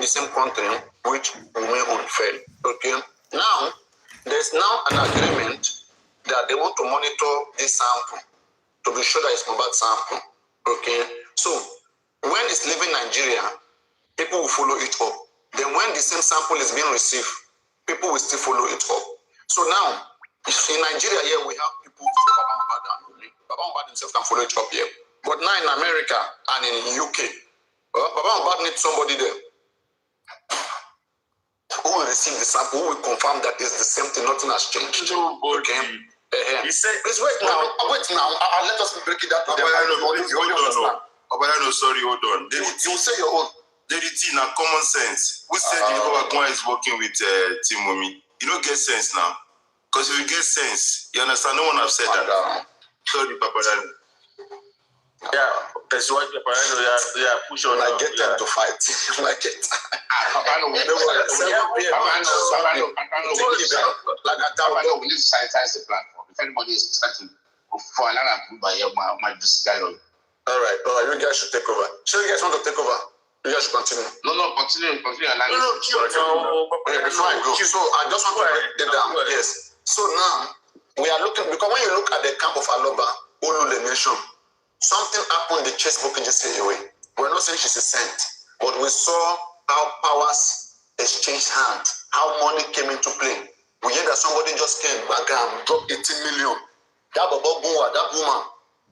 in the same country, which Ume failed. Okay. Now, there's now an agreement that they want to monitor this sample to be sure that it's Mohbad sample. Okay. So when it's leaving Nigeria, people will follow it up. Then when the same sample is being received, people will still follow it up. So now, in Nigeria here, we have people say Baba Mohbad and only. Baba Mohbad himself can follow it up here. But now in America and in the UK, Baba Mohbad needs somebody there who will receive the sample, who will confirm that it's the same thing, nothing has changed. Okay. He said, please wait now. Let us break it down. Paparino, sorry, hold on. You say your own. DDT now common sense. Who said Yoruba is working with Team Mumi? You don't get sense now. Because if you get sense, you understand. No one have said that. Sorry, Paparino. Yeah, that's why Paparino, yeah, push on. I get them to fight. I get. Paparino, we need to sanitize the platform. If anybody is expecting for another group by my this guy. All right, you guys should take over. So you guys want to take over? You guys should continue. No, continue. Before I go, so I just want to break it down. Yes. So now we are looking, because when you look at the camp of Aloba, Olu the nation, something happened. The chase book just away. We're not saying she's a saint, but we saw how powers exchanged hands, how money came into play. We hear that somebody just came back and dropped 18 million. That woman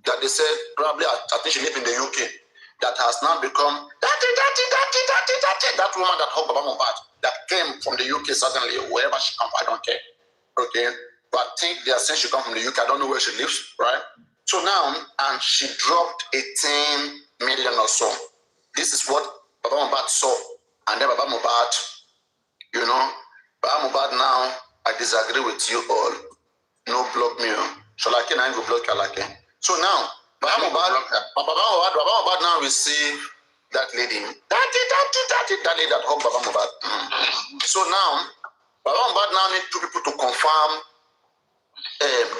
that they said probably, I think she lived in the UK, that has now become that woman that hugged Baba Mohbad, that came from the UK, certainly, wherever she comes, I don't care. Okay? But I think they are saying she comes from the UK, I don't know where she lives, right? So now, and she dropped 18 million or so. This is what Baba Mohbad saw. And then Baba Mohbad, Baba Mohbad now, I disagree with you all. No block me. Shalake na go block Alake. So now, Baba Mohbad now receive that lady. That lady that hugged Baba Mohbad. So now, Baba Mohbad now need two people to confirm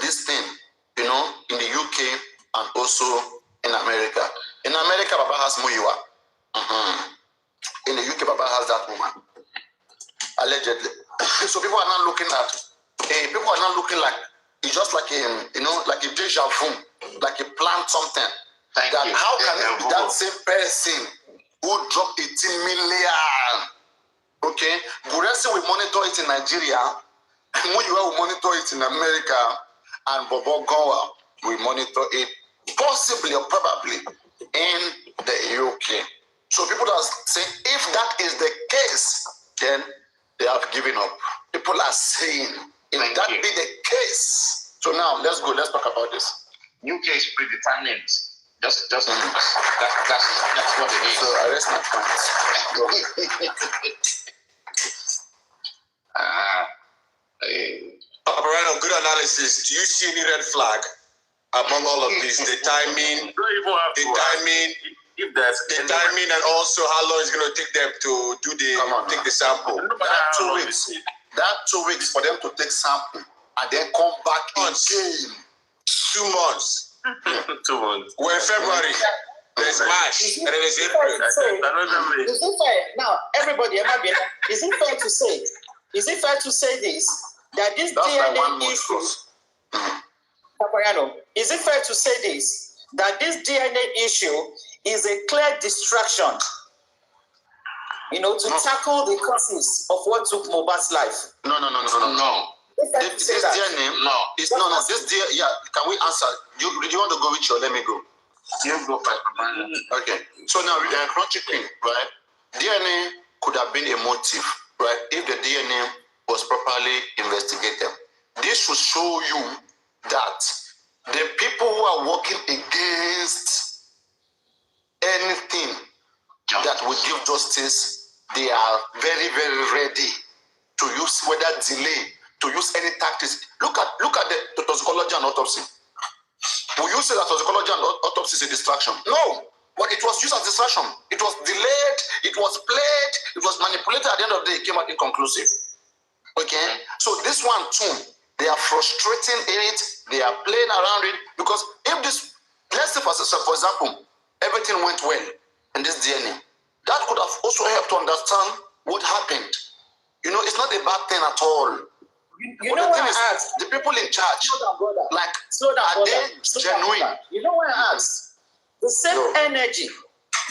this thing, in the UK and also in America. In America, Baba has Muyiwa. In the UK, Baba has that woman. Allegedly. So people are now looking at, like, it's just like like a deja vu, like a plant something. How can it be that same person who dropped 18 million? Okay, Buresi will monitor it in Nigeria, Muyiwa will monitor it in America, and Bobo Gowa will monitor it possibly or probably in the UK. So people are saying, if that is the case, then they have given up. People are saying, if that be the case. So now let's talk about this. UK is predetermined. Just that's what it is. So I rest my Paparino, good analysis. Do you see any red flag among all of this? The timing, and also how long it's going to take them to do take the sample. That 2 weeks. That 2 weeks for them to take sample and then come back again. 2 months. 2 months. We're in February. There's March, and then there's April. Is it fair? Now, everybody, is it fair to say? Is it fair to say this? That this DNA issue, Paparino, is it fair to say this? That this DNA issue is a clear distraction, to tackle the causes of what took Mohbad's life? No. This DNA, this DNA, yeah. Can we answer? Do you want to go with you? Let me go. You go first. Okay. So now, crunchy thing, right? DNA could have been a motive, right? If the DNA was properly investigated. This should show you that the people who are working against anything that will give justice, they are very, very ready to use whether delay, to use any tactics. Look at the toxicology and autopsy. Will you say that toxicology and autopsy is a distraction? No, but it was used as distraction. It was delayed, it was played, it was manipulated. At the end of the day, it came out inconclusive. Okay, so this one too, they are frustrating it, they are playing around it, because if this, let's say for example, everything went well in this DNA, That could have also helped to understand what happened. You know, it's not a bad thing at all. You know what I asked? The people in charge, like, are they genuine? You know what I asked? The same energy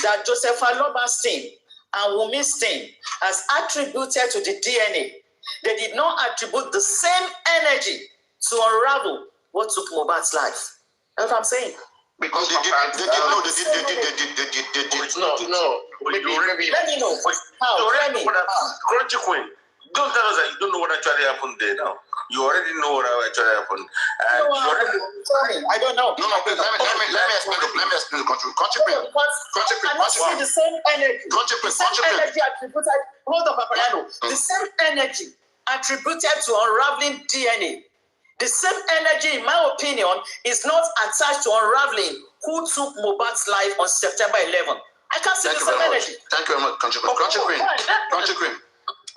that Joseph Aloba's and Wumi's team has attributed to the DNA, they did not attribute the same energy to unravel what took Mohbad's life. That's what I'm saying. Because they did. No. Let me know. Crunchy Queen, don't tell us that you don't know what actually happened there now. You already know what actually happened. And I don't know. No, let me explain the country. I'm not seeing the same energy. The same energy attributed. Hold on, Paparino. The same energy attributed to unraveling DNA. The same energy, in my opinion, is not attached to unraveling who took Mohbad's life on September 11th. I can't see the same energy. Thank you very much, Country Queen.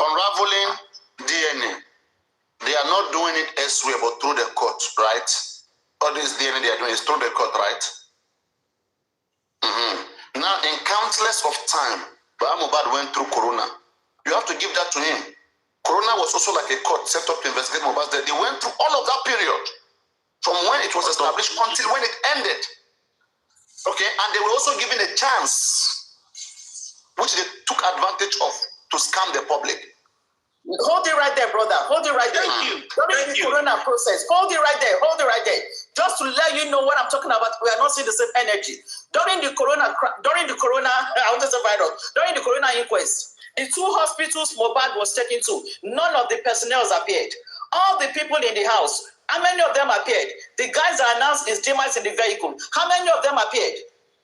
Unraveling DNA. They are not doing it elsewhere but through the court, right? All this DNA they are doing is through the court, right? Now, in countless of time, Mohbad went through Corona. You have to give that to him. Corona was also like a court set up to investigate Mohbad's death. They went through all of that period, from when it was established until when it ended. Okay, and they were also given a chance, which they took advantage of to scam the public. Hold it right there, brother. Hold it right there. During the Corona process, hold it right there. Just to let you know what I'm talking about, we are not seeing the same energy. During the Corona inquest, the two hospitals Mohbad was taken to, none of the personnel appeared. All the people in the house, how many of them appeared? The guys that announced his demise in the vehicle, how many of them appeared?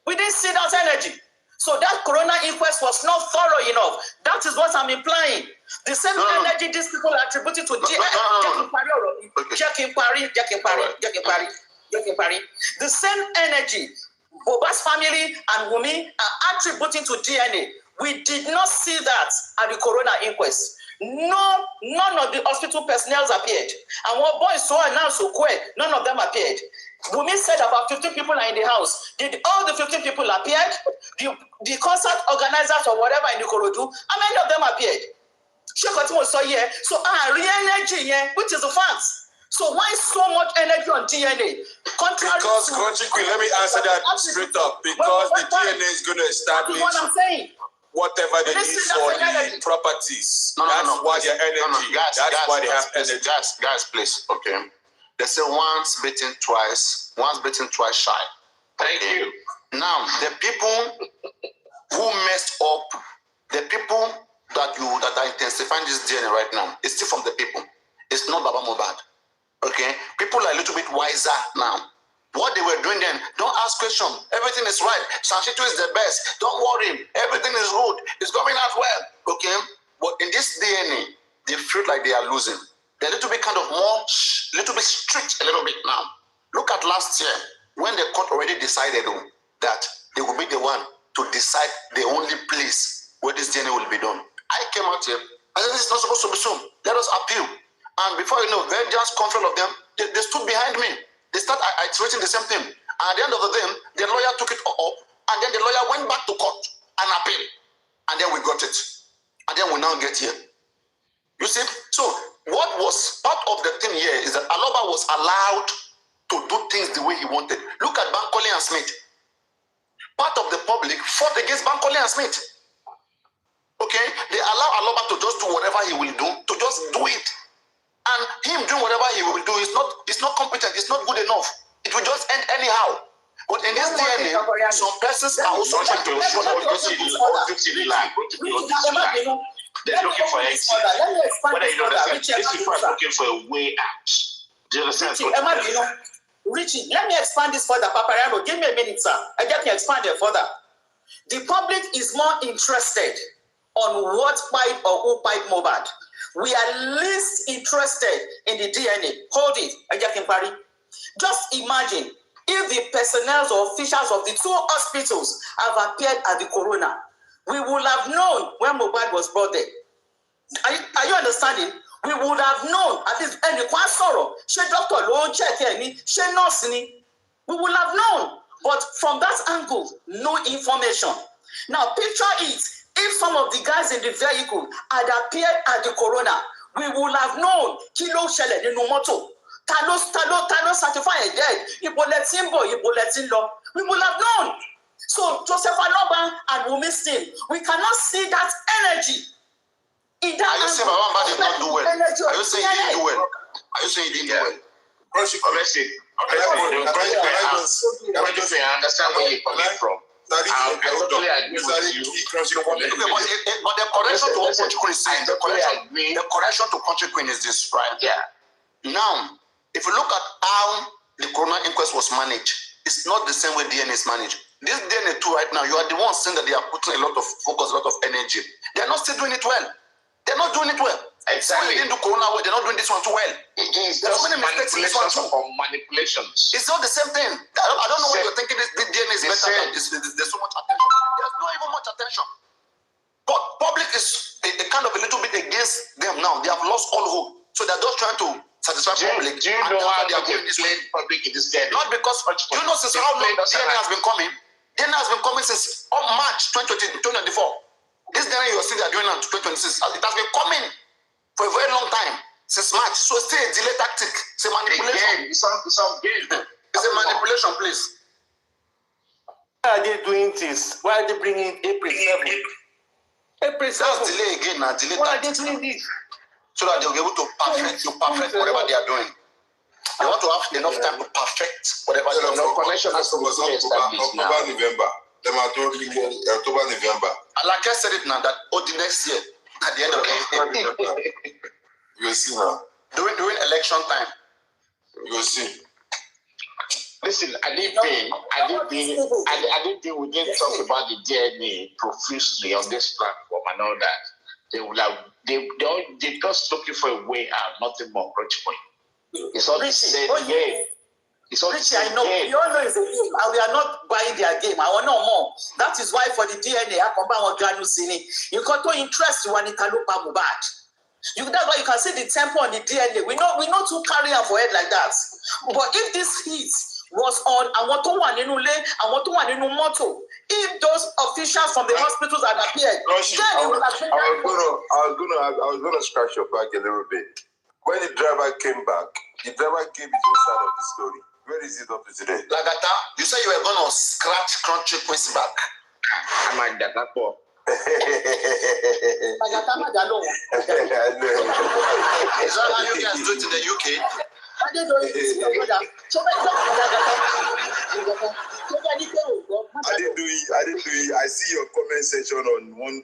We didn't see that energy. So that Corona inquest was not thorough enough. That is what I'm implying. The same energy these people attributed to the same energy Mohbad's family and Wunmi are attributing to DNA. We did not see that at the Corona inquest. None of the hospital personnel appeared. And what boys saw announced none of them appeared. Wunmi said about 15 people are in the house. Did all the 15 people appeared? The concert organizers or whatever in the Korodu, how many of them appeared? So energy, which is a fact. So why so much energy on DNA? Because Country Queen, let me answer that straight up. Because the DNA is going to establish whatever they need for the properties. That's why their energy. That's why they have energy. Guys, please. Okay. They say once bitten, twice shy. Thank you. Now, the people who messed up, the people that are intensifying this DNA right now, it's still from the people. It's not Baba Mohbad. Okay? People are a little bit wiser now. What they were doing then, don't ask questions. Everything is right. Sanchito is the best. Don't worry. Everything is good. It's coming out well. Okay? But in this DNA, they feel like they are losing. They're a little bit kind of more, little bit strict a little bit now. Look at last year, when the court already decided that they will be the one to decide the only place where this DNA will be done. I came out here, I said, this is not supposed to be so. Let us appeal. And before you know, very just control of them, they stood behind me. They start iterating the same thing. And at the end of the day, the lawyer took it up, and then the lawyer went back to court and appealed. And then we got it. And then we now get here. You see? So, what was part of the thing here is that Aloba was allowed to do things the way he wanted. Look at Bankole and Smith. Part of the public fought against Bankole and Smith. Okay? They allow Aloba to just do whatever he will do, to just do it. And him doing whatever he will do is not competent, it's not good enough. It will just end anyhow. But in this DNA, some persons are also trying to show what this is like. They're looking for exit. Whether you know that these people are looking for a way out. Do you understand? Richie, let me expand this further. Paparino, give me a minute, sir. I get me expand it further. The public is more interested on what pipe or who pipe Mohbad. We are least interested in the DNA. Hold it. I get Paris. Just imagine if the personnel or officials of the two hospitals have appeared at the Corona. We would have known when Mohbad was brought there. Are you understanding? We would have known at least any sorrow. She doctor don't check any, she nurse ni. We would have known. But from that angle, no information. Now picture it. If some of the guys in the vehicle had appeared at the corona, we would have known kilo shele nínú mọ́tò. Tano certify a dead. We would have known. So Joseph Aloba and Wumi Sting, we cannot see that energy. In that are you saying Baba did not do well? Are you saying he didn't do well? Are you saying he didn't do well? I understand where you're coming from. I totally agree with you. Okay, but the correction to what Queen is saying, the correction to Country Queen is this, right? Yeah. Now, if you look at how the corona inquest was managed, it's not the same way DNA is managed. This DNA too right now, you are the ones saying that they are putting a lot of focus, a lot of energy. They are not still doing it well. They're not doing it well. Exactly. They didn't do corona well. They're not doing this one too well. It's There's so just many mistakes in this one too. manipulations. It's not the same thing. I don't know why you're thinking this DNA is better than this. There's so much attention. There's not even much attention. But public is a kind of a little bit against them now. They have lost all hope. So they're just trying to satisfy public. Do you know how they are going to explain public in this day? Not because, you know, since how long DNA has been coming? DNA has been coming since March 2024. This DNA you're seeing they're doing now 2026. It has been coming for a very long time, since March. So it's still a delay tactic. It's a manipulation. It's a game. It's a manipulation, please. Why are they doing this? Why are they bringing April 7th? April 7th. That's delay again now. Delay Why are they tactic. doing this? So that they'll be able to perfect whatever they are doing. They want to have enough time to perfect whatever they are doing. No connection has to be established now. November. October, November. And like I said it now, that the next year, at the end of the year, You will see now. during election time. You will see. Listen, I didn't think we didn't talk about the DNA profusely on this platform and all that. They're just looking for a way out, nothing more. It's all the same game. It's all the Richie, I same know. game. You all know it's a game, and we are not buying their game. I want no more. That is why for the DNA, I come back on Ganu Sini. You got to interest you when it can look bad. That's why you can see the tempo on the DNA. We know to carry her for head like that. But if this heat was on, I want to one in Ule, I want to one in Moto. If those officials from the hospitals had appeared, then it would have been. I was gonna scratch your back a little bit. When the driver came back, the driver gave his own side of the story. Where is it up to today? Lagata, you said you were going to scratch Country Queen's back. I'm like that. That's all. Is that how you guys do it in the UK? I didn't do it. I see your comment section on one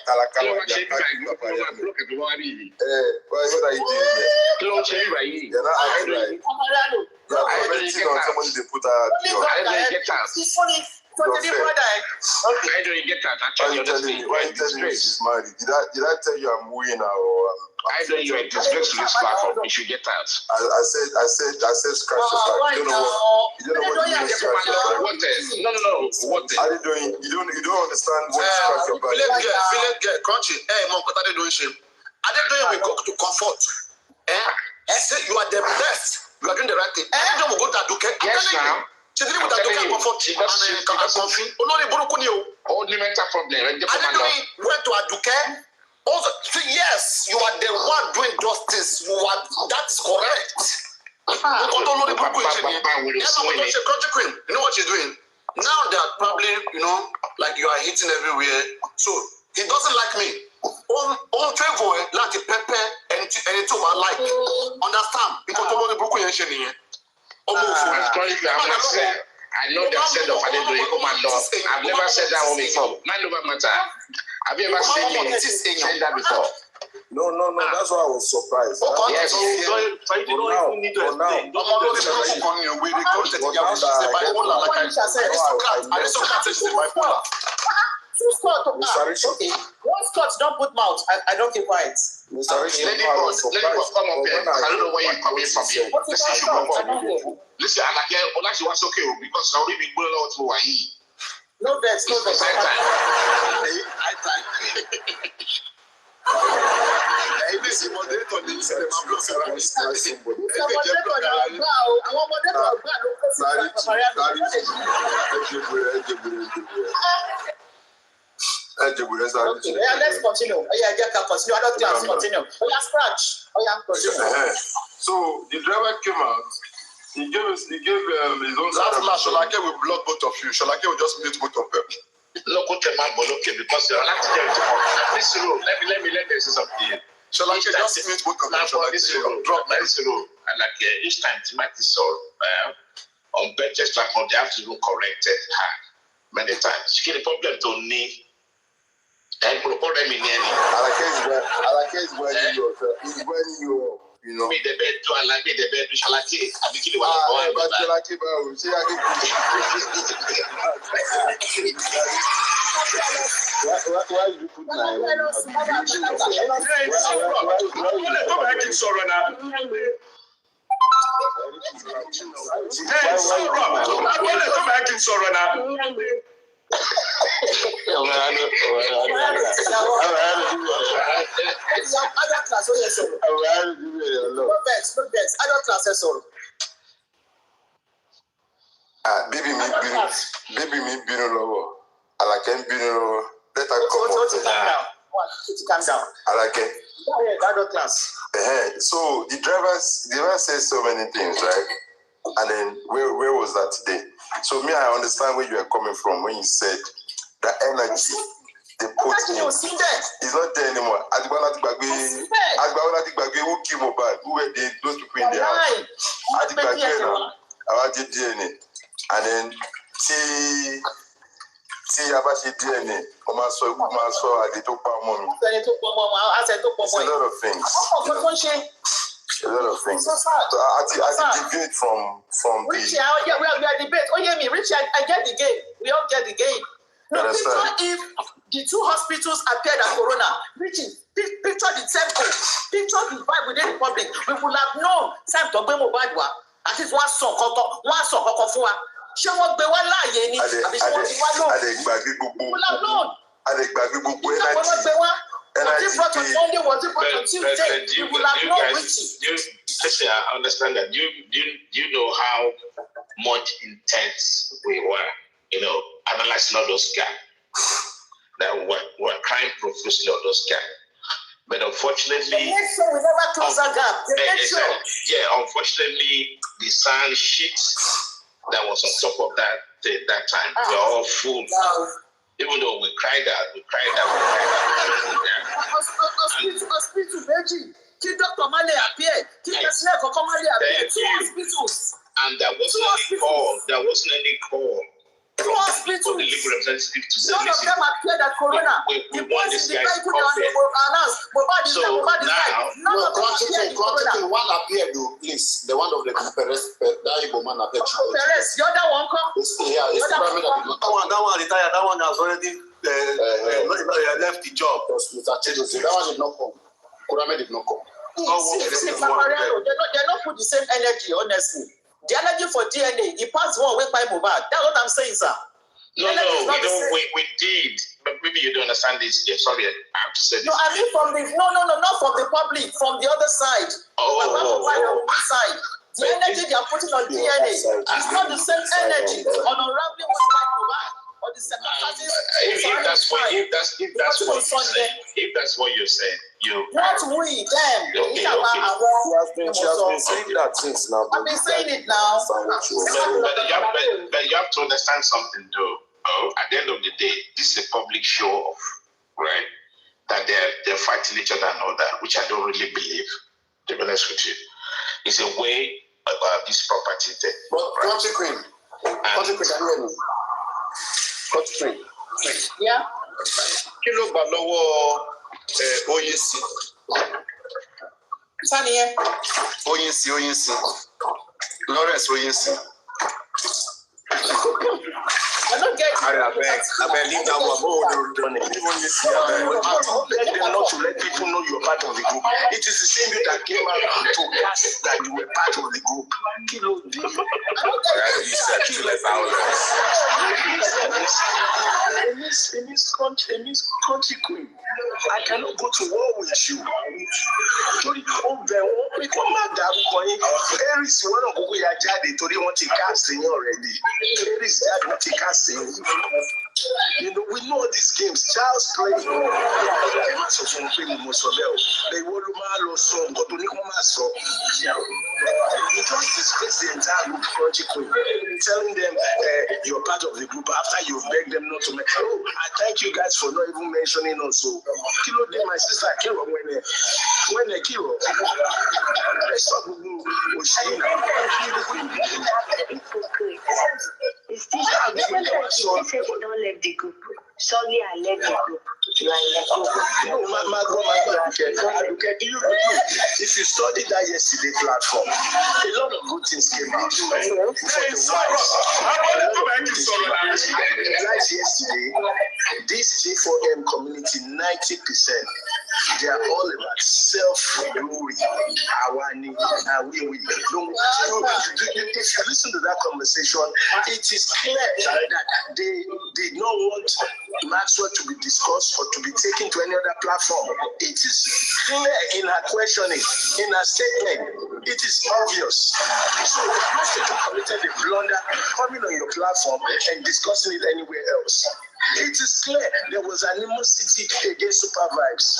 Talakawa. What are you doing here? You're not acting right. You're commenting on somebody they put out. I don't get that. Why you telling me she's married? Did I tell you I'm wooing her or I know you're a disgrace to this platform. You should get out. I said scratch your back. You don't know what you mean scratch your back. No. What? How are you doing? You don't understand what scratch your back. Village girl, Crunchy. Hey, mom, what are they doing? Are they doing we go to comfort? Say you are the best. You are doing the right thing. And we go to Aduke. Yes, now. She didn't with Aduke comfort. She does only mental problem. Are they doing went to Aduke? Also, yes, you are the one doing justice. That is correct. You know what she's doing? Now that probably, like you are hitting everywhere. So he doesn't like me. On favor, like a pepper and it's over like. Understand? I know they've said of I've never said that one before. Mind over matter. Have you ever seen me say that before? No. That's why I was surprised. Yes. So you don't even need to explain. Once Scott don't put mouth, I don't keep quiet. Lady boss, come up here. I don't know where you're coming from here. Listen, I like she was okay because I already been going out to Hawaii. No vex. Okay, yeah, let's continue. Oh, yeah, get that continue. Other class continue. Oh, yeah, scratch. Oh, yeah, continue. So the driver came out. He gave his own. Last Sholake will block both of you. Sholake will just mute both of them. Look, okay, man, but okay, because you're not there. This room, let me say something. Sholake just mute both of them. This room, drop this room, and like each time Timothy saw on benches like they have to even corrected her many times. She get a problem to me. And the problem in the Alake is wearing you. He's wearing you. You know. Me the bed to like me the bed to Shalake. I be killing one. But Shalake, bro, see, I think. Why you put my? Baby me binu lowo. Alake binu lowo. Let her Calm down. Alake. Other class. So the driver says so many things, right? And then where was that today? So me, I understand where you are coming from when you said the energy they put in is not there anymore. Adibala Tigbagbe, who killed Mohbad, who were those people in the house? Adigbagbe now, Awadi DNA, and then tí a bá ṣe DNA, ó máa sọ àdé tó pa ọmọ mi. It's a lot of things. A lot of things. So I deviate from Richie, we are debate. Oh yeah, me, Richie, I get the game. We all get the game. No, picture if the two hospitals appeared at Corona. Richie, picture the temple, picture the vibe within the public. We would have known time to be Mohbad wa. At least one song for wa. Ṣé wọ́n gbé wá láàyè ni? Àbí ṣé wọ́n ti wá lò? We would have known. Was it brought on Sunday? Was it brought on Tuesday? You will have no Richie. Listen, I understand that. You know how much intense we were, analyzing all those guys that were crying profusely on those guys. But unfortunately, they make sure we never close that gap. They make sure. Yeah, unfortunately, the sand sheet that was on top of that time were all full. Wow. Even though we cried out. Hospital, Beji. Kí Dr. Male appeared. Kí President Male appeared. Two hospitals. And there wasn't any call. Two hospitals. For the legal representative to say, none of them appeared at Corona. We want this guy to come there. So now, one appeared, please. The one of the Perez, that Igbo man appeared. Perez, the other one come. That one retired. That one has already left the job. That one did not come. Kurame did not come. Paparino, they don't put the same energy, honestly. The energy for DNA, he passed one way by Mohbad. That's what I'm saying, sir. No, we did. But maybe you don't understand this. Yeah, sorry, I have to say this. No, I mean not from the public, from the other side. Side. The energy they are putting on DNA is not the same energy on unraveling what's like Mohbad. Or the if that's what you're saying, not we, them. Okay. She has been saying that since now. I've been saying it now. But you have to understand something, though. At the end of the day, this is a public show off, right? That they're fighting each other and all that, which I don't really believe, to be honest with you. It's a way about this property thing. But Country Queen, yeah. Kí ló gbà lọ́wọ́ Oyinsi? Sani yẹn. Oyinsi. Lawrence Oyinsi. I don't get it. I believe that we're both done it. Even this year, let them not to let people know you're part of the group. It is the same you that came out to cast that you were part of the group. In this country, Queen, I cannot go to war with you. Paris, one of the Torí wọ́n ti cast yín already. Paris jáde wọ́n ti cast yín. You know, we know these games. Child's play. They you just disgrace the entire group, Crunchy Queen, telling them you're part of the group after you've begged them not to make. Oh, I thank you guys for not even mentioning us. So, Kilo did my sister Kilo when they Kilo. It's still they don't leave the group. Sorry, I left the group. You are in the group. If you studied that yesterday platform, a lot of good things came out. Yesterday, this G4M community, 90%, they are all about self-glory. If you listen to that conversation, it is clear that they did not want Maxwell to be discussed or to be taken to any other platform. It is clear in her questioning, in her statement. It is obvious. So most people committed a blunder coming on your platform and discussing it anywhere else. It is clear there was animosity against Super Vibes.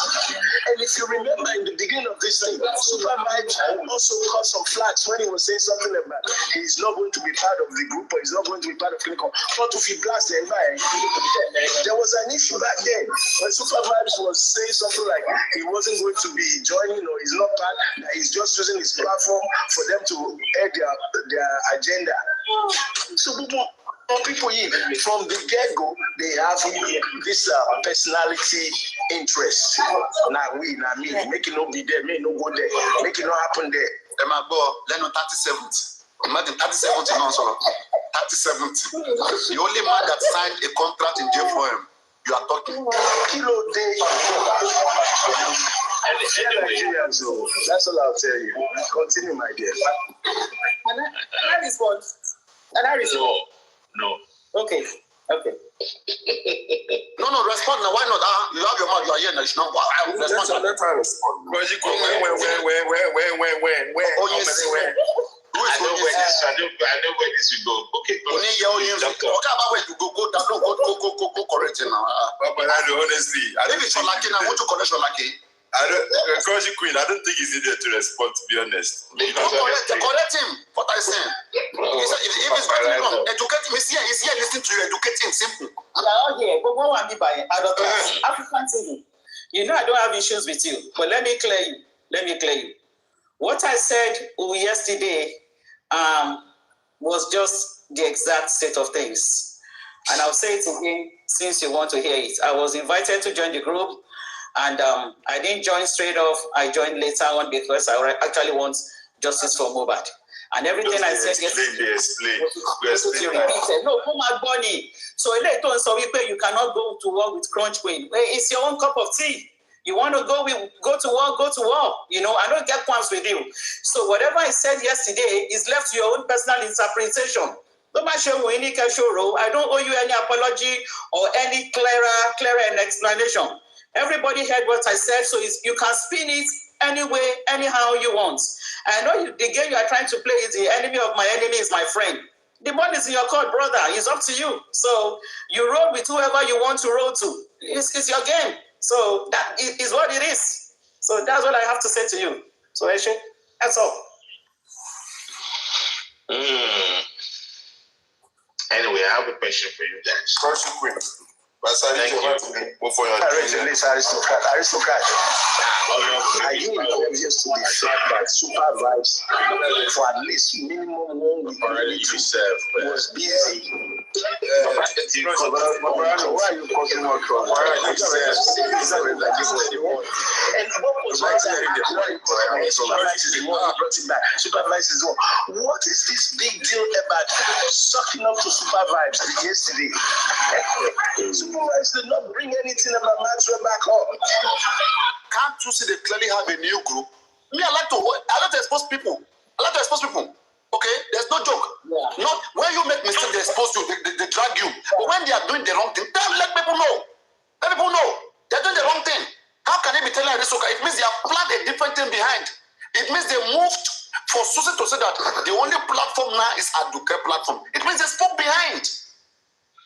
And if you remember in the beginning of this thing, Super Vibes also caught some flags when he was saying something about he's not going to be part of the group or he's not going to be part of Clinical. Not to be blasted by. There was an issue back then when Super Vibes was saying something like he wasn't going to be joining or he's not part, that he's just using his platform for them to air their agenda. So people from the get-go, they have this personality interest. Now me, make it not be there, make it not go there, make it not happen there. Let no 37th. Imagine 37th in also. 37th. The only man that signed a contract in J4M, you are talking. Kilo day. So that's all I'll tell you. Continue, my dear. Can I respond? No. Okay. No, respond now. Why not? You have your mouth, you are here now. You know, Let her respond. When? I know where this will go. Okay. Talk about where you go down. Go correct it now. But honestly, If it's Sholaki, I want to correct Sholaki. Crunchy Queen, I don't think he's needed to respond, to be honest. Correct him. What I say. If it's going to come, educate him. He's here listening to you. Educate him. Simple. We are all here. But what want me by African TV? You know I don't have issues with you. But let me clear you. What I said yesterday was just the exact state of things. And I'll say it again since you want to hear it. I was invited to join the group. And I didn't join straight off. I joined later on because I actually want justice for Mohbad. And everything I said yesterday was repeated. No, Puma Bonnie. So you cannot go to war with Crunch Queen. It's your own cup of tea. You want to go to war. You know, I don't get qualms with you. So whatever I said yesterday is left to your own personal interpretation. I don't owe you any apology or any clearer explanation. Everybody heard what I said, so you can spin it anyway, anyhow you want. I know the game you are trying to play is the enemy of my enemy is my friend. The ball is in your court, brother. It's up to you. So you roll with whoever you want to roll to. It's your game. So that is what it is. So that's what I have to say to you. So Eshe, that's all. Anyway, I have a question for you guys. Crunchy Queen. Thank you. Go for your aristocrat. Are you oblivious to the fact that Super Vibes for at least minimum 1 week already was busy? Paparino, why are you causing more trouble? And what was Super Vibes is what is this big deal about sucking up to Super Vibes yesterday? Super Vibes did not bring anything about Maxwell back up. Can't you see they clearly have a new group? Me, I like to expose people. Okay, there's no joke. Yeah. Not when you make mistakes, they expose you, they drag you. But when they are doing the wrong thing, let people know. Let people know they're doing the wrong thing. How can they be telling Aristoka? It means they have planned a different thing behind. It means they moved for Susie to say that the only platform now is a Duke platform. It means they spoke behind.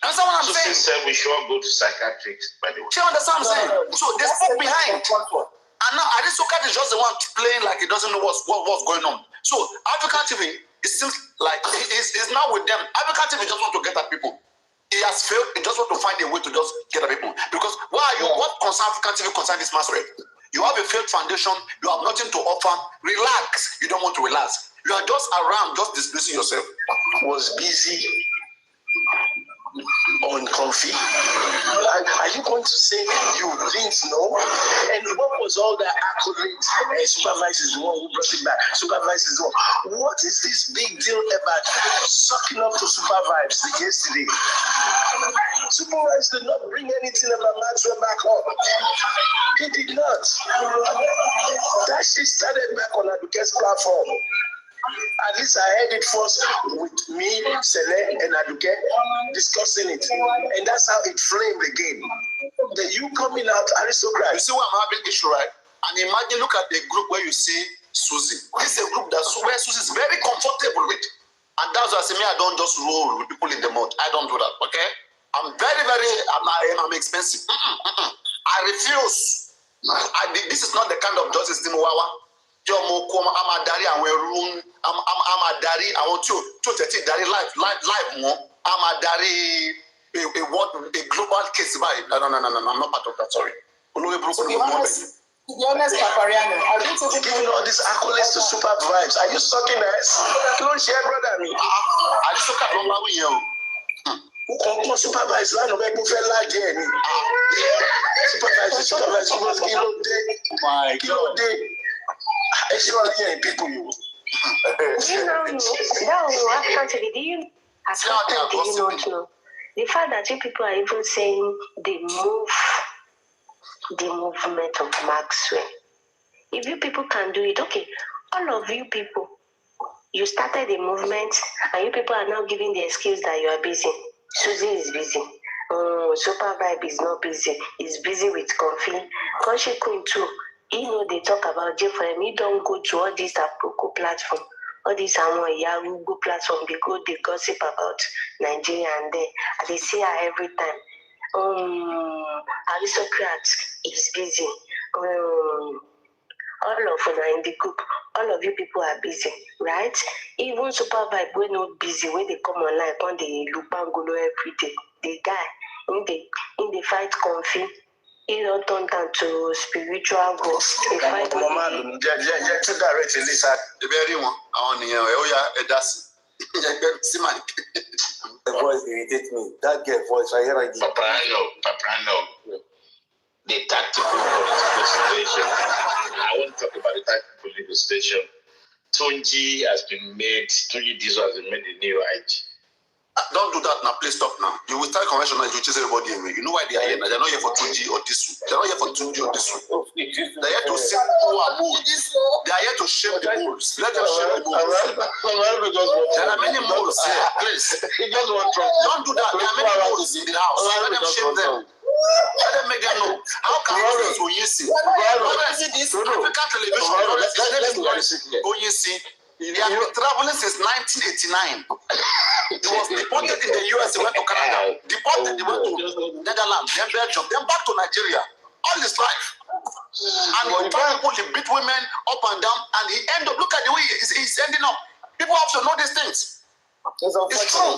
Understand what I'm saying? Susie said we should all go to psychiatrists, by the way. She understand what I'm saying? So there's folk behind. And now Aristocrat is just the one playing like he doesn't know what's going on. So African TV, it seems like he's now with them. African TV just want to get at people. He has failed. He just want to find a way to just get at people. Because why are you? What concern African TV concern this mass rape? You have a failed foundation. You have nothing to offer. Relax. You don't want to relax. You are just around, just dismissing yourself. Was busy on Comfy. Are you going to say you didn't know? And what was all that accolades? Supervisor is the one who brought it back. Supervisor is the one. What is this big deal about sucking up to Supervisor yesterday? Supervisor did not bring anything about Maxwell back up. He did not. That shit started back on Aduke's platform. At least I heard it first with me, Sele, and Aduke discussing it. And that's how it framed the game. The you coming out, aristocrat. You see why I'm having issue, right? And imagine, look at the group where you see Susie. This is a group where Susie is very comfortable with. And that's why I say, I don't just roll with people in the mud. I don't do that, okay? I'm I'm expensive. I refuse. This is not the kind of justice in Wawa. I'm a daddy, I'm a daddy, I want to take daddy life more. I'm a daddy, a global case by. No, I'm not part of that, sorry. To be honest, Paparino, I don't think giving all these accolades to super vibes. Are you sucking ass? Don't share, brother. I just look at Lomba with you. Who supervise land of people fell like Jenny? Supervise, was kilo day. Actually, people you. You know, after do you not know? The fact that you people are even saying the movement of Maxwell. If you people can do it, okay, all of you people, you started the movement and you people are now giving the excuse that you are busy. Susie is busy. Super Vibe is not busy. He's busy with Comfy. Country Queen too. You know they talk about JFM. You don't go to all these Aproko platform, all these Yahoo platform. They go, they gossip about Nigeria and they see her every time. Aristocrat is busy. All of them in the group, all of you people are busy, right? Even Super Vibe, we're not busy. When they come online, when they look Bangolo every day, the guy in the fight Comfy. He don't turn down to spiritual growth. Too direct in this. The very one, I want to that's the voice irritates me. That girl voice, I hear like Paparino. The tactical political situation. I want to talk about the tactical political situation. Tunji Dizo has been made the new IG. Don't do that now, please stop now. You will start convention and you chase everybody away. You know why they are here now? They're not here for Tunji or Disu. They're not here for Tunji or Disu. They're here to see who are bulls. They are here to shape the bulls. Let them shape the bulls. There are many bulls here, please. Don't do that. There are many bulls in the house. Let them shape them. Let them make them know. How can you see? African television, see. He has been traveling since 1989. He was deported in the US, he went to Canada. Deported, he went to Netherlands, then Belgium, then back to Nigeria. All his life. And he people, he beat women up and down, and he ended up, look at the way he's ending up. People have to know these things. It's true.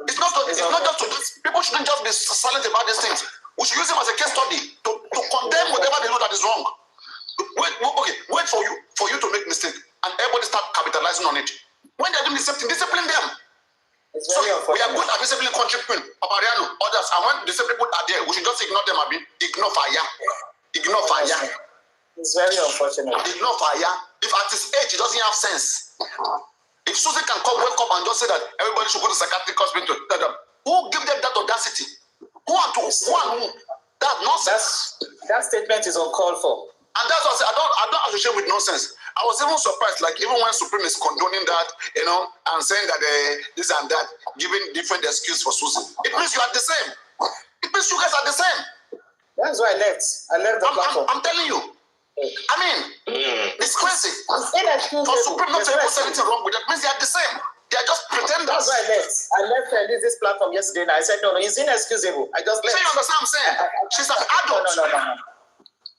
It's not just to people shouldn't just be silent about these things. We should use them as a case study to condemn whatever they know that is wrong. Wait for you to make mistake. And everybody start capitalizing on it. When they're doing the same thing, discipline them. So we are good at disciplining country queen, Paparino, others. And when the same people are there, we should just ignore them a bit. Ignore fire. Ignore fire. It's very unfortunate. Ignore fire. If at his age, he doesn't have sense. If Susie can wake up and just say that everybody should go to psychiatric hospital, who give them that audacity? Who? That nonsense. That statement is uncalled for. And that's what I say, I don't associate with nonsense. I was even surprised, like even when Supreme is condoning that, and saying that this and that, giving different excuse for Susie. It means you are the same. It means you guys are the same. That's why I left. The platform. I'm telling you. I mean, it's crazy. For Supreme not to say anything wrong with that, means they are the same. They are just pretenders. That's why I left this platform yesterday and I said, no, it's inexcusable. I just left. So you understand what I'm saying? She's an adult. No.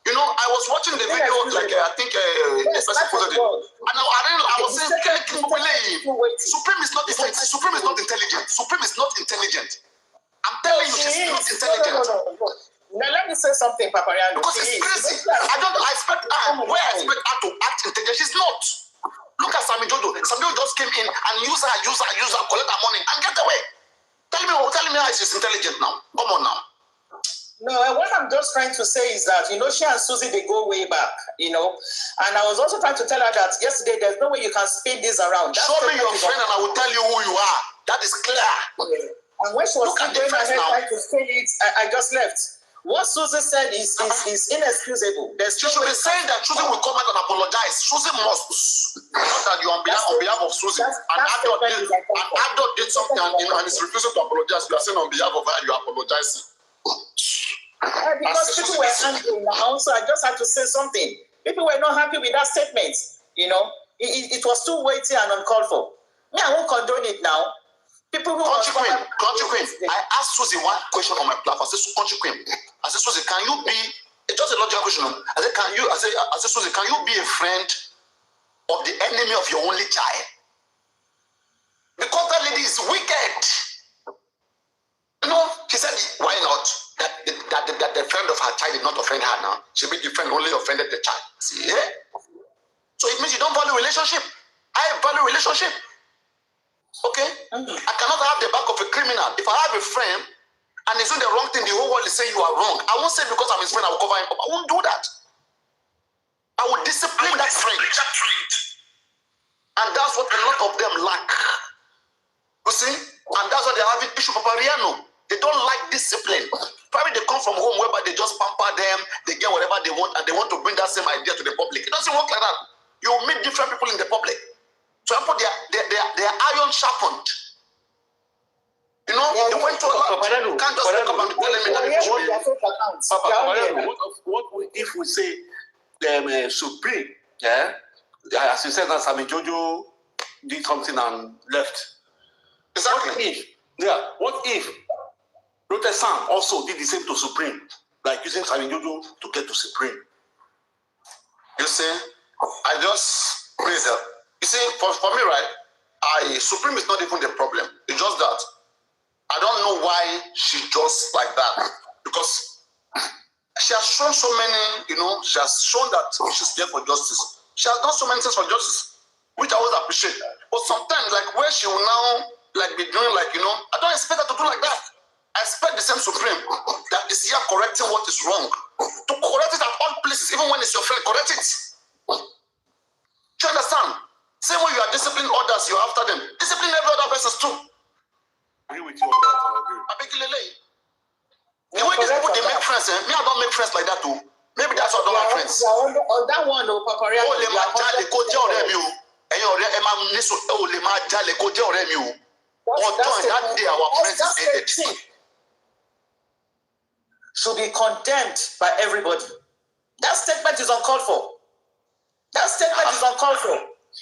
You know, I was watching the video, like, I think this person posted it. And I was saying, Supreme is not intelligent. Supreme is not intelligent. I'm telling you, she's not intelligent. No. Now let me say something, Paparino. Because it's crazy. I expect her to act intelligent. She's not. Look at Sammy Jojo. Sammy Jojo just came in and use her, collect her money and get away. Tell me how she's intelligent now. Come on now. No, what I'm just trying to say is that, she and Susie, they go way back, and I was also trying to tell her that yesterday, there's no way you can spin this around. Show me your friend and I will tell you who you are. That is clear. Yeah. And when she was going ahead trying to spin it, I just left. What Susie said is inexcusable. She should be saying that Susie will come out and apologize. Susie must. Not that you on behalf of Susie. An adult did something and is refusing to apologize. You are saying on behalf of her, you are apologizing. Because people were angry now, so I just had to say something. People were not happy with that statement. It was too weighty and uncalled for. Me, I won't condone it now. People who Country Queen. I asked Susie one question on my platform. I said, Country Queen. I said, Susie, can you be? It's just a logical question. I said, Susie, can you be a friend of the enemy of your only child? Because that lady is wicked. She said, why not? That the friend of her child did not offend her now. She be the friend only offended the child. See, So it means you don't value relationship. I value relationship. Okay? I cannot have the back of a criminal. If I have a friend and he's doing the wrong thing, the whole world is saying you are wrong. I won't say because I'm his friend, I will cover him up. I won't do that. I will discipline that friend. And that's what a lot of them lack. You see? And that's why they're having issue with Paparino. They don't like discipline. Probably they come from home whereby they just pamper them, they get whatever they want, and they want to bring that same idea to the public. It doesn't work like that. You meet different people in the public. So they are iron sharpened. They went to a lot. You can't just come and tell me that. What if we say Supreme? As you said, that Sammy Jojo did something and left. Exactly. What if Protestant also did the same to Supreme, like using Sammy Jojo to get to Supreme? You see, I just praise her. You see, for me, right, Supreme is not even the problem. It's just that I don't know why she just like that. Because she has shown so many, she has shown that she's there for justice. She has done so many things for justice, which I always appreciate. But sometimes, like where she will now be doing I don't expect her to do like that. I expect the same Supreme that is here correcting what is wrong. To correct it at all places, even when it's your friend, correct it. Do you understand? Same way you are disciplining others, you're after them. Discipline every other person too. I agree with you on that. I agree. The way these people they make friends, me I don't make friends like that too. Maybe that's why I don't have friends. On that one, Paparino. Oh, le ma jale ko je ọ̀rẹ́ mi o. Ẹ̀yin ọ̀rẹ́ ẹ máa ní so le ma jale ko je ọ̀rẹ́ mi o. That day our friends ended. Should be condemned by everybody. That statement is uncalled for.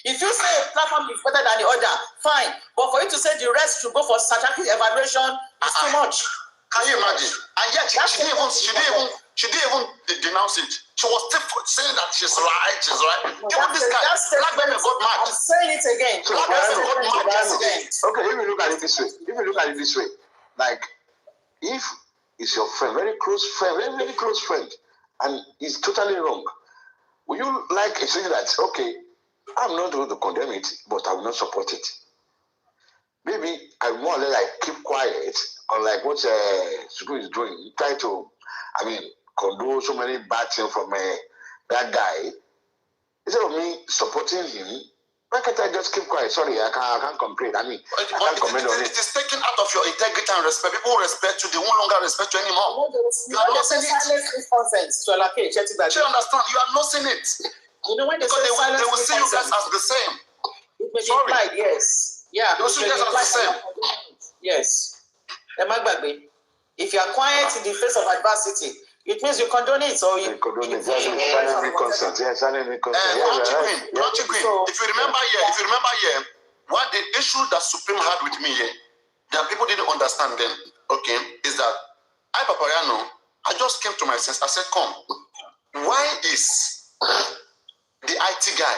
If you say a platform is better than the other, fine. But for you to say the rest should go for scientific evaluation is too much. Can you imagine? And yet she didn't even denounce it. She was still saying that she's right. Even this guy, Black men got mad. I'm saying it again. Black men got mad. Okay, if you look at it this way, like if it's your friend, very close friend, and he's totally wrong, will you like say that, okay, I'm not going to condemn it, but I will not support it? Maybe I more or less keep quiet on what Supreme is doing, try to, condone so many bad things from that guy. Instead of me supporting him, why can't I just keep quiet? Sorry, I can't complain. I can't comment on it. It is taken out of your integrity and respect. People who respect you, they won't longer respect you anymore. You are losing it. Do you understand? You are losing it. When they will see you guys as the same. Sorry. Yes. Yeah. They will see you guys as the same. Yes. If you are quiet in the face of adversity, it means you condone it. So you condone it. Silent consent. Yeah, silent consent. If you remember here, what the issue that Supreme had with me here, that people didn't understand then, okay, is that I, Paparino, I just came to my sense. I said, come, why is the IT guy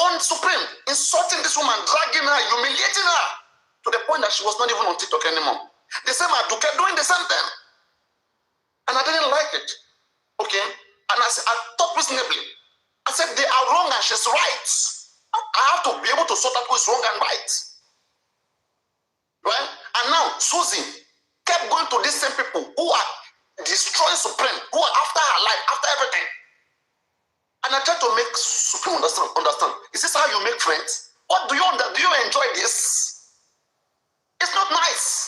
on Supreme insulting this woman, dragging her, humiliating her to the point that she was not even on TikTok anymore? The same Aduke doing the same thing. And I didn't like it. Okay? And I thought reasonably. I said they are wrong and she's right. I have to be able to sort out who is wrong and right. Right? And now Susie kept going to these same people who are destroying Supreme, who are after her life, after everything. And I tried to make Supreme understand. Is this how you make friends? What do you enjoy this? It's not nice.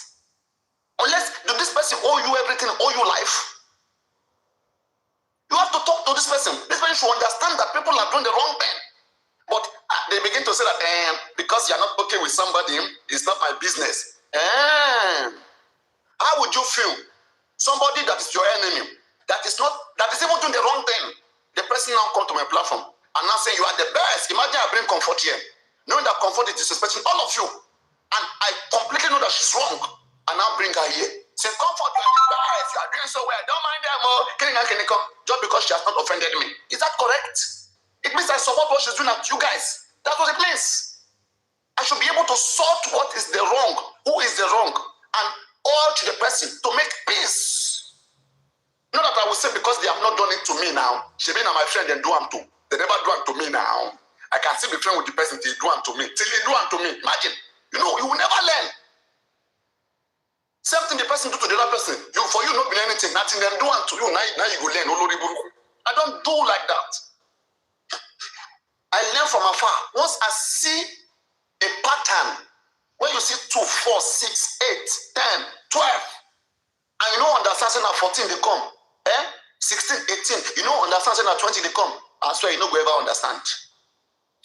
Unless this person owe you everything, owe you life. You have to talk to this person. This person should understand that people are doing the wrong thing. But they begin to say that because you're not okay with somebody, it's not my business. How would you feel? Somebody that is your enemy, that is even doing the wrong thing. The person now come to my platform and now say you are the best. Imagine I bring comfort here, knowing that comfort is disrespecting all of you, and I completely know that she's wrong. And now bring her here. Say, comfort, you are the best. You are doing so well. Don't mind them. Just because she has not offended me. Is that correct? It means I support what she's doing at you guys. That's what it means. I should be able to sort what is the wrong, who is the wrong, and urge the person to make peace. Not that I will say because they have not done it to me now. She been my friend and do them too. They never do them to me now. I can still be friend with the person till he do them to me. Till he do them to me. Imagine. You will never learn. Same thing the person do to the other person. For you not be anything, nothing then do unto you. Now you go learn. I don't do like that. I learn from afar. Once I see a pattern, when you see 2, 4, 6, 8, 10, 12, and you know understand at 14 they come, 16, 18, you know understand at 20 they come. I swear you no go ever understand.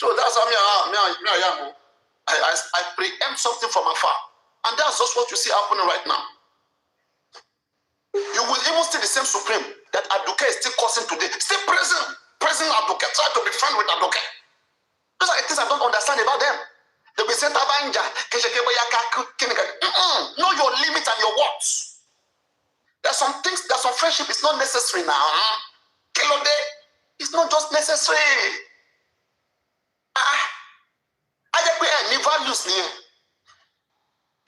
So that's how I preempt something from afar. And that's just what you see happening right now. You will even see the same Supreme that Aduke is still causing today. Still praising Aduke. Try to be friends with Aduke. Those are the things I don't understand about them. They'll be saying, know your limit and your words. There's some things, there's some friendship is not necessary now. Kelode, it's not just necessary. I just pay any values here.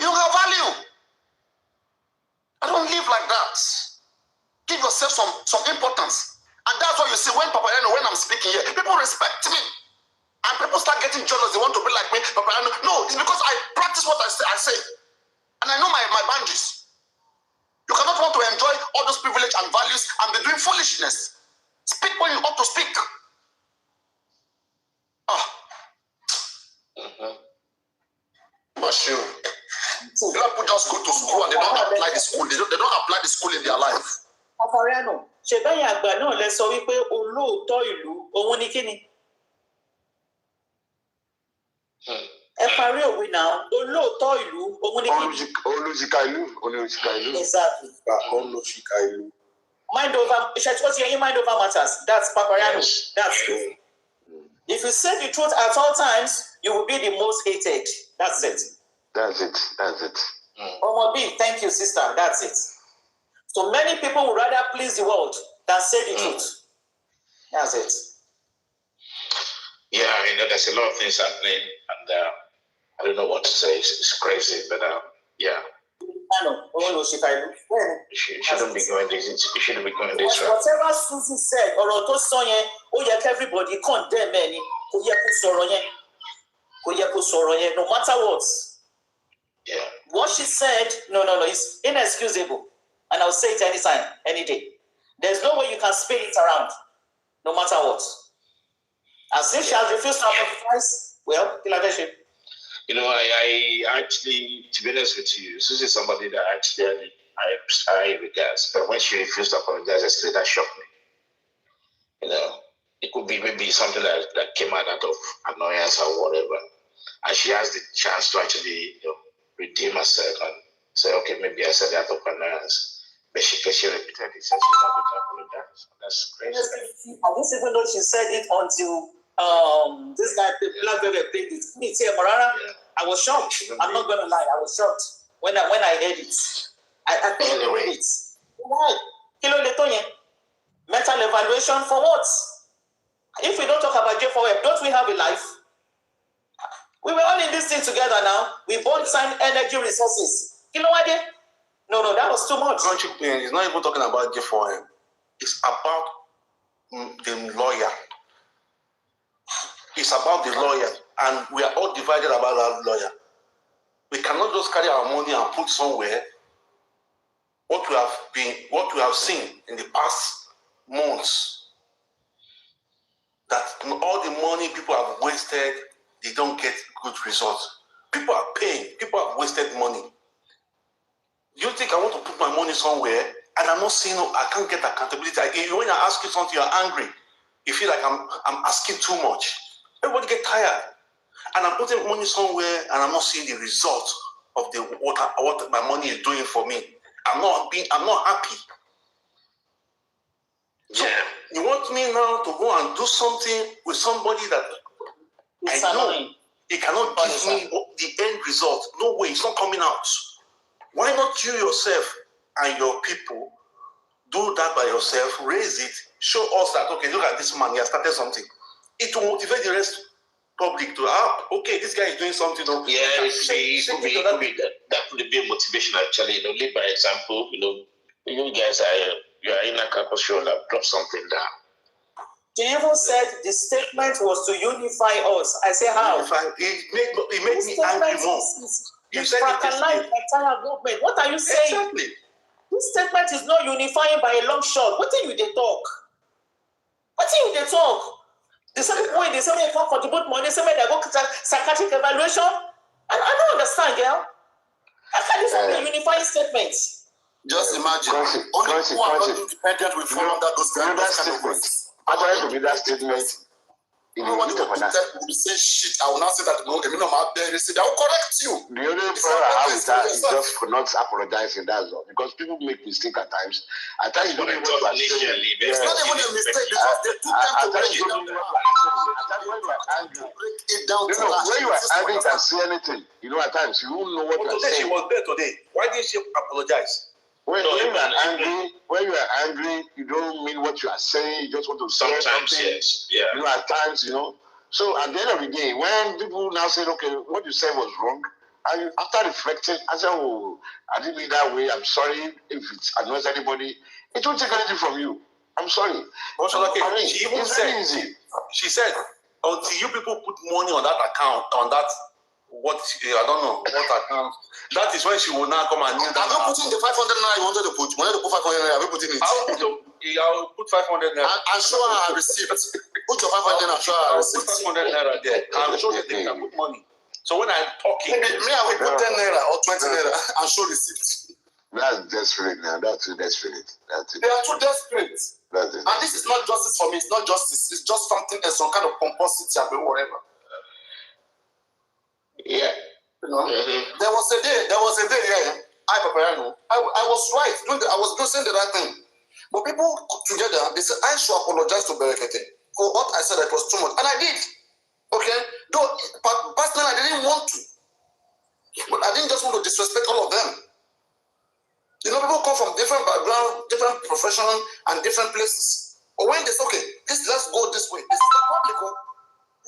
You don't have value. I don't live like that. Give yourself some importance. And that's what you see when Paparino, when I'm speaking here, people respect me. And people start getting jealous. They want to be like me. Paparino. No, it's because I practice what I say. And I know my boundaries. You cannot want to enjoy all those privilege and values and be doing foolishness. Speak when you ought to speak. But you. People just go to school and they don't apply the school. They don't apply the school in their life. Paparino, ṣèbẹ́yìn àgbà náà lẹ sọ wípé olóòótọ́ ìlú òun ni kíni? Ẹ parí òwe náà, olóòótọ́ ìlú òun ni kíni? Olùjìká ìlú. Exactly. Olùjìká ìlú. Mind over, mind over matters. That's Paparino. Yes. That's it. If you say the truth at all times, you will be the most hated. That's it. That's it. Omobi, thank you, sister. That's it. So many people would rather please the world than say the truth. That's it. Yeah, there's a lot of things happening, and I don't know what to say. It's crazy, but yeah. She shouldn't be going this. She shouldn't be going this route. Whatever Susie said, everybody condemn any. No matter what. Yeah. What she said, no, it's inexcusable. And I'll say it anytime, any day. There's no way you can spin it around, no matter what. As if she has refused to apologize, well, I actually, to be honest with you, Susie is somebody that actually I regard. But when she refused to apologize yesterday, that shocked me. It could be maybe something that came out of annoyance or whatever. And she has the chance to actually, redeem herself and say, okay, maybe I said that of annoyance. But she repeated it, said she's not going to apologize. That's crazy. I didn't even know she said it until this guy, the black baby, played it. Me, Marara. I was shocked. I'm not going to lie. I was shocked when I heard it. I couldn't believe it. Why? Mental evaluation for what? If we don't talk about J4M, don't we have a life? We were all in this thing together now. We both signed energy resources. You know what I did? No, that was too much. It's not even talking about J4M. It's about the lawyer. It's about the lawyer. And we are all divided about that lawyer. We cannot just carry our money and put somewhere what we have seen in the past months. That all the money people have wasted, they don't get good results. People are paying. People have wasted money. You think I want to put my money somewhere and I'm not seeing, I can't get accountability. When I ask you something, you're angry. You feel like I'm asking too much. Everybody get tired. And I'm putting money somewhere and I'm not seeing the result of what my money is doing for me. I'm not happy. So you want me now to go and do something with somebody that I know he cannot give me the end result. No way, it's not coming out. Why not you yourself and your people do that by yourself, raise it, show us that, okay, look at this man, he has started something. It will motivate the rest public to, okay, this guy is doing something. Yeah, that could be a motivation actually. Lead by example. You guys you are in a campus show that drop something down. She even said the statement was to unify us. I say how? It made me angry more. You said the entire movement. What are you saying? Exactly. This statement is not unifying by a long shot. What do you they talk? What do you they talk? The same way they say they can't contribute money, the same way they go psychiatric evaluation. And I don't understand, girl. How can this be a unifying statement? Just imagine. Only who are not independent will fall under those kind of words. I tried to be that statement. You say shit, I will not say that. They will correct you. The only problem I have with that is just for not apologizing. That's all. Because people make mistakes at times. At times, you don't even know what you're saying. It's not even a mistake because they took time to break it down. When you are angry, you can say anything. At times, you won't know what you're saying. She was there today. Why didn't she apologize? When you are angry, you don't mean what you are saying. You just want to say something. Yes. Yeah. At times, So at the end of the day, when people now say, okay, what you said was wrong, and after reflecting, I said, oh, I didn't mean that way. I'm sorry if it annoys anybody. It won't take anything from you. I'm sorry. She even said, easy. She said, until you people put money on that account, I don't know what account. That is when she will now come and kneel down. Have you put in the 500 naira you wanted to put? You wanted to put 500 naira, have you put in it? I'll put 500 naira. And show her a receipt. Put your 500 naira and show her a receipt. Put 500 naira there. I'll show you they can put money. So when I'm talking, me, I will put 10 naira or 20 naira and show receipt. That's desperate now. That's too desperate. They are too desperate. And this is not justice for me. It's not justice. It's just something else, some kind of pomposity or whatever. Yeah. There was a day here. Paparino. I was right. I was doing the right thing. But people together, they said I should apologize to Berekete for what I said. It was too much, and I did. Okay. Though personally, I didn't want to, but I didn't just want to disrespect all of them. People come from different backgrounds, different professions, and different places. But when they say, okay, let's go this way. This is the public.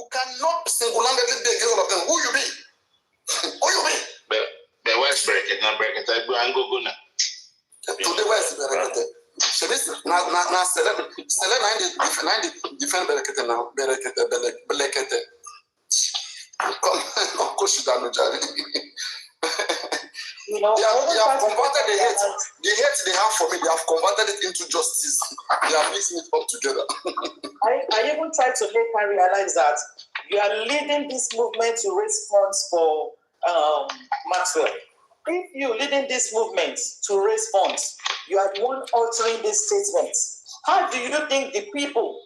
You cannot single-handedly be against all of them. Who you be? Who you be? But where's Berekete? Now Berekete, go now. Today, where's Berekete? Now, Selena, defend Berekete now. Berekete. Come, coach down, Jari. They have converted the hate they have for me. They have converted it into justice. They are mixing it up together. I even tried to make her realize that you are leading this movement to raise funds for Maxwell. If you're leading this movement to raise funds, you are the one altering this statement. How do you think the people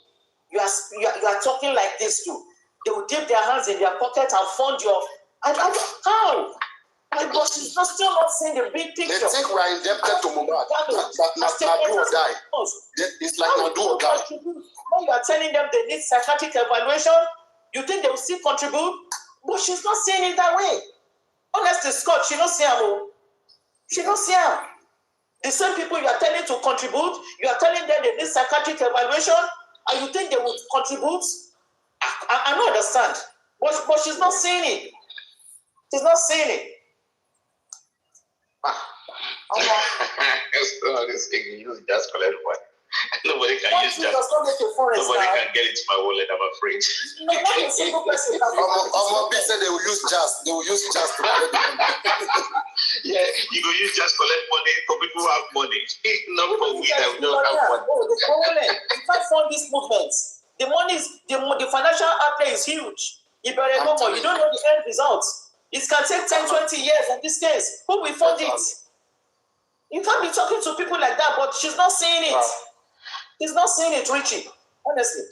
you are talking like this to, they will dip their hands in their pocket and fund your... How? But she's still not seeing the big picture. They think we are indebted to Mohbad. That do or die. It's like na do or die. When you are telling them they need psychiatric evaluation, you think they will still contribute? But she's not seeing it that way. Honestly, Scott, she don't see them. She don't see them. The same people you are telling to contribute, you are telling them they need psychiatric evaluation, and you think they will contribute? I don't understand. But she's not seeing it. She's not seeing it. This thing you just collect one. Nobody can use just. Nobody can get into my wallet, I'm afraid. No, not a single person can. Omo said they will use jazz. They will use jazz to collect the money. Yeah, you go use just collect money for people who have money. Not for we that don't have money. Oh, the problem. You can't fund these movements. The money is the financial outlay is huge. You don't know the end results. It can take 10, 20 years in this case. Who will fund it? You can't be talking to people like that, but she's not seeing it. She's not seeing it, Richie. Honestly.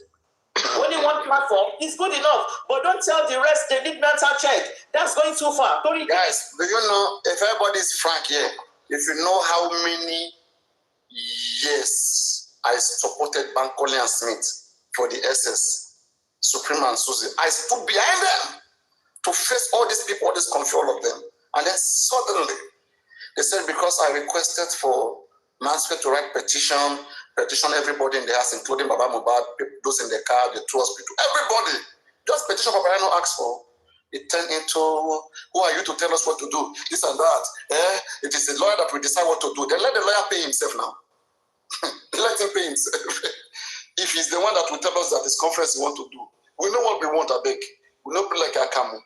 Only one platform is good enough, but don't tell the rest they need mental check. That's going too far. Guys, do you know, if everybody's frank here, if you know how many years I supported Bankole and Smith for the SS, Supreme and Susie, I stood behind them to face all these people, all this control of them. And then suddenly, they said because I requested for Mansfield to write petition everybody in the house, including Baba Mohbad, those in the car, the two hospital, everybody. Just petition Paparino asked for. It turned into, who are you to tell us what to do? This and that. It is the lawyer that will decide what to do. Then let the lawyer pay himself now. Let him pay himself. If he's the one that will tell us that this conference we want to do, we know what we want, I beg. We don't play like a camel.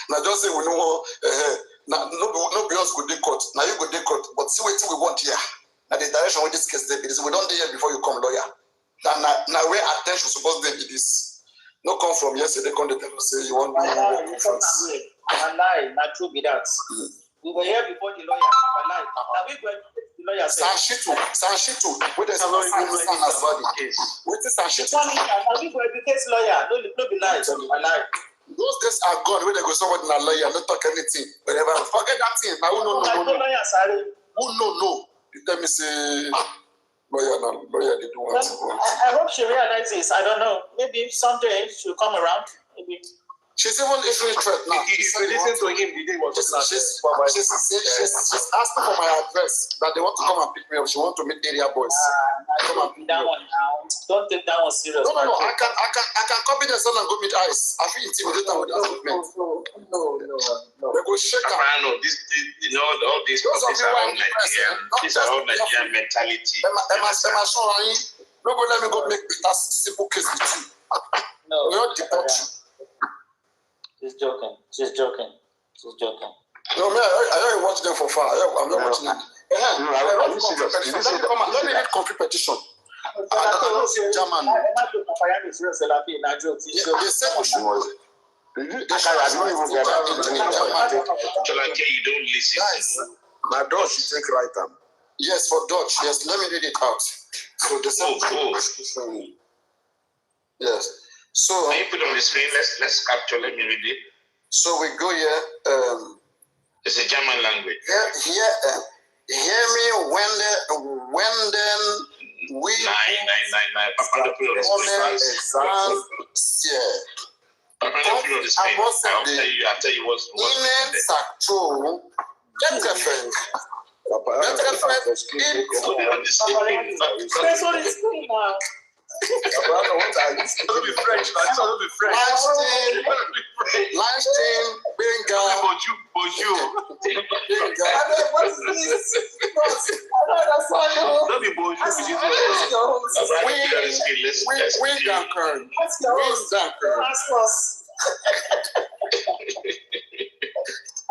Now just say we know what, nobody else could do court. Now you go do court, but see what we want here. Now the direction with this case, we don't do here before you come lawyer. Now where attention supposed to be this. No come from yesterday, come to tell us say you want to do a conference. I lie, not true be that. We were here before the lawyer. I lie. Now we going to the lawyer say. Sanshitu. What is the case? What is Sanshitu? Now we go educate lawyer. No be lie. I lie. Those days are gone. When they go somebody in a lawyer, not talk anything. Whatever. Forget that thing. Now who no. You tell me say lawyer they do want to go. I hope she realizes. I don't know. Maybe someday she'll come around. Maybe. She's even issuing threat now. If you listen to him, the day was she's asking for my address that they want to come and pick me up. She want to meet area boys. Come and pick that one now. Don't take that one serious. No. I can copy the son and go meet Ice. I feel intimidated with that statement. No. They go shake her. No, all these policies are all Nigerian. These are all Nigerian mentality. Emma, no go let me go make that simple case with you. No. We don't deport you. She's joking. No, man, I don't watch them for far. I'm not watching them. Let me read complete petition. German. They said we should. You don't listen. Guys, my Dutch should take right arm. Yes, for Dutch. Yes, let me read it out. So they said. Yes. So can you put on the screen? Let's capture. Let me read it. So we go here. It's a German language. Hear me when then we. Nine. Papa, put on the screen. I'll tell you what's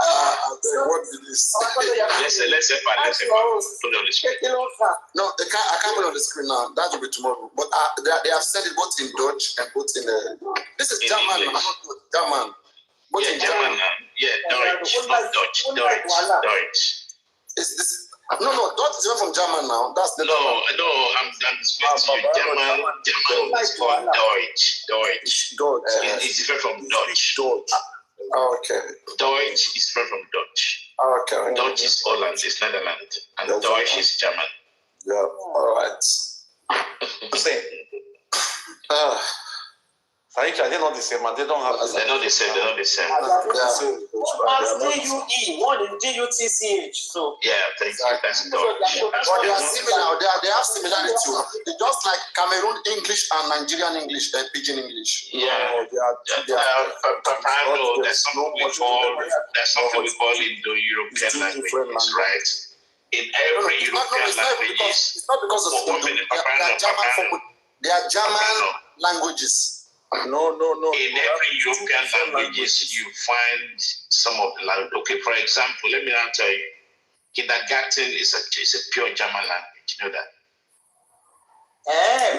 What did this? Let's put on the screen. No, I can't put on the screen now. That will be tomorrow. But they have said it both in Dutch and both in the. This is German. German. Both in German. Deutsch, not Dutch. Deutsch. Is this? No, Dutch is even from German now. That's the. No, I'm speaking to you. German is called Deutsch. It's different from Dutch. Okay. Deutsch is different from Dutch. Okay. Dutch is Holland, it's Netherlands, and Deutsch is German. Yeah. All right. Sahicha, they're not the same, and they don't have. They're not the same. They're not the same. Ask DUE, one is DUTCH. So yeah, thank you. That's Dutch. But they are similar. They have similarity. It's just like Cameroon English and Nigerian English, Pidgin English. Yeah. Paparino, there's something we call Indo-European languages, right? In every European language, it's not because of they are German languages. No. In every European languages, you find some of the language. Okay, for example, let me now tell you, kindergarten is a pure German language. You know that?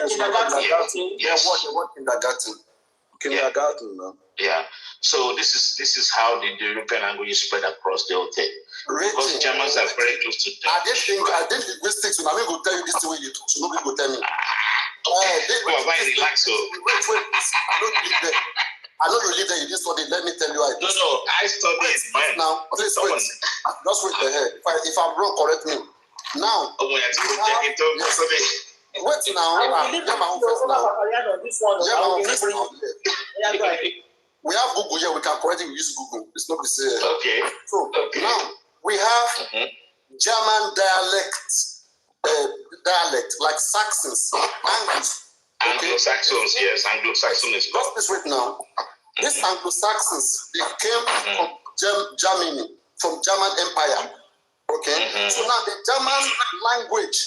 kindergarten. Yes. What kindergarten? Kindergarten, no. Yeah. So this is how the European languages spread across the whole thing. Because Germans are very close to them. I didn't linguistics. I'm going to tell you this the way you talk. So nobody will tell me. Relax. Wait. I know you live there. You didn't study. Let me tell you. No. I studied mine. Now, please wait. Just wait ahead. If I'm wrong, correct me. Now. Wait now. We have Google here. We can correct it. We use Google. It's not the same. Okay. So now we have German dialect like Saxons, Anglo-Saxons, yes, Anglo-Saxon is just this right now. These Anglo-Saxons, they came from Germany, from German Empire. Okay, so now the German language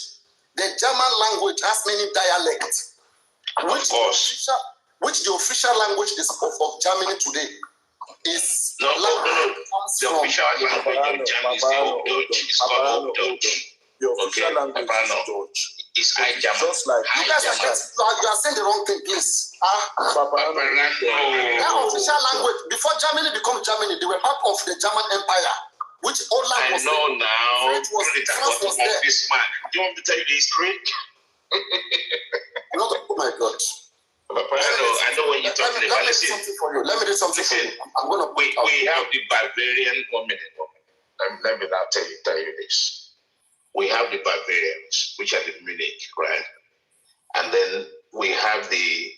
has many dialects, which the official language of Germany today is. The official language of Germany is Dutch. It's called Dutch. The official language is Dutch. It's High German. Just like you are saying the wrong thing, please. Paparino. That official language, before Germany became Germany, they were part of the German Empire, which all language. I know now. France was there. This man. Do you want me to tell you the history? Oh my God. I know when you're talking about. Let me do something for you. I'm gonna. We have the barbarian woman. Let me now tell you this. We have the barbarians, which are the Munich, right? And then we have the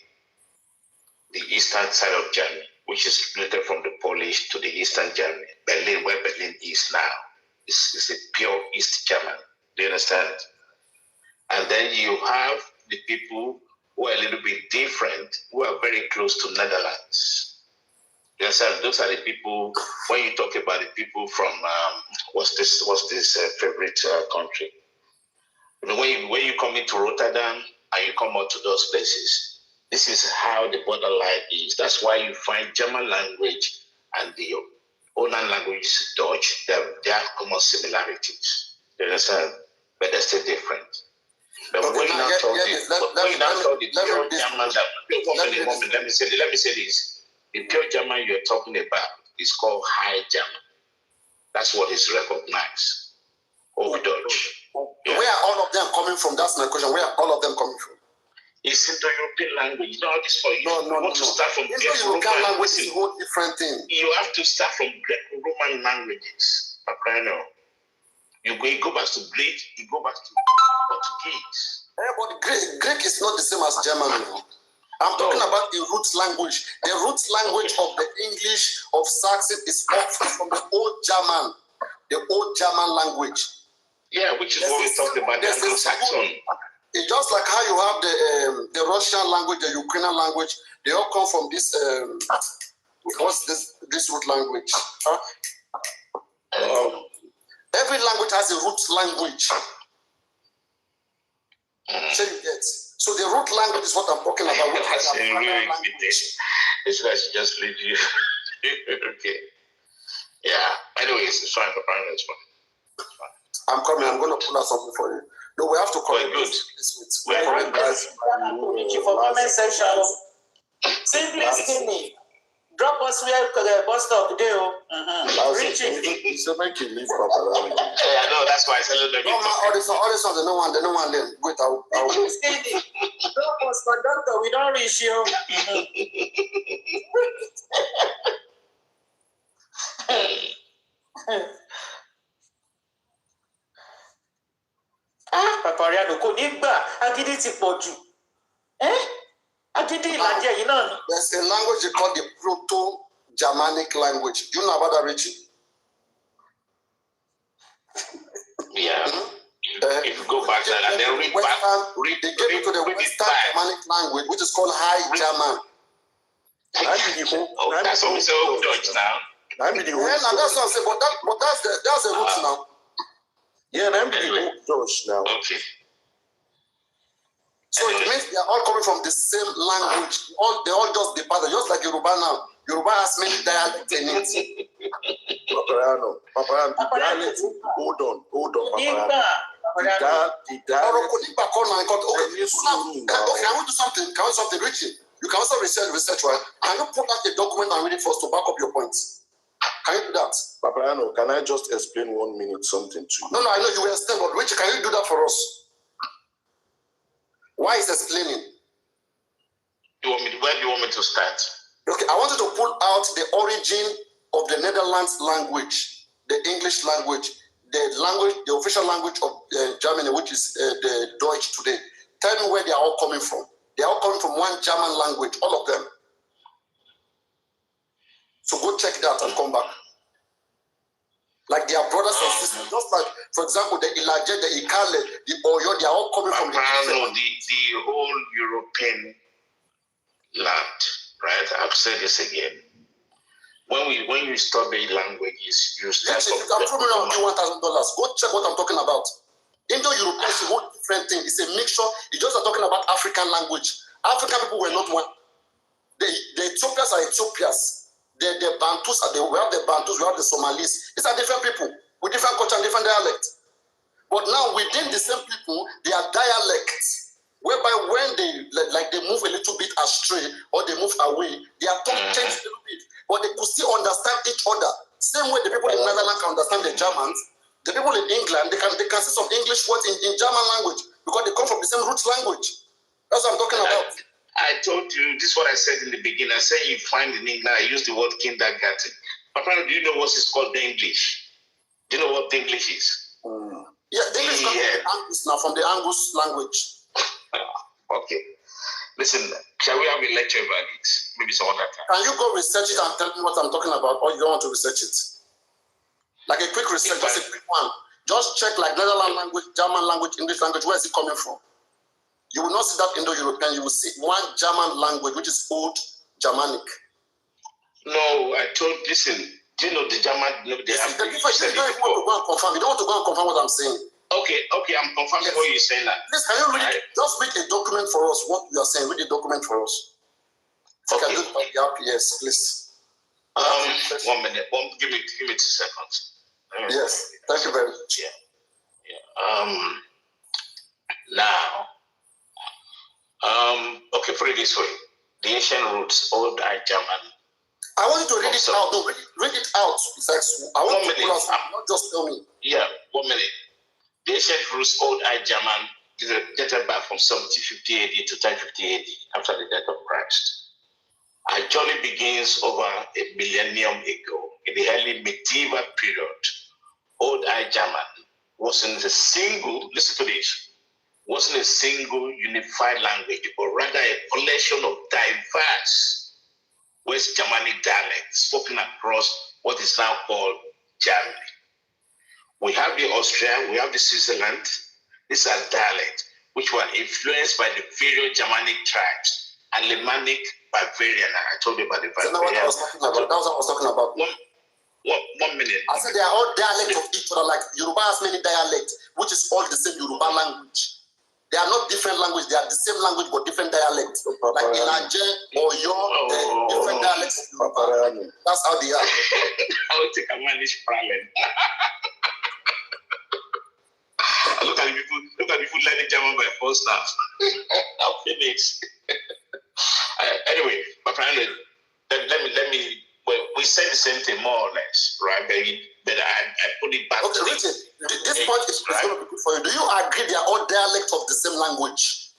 eastern side of Germany, which is split from the Polish to the eastern Germany. Berlin, where Berlin is now, is a pure East German. Do you understand? And then you have the people who are a little bit different, who are very close to Netherlands. You understand? Those are the people, when you talk about the people from, what's this favorite country? You know, when you come into Rotterdam and you come out to those places, this is how the borderline is. That's why you find German language and the Holland language is Dutch. They have common similarities. You understand? But they're still different. But when you now talk let me say this. The pure German you're talking about is called High German. That's what is recognized. Dutch. Yeah. Where are all of them coming from? That's my question. Where are all of them coming from? It's Indo-European language. You know how this for you. No. To start from Greco-Roman language is a whole different thing. You have to start from Greco-Roman languages. Paparino. You go back to Greek, you go back to Portuguese. Yeah, but Greek is not the same as German. You know? I'm talking about the root language. The root language of the English of Saxon is from the old German, language. Yeah, which is what we talked about, the Anglo-Saxon. It's just like how you have the Russian language, the Ukrainian language. They all come from this. What's this root language? Every language has a root language. So you get. So the root language is what I'm talking about. This guy should just leave you. Okay. Yeah. Anyways, it's fine. Paparino is fine. I'm coming. I'm going to pull out something for you. No, we have to correct this. We correct guys. For comment section. Simply skinny. Drop us where bus stop today. Reaching. So make you leave Paparino. Yeah, I know. That's why I said let me. All this on the no one. Then wait. I'll skinny. Drop us, conductor. We don't reach you. Paparino kò ní gbà agídí ti pọ̀ jù. There's a language they call the Proto-Germanic language. Do you know about that, Richie? Yeah. If you go back there and then read they gave it to the Western Germanic language, which is called High German. That's also Dutch now. That's what I'm saying, but that's the roots now. Yeah, I'm Dutch now. Okay. So it means they are all coming from the same language. They all just depart, just like Yoruba now. Yoruba has many dialects in it. Paparino, hold on, Paparino. Can we do something? Richie? You can also research, right? Can you put out a document and read it first to back up your points? Can you do that? Paparino, can I just explain 1 minute something to you? No, I know you will explain, but Richie, can you do that for us? Why is explaining? Where do you want me to start? Okay, I wanted to pull out the origin of the Netherlands language, the English language, the official language of Germany, which is the Deutsch today. Tell me where they are all coming from. They are all coming from one German language, all of them. So go check that and come back. Like their brothers and sisters, just like, for example, the Ilaje, the Ikale, the Oyo, they are all coming from the whole European land, right? I've said this again. When you study languages, you start from. I'm probably going to give $1,000. Go check what I'm talking about. Indo-European is a whole different thing. It's a mixture. It's just talking about African language. African people were not one. The Ethiopians are Ethiopians. The Bantus we have the Bantus, we have the Somalis. These are different people with different culture and different dialects. But now within the same people, they are dialects, whereby when they move a little bit astray or they move away, their tongue changes a little bit, but they could still understand each other. Same way the people in Netherlands can understand the Germans, the people in England they can see some English words in German language because they come from the same roots language. That's what I'm talking about. I told you, this is what I said in the beginning. I said you find in England, I use the word kindergarten. Papa, do you know what is called the English? Do you know what the English is? Yeah, the English comes from the Angus language. Okay. Listen, shall we have a lecture about it? Maybe some other time. Can you go research it and tell me what I'm talking about, or you don't want to research it? Like a quick research, just a quick one. Just check like Netherlands language, German language, English language, where is it coming from? You will not see that Indo-European. You will see one German language, which is Old Germanic. No, listen, do you know the German? No, they have the difference. You don't want to go and confirm. You don't want to go and confirm what I'm saying. Okay, I'm confirming what you're saying now. Please, can you read it? Just read a document for us, what you are saying. Read a document for us. Okay. Yes, please. 1 minute. Give me 2 seconds. Yes, thank you very much. Yeah. Now. Okay, put it this way. The ancient roots, Old High German. I want you to read it out. No, read it out. I want you to pull out, not just tell me. Yeah, 1 minute. The ancient roots, Old High German, dated back from 750 AD to 1050 AD, after the death of Christ. Our journey begins over a millennium ago, in the early medieval period. Old High German wasn't a single, listen to this, wasn't a single unified language, but rather a collection of diverse West Germanic dialects spoken across what is now called Germany. We have the Austria, we have the Switzerland. These are dialects which were influenced by the various Germanic tribes and Alemannic Bavarian. I told you about the Bavarian. That's what I was talking about. 1 minute. I said they are all dialects of each other. Like Yoruba has many dialects, which is all the same Yoruba language. They are not different language. They are the same language but different dialects. Like Ilaje or different dialects of Yoruba. That's how they are. I will take a managed problem. Look at the people learning German by force now. I'm finished. Anyway, my friend, let me. Well, we say the same thing more or less, right? But I put it back. Okay, Richard, this point is going to be good for you. Do you agree they are all dialects of the same language?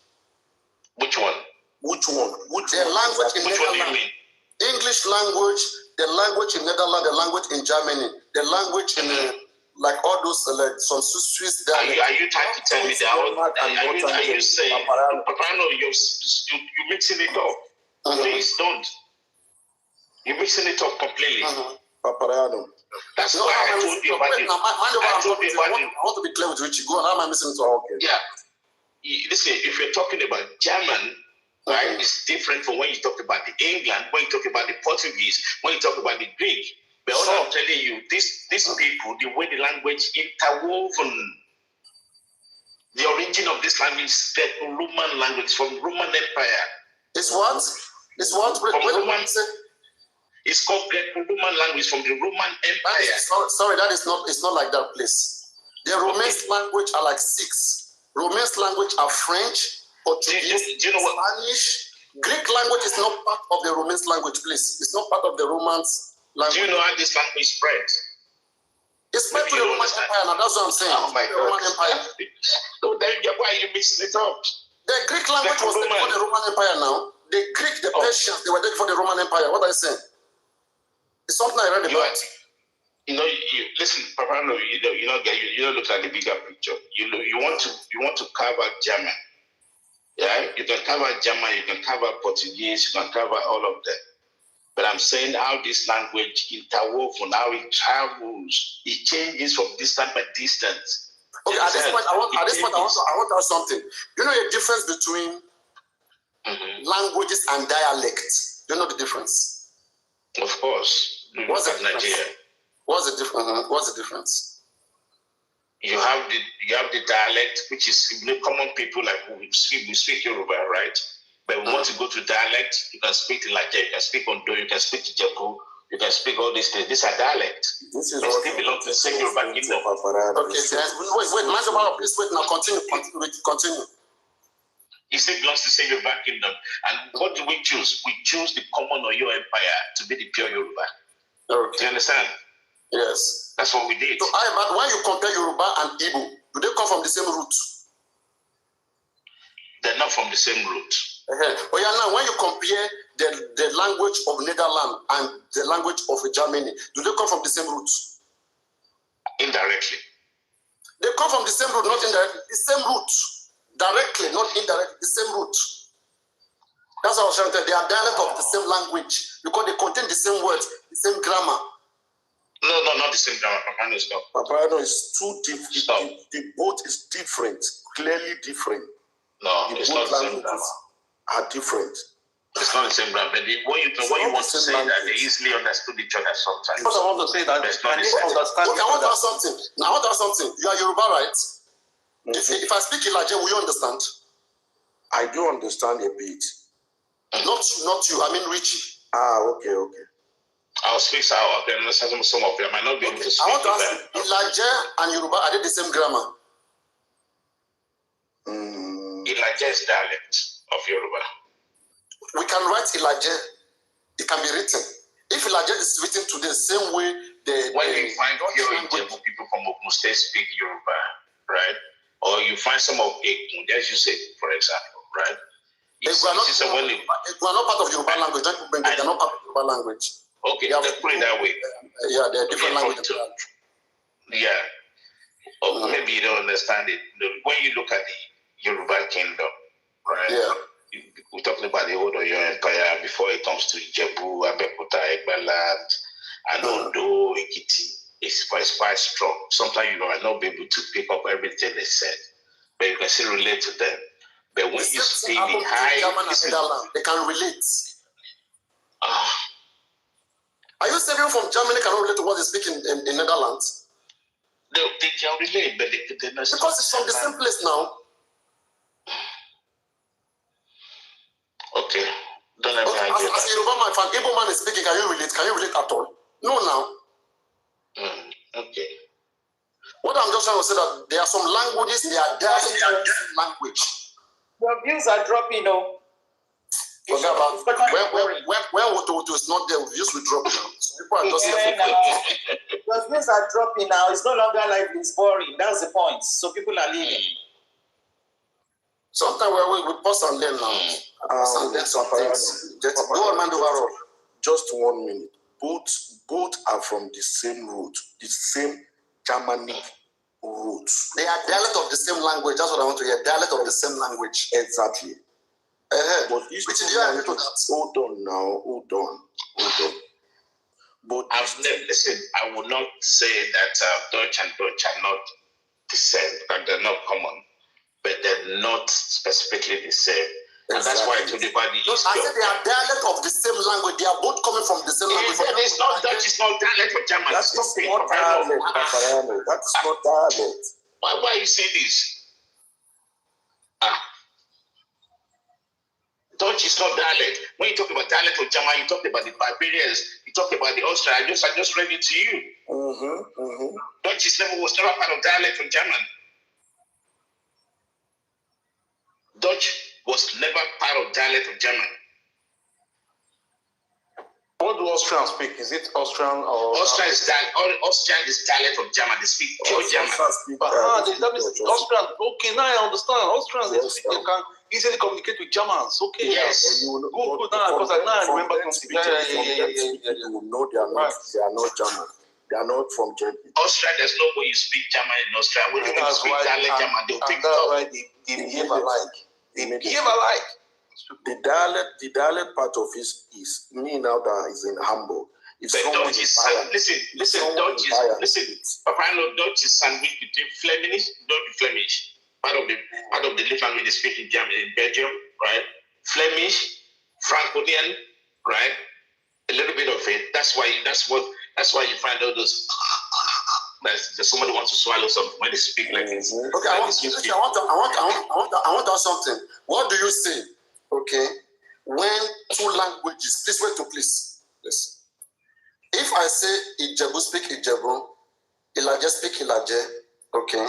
Which one? The language in Which one do you mean? English language, the language in Netherlands, the language in Germany, the language in like all those like some Swiss dialects. Are you trying to tell me that? Are you saying Paparino, you're mixing it up? Please don't. You're mixing it up completely. Paparino. That's why I told you about it. I want to be clear with Richie. Go on. How am I missing it up? Okay. Yeah. Listen, if you're talking about German, right, it's different from when you talk about the England, when you talk about the Portuguese, when you talk about the Greek. But all I'm telling you, these people, the way the language interwoven, the origin of this language is the Roman language from Roman Empire. It's what? It's what? It's called Greco-Roman language from the Roman Empire. Sorry, that is not. It's not like that, please. The Romance language are like 6. Romance language are French, Portuguese, do you know what? Spanish. Greek language is not part of the Romance language, please. It's not part of the Romance language. Do you know how this language spreads? It's spread to the Roman Empire now. That's what I'm saying. Oh my God. Roman Empire. So then why are you mixing it up? The Greek language was there for the Roman Empire now. The Greek, the Persians, they were there for the Roman Empire. What are you saying? It's something I read about. Listen, Paparino, you don't look at the bigger picture. You want to carve out German. Yeah, you can cover German, you can cover Portuguese, you can cover all of them. But I'm saying how this language interwoven, how it travels, it changes from distance by distance. Okay, at this point, I want to ask something. You know the difference between languages and dialects? Do you know the difference? Of course. What's the difference? Nigeria. What's the difference? You have the dialect, which is common people like we speak Yoruba, right? But we want to go to dialect. You can speak Ilaje, you can speak Ondo, you can speak Ijebu, you can speak all these things. These are dialects. This is they still belong to the same Yoruba kingdom. Okay, wait, Majoba, please wait now. Continue. It still belongs to the same Yoruba kingdom. And what do we choose? We choose the common Oyo Empire to be the pure Yoruba. Okay. Do you understand? Yes. That's what we did. So, but when you compare Yoruba and Igbo, do they come from the same root? They're not from the same root. Oh yeah, now when you compare the language of Netherlands and the language of Germany, do they come from the same root? Indirectly. They come from the same root, not indirectly. The same root. Directly, not indirectly, the same root. That's what I was trying to tell you. They are dialect of the same language because they contain the same words, the same grammar. No, not the same grammar. Paparino, stop. Paparino is too different. The both is different, clearly different. No, it's not the same grammar. Are different. It's not the same grammar. But what you want to say that they easily understood each other sometimes. What I want to say that they can understand. Okay, I want to ask something. Now, I want to ask something. You are Yoruba, right? If I speak Ilaje, will you understand? I do understand a bit. Not you. I mean Richie. Okay. I'll speak so I can understand some of them. I might not be able to speak. I want to ask you, Ilaje and Yoruba, are they the same grammar? Ilaje is dialect of Yoruba. We can write Ilaje. It can be written. If Ilaje is written today, the same way when you find pure Ijebu people from Ogun State speak Yoruba, right? Or you find some of Ekun, as you say, for example, right? They are not part of Yoruba language. They are not part of Yoruba language. Okay, let's put it that way. Yeah, they are different languages. Yeah. Or maybe you don't understand it. When you look at the Yoruba kingdom, right? Yeah. We're talking about the old Oyo Empire before it comes to Ijebu, Abeokuta, Egbaland, and Ondo, Ekiti. It's quite strong. Sometimes you might not be able to pick up everything they said, but you can still relate to them. But when you see the high, they can relate. Are you saying people from Germany cannot relate to what they speak in Netherlands? They can relate, but they're not. Because it's from the same place now. Okay. Don't let me argue. As a Yoruba man, if an Igbo man is speaking, can you relate? Can you relate at all? No, now. Okay. What I'm just trying to say that there are some languages, they are dialect language. Your views are dropping, though. Forget about when Woto is not there, views will drop now. So people are just your views are dropping now. It's no longer like it's boring. That's the point. So people are leaving. Sometimes we pause and learn now. And learn some things. Go on, man, overall. Just 1 minute. Both are from the same root, the same Germanic roots. They are dialect of the same language. That's what I want to hear. Dialect of the same language. Exactly. But which do you agree to that? Hold on now. Hold on. But listen, I will not say that Dutch and Dutch are not the same, that they're not common, but they're not specifically the same. And that's why I told you about the I said they are dialect of the same language. They are both coming from the same language. It's not Dutch, is not dialect of German. That's not dialect, Paparino. That's not dialect. Why are you saying this? Dutch is not dialect. When you talk about dialect of German, you talk about the barbarians, you talk about the Austrians. I just read it to you. Dutch was never part of dialect of German. Dutch was never part of dialect of German. What do Austrians speak? Is it Austrian or Austrian is dialect of German. They speak pure German. Austrian. Okay, now I understand. Austrians they can easily communicate with Germans. Okay. Yes. Good. Now because I remember something. You will know they are not German. They are not from Germany. Austria, there's no way you speak German in Austria. When you speak dialect German, they'll pick it up. That's why they behave alike. They behave alike. The dialect part of it is me now that is in Hamburg. If but Dutch is listen, Paparino, Dutch is sandwiched between Flemish, part of the language they speak in Germany, in Belgium, right? Flemish, Franconian, right? A little bit of it. That's why you find all those. Somebody wants to swallow something when they speak like this. Okay, I want to ask something. What do you say? Okay, when two languages, please wait to please. Yes. If I say Ijebu speak Ijebu, Ilaje speak Ilaje, okay,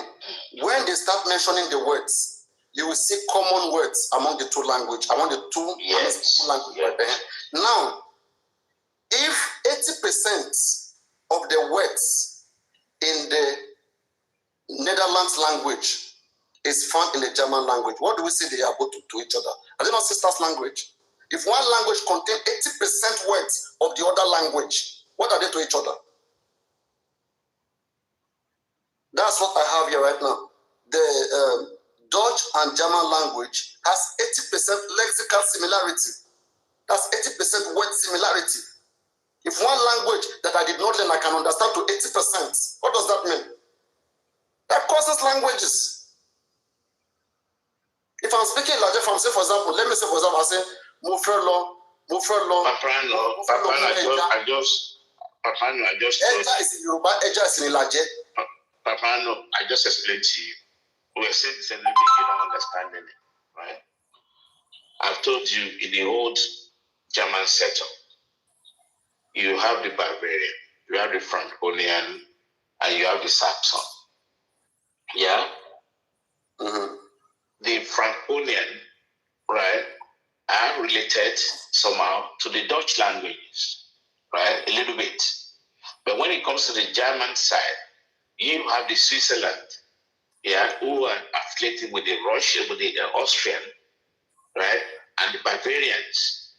when they start mentioning the words, you will see common words among the two languages, among the two languages. Yes. Now, if 80% of the words in the Netherlands language is found in the German language, what do we say they are both to each other? Are they not sisters' language? If one language contains 80% words of the other language, what are they to each other? That's what I have here right now. The Dutch and German language has 80% lexical similarity. That's 80% word similarity. If one language that I did not learn I can understand to 80%, what does that mean? That causes languages. If I'm speaking like if I'm saying, for example, let me say, for example, I say, Paparino, I just explained to you. We are saying the same thing, you don't understand it, right? I've told you in the old German setup, you have the barbarian, you have the Franconian, and you have the Saxon. Yeah? The Franconian, right, are related somehow to the Dutch languages, right? A little bit. But when it comes to the German side, you have the Switzerland, yeah, who are affiliated with the Russian, with the Austrian, right, and the Bavarians.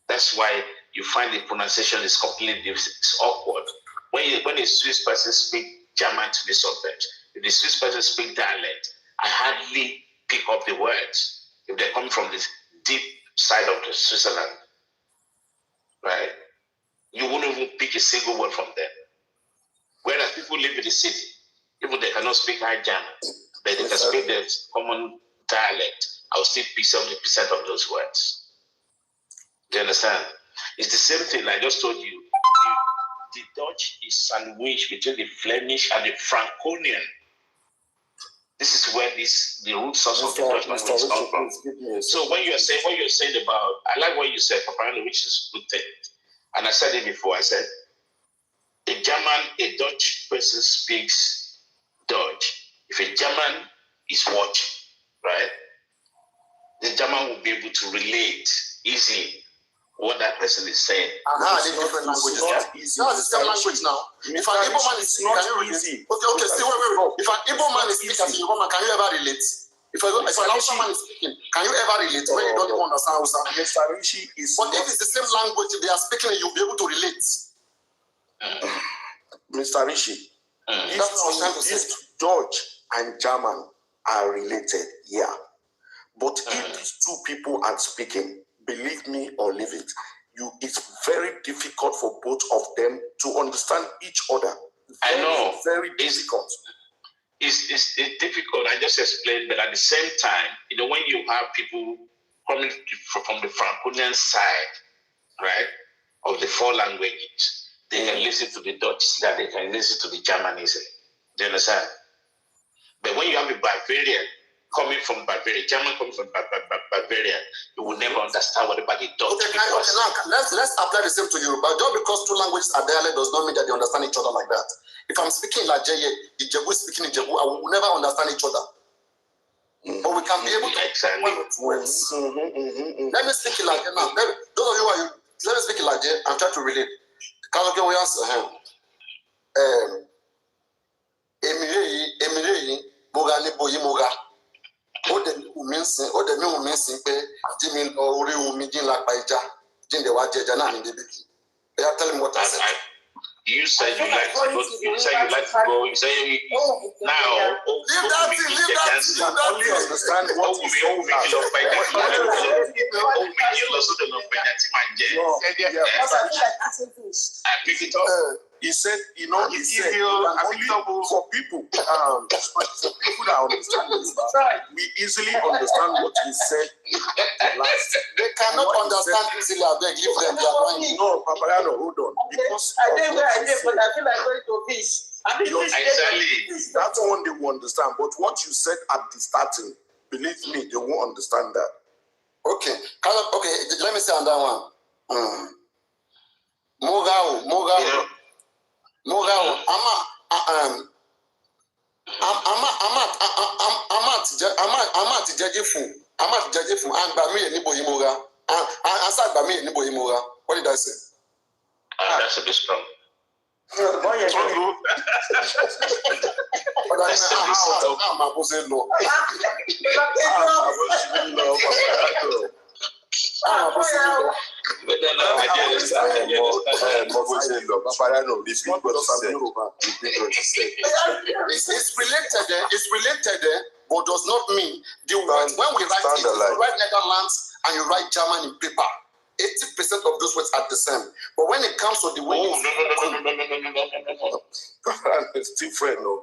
That's why you find the pronunciation is completely different. It's awkward. When a Swiss person speaks German to the subject, if the Swiss person speaks dialect, I hardly pick up the words if they come from this deep side of the Switzerland, right? You wouldn't even pick a single word from them. Whereas people live in the city, even they cannot speak high German, but they can speak their common dialect. I'll still pick 70% of those words. Do you understand? It's the same thing I just told you. The Dutch is sandwiched between the Flemish and the Franconian. This is where the root source of the Dutch language comes from. So when you're saying about, I like what you said, Paparino, which is a good thing. And I said it before. I said, a Dutch person speaks Dutch. If a German is watching, right, the German will be able to relate easily what that person is saying. The different languages. No, it's the same language now. If an Igbo man is speaking, can you relate? Okay, still wait. If an Igbo man is speaking as a Igbo man, can you ever relate? If an Hausa man is speaking, can you ever relate when you don't even understand Hausa? But if it's the same language they are speaking, you'll be able to relate. Mr. Rishi, If Dutch and German are related, yeah. But if these two people are speaking, believe me or leave it, it's very difficult for both of them to understand each other. I know. Very difficult. It's difficult. I just explained, but at the same time, when you have people coming from the Franconian side, right, of the four languages, they can listen to the Dutch, that they can listen to the Germanism. Do you understand? But when you have a Bavarian coming from Bavaria, German coming from Bavaria, you will never understand what about the Dutch. Okay, now let's apply the same to Yoruba. Just because two languages are dialect does not mean that they understand each other like that. If I'm speaking Laje, Ijebu is speaking Ijebu, I will never understand each other. But we can be able to exactly. Let me speak Laje now. Those of you who are let me speak Laje and try to relate. Kaloke we answer him. Emire boga ni boyi moga. O de mi o mensin pe Jimi ori omi jin la pa ija. Jin de wa jeja na ni baby. They are telling me what I said. You said you like to go. You said you like to go. You say now. Leave that thing. Only understand what you say. I pick it up. He said, for people that understand this, we easily understand what he said last. They cannot understand easily. I beg, give them their money. No, Paparino, hold on. Because I did where I did, but I feel like going to fish. That's one they will understand. But what you said at the starting, believe me, they won't understand that. Okay, let me say on that one. Mogao. What did I say? That's a bit strong. It's related, but does not mean when we write Netherlands and you write German in paper, 80% of those words are the same. But when it comes to the way no. It's different, no.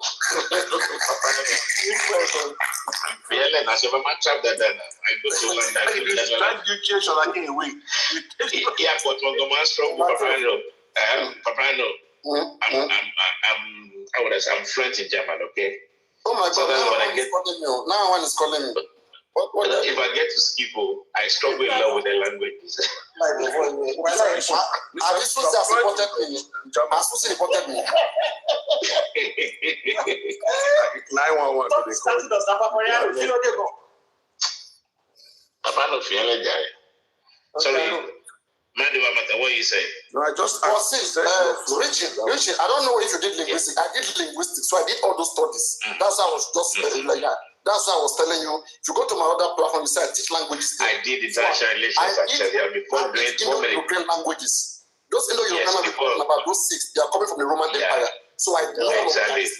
I'm fluent in German, okay? Oh my God, so now one is calling me. If I get to Skipo, I struggle a lot with the languages. supported me. 911. Sorry, what you say? No, I just Richie, I don't know if you did linguistics. I did linguistics, so I did all those studies. That's how I was just like that. That's why I was telling you, if you go to my other platform, you say I teach languages. I did international relations actually. Before doing so many Indo-European languages. Those Indo-European languages, about those 6, they are coming from the Roman Empire. So I know exactly.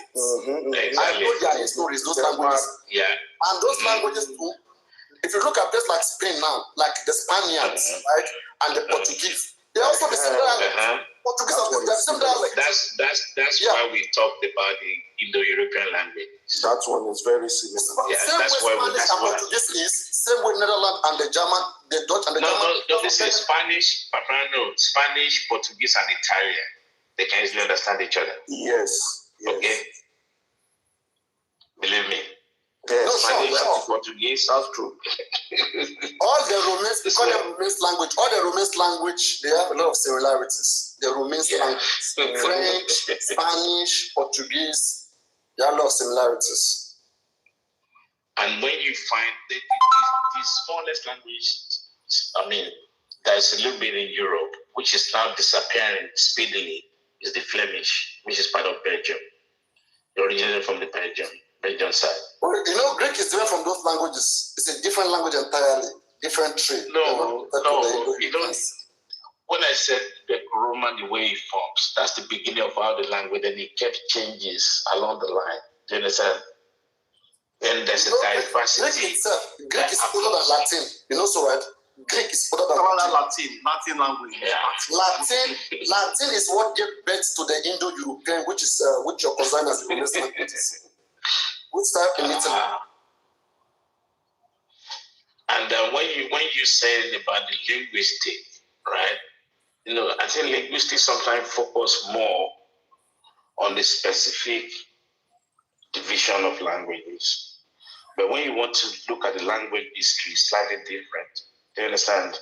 I know their stories, those languages. Yeah. And those languages too, if you look at places like Spain now, like the Spaniards, right, and the Portuguese, they also the same dialect. Portuguese are the same dialect. That's why we talked about the Indo-European language. That one is very similar. Same way Spanish and Portuguese is, same way Netherlands and the German, the Dutch and the German. No, this is Spanish, Paparino, Spanish, Portuguese, and Italian. They can easily understand each other. Yes. Okay. Believe me. Yes, Spanish, Portuguese. That's true. All the Romance, we call them Romance language. All the Romance language, they have a lot of similarities. The Romance language, French, Spanish, Portuguese, they have a lot of similarities. And when you find the smallest language, I mean, there's a little bit in Europe, which is now disappearing speedily, is the Flemish, which is part of Belgium. It originated from the Belgian side. Well, you know, Greek is different from those languages. It's a different language entirely, different tree. No, you don't. when I said the Roman, the way it forms, that's the beginning of how the language, and it kept changes along the line. Do you understand? Then there's a diversity. Greek is older than Latin. You know, so right? Greek is older than Latin language. Yeah. Latin is what gave birth to the Indo-European, which is which your concern as the Renaissance languages. Which type in Italy? And when you say about the linguistic, right? You know, I think linguistics sometimes focus more on the specific division of languages. But when you want to look at the language history, it's slightly different. Do you understand?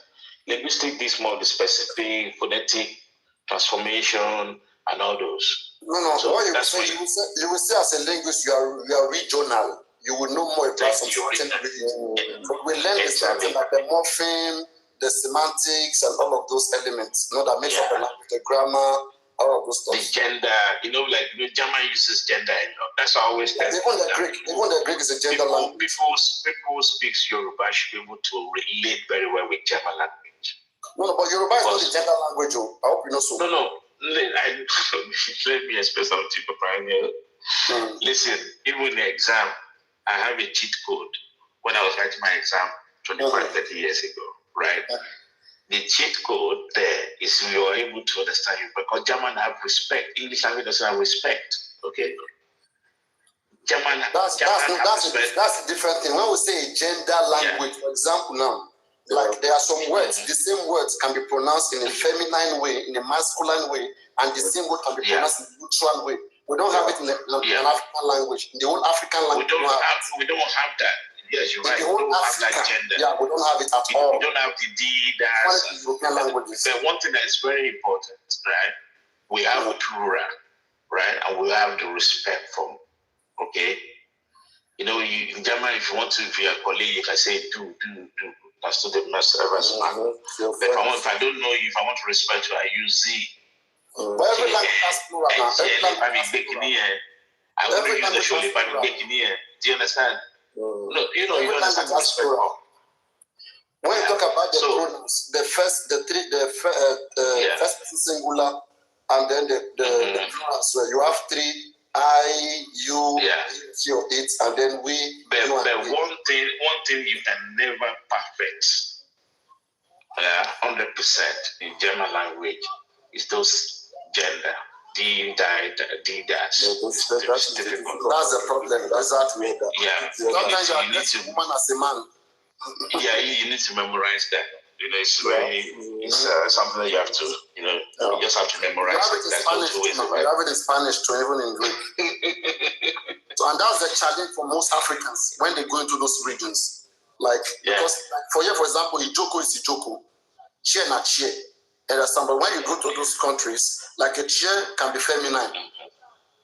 Linguistic is more the specific phonetic transformation and all those. No. So what you will say as a linguist, you are regional. You will know more about something. But we learn something like the morpheme, the semantics, and all of those elements. You know, that makes up a language, the grammar, all of those stuff. The gender, German uses gender. That's why I always tell even the Greek is a gender language. People speak Yoruba should be able to relate very well with German language. No, but Yoruba is not a gender language. I hope you know so. No. Let me express something to you, Paparino. Listen, even in the exam, I have a cheat code when I was writing my exam 30 years ago, right? The cheat code there is you are able to understand you because German have respect. English language doesn't have respect. Okay. That's a different thing. When we say a gender language, for example, now, like there are some words, the same words can be pronounced in a feminine way, in a masculine way, and the same word can be pronounced in a neutral way. We don't have it in an African language. In the whole African language, we don't have that. Yes, you're right. We don't have that gender. Yeah, we don't have it at all. We don't have the D, that's European languages. But one thing that is very important, right? We have a plural, right? And we have the respect form. Okay? You know, in German, if you want to, if you're a colleague, you can say do. That's to the master of us. But if I don't know you, if I want to respect you, I use Z. But every language has plural now. I want to use the shoulder if I'm making here. Do you understand? No, you understand the respect. When you talk about the pronouns, the first person singular, and then the plurals, where you have three, I, you, your, it, and then we. But one thing you can never perfect, 100% in German language is those gender. D, die, D, dash. That's difficult. That's the problem. That's that way. Sometimes you need to woman as a man. You need to memorize that. You know, it's something that you have to, you just have to memorize. You have it in Spanish too, even in Greek. And that's the challenge for most Africans when they go into those regions. Because for example, Ijoko is Ijoko, chair na chair. Understand? But when you go to those countries, like a chair can be feminine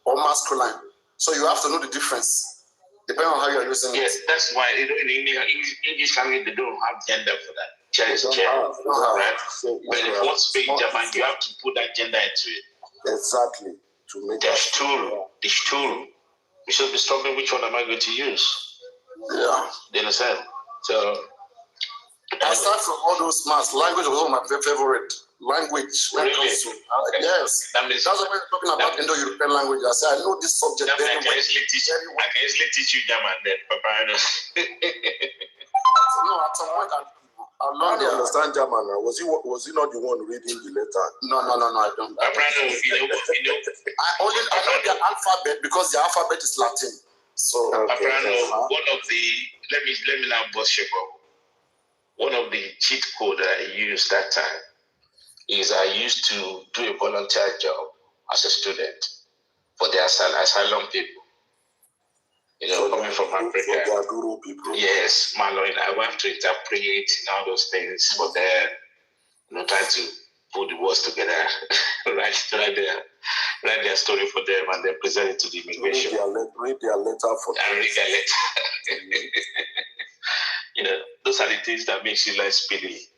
or masculine. So you have to know the difference, depending on how you're using it. Yes, that's why in English language, they don't have gender for that. Chair is chair. Right? But if you want to speak German, you have to put that gender into it. Exactly. The Stuhl. You should be struggling which one am I going to use. Yeah. Do you understand? So aside from all those maths, language was one of my favorite language. Really? Yes. That's why we're talking about Indo-European language. I say I know this subject very well. I can easily teach you German then, Paparino. No, at some point I don't understand German. Was he not the one reading the letter? No, I don't. Paparino, I know the alphabet because the alphabet is Latin. So Paparino, one of the let me now bust your bubble. One of the cheat code that I used that time is I used to do a volunteer job as a student for the asylum people. Coming from Africa. For the Aduro people. Yes, Marlon, I have to interpret all those things for them, trying to put the words together, write their story for them, and then present it to the immigration. Read their letter for them. And read their letter. Those are the things that makes you learn speedily.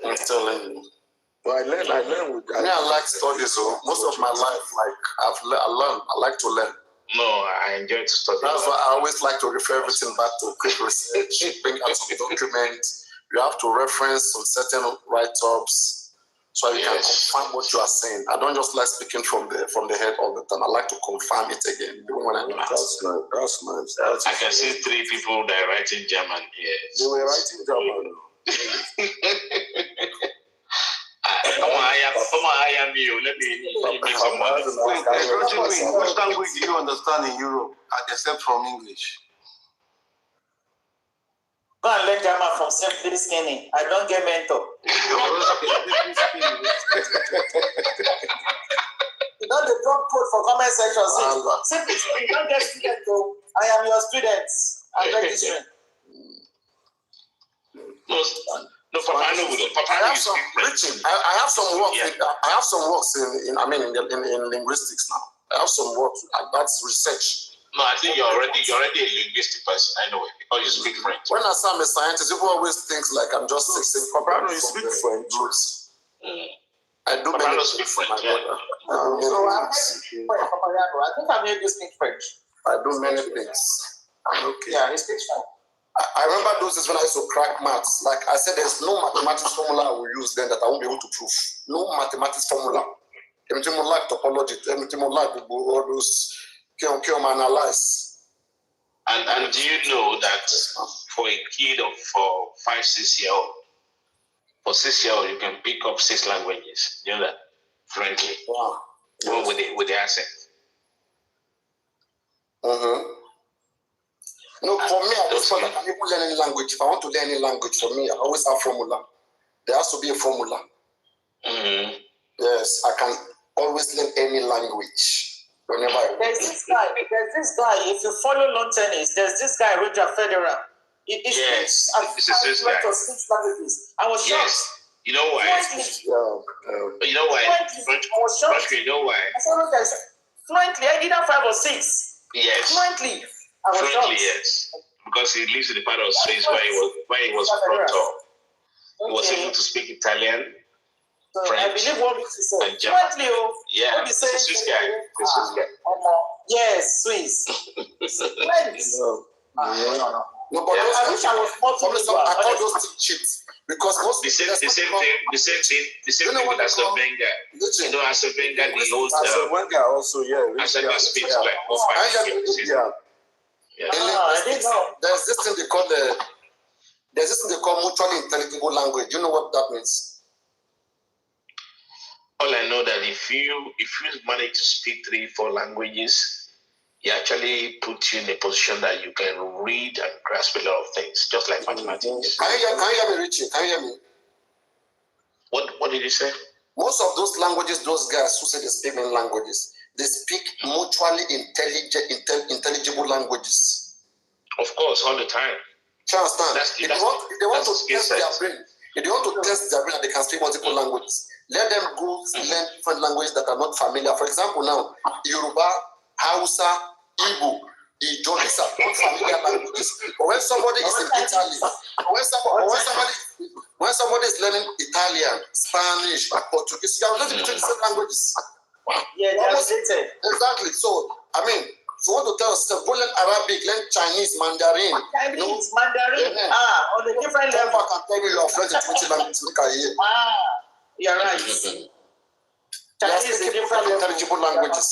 I'm telling you. Well, I learn. I like studies. So most of my life, I like to learn. No, I enjoy to study. That's why I always like to refer everything back to quick research, bring out some documents, you have to reference some certain write-ups so you can confirm what you are saying. I don't just like speaking from the head all the time. I like to confirm it again. That's nice. I can see 3 people that are writing German here. They were writing German. Come on, I am you. Let me make some money. Which language do you understand in Europe, except from English? Go and learn German from Simply Skinny. I don't get mentor. You know the drop code for comment section. Simply Skinny, you don't get student though. I am your student. I'm registering. No, Paparino. I have some work. Yeah. I have some works in linguistics now. I have some work. That's research. No, I think you're already a linguistic person anyway, because you speak French. When I say I'm a scientist, people always think like I'm just saying Paparino, you speak French. I do Paparino speak French. Yeah. I think I'm here to speak French. I do many things. Okay. Yeah, he speaks French. I remember those days when I used to crack maths. Like I said, there's no mathematics formula I will use then that I won't be able to prove. No mathematics formula. Everything more like topology, everything more like all those analyze. And do you know that for a kid of 5, 6 year old, for 6 year old you can pick up 6 languages. You know that? Fluently. Wow. Yes. With the accent. No, for me, I just feel like I can even learn any language. If I want to learn any language, for me, I always have formula. There has to be a formula. Yes, I can always learn any language. There's this guy. If you follow lawn tennis, there's this guy, Roger Federer. He yes, speaks 6 languages. I was shocked. Yes. You know why? You know why? I was shocked. You know why? I said, fluently, I did 5 or 6. Yes. Fluently. Yes. Because he lives in the part of Swiss where he was brought up. He was able to speak Italian, French, I believe what he said. and German. Fluently, yeah, he's a Swiss guy. Yes, Swiss. No, but I wish I was more I call those cheats because most the same thing as the Wenger. You know, as a Wenger, the old Wenger also, as a speaks like I didn't know. There's this thing they call mutually intelligible language. Do you know what that means? All I know that if you manage to speak 3, 4 languages, it actually puts you in a position that you can read and grasp a lot of things, just like mathematics. Can you hear me, Richie? Can you hear me? What did you say? Most of those languages, those guys who say they speak many languages, they speak mutually intelligible languages. Of course, all the time. Do you understand? If they want to test their brain, if they want to test their brain and they can speak multiple languages, let them go learn different languages that are not familiar. For example, now, Yoruba, Hausa, Igbo, Ijo, these are not familiar languages. But when somebody is in Italy, when somebody is learning Italian, Spanish, Portuguese, you are learning between the same languages. Yeah, that's it. Exactly. So, I mean, if you want to tell us, go learn Arabic, learn Chinese, Mandarin. Mandarin. On a different level. I can tell you are fluent in 20 languages. You're right. Chinese is different intelligible languages.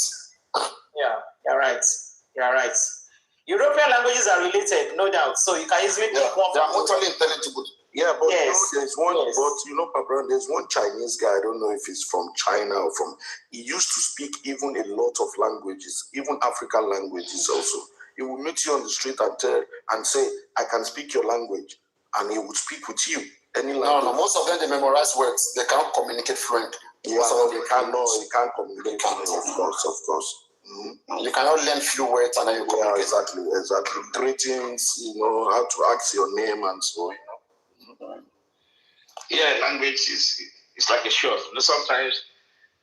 Yeah, you're right. European languages are related, no doubt. So you can easily pick one. They are mutually intelligible. Yeah, but there's one. But Paparino, there's one Chinese guy. I don't know if he's from China or from. He used to speak even a lot of languages, even African languages also. He would meet you on the street and say, "I can speak your language," and he would speak with you. Any language. No. Most of them they memorize words. They can't communicate fluently. Yeah, they can't. No, they can't communicate. Of course. Mm-hmm. You cannot learn few words and then you communicate. Exactly. Greetings. How to ask your name and so. Yeah, language is like a show. Sometimes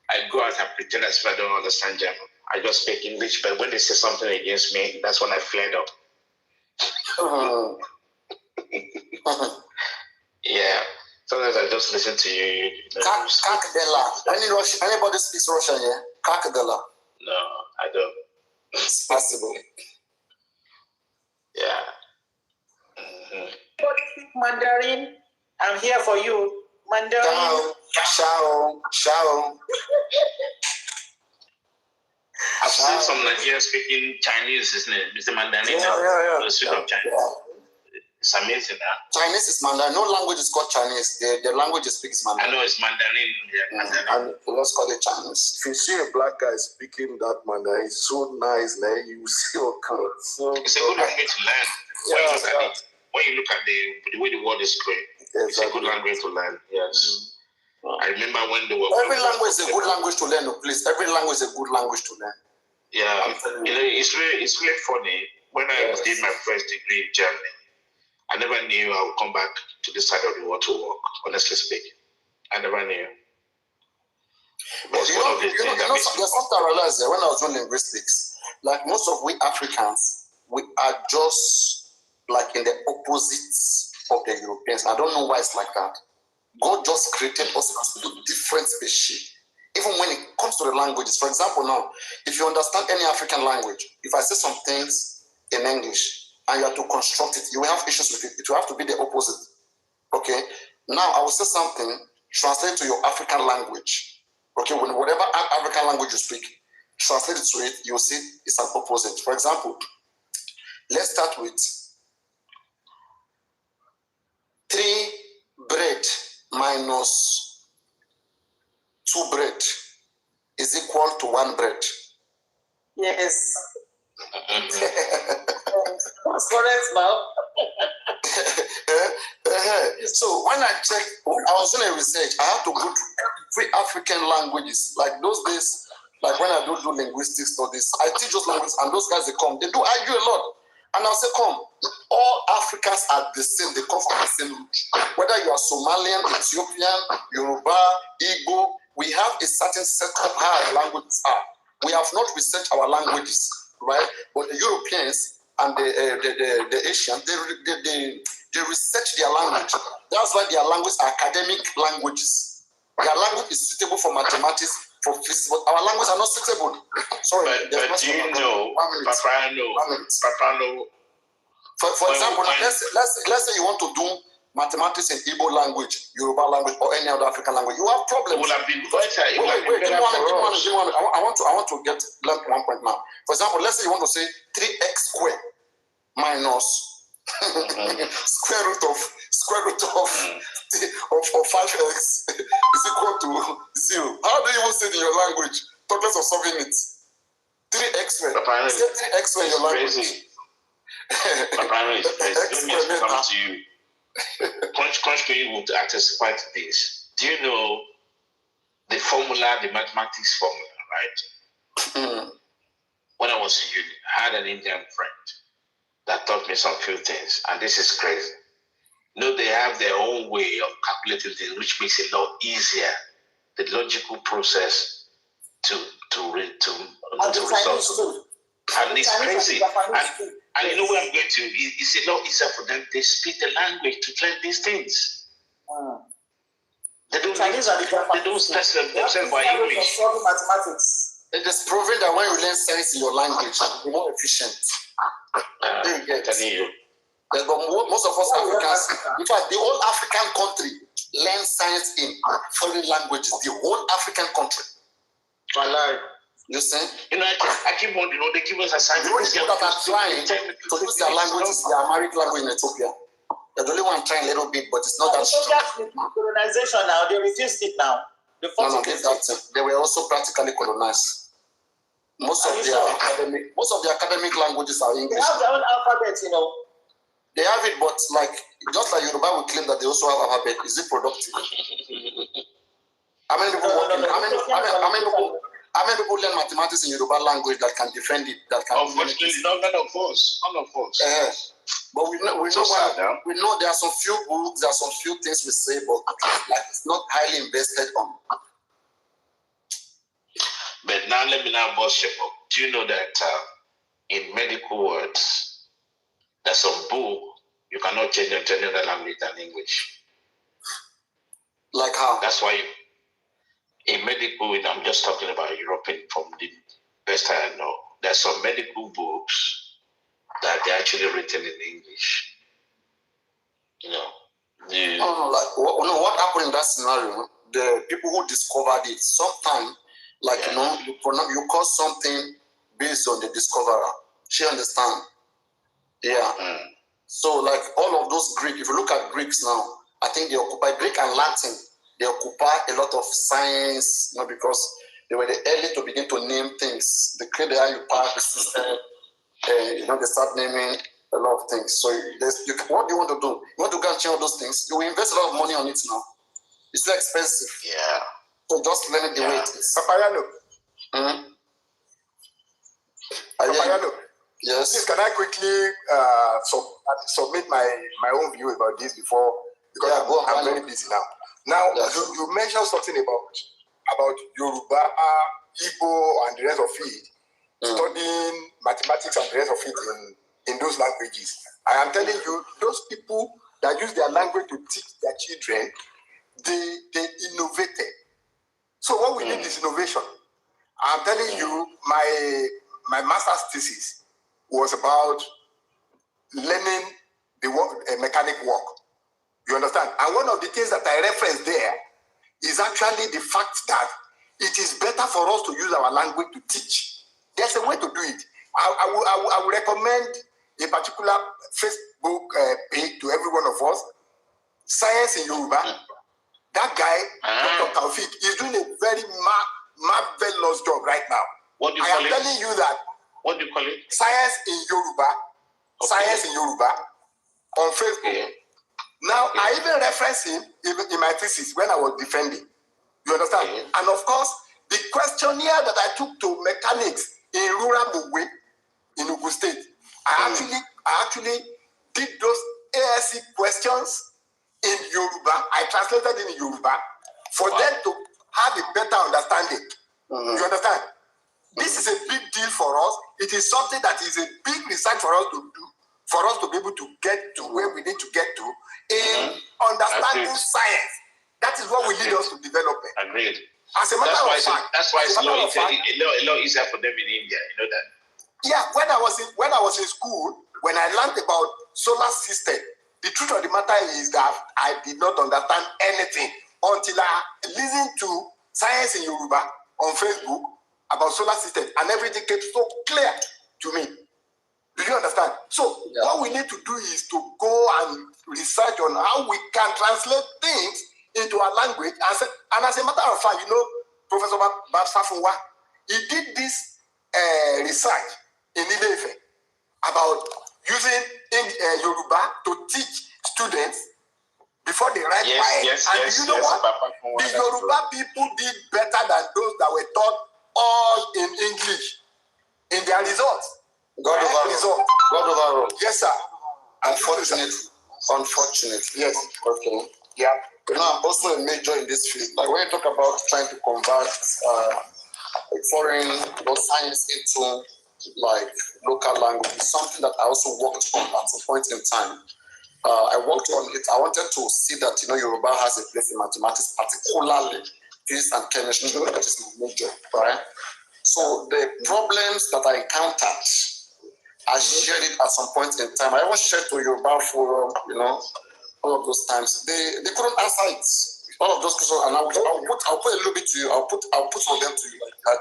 I go out and pretend as if I don't understand German. I just speak English, but when they say something against me, that's when I flared up. Yeah. Sometimes I just listen to you. Kakdela. Anybody speaks Russian here? Kakdela. No, I don't. It's possible. Yeah. Anybody speak Mandarin? I'm here for you. Mandarin. Ciao. I've seen some Nigerians speaking Chinese, isn't it? Mr. Mandarin. Yeah. The speak of Chinese. Yeah. It's amazing, huh? Chinese is Mandarin. No language is called Chinese. The language is speaks Mandarin. I know it's Mandarin. Yeah, Mandarin. And let's call it Chinese. If you see a black guy speaking that Mandarin, it's so nice, man. You see your color. So it's a good language to learn. When you look at the way the world is going, it's a good language to learn. Yes. I remember when they were. Every language is a good language to learn, please. Every language is a good language to learn. Yeah, it's really funny. When I did my first degree in Germany, I never knew I would come back to this side of the world to work. Honestly speaking, I never knew. There's something I realized when I was doing linguistics. Like most of we Africans, we are just like in the opposites of the Europeans. I don't know why it's like that. God just created us as two different species. Even when it comes to the languages, for example, now, if you understand any African language, if I say some things in English and you have to construct it, you will have issues with it. It will have to be the opposite. Okay? Now, I will say something, translate to your African language. Okay? When whatever African language you speak, translate it to it, you will see it's an opposite. For example, let's start with 3 bread minus 2 bread is equal to 1 bread. Yes. That's correct, Bob. So when I was doing a research, I have to go to every African languages. Like those days, like when I do linguistic studies, I teach those languages, and those guys, they do argue a lot. And I'll say, come, all Africans are the same. They come from the same root. Whether you are Somalian, Ethiopian, Yoruba, Igbo, we have a certain set of how our languages are. We have not researched our languages, right? But the Europeans and the Asians, they research their language. That's why their language are academic languages. Their language is suitable for mathematics, for physics, but our language are not suitable. Sorry, but do you know, Paparino? For example, let's say you want to do mathematics in Igbo language, Yoruba language, or any other African language, you have problems. Would have been better. Wait, give me one. I want to get one point now. For example, let's say you want to say 3x squared minus square root of 5x is equal to 0. How do you even say it in your language? Talk less of solving it. 3x squared. Say 3x squared in your language. Paparino is crazy. Let me come to you. Crunch will anticipate this. Do you know the formula, the mathematics formula, right? When I was in uni, I had an Indian friend that taught me some few things, and this is crazy. You know, they have their own way of calculating things, which makes it a lot easier. The logical process to resolve. And it's crazy. And you know where I'm going to? It's a lot easier for them. They speak the language to learn these things. They don't stress themselves by English. Mathematics. It is proven that when you learn science in your language, you're more efficient. But most of us Africans, in fact, the whole African country learns science in foreign languages. The whole African country. You see? You know, I keep wondering, they give us assignments. The only people that are trying to use their language is the Amharic language in Ethiopia. They're the only one trying a little bit, but it's not that strong. Colonization now, they refused it now. They were also practically colonized. Most of the academic languages are English. They have their own alphabet, you know. They have it, but just like Yoruba will claim that they also have alphabet. Is it productive? How many people learn mathematics in Yoruba language that can defend it? Unfortunately, none of us. But we know there are some few books, there are some few things we say, but it's not highly invested on. But now let me bust you up. Do you know that in medical words, there's some book you cannot change into any other language than English? Like how? That's why in medical, I'm just talking about European from the best I know. There's some medical books that they're actually written in English. You know, Yeah. What happened in that scenario? The people who discovered it, sometimes, you call something based on the discoverer. She understand? Yeah. Mm. So, like all of those Greek, if you look at Greeks now, I think they occupy Greek and Latin. They occupy a lot of science, because they were the early to begin to name things. They create the IUPAC system. They start naming a lot of things. So what do you want to do? You want to go and change all those things? You will invest a lot of money on it now. It's too expensive. Yeah. So just learn it the way it is. Paparino. Mm-hmm. Paparino. Yes. Please, can I quickly submit my own view about this before? Because I'm very busy now. Now, you mentioned something about Yoruba, Igbo, and the rest of it. Studying mathematics and the rest of it in those languages. I am telling you, those people that use their language to teach their children, they innovated. So what we need is innovation. I'm telling you, my master's thesis was about learning the mechanic work. You understand? And one of the things that I referenced there is actually the fact that it is better for us to use our language to teach. There's a way to do it. I would recommend a particular Facebook page to every one of us. Science in Yoruba. That guy, Dr. Taufik, is doing a very marvelous job right now. What do you call it? I am telling you that. What do you call it? Science in Yoruba. Okay. Science in Yoruba on Facebook. Okay. Now, I even referenced him in my thesis when I was defending. You understand? Okay. And of course, the questionnaire that I took to mechanics in rural Mugwe in Ogun State, I actually did those ASC questions in Yoruba. I translated it in Yoruba for them to have a better understanding. You understand? This is a big deal for us. It is something that is a big research for us to do, for us to be able to get to where we need to get to in understanding science. That is what we need us to develop. Agreed. As a matter of fact, that's why it's a lot easier for them in India. You know that. Yeah, when I was in school, when I learned about solar system, the truth of the matter is that I did not understand anything until I listened to Science in Yoruba on Facebook about solar system, and everything came so clear to me. Do you understand? So what we need to do is to go and research on how we can translate things into our language. And as a matter of fact, Professor Babsafunwa, he did this research in Ile-Ife about using Yoruba to teach students before they write and you know what? The Yoruba people did better than those that were taught all in English in their results. God overall. Yes, sir. Unfortunately. Yes. Okay. Yeah. I'm also a major in this field. Like when you talk about trying to convert foreign or science into like local language, it's something that I also worked on at some point in time. I worked on it. I wanted to see that Yoruba has a place in mathematics, particularly physics and chemistry, which is my major, right? So the problems that I encountered, I shared it at some point in time. I even shared to Yoruba Forum, all of those times. They couldn't answer it. All of those questions, and I'll put a little bit to you. I'll put some of them to you like that.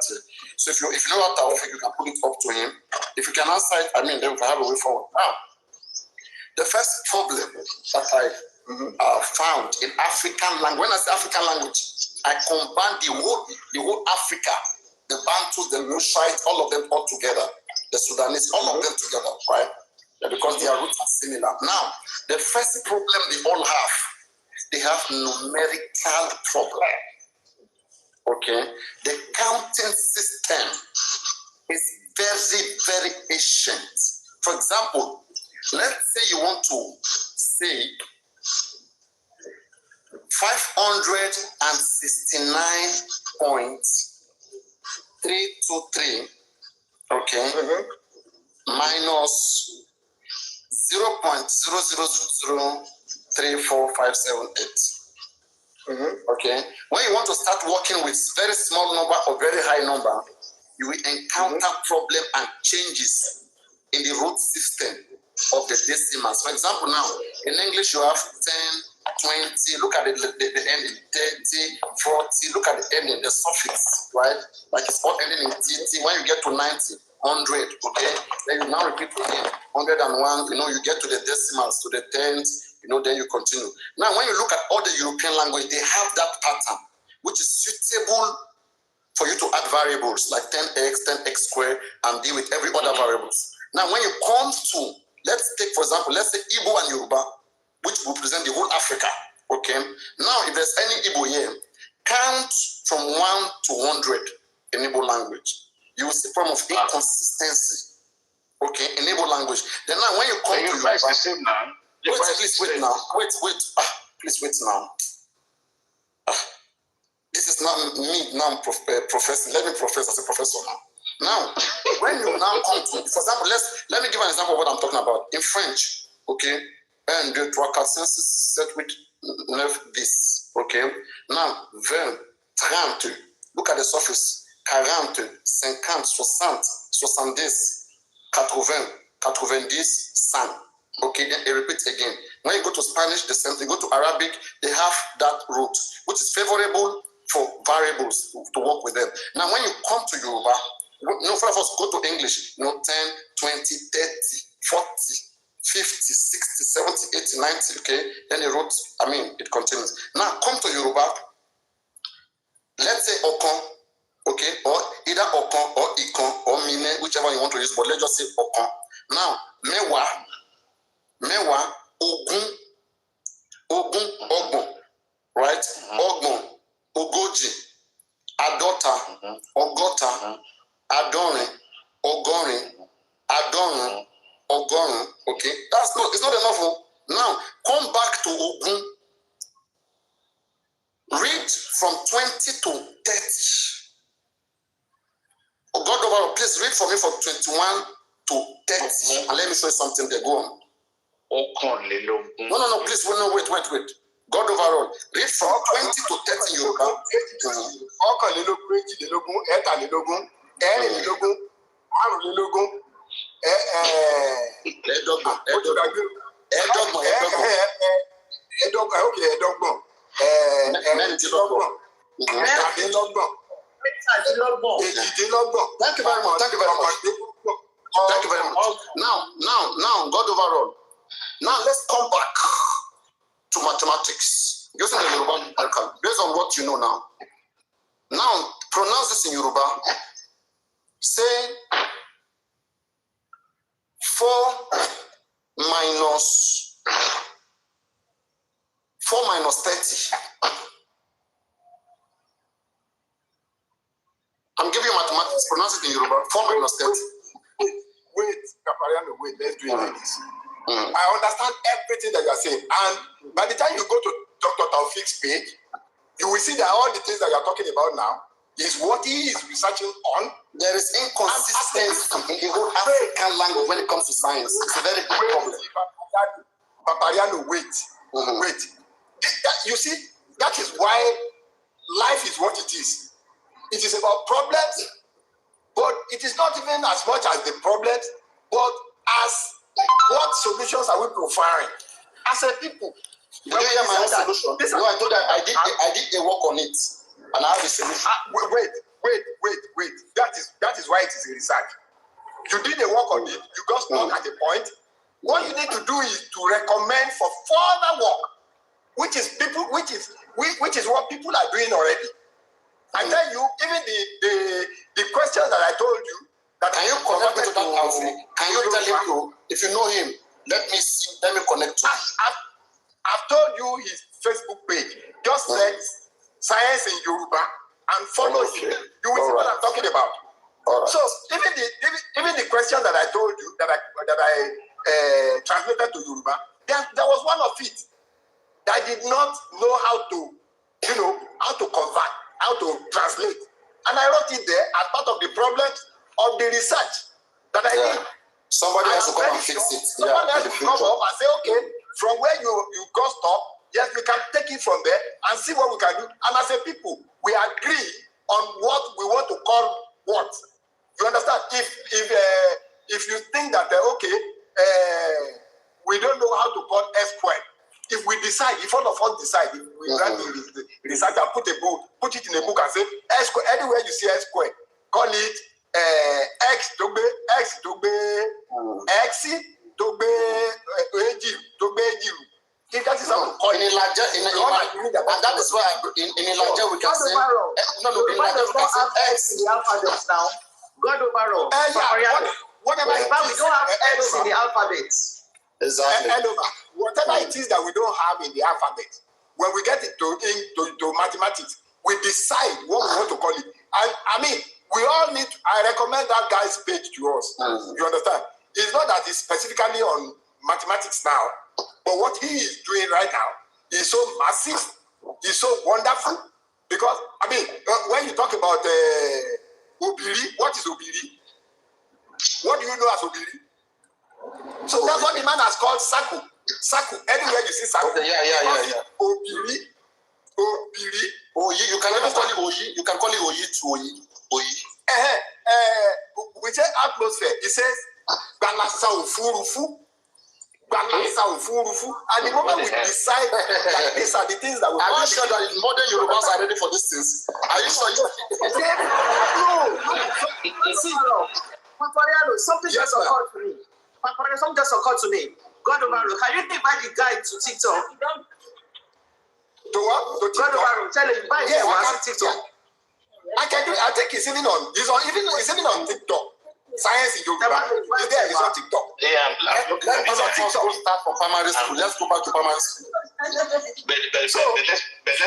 So if you know what Taufik, you can put it up to him. If you can answer it, then we can have a way forward. Now, the first problem that I found in African language, when I say African language, I combine the whole Africa, the Bantus, the Lushites, all of them all together, the Sudanese, all of them together, right? Because their roots are similar. Now, the first problem they all have, they have numerical problem. Okay? The counting system is very, very ancient. For example, let's say you want to say 569.323, okay, minus 0.0003458. Okay. When you want to start working with very small number or very high number, you will encounter problem and changes in the root system of the decimals. For example, now in English you have 20, look at the ending, 30, 40, look at the ending, the suffix, right? Like it's all ending in TT. When you get to 90, 100, okay? Then you now repeat again, 101, you get to the decimals, to the tens, then you continue. Now, when you look at all the European language, they have that pattern, which is suitable for you to add variables like 10x, 10x squared, and deal with every other variables. Now, when you come to, let's take, for example, let's say Igbo and Yoruba, which represent the whole Africa, okay? Now, if there's any Igbo here, count from 1 to 100 in Igbo language. You will see problem of inconsistency, okay, in Igbo language. Then now, when you come to Yoruba, the same now. please wait now. Please wait now. This is not me now, professor. Let me profess as a professor now. Now, when you now come to, for example, let me give an example of what I'm talking about. In French, okay, and the trois quarts senses 7, 8, 9, 10, okay. Now, 20, 30. Look at the suffix. 40, 50, 60, 70, 80, 90, 100. Okay, then I repeat again. When you go to Spanish, the same thing. Go to Arabic, they have that root, which is favorable for variables to work with them. Now, when you come to Yoruba, first of all, go to English, 10, 20, 30, 40, 50, 60, 70, 80, 90, okay? Then the root, it continues. Now, come to Yoruba, let's say Okon, okay? Or either Okon or Ikon or Mine, whichever you want to use, but let's just say Okon. Now, Mewa, Ogun, Ogbon, right? Ogbon, Ogoji, Adota, Ogota, Adorin, Ogorin, Adorun, Ogorun, okay? It's not enough. Now, come back to Ogun. Read from 20 to 30. Oh, God overall, please read for me from 21 to 30. And let me show you something there. Go on. No, please, wait. God overall. Read from 20 to 30 Yoruba. Thank you very much. Now, God overall. Now let's come back to mathematics. Using the Yoruba alphabet, based on what you know now. Now, pronounce this in Yoruba. Say 4 minus 30. I'm giving you mathematics. Pronounce it in Yoruba. 4 minus 30. Wait, Paparino, wait. Let's do it like this. I understand everything that you are saying. And by the time you go to Dr. Taufik's page, you will see that all the things that you are talking about now is what he is researching on. There is inconsistency in the whole African language when it comes to science. It's a very big problem. Paparino, wait. You see, that is why life is what it is. It is about problems, but it is not even as much as the problems, but as what solutions are we providing as a people. Did you hear my own solution? No, I told you I did a work on it, and I have a solution. Wait. That is why it is a research. You did a work on it. You got stuck at a point. What you need to do is to recommend for further work, which is what people are doing already. I tell you, even the questions that I told you. Can you connect me to that outfit? Can you tell him to, if you know him, let me connect to him. I've told you his Facebook page. Just search Science in Yoruba and follow him. You will see what I'm talking about. So even the question that I told you that I translated to Yoruba, there was one of it that I did not know how to convert, how to translate, and I wrote it there as part of the problems of the research that I did. Somebody has to come and fix it. Someone has to come up and say, okay, from where you got stopped, yes, we can take it from there and see what we can do. And as a people, we agree on what we want to call what. You understand? If you think that we don't know how to call S squared, if we decide, if all of us write the research and put it in a book and say anywhere you see S square, call it X to be X to be X to be If that is how to call it. And that is why in Elijah we can say in Elijah we can say X in the alphabet now. God overall. Whatever it is, we don't have X in the alphabet. Exactly. Whatever it is that we don't have in the alphabet, when we get it to mathematics, we decide what we want to call it. I mean, we all need. I recommend that guy's page to us. You understand? It's not that it's specifically on mathematics now, but what he is doing right now is so massive, is so wonderful. Because I mean, when you talk about Obiri, what is Obiri? What do you know as Obiri? So that's what the man has called Saku. Saku. Anywhere you see Saku. Okay, yeah. Obiri. Oyi. You can never call it Oyi. You can call it Oyi to Oyi. We say atmosphere. It says Balasa Ufurufu. And the moment we decide that these are the things that we are you sure that modern Yorubas are ready for these things? Are you sure? No. Paparino, something just occurred to me. God overall, can you invite the guy to TikTok? To what? To TikTok? God overall, tell him invite him to TikTok. I can do it. I think he's even on TikTok. Science in Yoruba. He's on TikTok. Yeah, let's start from primary school. Let's go back to primary school. But let's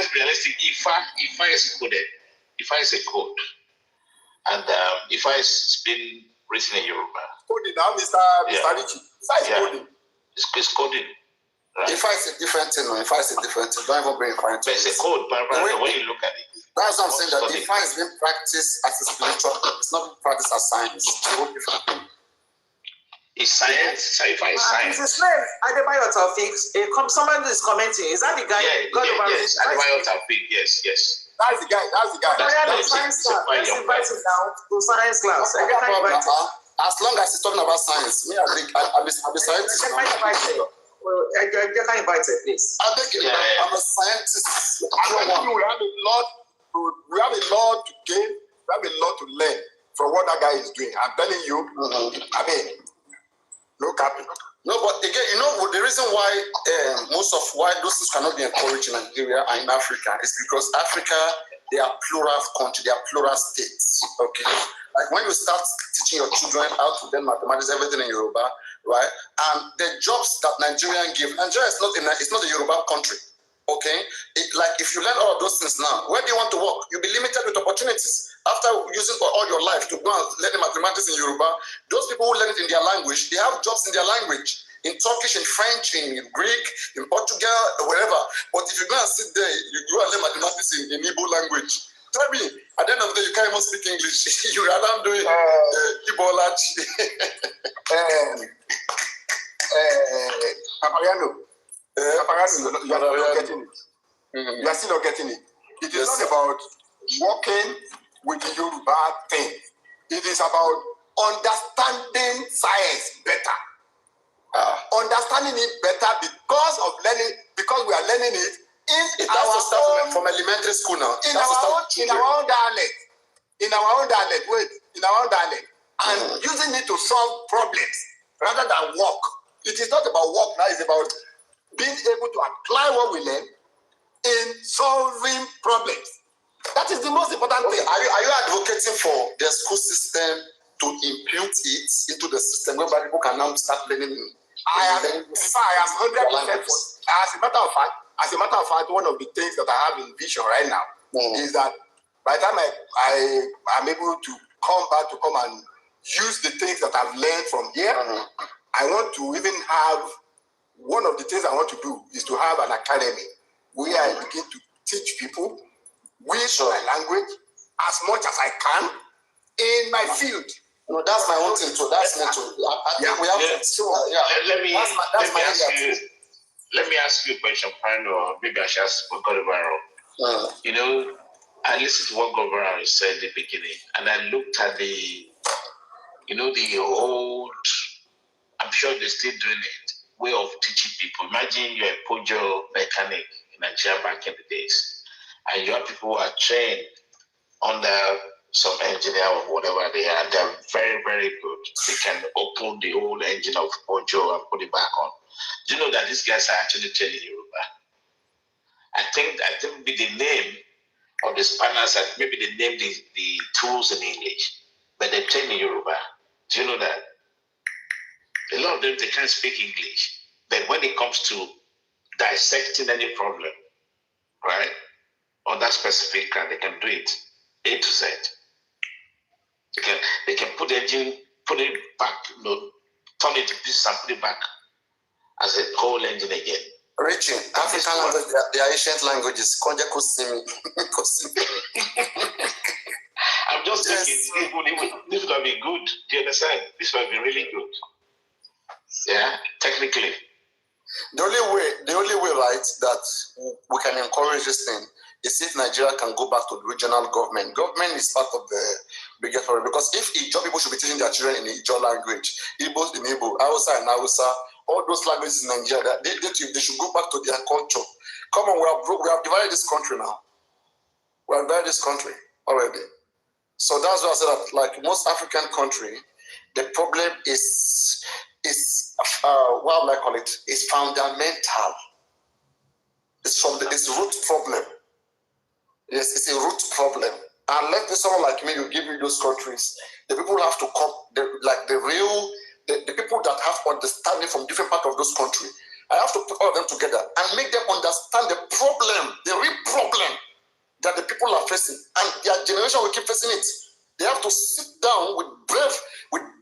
be realistic. Ifa is coded. Ifa is a code. And Ifa is being written in Yoruba. Coding now, Mr. Richie. Ifa is coding. It's coding. Right? Ifa is a different thing. Ifa is a different thing. Don't even bring Ifa into it. It's a code, but when you look at it. That's what I'm saying, that Ifa is being practiced as a spiritual. It's not being practiced as science. It's a whole different thing. It's science. Ifa is science. His name, Adebayo Taufik. Someone is commenting. Is that the guy? Yes, Adebayo Taufik. Yes. That's the guy. That's science class. Let's invite him now to science class. As long as he's talking about science, me, I think I'll be scientist. I can invite him, please. I think I'm a scientist. We have a lot to gain. We have a lot to learn from what that guy is doing. I'm telling you. I mean, no capping. No, but again, the reason why most of why those things cannot be encouraged in Nigeria and in Africa is because Africa, they are plural country, they are plural states. Okay, like when you start teaching your children how to learn mathematics, everything in Yoruba, right? And the jobs that Nigeria is not a Yoruba country. Okay, like if you learn all of those things now, where do you want to work? You'll be limited with opportunities. After using for all your life to go and learn mathematics in Yoruba, those people who learn it in their language, they have jobs in their language, in Turkish, in French, in Greek, in Portugal, wherever. But if you go and sit there, you go and learn mathematics in Igbo language. Tell me, at the end of the day, you can't even speak English. You rather doing Igbo language. Paparino, you are not getting it. You are still not getting it. It is not about working with the Yoruba thing. It is about understanding science better. Understanding it better because we are learning it in our own, from elementary school now. In our own dialect. And using it to solve problems rather than work. It is not about work now, it's about being able to apply what we learn in solving problems. That is the most important thing. Are you advocating for the school system to impute it into the system whereby people can now start learning? I am 100% for it. As a matter of fact, one of the things that I have in vision right now is that by the time I am able to come and use the things that I've learned from here, I want to even have, one of the things I want to do is to have an academy where I begin to teach people with my language as much as I can in my field. No, that's my own thing too. That's me too. Let me ask you a question, or maybe I should ask what God Barrow. I listened to what God Barrow said at the beginning, and I looked at the old, I'm sure they're still doing it, way of teaching people. Imagine you're a Pojo mechanic Nigeria back in the days. And you have people who are trained under some engineer or whatever they are. They're very, very good. They can open the whole engine of Ojo and put it back on. Do you know that these guys are actually trained in Yoruba? I think maybe the name of the spanners, maybe they name the tools in English, but they train in Yoruba. Do you know that? A lot of them, they can't speak English. But when it comes to dissecting any problem, right, on that specific car, they can do it A to Z. They can put the engine, put it back, turn it to pieces and put it back as a whole engine again. Richie, African language, they are ancient languages. I'm just thinking, this would be good. Do you understand? This would be really good. Yeah, technically. The only way, right, that we can encourage this thing is if Nigeria can go back to the regional government. Government is part of the bigger problem, because if Ijaw people should be teaching their children in Ijaw language, Igbo in Igbo, Hausa and Hausa, all those languages in Nigeria, they should go back to their culture. Come on, we have divided this country now. We have divided this country already. So that's why I said that, like most African country, the problem is what I call it, is fundamental. It's root problem. Yes, it's a root problem. And let someone like me, you give me those countries, the people have to come, the people that have understanding from different parts of those countries. I have to put all of them together and make them understand the problem, the real problem that the people are facing, and their generation will keep facing it. They have to sit down with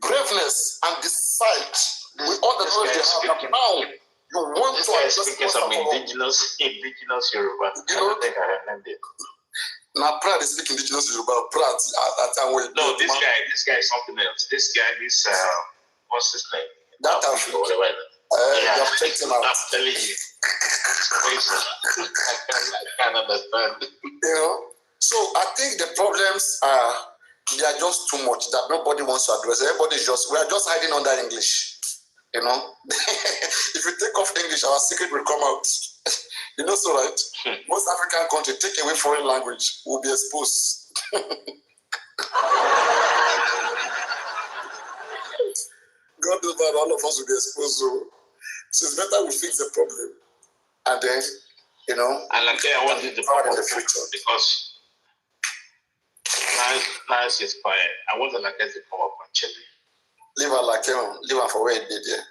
braveness and decide with all the knowledge they have. Now you want to speaking some indigenous Yoruba. You know, now Pratt is speaking indigenous Yoruba. Pratt at that way. No, this guy is something else. This guy, what's his name? That African. You have checked him out. I'm telling you. I can't understand. You know, so I think the problems they are just too much that nobody wants to address. We are just hiding under English. You know, if we take off English, our secret will come out. You know, so right? Most African countries take away foreign language, will be exposed. God knows that all of us will be exposed. So it's better we fix the problem, and then, you know, and like I want you to come in the future, because now she's quiet. I want like to come up and chill. Leave her for where it did, yeah.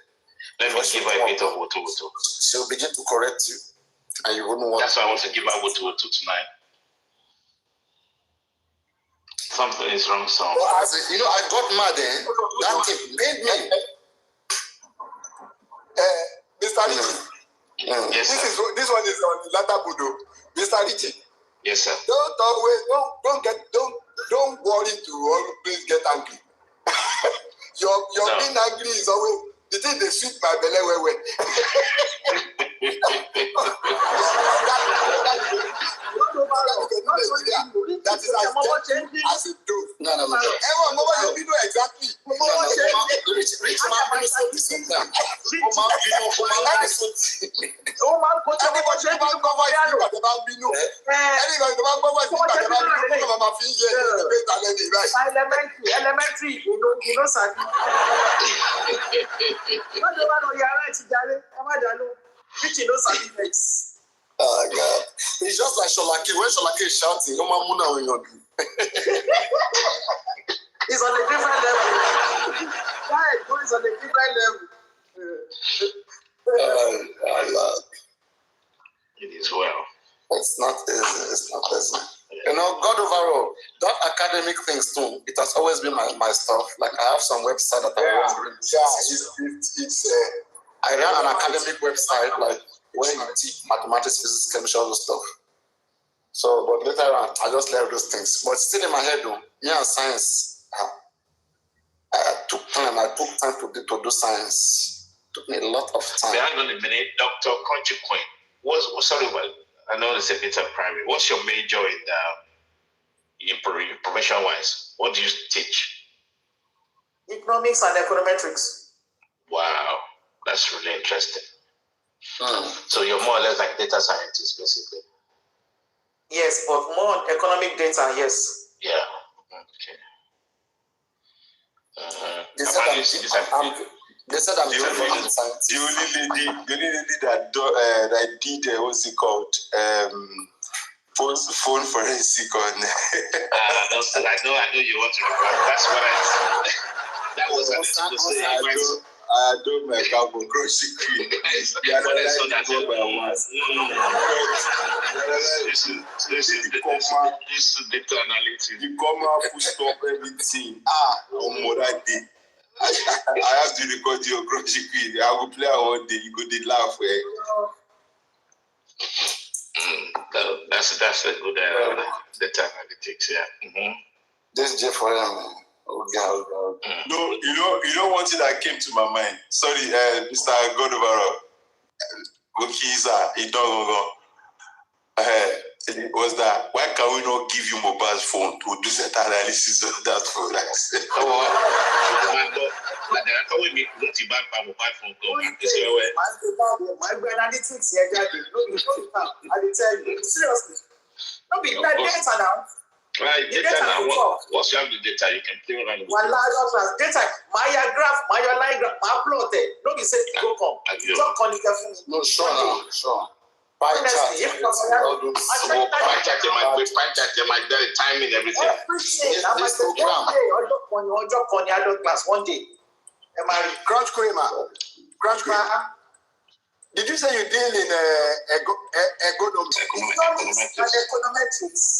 Let me give her a bit of woto. She'll begin to correct you, and you wouldn't want. That's why I want to give her woto tonight. Something is wrong, son. Well, you know, I got mad, eh? That thing made me. Mr. Richie. Yes, this one is on Lagata Budo. Mr. Richie. Yes, sir. Don't worry to always get angry. Your being angry is always the thing they sweet my belly way. That is as it do. No. Everyone know exactly. Elementary, you know, sir. Oh God. It's just like Sholaki. When Sholaki is shouting, He's on a different level. He's on a different level. It is well. It's not easy. You know, God overall, that academic things too, it has always been my stuff. Like I have some website that I ran an academic website, like where you teach mathematics, physics, chemistry, all those stuff. So, but later on, I just left those things. But still in my head, though, me and science, I took time to do science. It took me a lot of time. Hang on a minute, Dr. Country Queen. I know it's a bit of private. What's your major in profession-wise? What do you teach? Economics and econometrics. Wow, that's really interesting. So you're more or less like data scientist, basically. Yes, but more on economic data, yes. Yeah. Okay. They said I'm the only lady that did what's it called? Phone forensic on. I know you want to record. That's what that was what I was saying. I don't my carbon crossing queen. You data analytics. You come out, full stop everything. On more that day. I have to record your crossing queen. I will play one day. You go to laugh. That's a good data analytics. Yeah. This Jeff for him. Oh God. No, you know one thing that came to my mind. Sorry, Mr. Godovaro. Okiza, he don't go. Was that why can we not give you mobile phone to do set analysis of that phone? My analytics here, I tell you seriously. No be that data now. Right, data now. Once you have the data, you can play around with it. Data, my graph, my line graph, my plot. No be say go come. Just call it for me. No, sure. Honestly, if might get timing everything. One day. Crunch Kramer. Did you say you deal in economics? Econometrics.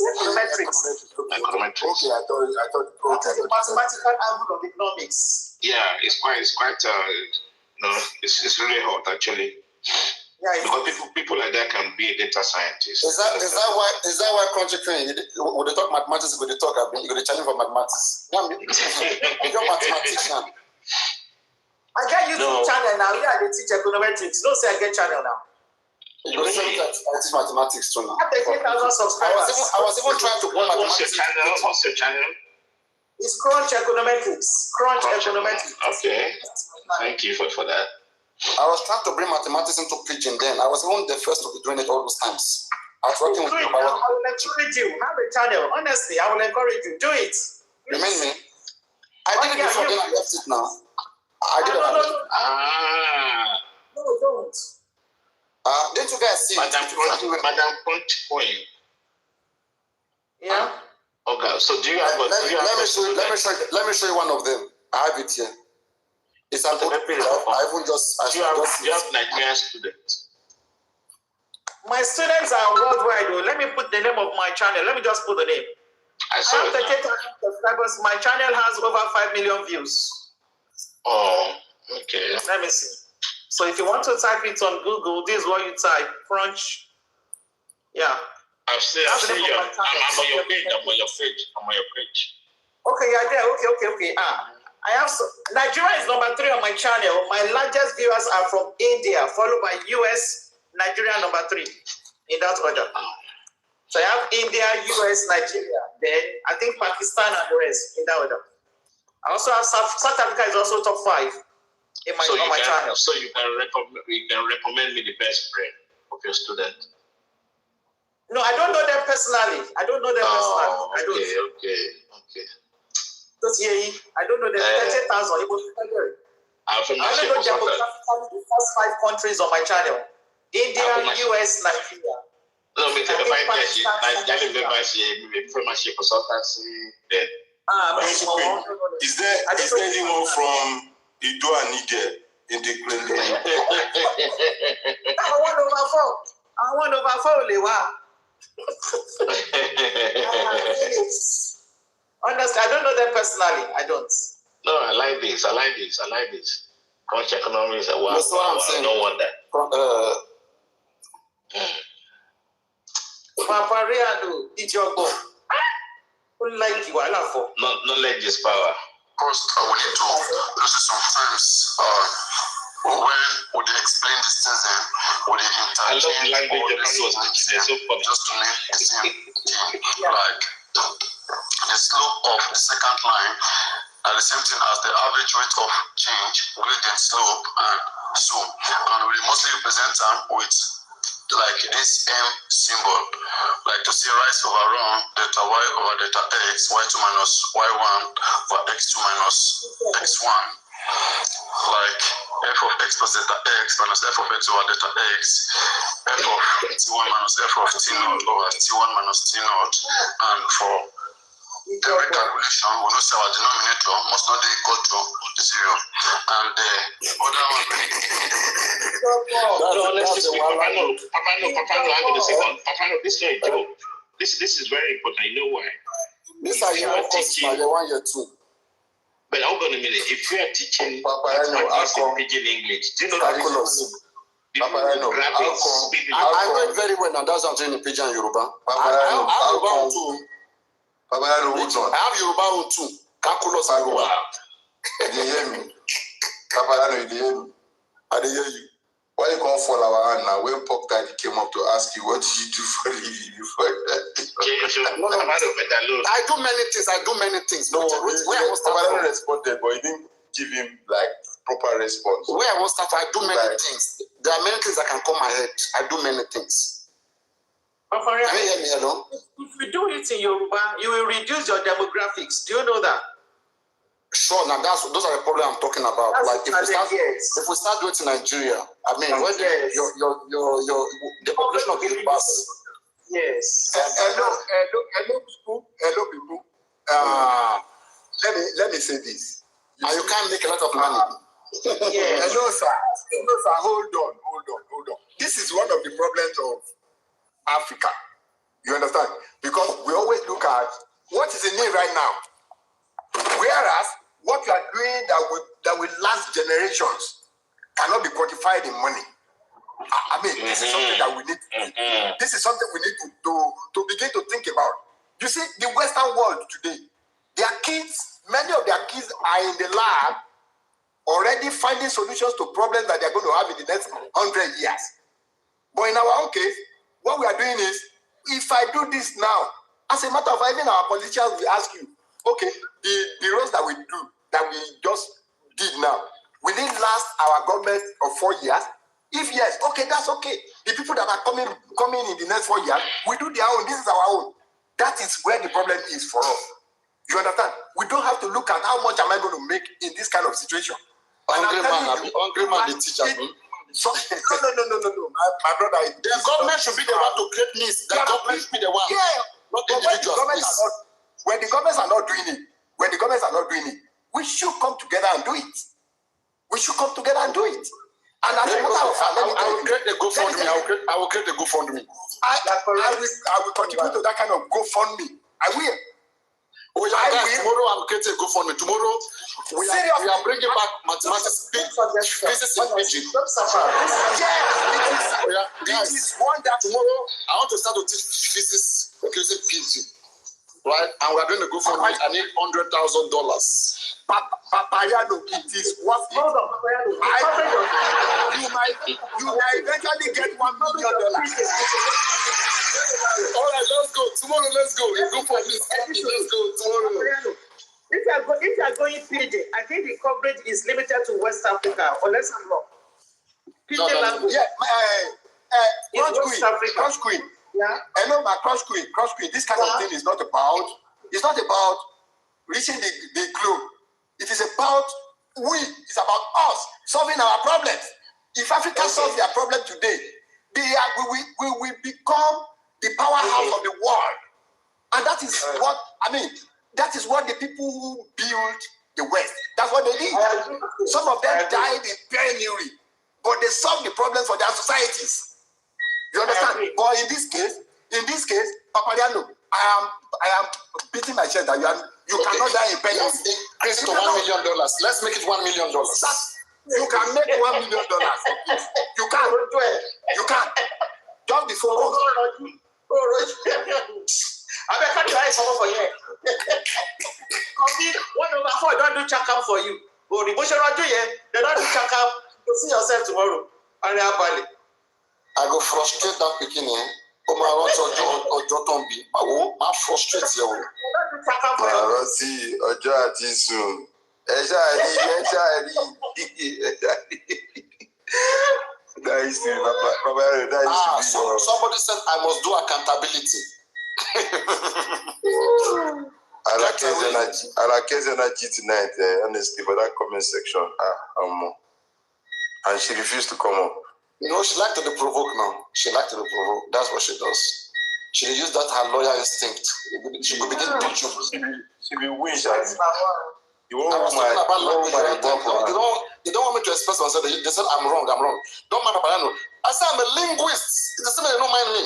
Okay, I thought. The mathematical angle of economics. Yeah, it's quite it's really hot actually. Yeah, because people like that can be a data scientist. Is that why Crunchy Queen when they talk mathematics, when they talk you go to challenge for mathematics? You're a mathematician. I get YouTube channel now. Yeah, they teach econometrics. No, say I get channel now. You go say that I teach mathematics too now. I have 10,000 subscribers. I was even trying to put mathematics. What's your channel? It's Crunch Econometrics. Crunch Econometrics. Okay. Thank you for that. I was trying to bring mathematics into pidgin then. I was even the first to be doing it all those times. I was working with you. I will encourage you. Have a channel. Honestly, I will encourage you. Do it. You mean me? I did it before, then I left it now. I did it. No, don't. Didn't you guys see Madam Punch Coin? Yeah. Okay, so do you have let me show you one of them. I have it here. It's an old page. Do you have Nigerian students? My students are worldwide. Let me put the name of my channel. Let me just put the name. I have 38,000 subscribers. My channel has over 5 million views. Oh, okay. Let me see. So if you want to type it on Google, this is what you type. Crunch. Yeah. I'm on your page. Okay, yeah, there. Okay. I have Nigeria is number 3 on my channel. My largest viewers are from India, followed by US, Nigeria number 3 in that order. So I have India, US, Nigeria, then I think Pakistan and the rest in that order. I also have South Africa is also top 5 on my channel. So you can recommend me the best brain of your student. No, I don't know them personally. Okay. I don't know them. 30,000. I only know demographically the first 5 countries on my channel: India, US, Nigeria. No, me tell you, Is there anyone from Ido and Niger in the clinic? I want over 4. Honestly, I don't know them personally. I don't. No, I like this. Crunch economics. That's what I'm saying. No wonder. Paparino, it's your goal. Who like you? I love for. Knowledge is power. First, I will need to listen sometimes when would they explain these things and would they interchange all these things just to make the same thing. Like the slope of the second line are the same thing as the average rate of change, gradient slope, and So, and we mostly represent them with like this M symbol, like to say rise over run, delta y over delta x, y2 minus y1 over x2 minus x1. Like f of x plus delta x minus f of x over delta x, f of t1 minus f of t0 over t1 minus t0, and for every calculation, we know our denominator must not be equal to 0. And the other one. Hang on a second. Paparino, this is not a joke. This is very important. You know why? These are your teaching. The one you're two. But hold on a minute. If you are teaching mathematics in pidgin English, do you know that I know it very well, and that's what I'm saying in pidgin Yoruba. I have Yoruba too. Calculus and Yoruba. You hear me? Paparino, you hear me? I hear you. Why you can't fall our hand now? When Pop Daddy came up to ask you, what did you do for living before that? I do many things. No, Paparino responded, but he didn't give him like proper response. Where I was start, I do many things. There are many things that can come my head. I do many things. Can you hear me, hello? If you do it in Yoruba, you will reduce your demographics. Do you know that? Sure, now those are the problems I'm talking about. That's like if we start doing it in Nigeria, I mean, when the population of the bus. Yes. Hello, people. Let me say this. And you can't make a lot of money. Yes. Hello, sir. Hold on. This is one of the problems of Africa. You understand? Because we always look at what is in need right now. Whereas what you are doing that will last generations cannot be quantified in money. I mean, this is something that we need to do. This is something we need to begin to think about. You see, the Western world today, their kids, many of their kids are in the lab already finding solutions to problems that they're going to have in the next 100 years. But in our own case, what we are doing is, if I do this now, as a matter of fact, even our politicians will ask you, okay, the roads that we do, that we just did now, will it last our government of 4 years? If yes, okay, that's okay. The people that are coming in the next 4 years, we do their own. This is our own. That is where the problem is for us. You understand? We don't have to look at how much am I going to make in this kind of situation. Hungry man, the teacher. So, no. My brother, the government should be the one to create needs. The government should be the one. Yeah, not individuals. When the governments are not doing it, we should come together and do it. And as a matter of fact, I will create the GoFundMe. I will create the GoFundMe. I will contribute to that kind of GoFundMe. I will. Tomorrow I'm creating a GoFundMe. Tomorrow we are bringing back mathematics, physics in pidgin. It is one that tomorrow I want to start to teach physics using pidgin. Right? And we are doing a GoFundMe. I need $100,000. Paparino, it is worth it. You might eventually get $1 million. All right, let's go. Tomorrow, let's go. Let's go for this. Let's go tomorrow. If you are going PJ, I think the coverage is limited to West Africa, unless I'm wrong. No. Yeah, Cross Queen. Yeah. Hello, my Cross Queen. This kind of thing is not about. It's not about reaching the globe. It is about it's about us solving our problems. If Africa solves their problem today, we will become the powerhouse of the world. And that is what, that is what the people who built the West, that's what they did. Some of them died in penury, but they solved the problems for their societies. You understand? But in this case, Paparino, I am beating my chest that you cannot die in penury. Increase to $1 million. Let's make it $1 million. You can make $1 million. You can. Just before us. I bet can't try someone for you. Come 1/4 don't do check-up for you. But the motion do they don't do check-up. You see yourself tomorrow. And I go frustrate that beginning. I frustrate you. See, Ojo àti sùn. That used to be Papa. That used to be. Somebody said I must do accountability. I like his energy tonight, honestly, for that comment section. And she refused to come up. You know, she liked to be provoked now. She liked to be provoked. That's what she does. She used that her lawyer instinct. She could begin to teach you. She be wish. You don't want me to express myself. They said I'm wrong. Don't mind Paparino. I said I'm a linguist. It's the same. They don't mind me.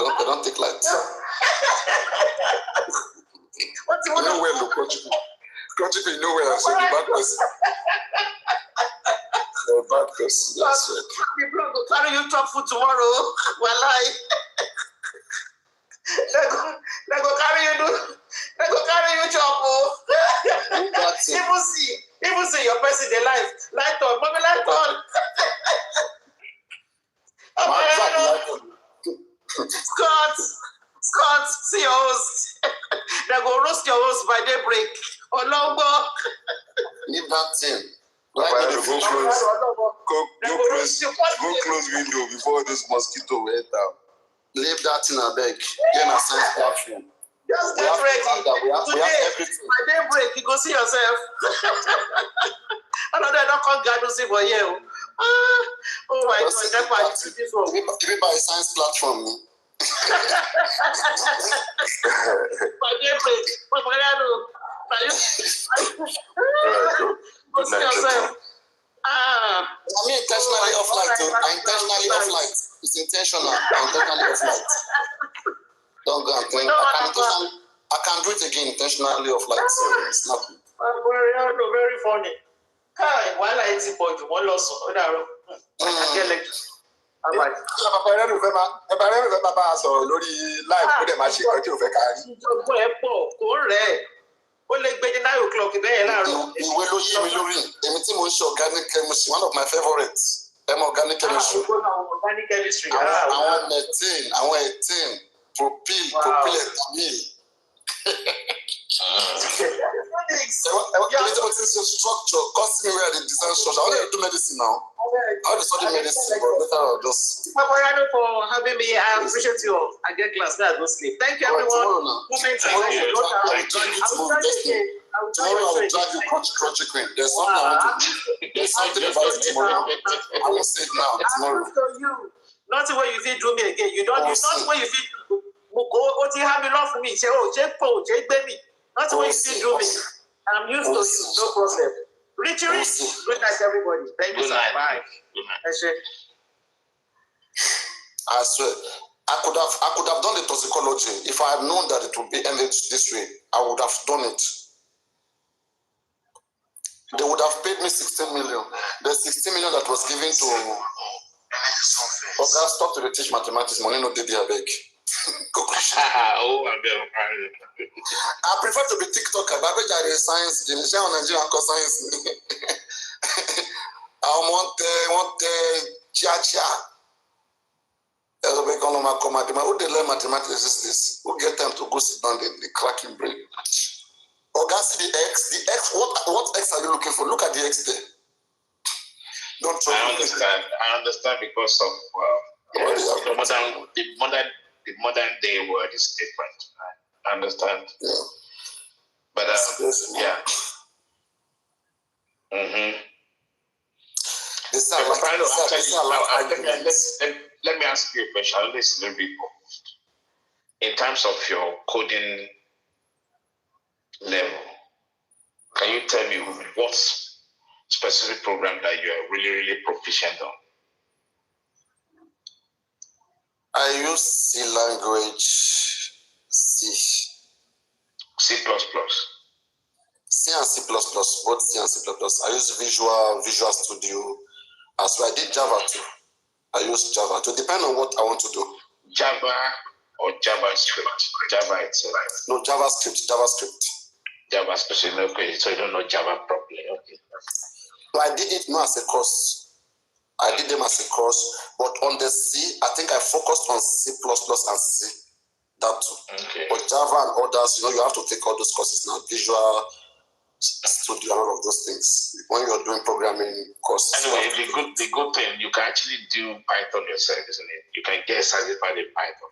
Okay, don't take light. What's the you know where look, Kochiko, you know where I said the bad person. The bad person. That's right. People will carry you top food tomorrow. Well, they go carry you chop. People see your person in life. Light on, mommy, light on. Scott, see your host. They go roast your host by daybreak. Olongbo. Leave that thing. Go close window before this mosquito will enter. Leave that thing, I beg. Get a science platform. Just get ready. Today, by daybreak, you go see yourself. Another don't come guide to see for you. Oh my God, that's why I see this one. Give it by a science platform. By daybreak, go see yourself. I mean, intentionally off light. Intentionally off light. It's intentional. Intentionally off light. Don't go and think. I can do it again intentionally off light. So it's not. Very funny. While I see point, one loss. I get like. Paparino fẹ́ máa bá a sọ̀rọ̀ lórí live kó dẹ̀ máa ṣe ìkọ́ tí ò fẹ́ kárí. Ìjọba ẹ̀ pọ̀ kò rẹ̀ ó lè gbé ní 9 o'clock bẹ́ẹ̀ láàárọ̀. Ìwé ló yí mi lórí. Èmi tí mo ń ṣe organic chemistry, one of my favourites. Organic chemistry. Organic chemistry. Àwọn methane, àwọn ethane, propyl. Everything is a structure. Cost me where the design structure. I want to do medicine now. I want to study medicine, but later I'll just. Paparino for having me. I appreciate you. I get class now. Go sleep. Thank you, everyone. Tomorrow I will drag you crunchy queen. There's something I want to do. There's something about it tomorrow. I will say it now. Tomorrow. Nothing where you feel do me again. You don't. It's not where you feel. What you have enough for me? Say, oh, Jake Paul, Jake baby. Not where you feel do me. I'm used to you. No problem. Richie, good night, everybody. Thank you, sir. Bye. I swear, I could have done the toxicology. If I had known that it would be ended this way, I would have done it. They would have paid me 16 million. The 16 million that was given to Oga, stop to teach mathematics. Money no dey beg. I prefer to be TikToker, but I bet science. Nigerian science. I want chia. Who they learn mathematics is this? Who get them to go sit down the cracking brain? Oga, see the X. What X are you looking for? Look at the X there. Don't try. I understand because of the modern day word is different. I understand. Yeah. But yeah. Let me ask you a question. Listen, people. In terms of your coding level, can you tell me what specific program that you are really, really proficient on? I use C language, C. C++. C and C++, both C and C++. I use Visual Studio. As well, I did Java too. I use Java to depend on what I want to do. Java or JavaScript? Java itself. No, JavaScript. JavaScript, okay, so you don't know Java properly, okay. But I did it not as a course. I did them as a course, but on the C, I think I focused on C++ and C. That too. Okay. But Java and others, you have to take all those courses now. Visual Studio and all of those things. When you're doing programming courses. Anyway, the good thing, you can actually do Python yourself, isn't it? You can get certified in Python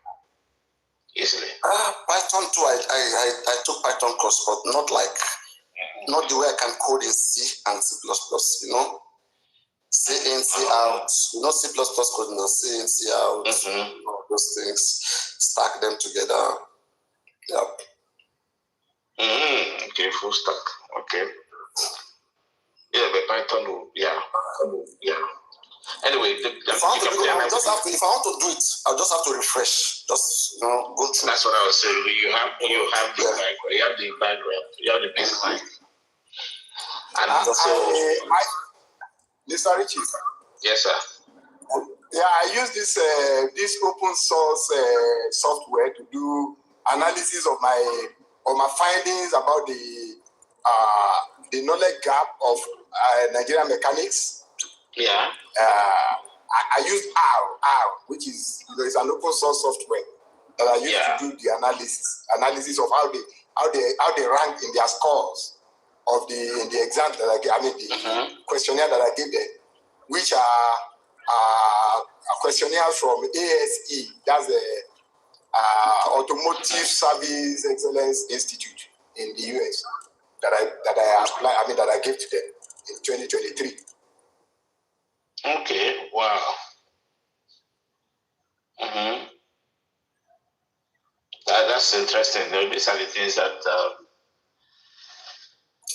easily. Python too. I took Python course, but not the way I can code in C and C++. C in, C out. C++ coding, C in, C out. All those things. Stack them together. Yep. Okay, full stack. Okay. Yeah, but Python, yeah. Anyway, if I want to do it, I'll just have to refresh. Just go through. That's what I was saying. You have the background. You have the background. You have the baseline. And Mr. Richie. Yes, sir. Yeah, I use this open source software to do analysis of my findings about the knowledge gap of Nigerian mechanics. Yeah. I use R, which is it's an open source software that I use to do the analysis of how they rank in their scores of the exam that I gave. I mean the questionnaire that I gave them, which are questionnaires from ASE, that's the Automotive Service Excellence Institute in the US that I applied. I mean that I gave to them in 2023. Okay. Wow. That's interesting. These are the things that.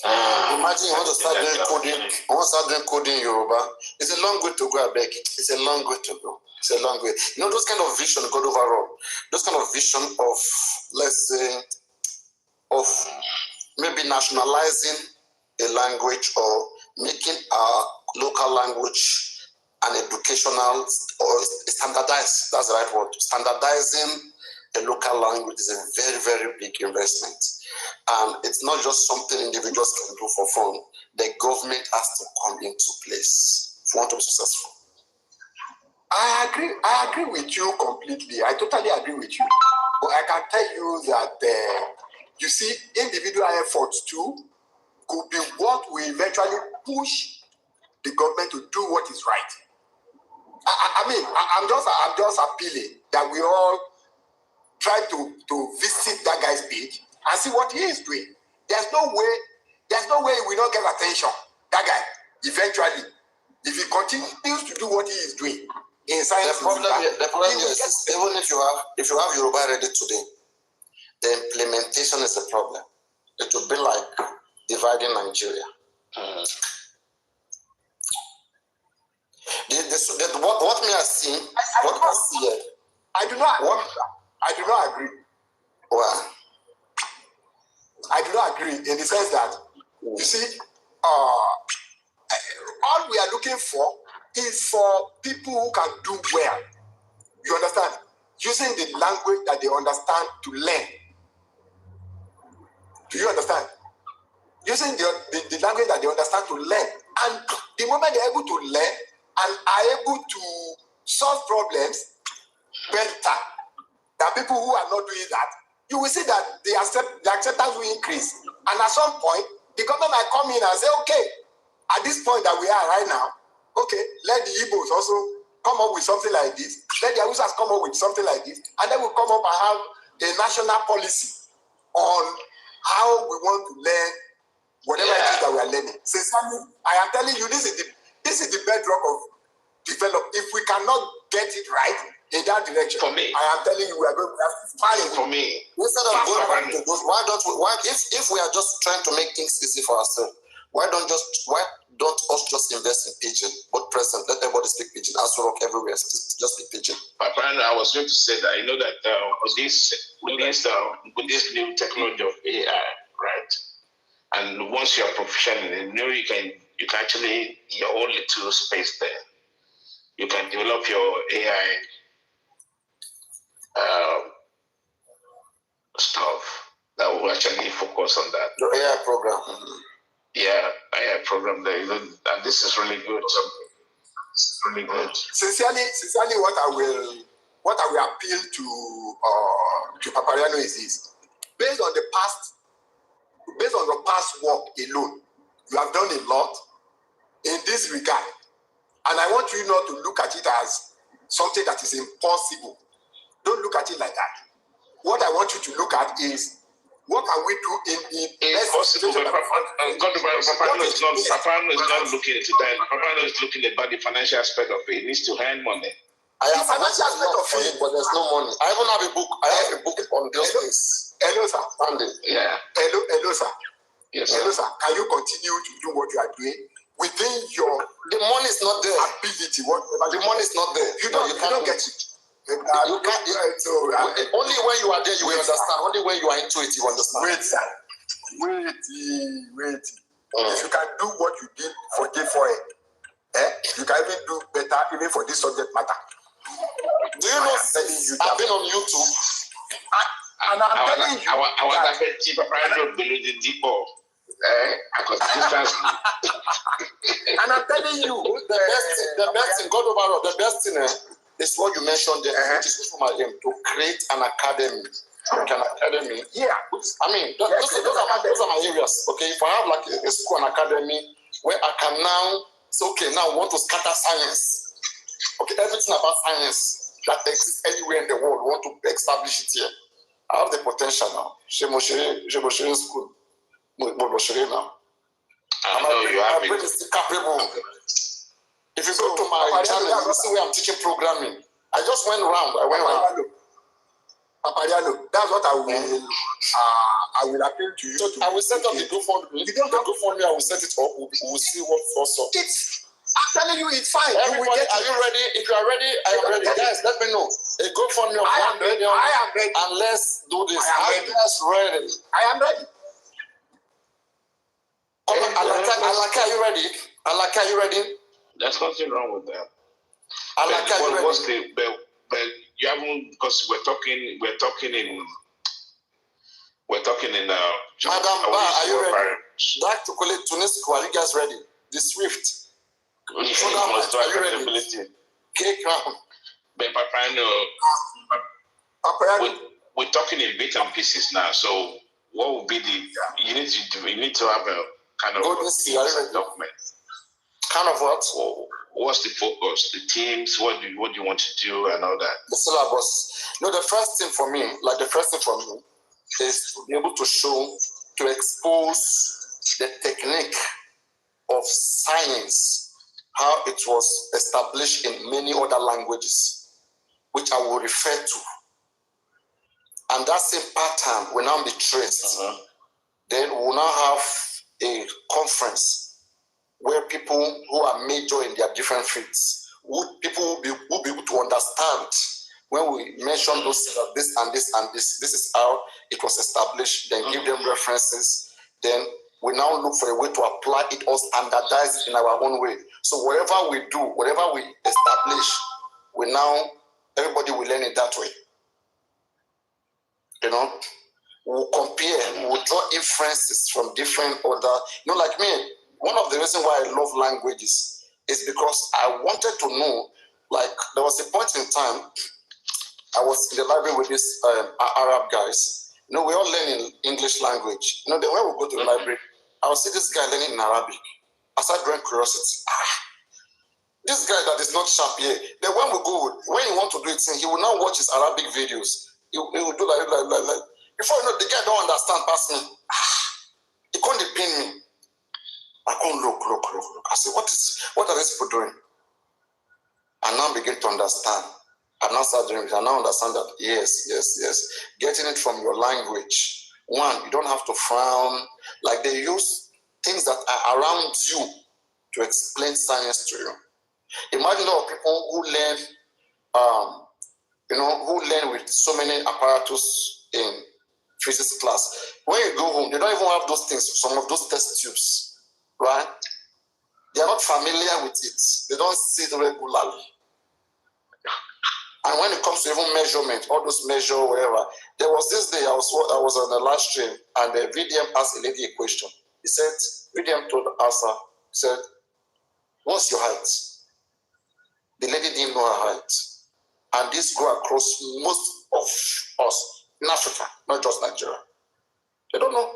Imagine you want to start doing coding. I want to start doing coding in Yoruba. It's a long way to go, I beg. It's a long way to go. It's a long way. Those kind of vision, God overall. Those kind of vision of, let's say, of maybe nationalizing a language or making our local language an educational or standardized. That's the right word. Standardizing a local language is a very, very big investment. And it's not just something individuals can do for fun. The government has to come into place if you want to be successful. I agree with you completely. I totally agree with you. But I can tell you that, you see, individual efforts too could be what will eventually push the government to do what is right. I'm just appealing that we all try to visit that guy's page and see what he is doing. There's no way we don't get attention. That guy, eventually, if he continues to do what he is doing inside the problem is even if you have Yoruba ready today, the implementation is a problem. It will be like dividing Nigeria. What me I see, I do not agree. Well, I do not agree in the sense that you see, all we are looking for is for people who can do well. You understand? Using the language that they understand to learn. Do you understand? Using the language that they understand to learn. And the moment they're able to learn and are able to solve problems better than people who are not doing that, you will see that the acceptance will increase. And at some point, the government might come in and say, okay, at this point that we are right now, okay, let the Igbos also come up with something like this. Let the Hausas come up with something like this. And then we'll come up and have a national policy on how we want to learn whatever it is that we are learning. Sincerely, I am telling you, this is the bedrock of development. If we cannot get it right in that direction, for me, I am telling you, we are going to have to find it. For me, instead of going back to those, if we are just trying to make things easy for ourselves, why don't us just invest in pidgin? But present, let everybody speak pidgin. As well, everywhere, just speak pidgin. Paparino, I was going to say that that with this new technology of AI, right? And once you're proficient in it, you can actually your own little space there. You can develop your AI stuff that will actually focus on that. Your AI program. Yeah, AI program there, and this is really good. Really good. Sincerely, what I will appeal to Paparino is this: based on the past work alone, you have done a lot in this regard, and I want you not to look at it as something that is impossible. Don't look at it like that. What I want you to look at is what can we do in it's possible, but Paparino is not looking at that. Paparino is looking about the financial aspect of it. He needs to earn money. I have financial aspect of it, but there's no money. I even have a book. I have a book on those things. Hello, sir. Yeah. Hello, sir. Yes, hello, sir. Can you continue to do what you are doing within your? The money is not there. Ability. Whatever. The money is not there. You don't get it. You can't. Only when you are there, you will understand. Only when you are into it, you understand. Wait, sir. Wait. If you can do what you did for J4, you can even do better even for this subject matter. Do you know? I've been on YouTube. And I'm telling you. I want to get cheaper price of below the depot. And I'm telling you, the best thing, God overall, the best thing is what you mentioned there, which is from to create an academy. Yeah. I mean, those are my areas. Okay, if I have like a school, an academy where I can now say, okay, now I want to scatter science. Okay, everything about science that exists anywhere in the world, we want to establish it here. I have the potential now. J'ai moché school. Now. I'm really capable. If you go to my channel, you see where I'm teaching programming. I just went around. Paparino, that's what I will appeal to you. So I will set up the GoFundMe. You don't have GoFundMe, I will set it up. We will see what first up. I'm telling you, it's fine. Everybody, are you ready? If you are ready, I am ready. Guys, let me know. A GoFundMe of $1 million. I am ready. And let's do this. Ready. I am ready. Alaka, are you ready? Alaka, are you ready? There's nothing wrong with that. Alaka, are you ready? But you haven't, because we're talking in Madam Ba, are you ready? Back to Tunis, are you guys ready? The Swift. Are you ready? Cake round. But we're talking in bits and pieces now. So what would be you need to have a kind of document. Kind of what? What's the focus? The teams, what do you want to do and all that? The syllabus. No, the first thing for me is to be able to show, to expose the technique of science, how it was established in many other languages, which I will refer to. And that same pattern will now be traced. Then we'll now have a conference where people who are major in their different fields, people will be able to understand when we mention those this and this and this. This is how it was established. Then give them references. Then we now look for a way to apply it or standardize it in our own way. So whatever we do, whatever we establish, everybody will learn it that way. We'll compare, we'll draw inferences from different other, like me, one of the reasons why I love languages is because I wanted to know, like, there was a point in time, I was in the library with these Arab guys. We all learn in English language. When we go to the library, I will see this guy learning in Arabic. I started growing curiosity. This guy that is not sharp here. Then when he want to do it, he will now watch his Arabic videos. He will do like. Before you know, the guy don't understand past me. He can't pin me. I can't look. I say, what is this? What are these people doing? I now begin to understand. I now start doing it. I now understand that yes. Getting it from your language. One, you don't have to frown. Like they use things that are around you to explain science to you. Imagine all people who learn with so many apparatus in physics class. When you go home, they don't even have those things, some of those test tubes, right? They are not familiar with it. They don't see it regularly. And when it comes to even measurement, all those measure, whatever, there was this day, I was on the live stream, and the VDM asked a lady a question. He said, VDM told the answer, he said, what's your height? The lady didn't know her height. And this go across most of us in Africa, not just Nigeria. They don't know.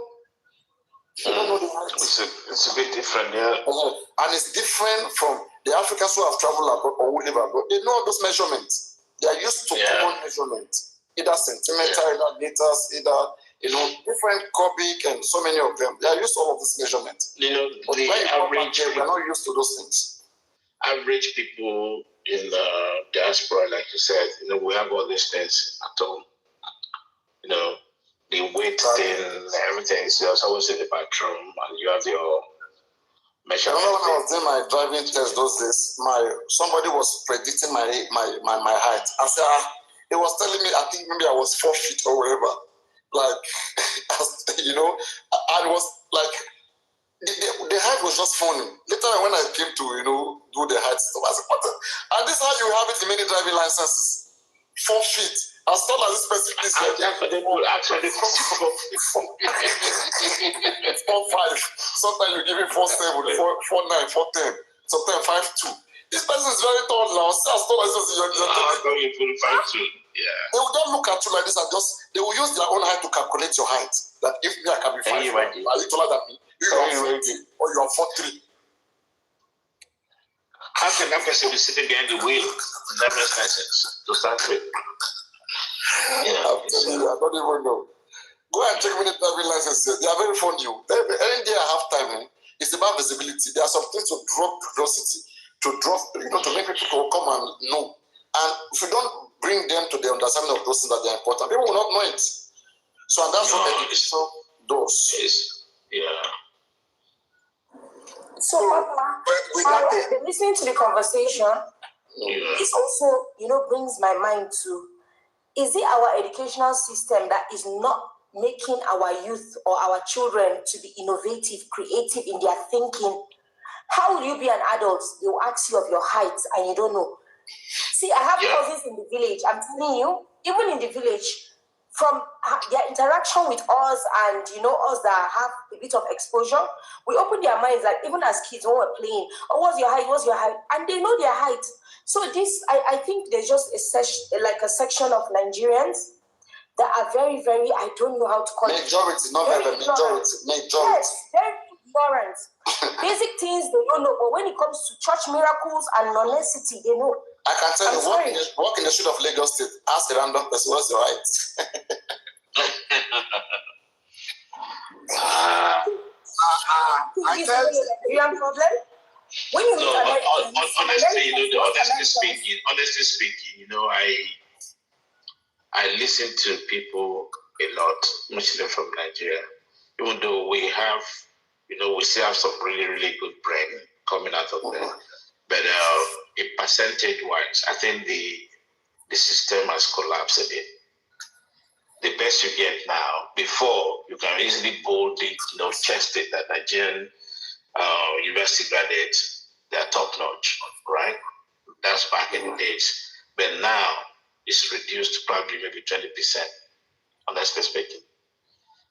They don't know the height. It's a bit different, yeah. And it's different from the Africans who have traveled abroad or who live abroad. They know those measurements. They are used to common measurements. Either centimeter, either meters, either, different cubic and so many of them. They are used to all of these measurements. But the average we are not used to those things. Average people in the diaspora, like you said, we have all these things at home. The weight thing, everything is just always in the bathroom, and you have your measurement. When I was doing my driving test those days, somebody was predicting my height. I said, he was telling me, I think maybe I was 4 feet or whatever. Like, and it was like, the height was just funny. Later when I came to, do the height stuff, I said, what the? And this is how you have it in many driving licenses. 4 feet. As tall as this person is. Actually, 4 5. Sometimes you give him 4'7", 4'9", 4'10". Sometimes 5'2". This person is very tall now. As tall as this, you're 5'2". Yeah. They will don't look at you like this and they will use their own height to calculate your height. That if I can be 5'5", are you taller than me? You are 40 or you are 4'3". How can that person be sitting behind the wheel in that license to start with? I don't even know. Go and check many driving licenses. They are very fun. Any day I have time, it's about visibility. There are some things to drop curiosity, to make people come and know. And if you don't bring them to the understanding of those things that they are important, people will not know it. So and that's what education does. So, Papa, I've been listening to the conversation. This also, brings my mind to, is it our educational system that is not making our youth or our children to be innovative, creative in their thinking? How will you be an adult? They will ask you of your height and you don't know. See, I have cousins in the village. I'm telling you, even in the village, from their interaction with us and, us that have a bit of exposure, we open their minds, like even as kids when we're playing, what's your height? What's your height? And they know their height. So this, I think there's just a section of Nigerians that are very, very, I don't know how to call it. Majority, not very majority. Yes, very ignorant. Basic things they don't know, but when it comes to church miracles and non-necessity, they know. I can tell you, walk in the street of Lagos State, ask a random person, what's your height? Is that a Nigerian problem? When you honestly speaking, I listen to people a lot, mostly from Nigeria. Even though we have, we still have some really, really good brain coming out of there. But percentage-wise, I think the system has collapsed a bit. The best you get now, before you can easily boldly, chest it that Nigerian university graduates, they are top-notch, right? That's back in the days. But now it's reduced to probably maybe 20%, honestly speaking,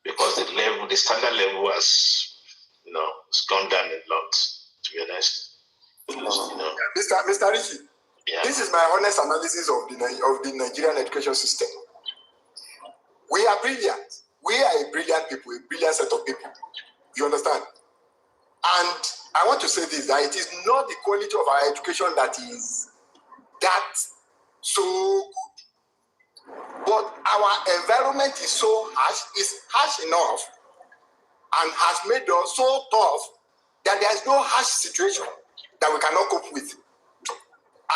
because the standard level has, it's gone down a lot, to be honest. Mr. Richie, this is my honest analysis of the Nigerian education system. We are brilliant. We are a brilliant people, a brilliant set of people. You understand? And I want to say this, that it is not the quality of our education that is that so good. But our environment is so harsh enough and has made us so tough that there is no harsh situation that we cannot cope with.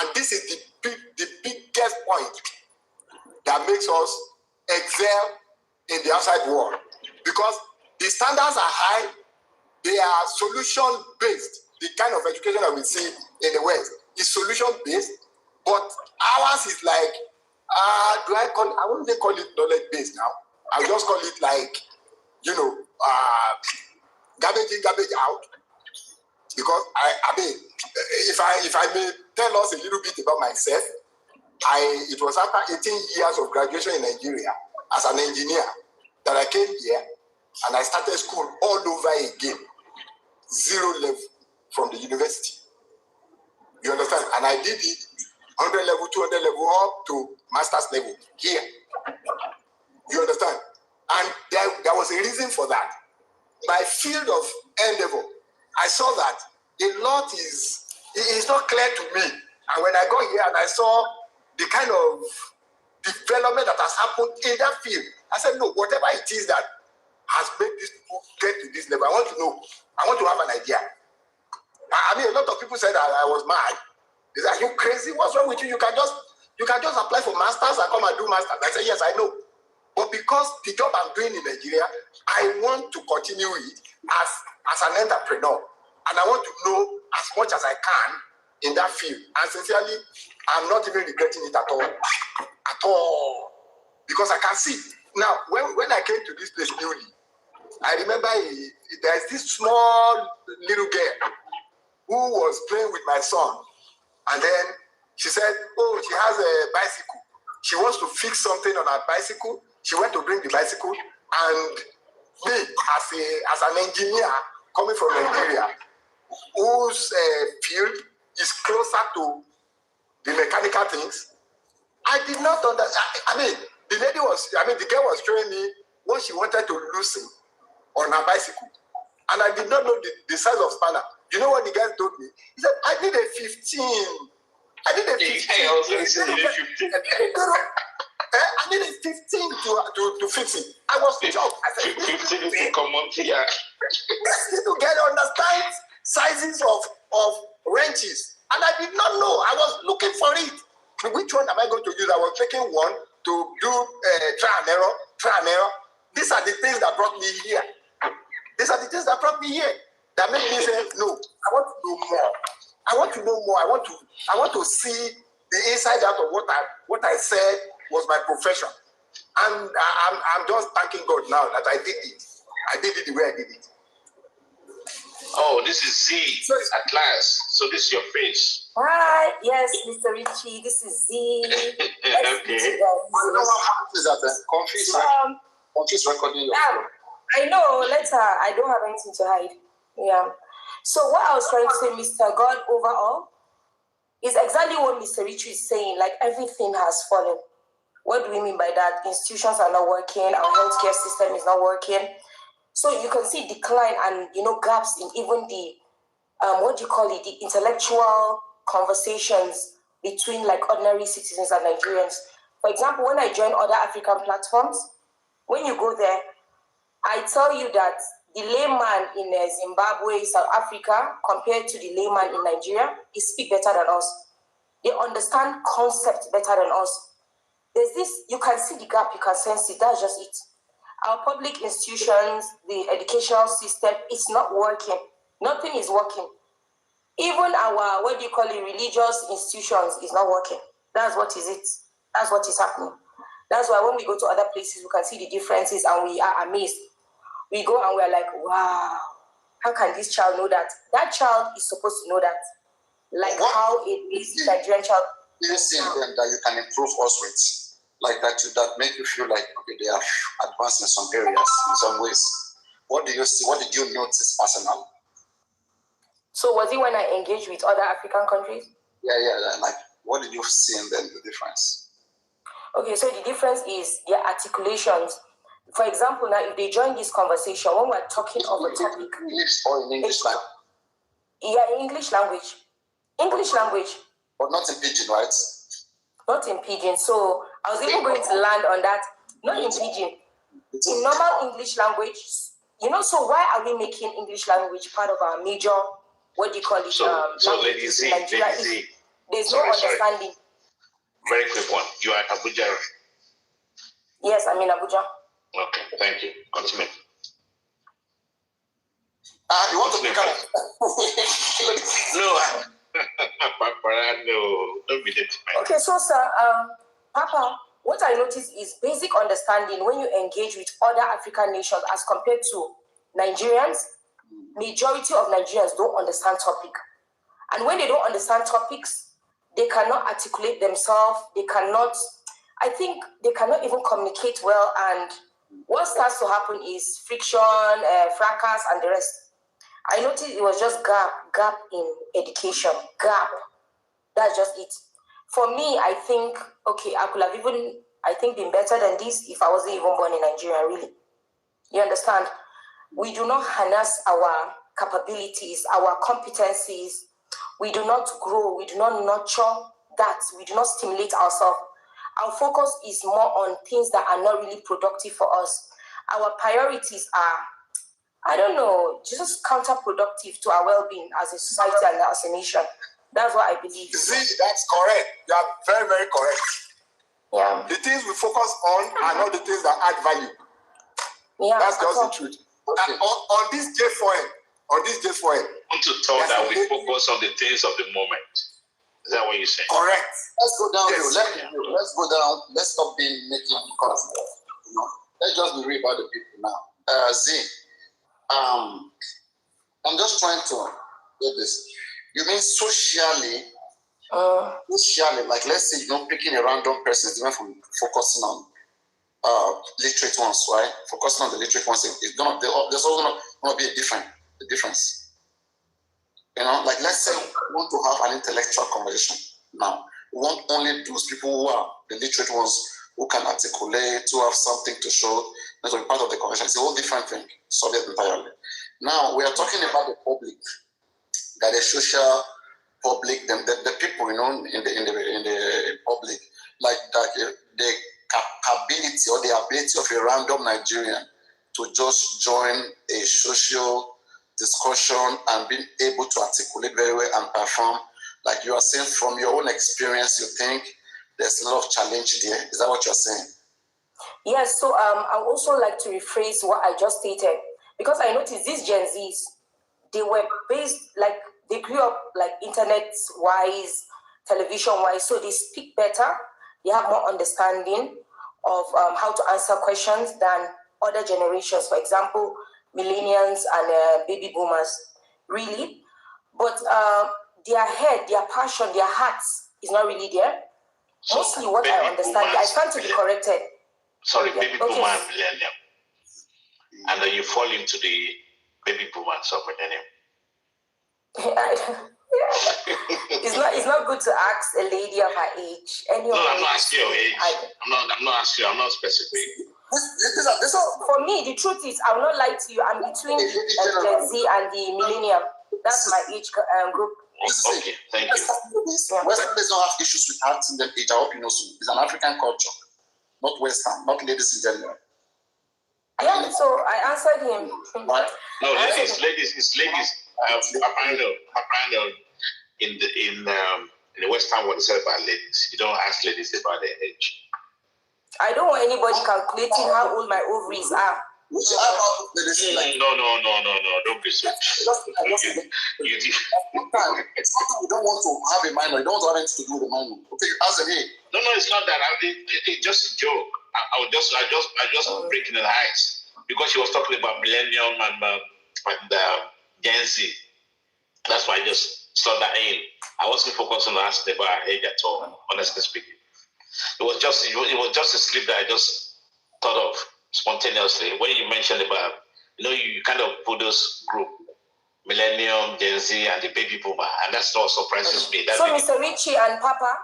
And this is the biggest point that makes us excel in the outside world. Because the standards are high, they are solution-based. The kind of education that we see in the West is solution-based, but ours is like, I wouldn't call it knowledge-based now. I'll just call it like, garbage in, garbage out. Because I mean, if I may tell us a little bit about myself, it was after 18 years of graduation in Nigeria as an engineer that I came here and I started school all over again, 0 level from the university. You understand? And I did it 100 level, 200 level, up to master's level here. You understand? And there was a reason for that. My field of endeavor, I saw that a lot is not clear to me. And when I got here and I saw the kind of development that has happened in that field, I said, no, whatever it is that has made these people get to this level, I want to know. I want to have an idea. I mean, a lot of people said that I was mad. They said, are you crazy? What's wrong with you? You can just apply for masters and come and do masters. I said, yes, I know. But because the job I'm doing in Nigeria, I want to continue it as an entrepreneur. And I want to know as much as I can in that field. And sincerely, I'm not even regretting it at all. At all. Because I can see. Now, when I came to this place newly, I remember there's this small little girl who was playing with my son. And then she said, oh, she has a bicycle. She wants to fix something on her bicycle. She went to bring the bicycle. And me, as an engineer coming from Nigeria, whose field is closer to the mechanical things, I did not understand. I mean, the girl was showing me what she wanted to loosen on her bicycle. And I did not know the size of spanner. You know what the guy told me? He said, I need a 15. I need a 15. I need a 15 to fix it. I was shocked. I said, 15 is a common here. To get understand sizes of wrenches. And I did not know. I was looking for it. Which one am I going to use? I was taking one to do trial and error. These are the things that brought me here. That made me say, no, I want to know more. I want to see the inside out of what I said was my profession. And I'm just thanking God now that I did it. I did it the way I did it. Oh, this is Z at last. So this is your face. Hi, yes, Mr. Richie. This is Z. Okay. I don't know what is that. Confuse recording your phone. I know. Later, I don't have anything to hide. Yeah. So what I was trying to say, Mr. God, overall, is exactly what Mr. Richie is saying. Like everything has fallen. What do we mean by that? Institutions are not working. Our healthcare system is not working. So you can see decline and gaps in even the the intellectual conversations between like ordinary citizens and Nigerians. For example, when I join other African platforms, when you go there, I tell you that the layman in Zimbabwe, South Africa, compared to the layman in Nigeria, they speak better than us. They understand concepts better than us. There's this, you can see the gap, you can sense it, that's just it. Our public institutions, the educational system, it's not working. Nothing is working. Even our, religious institutions is not working. That's what is it. That's what is happening. That's why when we go to other places, we can see the differences and we are amazed. We go and we're like, wow, how can this child know that? That child is supposed to know that. Like how it is Nigerian child. You see them that you can improve us with. Like that make you feel like, okay, they are advanced in some areas, in some ways. What do you see? What did you notice personally? So was it when I engaged with other African countries? Yeah. Like, what did you see in then the difference? Okay, so the difference is their articulations. For example, now if they join this conversation, when we're talking of a topic. Or in English language? Yeah, English language. English language. But not in Pidgin, right? Not in Pidgin. So I was even going to land on that. Not in Pidgin. In normal English language, so why are we making English language part of our major, So Lady Z, there's no understanding. Very quick one. You are at Abuja. Yes, I'm in Abuja. Okay, thank you. Continue. You want to pick up? No, Paparino, don't be that. Okay, so sir, Papa, what I noticed is basic understanding when you engage with other African nations as compared to Nigerians. Majority of Nigerians don't understand topic. And when they don't understand topics, they cannot articulate themselves. They cannot even communicate well. And what starts to happen is friction, fracas, and the rest. I noticed it was just gap in education. Gap. That's just it. For me, I think, okay, I could have even, I think, been better than this if I wasn't even born in Nigeria, really. You understand? We do not harness our capabilities, our competencies. We do not grow. We do not nurture that. We do not stimulate ourselves. Our focus is more on things that are not really productive for us. Our priorities are, I don't know, just counterproductive to our well-being as a society and as a nation. That's what I believe. See, that's correct. You are very, very correct. Yeah. The things we focus on are not the things that add value. Yeah. That's just the truth. Okay. On this J4M, I want to talk that we focus on the things of the moment. Is that what you're saying? Correct. Let's go down. Let's go down. Let's stop making cuts. Let's just be real about the people now. Z, I'm just trying to get this. You mean socially, like let's say picking a random person is different from focusing on literate ones, right? Focusing on the literate ones, there's also going to be a difference. Like let's say we want to have an intellectual conversation now. We want only those people who are the literate ones who can articulate, who have something to show, that will be part of the conversation. It's a whole different thing, subject entirely. Now we are talking about the public, that the social public, the people in the public, like that the capability or the ability of a random Nigerian to just join a social discussion and being able to articulate very well and perform. Like you are saying, from your own experience, you think there's a lot of challenge there. Is that what you're saying? Yes, so I would also like to rephrase what I just stated, because I noticed these Gen Zs, they were based, like, they grew up like internet-wise, television-wise, so they speak better, they have more understanding of how to answer questions than other generations, for example, millennials and baby boomers, really. But their head, their passion, their hearts is not really there. So mostly what I understand, I stand to be corrected. Sorry, baby boomer and millennium. And then you fall into the baby boomers of millennium. It's not good to ask a lady of her age. No, I'm not asking your age. I'm not asking you. I'm not specific. So for me, the truth is, I will not lie to you. I'm between Gen Z and the millennium. That's my age group. Okay, thank you. Westerners don't have issues with acting their age. I hope you know so. It's an African culture, not Western, not ladies in general. Yeah, so I answered him. What? No, ladies. Paparino, in the Western world, it's about ladies. You don't ask ladies about their age. I don't want anybody calculating how old my ovaries are. No, don't be so. Sometimes we don't want to have a minor. You don't want to have anything to do with a minor. Okay, as a hey. No, it's not that. It's just a joke. I just breaking the ice because she was talking about millennium and Gen Z. That's why I just slot that in. I wasn't focusing on asking about her age at all, honestly speaking. It was just a slip that I just thought of spontaneously when you mentioned about, you kind of put those group, millennium, Gen Z, and the baby boomer, and that's what surprises me. So Mr. Richie and Papa,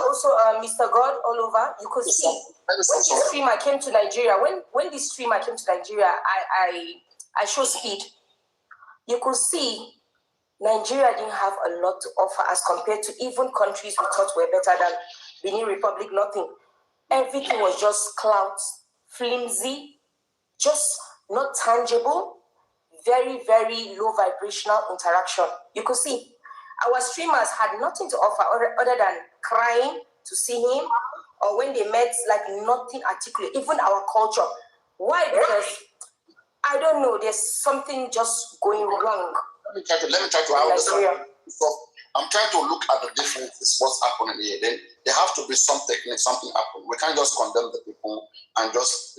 also Mr. God all over, you could see when this streamer came to Nigeria. When this streamer came to Nigeria, I showed speed. You could see Nigeria didn't have a lot to offer as compared to even countries we thought were better than Benin Republic. Nothing. Everything was just clouds, flimsy, just not tangible, very, very low vibrational interaction. You could see our streamers had nothing to offer other than crying to see him, or when they met, like nothing articulate, even our culture. Why? Because I don't know, there's something just going wrong. Let me try to understand. So I'm trying to look at the differences, what's happening here. Then there have to be some technique, something happen. We can't just condemn the people and just,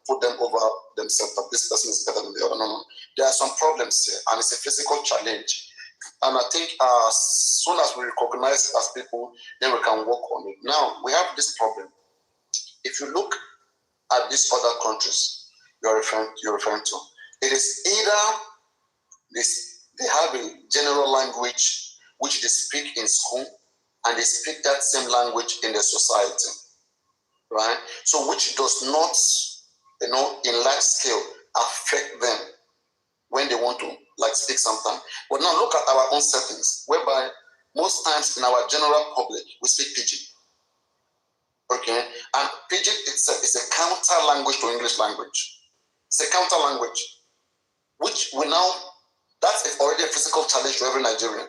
put them over themselves that this person is better than the other. No. There are some problems here, and it's a physical challenge. And I think as soon as we recognize as people, then we can work on it. Now, we have this problem. If you look at these other countries you're referring to, it is either they have a general language which they speak in school, and they speak that same language in the society, right? So which does not, in large scale affect them when they want to like speak something. But now look at our own settings, whereby most times in our general public, we speak Pidgin. Okay? And Pidgin itself is a counter language to English language. It's a counter language, which we now, that's already a physical challenge to every Nigerian.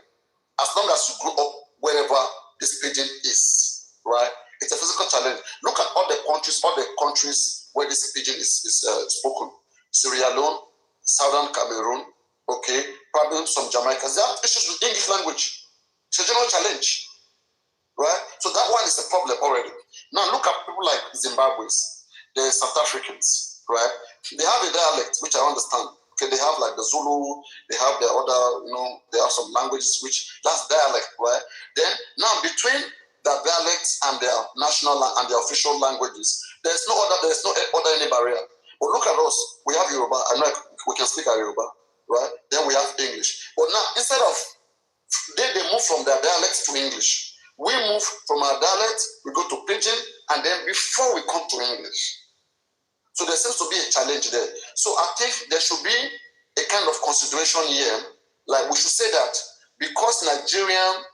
As long as you grew up wherever this Pidgin is, right? It's a physical challenge. Look at all the countries where this Pidgin is spoken. Sierra Leone, Southern Cameroon, okay, probably some Jamaicans. They have issues with English language. It's a general challenge, right? So that one is a problem already. Now look at people like Zimbabweans, the South Africans, right? They have a dialect which I understand. Okay, they have like the Zulu, they have the other, they have some languages which that's dialect, right? Then now between their dialects and their national and their official languages, there's no other barrier. But look at us, we have Yoruba. I know we can speak Yoruba, right? Then we have English. But now instead of they move from their dialects to English, we move from our dialect, we go to Pidgin, and then before we come to English. So there seems to be a challenge there. So I think there should be a kind of consideration here. Like we should say that because Nigerian,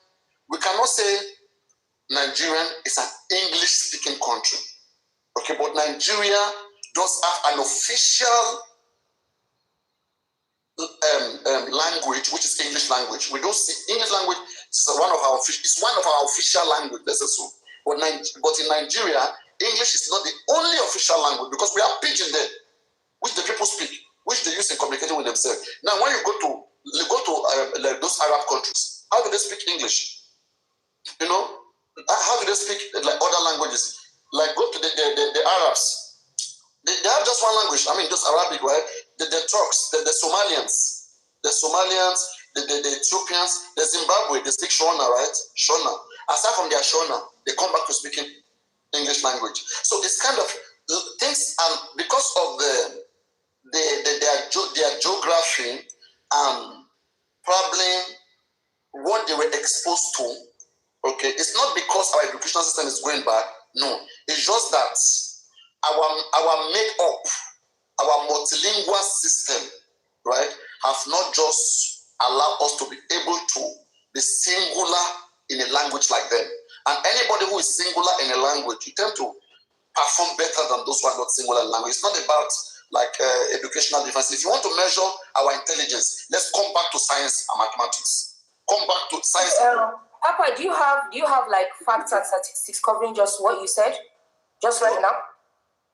we cannot say Nigerian is an English-speaking country. Okay, but Nigeria does have an official language, which is English language. We don't see English language. It's one of our official language. That's so. But in Nigeria, English is not the only official language because we have Pidgin there, which the people speak, which they use in communicating with themselves. Now, when you go to like those Arab countries, how do they speak English? How do they speak like other languages? Like go to the Arabs. They have just one language. I mean, just Arabic, right? The Turks, the Somalians, the Ethiopians, the Zimbabwe, they speak Shona, right? Shona. Aside from their Shona, they come back to speaking English language. So it's kind of things, and because of their geography and probably what they were exposed to, okay, it's not because our educational system is going back. No, it's just that our make-up, our multilingual system, right, have not just allowed us to be able to be singular in a language like them. And anybody who is singular in a language, you tend to perform better than those who are not singular in language. It's not about like educational difference. If you want to measure our intelligence, let's come back to science and mathematics. Come back to science. Papa, do you have like facts and statistics covering just what you said, just right now?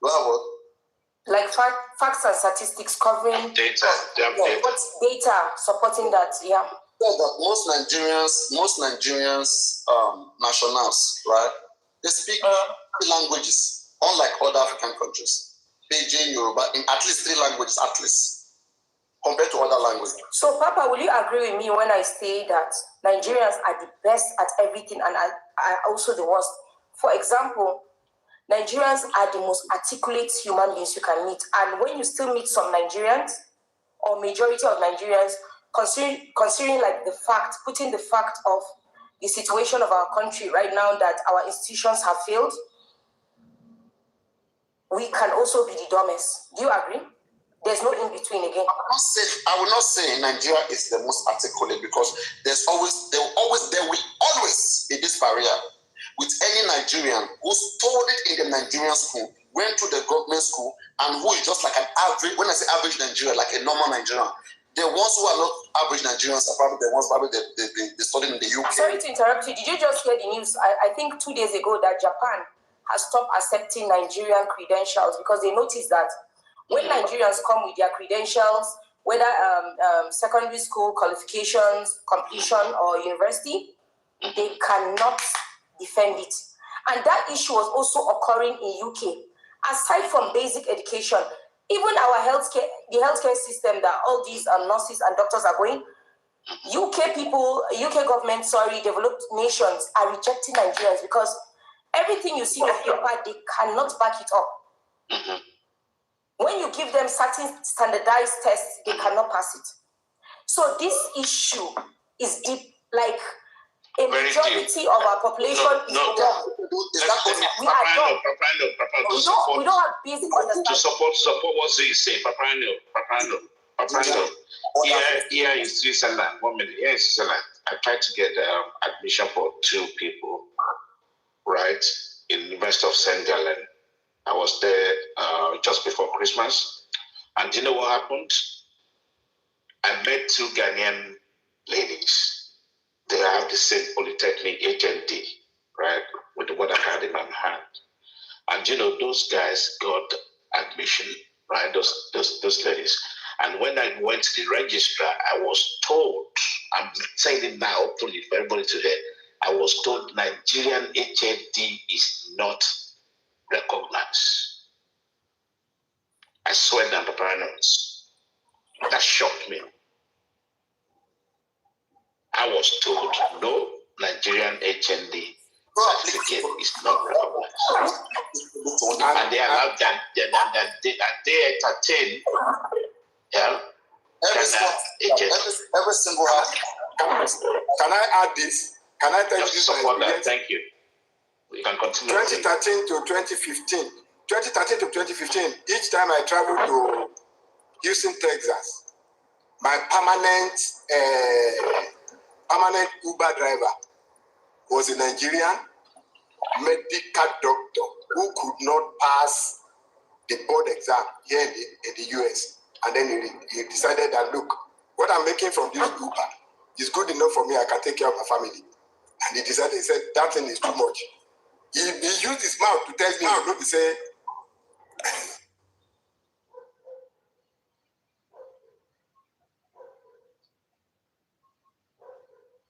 Well, what? Like facts and statistics covering data. What's data supporting that? Yeah. Well, that most Nigerians, nationals, right? They speak languages, unlike other African countries. Pidgin, Yoruba, in at least 3 languages, at least, compared to other languages. So, Papa, will you agree with me when I say that Nigerians are the best at everything and are also the worst? For example, Nigerians are the most articulate human beings you can meet. And when you still meet some Nigerians, or majority of Nigerians, considering like putting the fact of the situation of our country right now, that our institutions have failed, we can also be the dumbest. Do you agree? There's no in between again. I will not say Nigeria is the most articulate because there will always be this barrier with any Nigerian who studied in the Nigerian school, went to the government school, and who is just like an average. When I say average Nigerian, like a normal Nigerian, the ones who are not average Nigerians are probably the ones they studied in the UK. I'm sorry to interrupt you. Did you just hear the news? I think 2 days ago that Japan has stopped accepting Nigerian credentials because they noticed that when Nigerians come with their credentials, whether secondary school qualifications, completion, or university, they cannot defend it. And that issue was also occurring in UK. Aside from basic education, even our the healthcare system that all these nurses and doctors are going, UK government, developed nations are rejecting Nigerians because everything you see on paper, they cannot back it up. Mm-hmm. When you give them certain standardized tests, they cannot pass it. So this issue is deep. Like, A majority of our population is young. We are young. We don't have basic understanding. To support what Z is saying, Paparino. Here in Switzerland, 1 minute. Here in Switzerland, I tried to get admission for 2 people, right, in the University of St. Gallen. I was there just before Christmas. And do you know what happened? I met 2 Ghanaian ladies. They have the same polytechnic HND, right, with what I had in my hand. And you know, those guys got admission, right, those ladies. And when I went to the registrar, I was told, I'm saying it now openly for everybody to hear, I was told Nigerian HND is not recognized. I swear down the parents. That shocked me. I was told no Nigerian HND certificate is not recognized. And they allowed that they entertain every single house. Can I add this? Can I tell you this? Thank you. We can continue. 2013 to 2015. 2013 to 2015, each time I traveled to Houston, Texas, my permanent Uber driver was a Nigerian medical doctor who could not pass the board exam here in the US. And then he decided that, look, what I'm making from this Uber is good enough for me. I can take care of my family. And he said, that thing is too much. He used his mouth to tell me, not to say,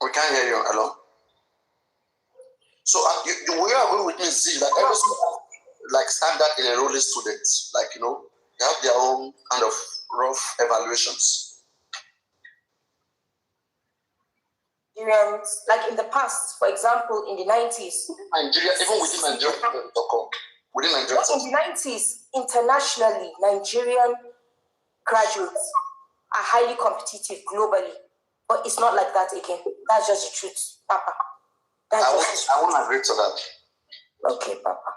we can't hear you. Hello? So you will agree with me, Z, that every school like standard enrolling students, like, you know, they have their own kind of rough evaluations. Like in the past, for example, in the 90s. Nigeria, even within Nigeria, within Nigeria. In the 90s, internationally, Nigerian graduates are highly competitive globally. But it's not like that again. That's just the truth, Papa. I won't agree to that. Okay, Papa.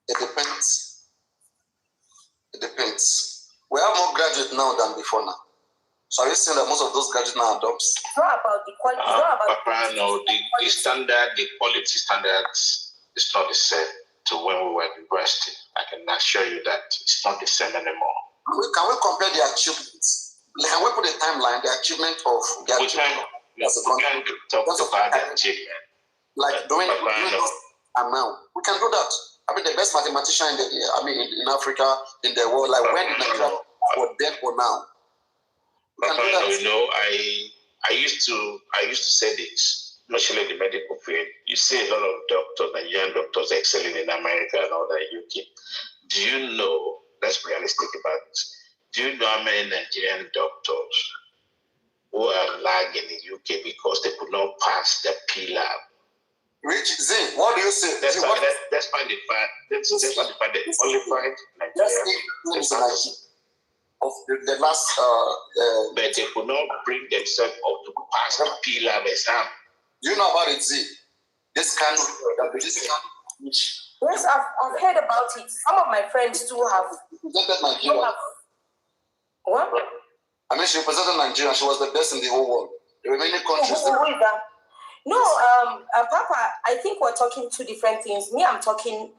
It depends. It depends. We have more graduates now than before now. So are you saying that most of those graduates now are dumps? It's not about the quality. It's not about the standard, the quality standards is not the same to when we were in university. I can assure you that it's not the same anymore. Can we compare the achievements? Can we put a timeline, the achievement of the achievement? We can talk about the achievement. Like doing this amount. We can do that. I mean, the best mathematician in Africa, in the world, like when did Nigeria for then or now? We can do that. You know, I used to say this, especially in the medical field. You see a lot of doctors, Nigerian doctors excelling in America and all that UK. Do you know, let's be realistic about this. Do you know how many Nigerian doctors who are lagging in the UK because they could not pass the P-lab? Rich Z, what do you say? Let's find the fact that qualified Nigerians of the last but they could not bring themselves up to pass the P-lab exam. Do you know about it, Z? This kind of yes, I've heard about it. Some of my friends too have represented Nigeria. What? I mean, she represented Nigeria. She was the best in the whole world. The remaining countries. No, Papa, I think we're talking two different things. Me, I'm talking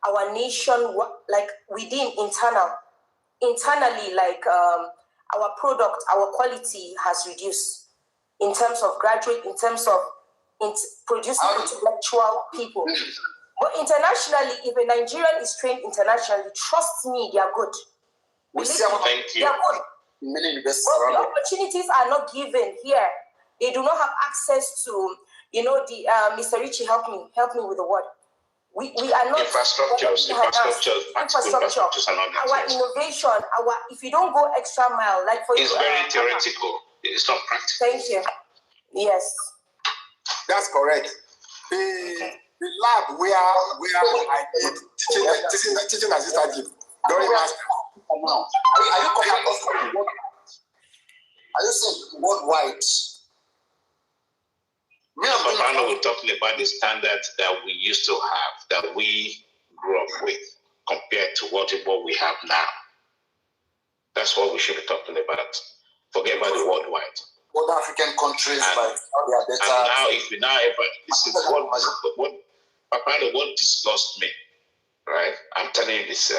our nation, like within internally, like our product, our quality has reduced in terms of graduate, in terms of producing intellectual people. But internationally, if a Nigerian is trained internationally, trust me, they are good. Thank you. They are good. Many but the opportunities are not given here. They do not have access to, the Mr. Richie, help me with the word. We are not infrastructure. Our innovation, if you don't go extra mile, like for it's very theoretical. It's not practical. Thank you. Yes. That's correct. The lab where I did teaching assistant during master. Now, are you saying worldwide? Me, I'm Paparino, we're talking about the standards that we used to have, that we grew up with, compared to what we have now. That's what we should be talking about. Forget about the worldwide. What African countries like how they are better. And now, if we now ever, this is what Paparino, what disgusts me, right? I'm telling you this.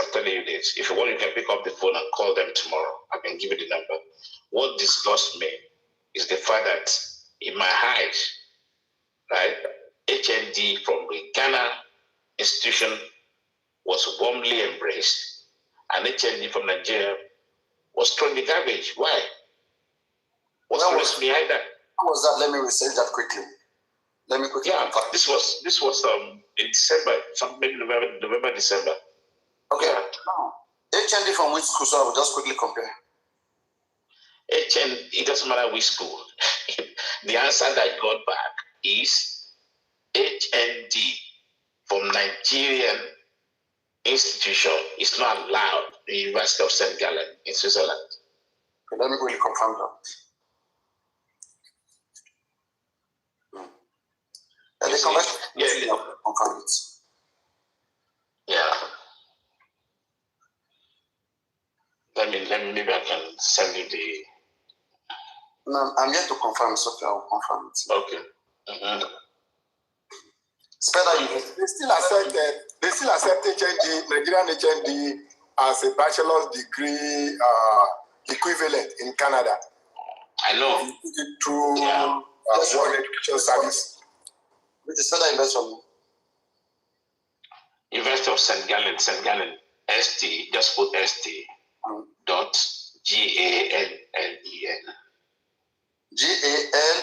If you want, you can pick up the phone and call them tomorrow. I can give you the number. What disgusts me is the fact that in my eyes, right, HND from the Ghana institution was warmly embraced, and HND from Nigeria was thrown in the garbage. Why? What's the reason behind that? How was that? Let me research that quickly. Yeah, this was in December, maybe November, December. Okay. HND from which school? So I will just quickly compare. HND, it doesn't matter which school. The answer that I got back is HND from Nigerian institution is not allowed in the University of St. Gallen in Switzerland. Okay, let me quickly confirm that. Confirm it. Yeah. Maybe I can send you the. No, I'm yet to confirm it, so I will confirm it. Okay. Mm-hmm. They still accept HND, Nigerian HND, as a bachelor's degree equivalent in Canada. I know. You put it through World Education Service. Which is further investment. University of St. Gallen, ST, just put ST, dot GALLEN. GAL?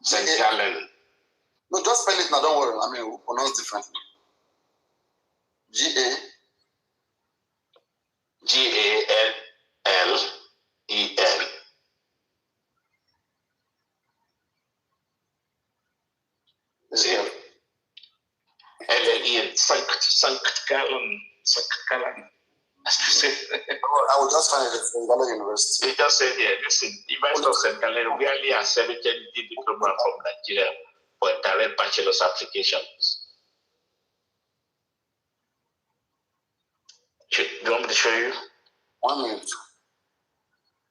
St. Gallen. No, just spell it now, don't worry. I mean, we'll pronounce differently. GALLEN. Zero. LLE, Sankt Gallen. I will just find it in Ghana University. They just said, listen, University of St. Gallen really accepted the diploma from Nigeria for direct bachelor's applications. Do you want me to show you? 1 minute.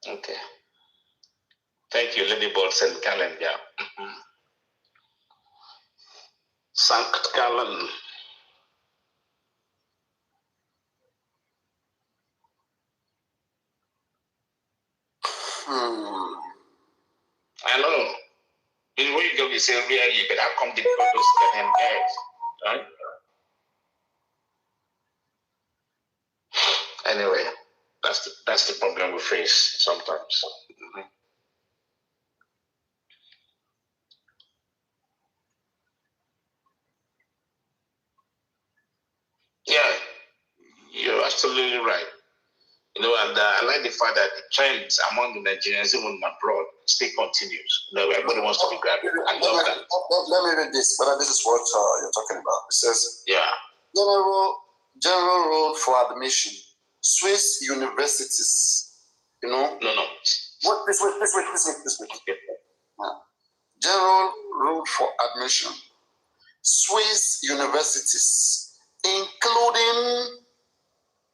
Okay. Thank you, Lady Ball St. Gallen. Yeah. Mm-hmm. Sankt Gallen. I know. In way you go, you say, really, you can have come to those can guys, right? Anyway, that's the problem we face sometimes. Mm-hmm. Yeah, you're absolutely right. You know, and I like the fact that the trends among the Nigerians, even abroad, still continues. You know, everybody wants to be grabbing. I love that. Let me read this, but this is what you're talking about. It says, general rule for admission. Swiss universities, you know. No. What? This way. Okay. General rule for admission. Swiss universities, including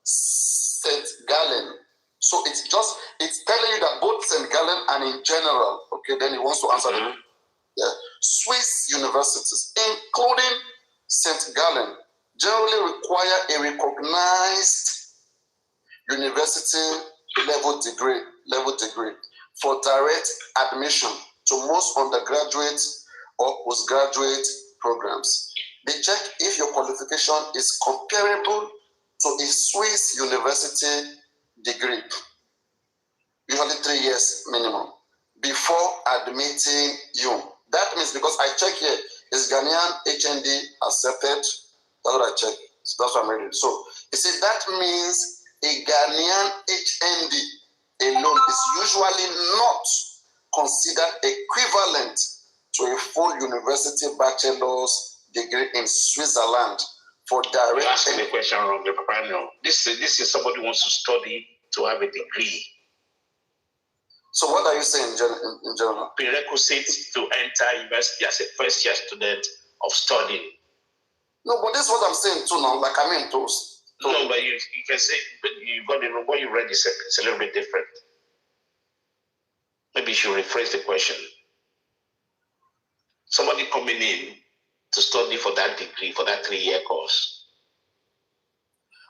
St. Gallen. So it's telling you that both St. Gallen and in general, okay, then he wants to answer them. Yeah. Swiss universities, including St. Gallen, generally require a recognized university level degree for direct admission to most undergraduate or postgraduate programs. They check if your qualification is comparable to a Swiss university degree, usually 3 years minimum, before admitting you. That means, because I check here, is Ghanaian HND accepted? That's what I check. So that's what I'm reading. So you see, that means a Ghanaian HND alone is usually not considered equivalent to a full university bachelor's degree in Switzerland for direct. You're asking the question wrong, Paparino. This is somebody who wants to study to have a degree. So what are you saying in general? Prerequisite to enter university as a first-year student of studying. No, but that's what I'm saying too now. Like I mean, no, but you can say, but you got the what you read is a little bit different. Maybe you should rephrase the question. Somebody coming in to study for that degree, for that 3-year course.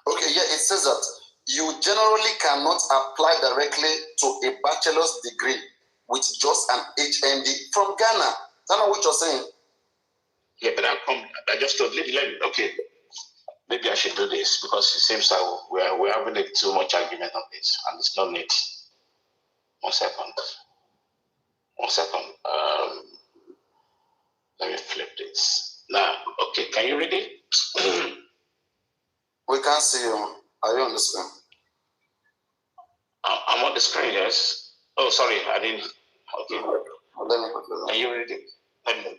Okay, yeah, it says that you generally cannot apply directly to a bachelor's degree with just an HND from Ghana. Is that not what you're saying? Yeah, but I just thought, okay, maybe I should do this because it seems that we're having too much argument on this and it's not neat. 1 second. 1 second. Let me flip this. Now, okay, can you read it? We can't see you. Are you on the screen? I'm on the screen, yes. Oh, sorry, I didn't. Okay. Can you read it?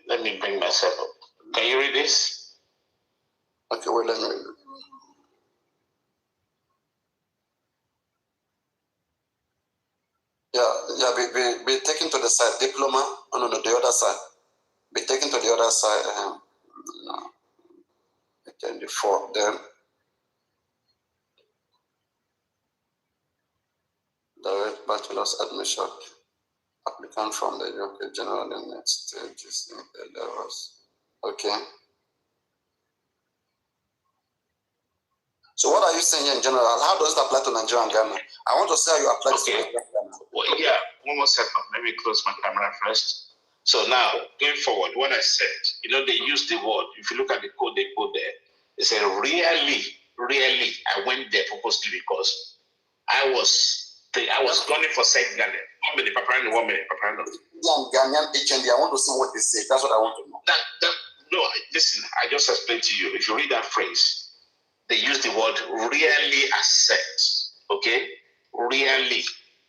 Let me bring myself up. Can you read this? Okay, wait, let me read it. Yeah, be taken to the side. Diploma, no, the other side. Be taken to the other side. No. 24, then direct bachelor's admission. Applicant from the UK general and next stages in the levels. Okay. So what are you saying in general? How does it apply to Nigeria and Ghana? I want to see how you apply to Nigeria and Ghana. Well, yeah, 1 more second. Let me close my camera first. So now, going forward, what I said, they use the word. If you look at the code they put there, they said, really, I went there purposely because I was gunning for Saint Ghana. 1 minute, Paparino, 1 minute, Paparino. Ghanaian HND, I want to see what they say. That's what I want to know. No, listen, I just explained to you. If you read that phrase, they use the word really accept. Okay? Really.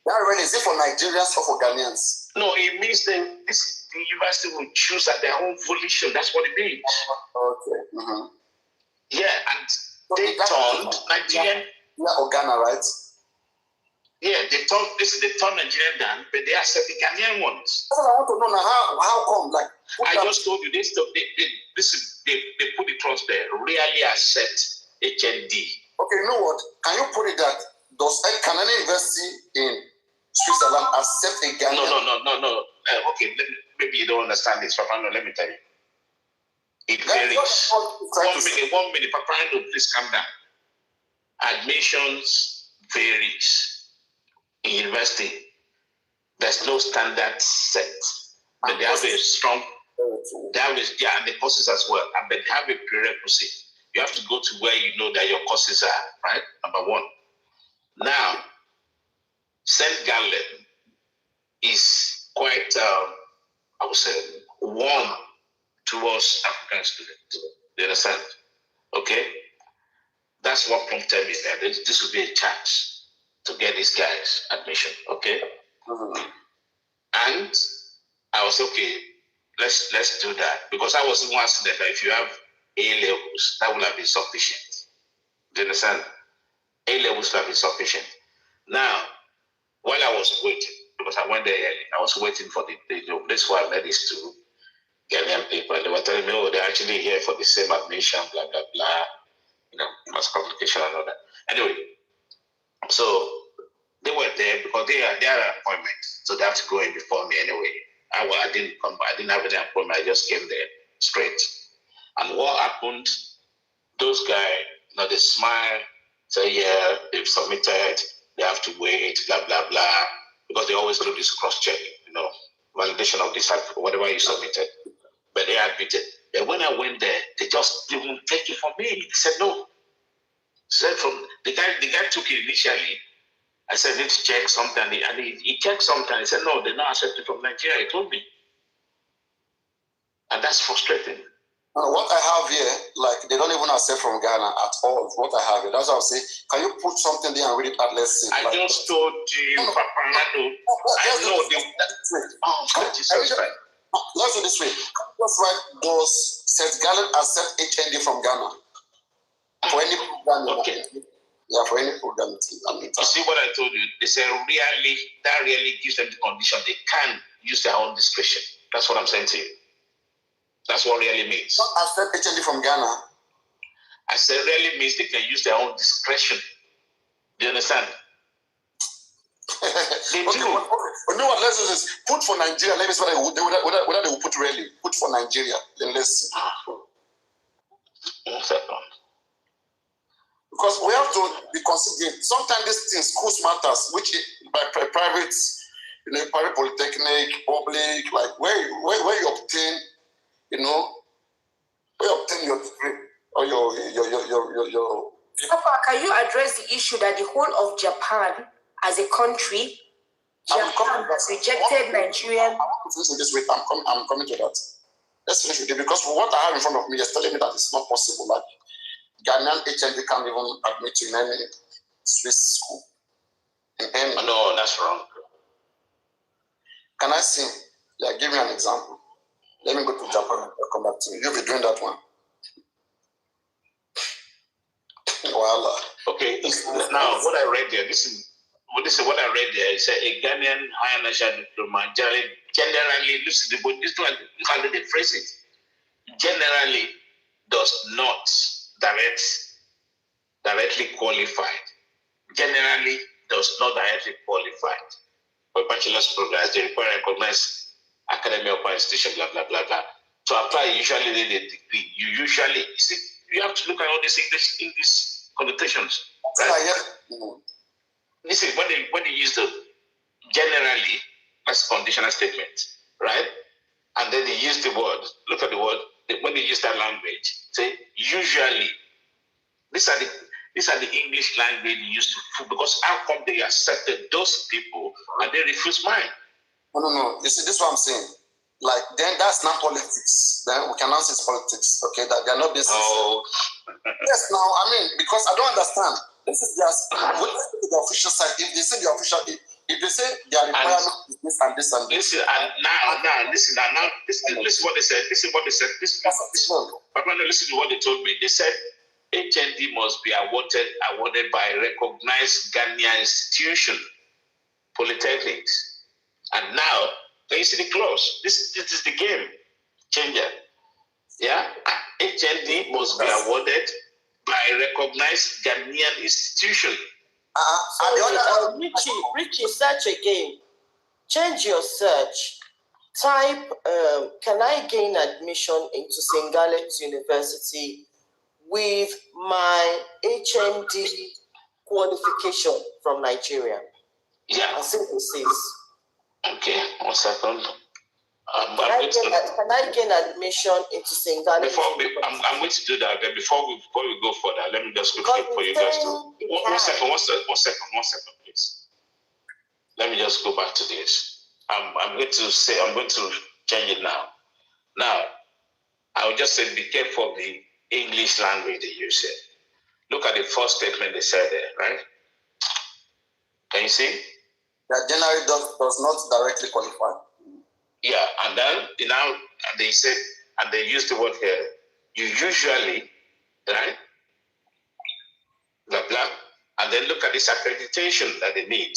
That really, is it for Nigerians or for Ghanaians? No, it means the university will choose at their own volition. That's what it means. Okay. Mm-hmm. Yeah, and they turned Nigerian. Yeah, or Ghana, right? Yeah, they turned Nigerian down, but they accept the Ghanaian ones. That's what I want to know now. How come? Like I just told you this. They put the trust there. Really accept HND. Okay, you know what? Can you put it that can any university in Switzerland accept a Ghanaian? No. Okay, maybe you don't understand this, Paparino. Let me tell you. It varies. 1 minute, Paparino, please calm down. Admissions varies. In university, there's no standard set, but they have a strong. And the courses as well, but they have a prerequisite. You have to go to where you know that your courses are, right? Number 1. Now, St. Gallen is quite, I would say, warm towards African students. You understand? Okay? That's what prompted me that this would be a chance to get these guys admission, okay? Mm-hmm. And I was okay, let's do that. Because I was the one saying that if you have A levels, that would have been sufficient. Do you understand? A levels would have been sufficient. Now, while I was waiting, because I went there early, I was waiting for the place where I met these 2 Ghanaian people. They were telling me, oh, they're actually here for the same admission, blah, blah, blah. Mass communication and all that. Anyway, so they were there because they had an appointment, so they have to go in before me anyway. I didn't come. I didn't have any appointment. I just came there straight. And what happened? Those guys, they smile, say, yeah, they've submitted. They have to wait, blah blah blah, because they always do this cross-check, validation of this, whatever you submitted. But they admitted. And when I went there, they just didn't take it from me. They said no. Said from the guy took it initially. I said, I need to check something. And he checked something. He said, no, they're not accepted from Nigeria. He told me. And that's frustrating. What I have here, like, they don't even accept from Ghana at all. What I have here. That's what I'm saying. Can you put something there and read it out? Let's see. I just told you, Paparino. I know let's do this way. Let's write, does St. Gallen accept HND from Ghana? For any program? Okay. Yeah, for any program. You see what I told you? They say that really gives them the condition. They can use their own discretion. That's what I'm saying to you. That's what really means. Not accept HND from Ghana. I said really means they can use their own discretion. Do you understand? They do. Okay. You know what? Let's do this. Put for Nigeria. Let me see whether they will put really. Put for Nigeria. Then let's see. 1 second. Because we have to be considerate. Sometimes these things, schools matters, which by private, private polytechnic, public, like where you obtain, where you obtain your degree or your. Papa, can you address the issue that the whole of Japan, as a country, Japan has rejected Nigerian? I want to finish with this week. I'm coming to that. Let's finish with it because what I have in front of me is telling me that it's not possible. Like Ghanaian HND can't even admit you in any Swiss school. No, that's wrong. Can I see? Yeah, give me an example. Let me go to Japan and come back to you. You'll be doing that one. Voila. Okay, now what I read there, this is what I read there. It said a Ghanaian higher national diploma generally, this is how they phrase it. Generally does not directly qualified. Generally does not directly qualified for bachelor's programs. They require recognized academic or institution, blah blah blah blah. To apply, usually need a degree. You have to look at all these English connotations. Right? Listen, when they use the generally as conditional statement, right? And then they use the word. Look at the word. When they use that language, say usually. These are the English language used to, because how come they accepted those people and they refuse mine? No. You see, this is what I'm saying. Like, then that's not politics. Then we can answer it's politics, okay? That they're not business. Oh. Yes, now, I mean, because I don't understand. This is just the official side. If they say the official, if they say their requirement is this and this and this. Listen, listen what they said. Listen what they said. Listen to what they told me. They said HND must be awarded by a recognized Ghanaian institution, polytechnics. And now, can you see the clause? This is the game changer. Yeah? HND must be awarded by a recognized Ghanaian institution. Richie, search again. Change your search. Type, can I gain admission into St. Gallen's University with my HND qualification from Nigeria? Yeah. I think it says. Okay, 1 second. Can I gain admission into St. Gallen's? I'm going to do that. But before we go further, let me just quickly for you guys to. One second, please. Let me just go back to this. I'm going to change it now. Now, I will just say be careful of the English language they use here. Look at the first statement they said there, right? Can you see? That generally does not directly qualify. Yeah, and then now they said, and they use the word here, you usually, right? Blah blah. And then look at this accreditation that they need.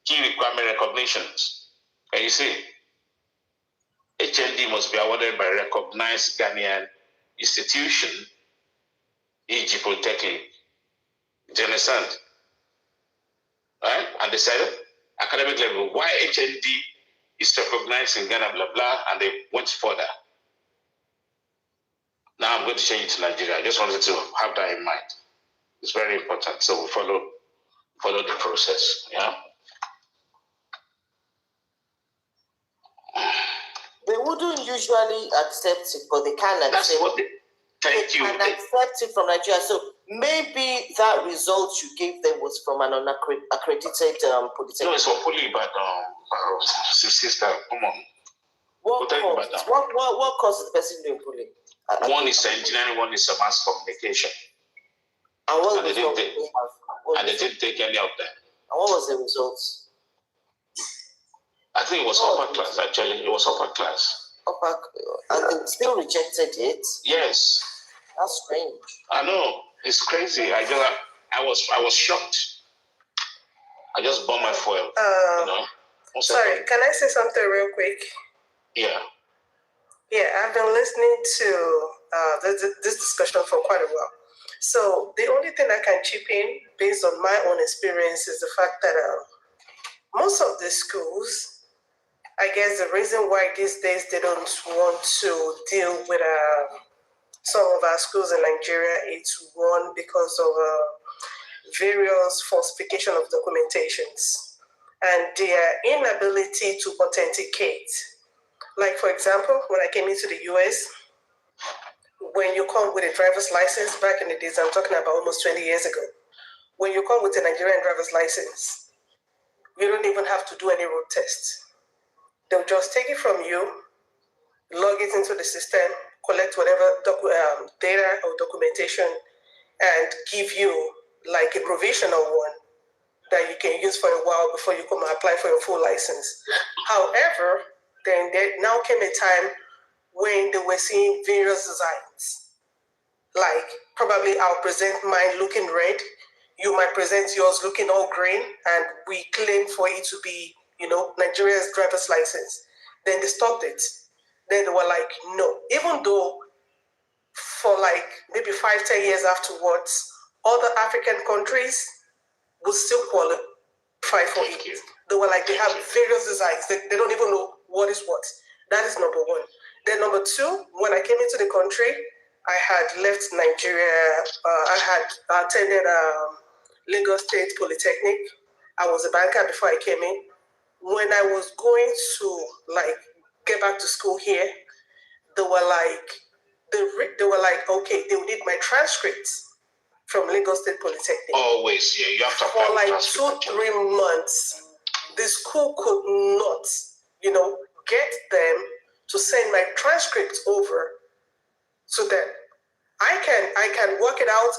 Key requirement recognitions. Can you see? HND must be awarded by a recognized Ghanaian institution, e.g. Polytechnic. Do you understand? Right? And they said academic level, why HND is recognized in Ghana, blah blah, and they went further. Now I'm going to change it to Nigeria. I just wanted to have that in mind. It's very important. So we follow the process. Yeah. They wouldn't usually accept it, but they can accept That's what they can accept it from Nigeria. So maybe that result you gave them was from an unaccredited polytechnic. No, it's for poly, but sister, come on. What course is the person doing poly? One is engineering, one is mass communication. And they didn't take any of them. And what was the results? I think it was upper class, actually. It was upper class. And they still rejected it? Yes. That's strange. I know. It's crazy. I was shocked. I just bought my fuel. Sorry, can I say something real quick? Yeah. Yeah, I've been listening to this discussion for quite a while. So the only thing I can chip in based on my own experience is the fact that most of the schools, I guess the reason why these days they don't want to deal with some of our schools in Nigeria, it's one because of various falsification of documentations and their inability to authenticate. Like, for example, when I came into the US, when you come with a driver's license, back in the days, I'm talking about almost 20 years ago, when you come with a Nigerian driver's license, you don't even have to do any road test. They'll just take it from you, log it into the system, collect whatever data or documentation, and give you like a provisional one that you can use for a while before you come and apply for your full license. However, then there now came a time when they were seeing various designs. Like, probably I'll present mine looking red, you might present yours looking all green, and we claim for it to be, Nigeria's driver's license. Then they stopped it. Then they were like, no. Even though for like maybe 5-10 years afterwards, other African countries will still qualify for it. They were like, they have various designs. They don't even know what is what. That is number one. Then number two, when I came into the country, I had left Nigeria. I had attended Lagos State Polytechnic. I was a banker before I came in. When I was going to get back to school here, they were like, okay, they would need my transcripts from Lagos State Polytechnic. Always, yeah, you have to for like 2-3 months. The school could not, get them to send my transcripts over so that I can work it out.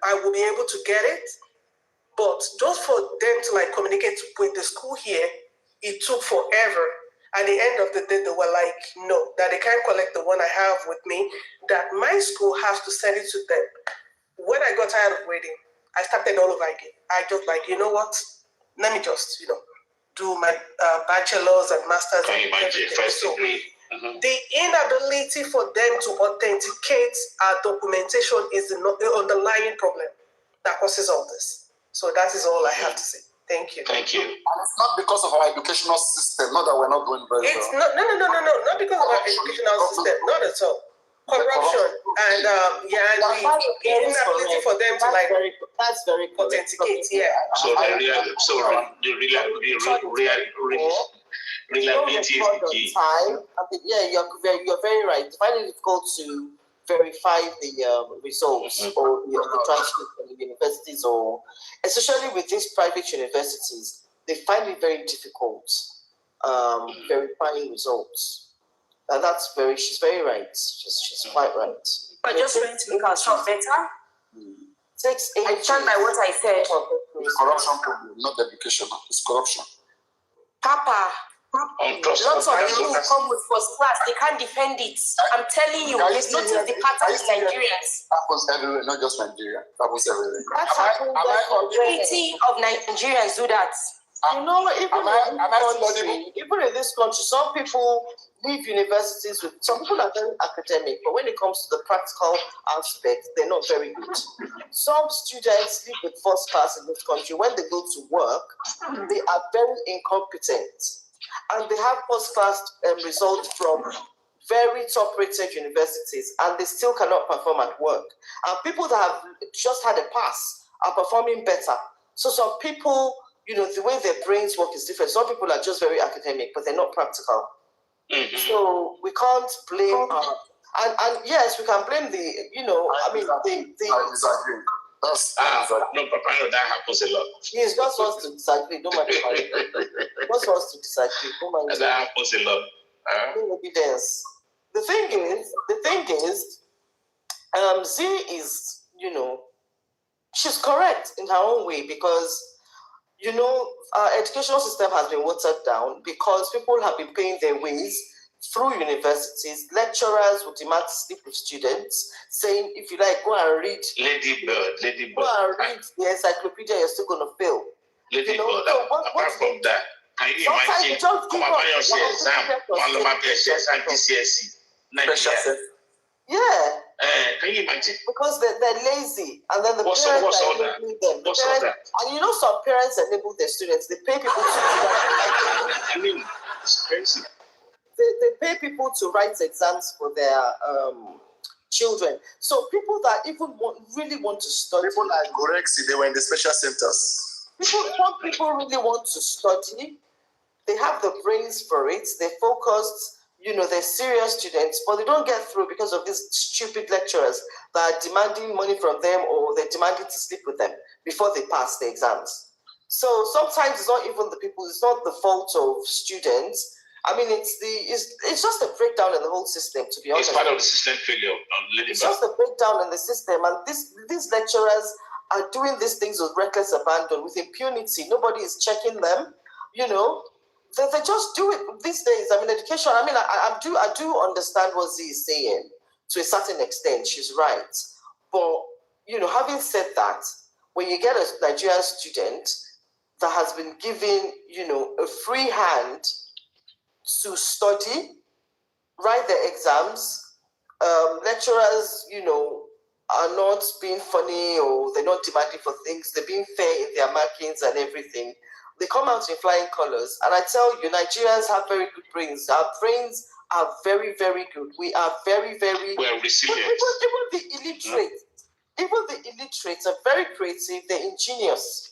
I will be able to get it, but just for them to communicate with the school here, it took forever. At the end of the day, they were like, no, that they can't collect the one I have with me, that my school has to send it to them. When I got tired of waiting, I started all over again. I just you know what? Let me just, do my bachelor's and master's. Can you imagine? First degree. The inability for them to authenticate our documentation is the underlying problem that causes all this. So that is all I have to say. Thank you. Thank you. And it's not because of our educational system, not that we're not doing very well. It's not because of our educational system, not at all. Corruption and the inability for them to that's very authenticate. Yeah. So the reliability is the key. Yeah, you're very right. It's very difficult to verify the results or the transcript from the universities, or especially with these private universities, they find it very difficult verifying results. And she's very right. She's quite right. But just trying to make ourselves better. I stand by what I said. It's corruption problem, not education. It's corruption. Papa, lots of people who come with first class, they can't defend it. I'm telling you, they've noticed the pattern in Nigerians. Happens everywhere, not just Nigeria. Happens everywhere. The majority of Nigerians do that. Even in this country, some people leave universities with, some people are very academic, but when it comes to the practical aspect, they're not very good. Some students live with first class in this country. When they go to work, they are very incompetent. And they have first class results from very top-rated universities, and they still cannot perform at work. And people that have just had a pass are performing better. So some people, the way their brains work is different. Some people are just very academic, but they're not practical. Mm-hmm. So we can't blame and yes, we can blame the I disagree. No, Paparino, that happens a lot. Yes, just wants to disagree. Don't mind. Just wants to disagree. Don't mind. That happens a lot. Evidence. The thing is, Z is, she's correct in her own way, because our educational system has been watered down because people have been paying their ways through universities, lecturers would demand to sleep with students, saying, if you like, go and read. Ladybird. Go and read the encyclopedia, you're still going to fail. Ladybird. So apart from that, can you imagine? Come on, exam, GCSE. Yeah. Can you imagine? Because they're lazy, and then the what's parents all are enabling them. And you know, some parents enable their students. They pay people to write. I mean, it's crazy. They pay people to write exams for their children. So people that even really want to study. People like Gorexi, they were in the special centers. Some people really want to study. They have the brains for it. They're focused. You know, they're serious students, but they don't get through because of these stupid lecturers that are demanding money from them, or they're demanding to sleep with them before they pass the exams. So sometimes it's not even the people, it's not the fault of students. I mean, it's just a breakdown in the whole system, to be honest. It's part of the system failure. It's just a breakdown in the system, and these lecturers are doing these things with reckless abandon, with impunity. Nobody is checking them, you know. They just do it these days. I mean, education, I mean, I do understand what Z is saying to a certain extent. She's right. But, you know, having said that, when you get a Nigerian student that has been given, you know, a free hand to study, write their exams, lecturers, you know, are not being funny, or they're not demanding for things, they're being fair in their markings and everything. They come out in flying colors. And I tell you, Nigerians have very good brains. Our brains are very, very good. We are very, very... We're resilient. Even the illiterate are very creative. They're ingenious.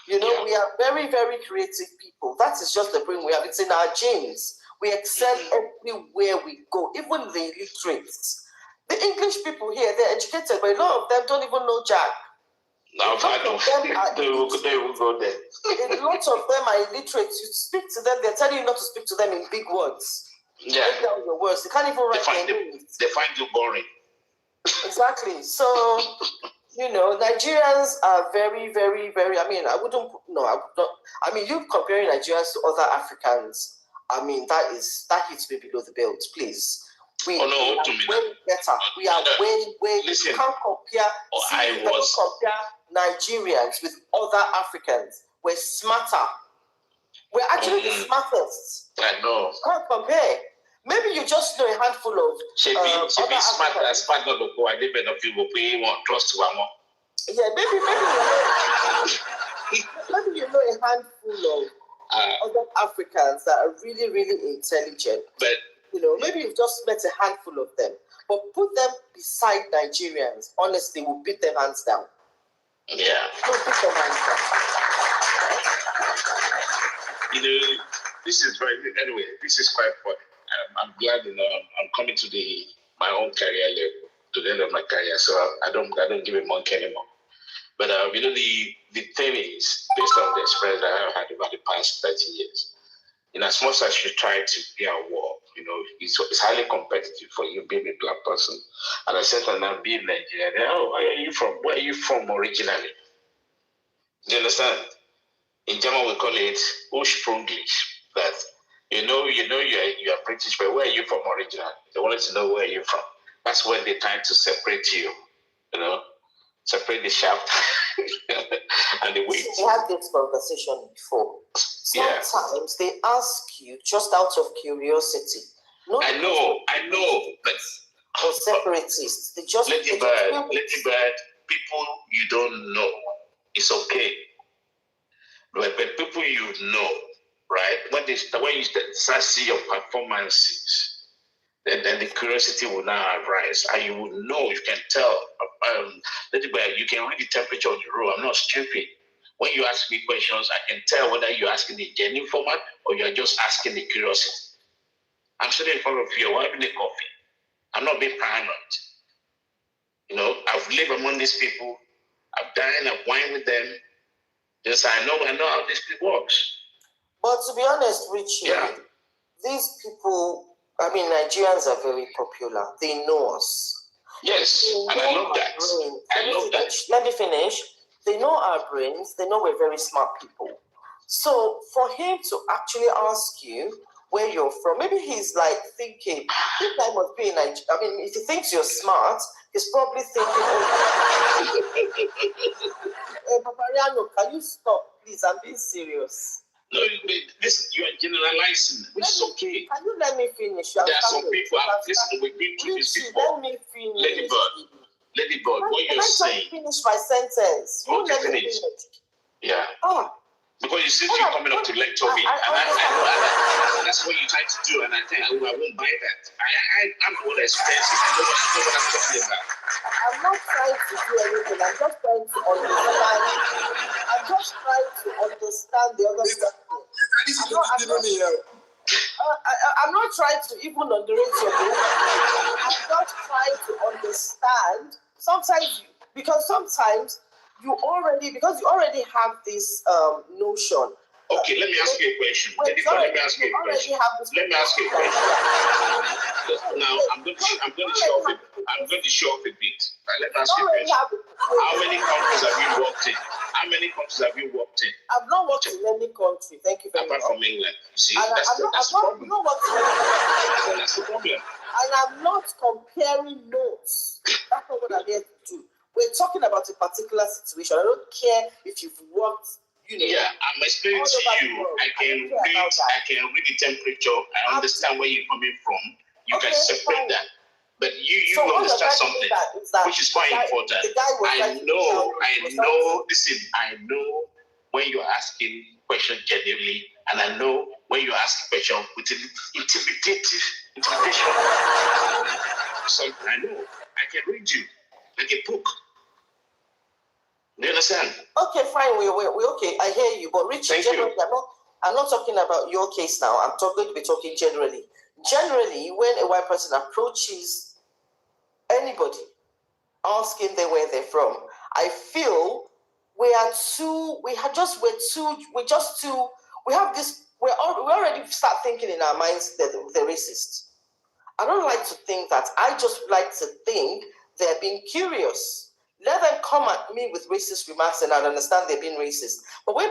You know, we are very, very creative people. That is just the brain we have. It's in our genes. We excel everywhere we go, even the illiterates. The English people here, they're educated, but a lot of them don't even know Jack. Now, they will go there. A lot of them are illiterate. You speak to them, they're telling you not to speak to them in big words. Yeah. Write down your words. They can't even write their names. They find you boring. Exactly. So, you know, Nigerians are very, very, very, I mean, I would not, I mean, you comparing Nigerians to other Africans, I mean, that hits me below the belt, please. We are way better. We are way. Listen, you can't compare. Compare Nigerians with other Africans. We're smarter. We're actually the smartest. I know. Can't compare. Maybe you just know a handful of. Should be smart as part of the go. I didn't know people pay one trust one more. Yeah, maybe you know a handful of other Africans that are really, really intelligent. But you know, maybe you've just met a handful of them, but put them beside Nigerians. Honestly, we'll beat them hands down. Yeah. We'll beat them hands You down. know, this is quite funny. I'm glad, you know, I'm coming to my own career level, to the end of my career, so I don't give a monkey anymore. But you know, the thing is, based on the experience that I have had over the past 30 years, in as much as you try to be at war, you know, it's highly competitive for you being a black person. And I said, now being Nigerian, where are you from originally? Do you understand? In German, we call it Ursprünglich. That you know you are British, but where are you from originally? They wanted to know where you're from. That's when they try to separate you, you know, separate the shaft and the weight. We had this conversation before. Sometimes they ask you just out of curiosity. I know, but or separatists. They just let it bad. People you don't know, it's okay. But people you know, right? When you start see your performances, then the curiosity will now arise, and you will know. You can tell. You can read the temperature of the room. I'm not stupid. When you ask me questions, I can tell whether you're asking the genuine format or you're just asking the curiosity. I'm sitting in front of you, I'm having a coffee. I'm not being paranoid. You know, I've lived among these people. I've dined, I've wined with them. Yes, I know how this thing works. But to be honest, Richie, these people, I mean, Nigerians are very popular. They know us. Yes, and I love that. Let me finish. They know our brains. They know we're very smart people. So for him to actually ask you where you're from. Maybe he's like thinking, this guy must be in Nigeria. I mean, if he thinks you're smart, he's probably thinking, Paparino, can you stop, please? I'm being serious. No, this you are generalizing, which is okay. Can you let me finish? There are some people, listen, we've been through this before. Let me finish. Ladybird, what you're saying. Can I finish my sentence? You okay, let me finish. Yeah. Oh. Because you see you're coming up to lecture me, and that's what you try to do, and I think I won't buy that. I'm the one that's expensive. I know what I'm talking about. I'm not trying to do anything. I'm just trying to understand. I'm just trying to understand the other stuff. I'm not trying to even underrate your book. I'm just trying to understand. Because sometimes you already have this notion. Okay, let me ask you a question. Let me ask you a question. Now, I'm going to show off a bit. Let me ask you a question. How many countries have you worked in? I've not worked in any country. Thank you very much. Apart from England. You see, that's the problem. That's the problem. And I'm not comparing notes. That's not what I'm here to do. We're talking about a particular situation. I don't care if you've worked, Yeah, I'm explaining to you. I can read the temperature. I understand where you're coming from. You can separate that. But you understand something, which is quite important. I know. Listen, I know when you're asking questions genuinely, and I know when you're asking questions with intimidation. Something I know. I can read you like a book. Do you understand? Okay, fine. We okay. I hear you, but Richie, generally, I'm not talking about your case now. I'm going to be talking generally. Generally, when a white person approaches anybody, asking them where they're from, I feel we already start thinking in our minds that they're racist. I don't like to think that. I just like to think they're being curious. Let them come at me with racist remarks and I'll understand they're being racist. But why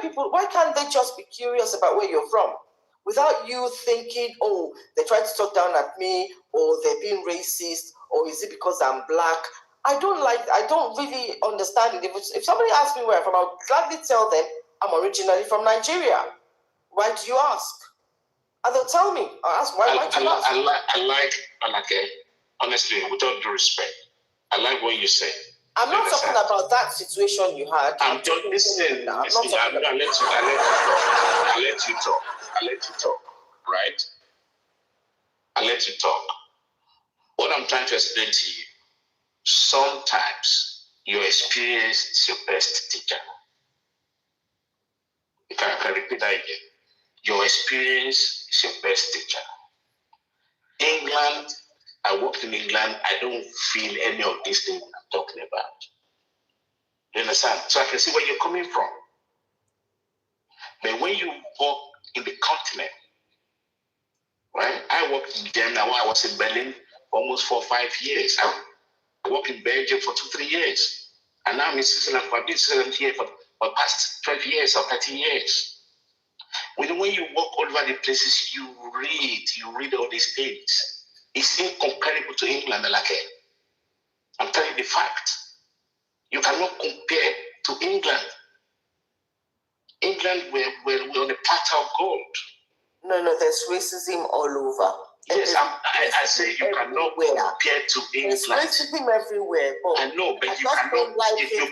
can't they just be curious about where you're from? Without you thinking, oh, they tried to talk down at me, or they're being racist, or is it because I'm black? I don't really understand it. If somebody asks me where I'm from, I'll gladly tell them I'm originally from Nigeria. Why do you ask? And they'll tell me. I'll ask, why do you ask? I like, honestly, with all due respect, I like what you say. I'm not talking about that situation you had. I'm just listening. I let you talk. Right? I let you talk. What I'm trying to explain to you, sometimes your experience is your best teacher. If I can repeat that again. Your experience is your best teacher. England, I worked in England, I don't feel any of these things I'm talking about. You understand? So I can see where you're coming from. But when you walk in the continent, right? I worked in Germany when I was in Berlin for almost 4 or 5 years. I worked in Belgium for 2-3 years. And now I'm in Switzerland. I've been in Switzerland here for the past 12 years or 13 years. When you walk all over the places, you read all these things. It's incomparable to England, I'm telling you the fact. You cannot compare to England. England, we're on a platter of gold. No, there's racism all over. Yes, I say you cannot compare to England. There's racism everywhere. I know, but you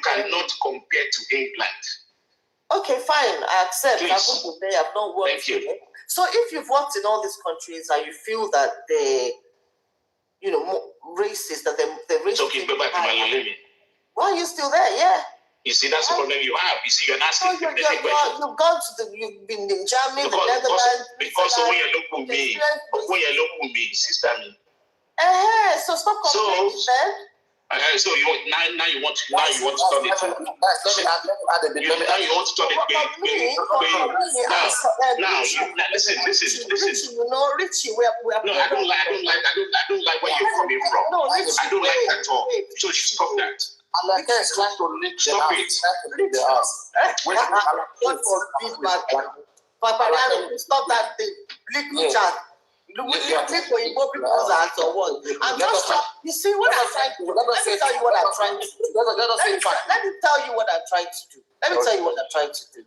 cannot compare to England. Okay, fine, I accept. Please. I've not worked. Thank you. So if you've worked in all these countries and you feel that they, more racist, that they're racist. Okay, go back to my living. Why are you still there? Yeah. You see, that's the problem you have. You see, you're asking the question. You've been in Germany, the Netherlands. Because when you look with me, sister me. So stop complaining then. So you want now you want to turn it. Now you want to turn it. Now listen. Richie, no, I don't like where you're coming from. No, I don't like that at all. So you stop that. And I trying to lead stop it. the house. Paparino, stop that thing. Lick chat. Lick for Igbo people's hands or what? I'm just trying. You see what I'm trying to do? Let me tell you what I'm trying to do. Let me tell you what I'm trying to do. Let me tell you what I'm trying to do.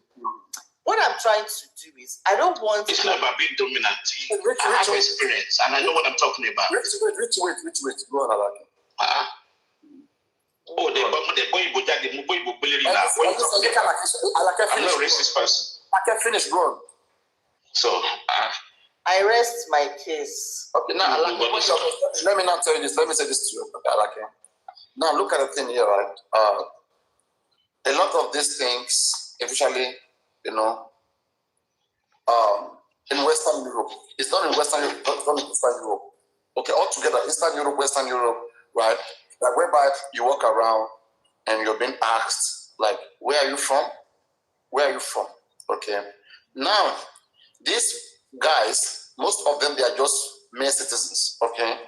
What I'm trying to do is, I don't want. It's not about being dominant. I have experience, and I know what I'm talking about. Wait. Go on, Alaki. Oh, the boy I'm not a racist person. I can finish, go on. So, I rest my case. Okay, now, let me not tell you this. Let me say this to you, Alaki. Now, look at the thing here, right? A lot of these things, especially, in Western Europe, it's not in Western Europe, it's not in Eastern Europe. Okay, altogether, Eastern Europe, Western Europe, right? Like, whereby you walk around and you're being asked, like, where are you from? Where are you from? Okay. Now, these guys, most of them, they are just mere citizens, okay?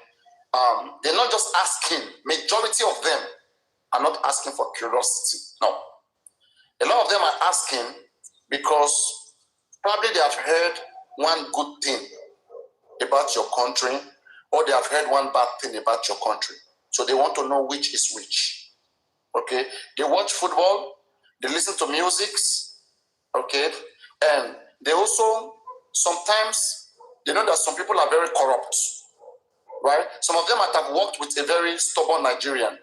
They're not just asking, majority of them are not asking for curiosity, no. A lot of them are asking because probably they have heard one good thing about your country, or they have heard one bad thing about your country. So they want to know which is which. Okay? They watch football, they listen to music, okay? And they also, sometimes, they know that some people are very corrupt, right? Some of them might have worked with a very stubborn Nigerian,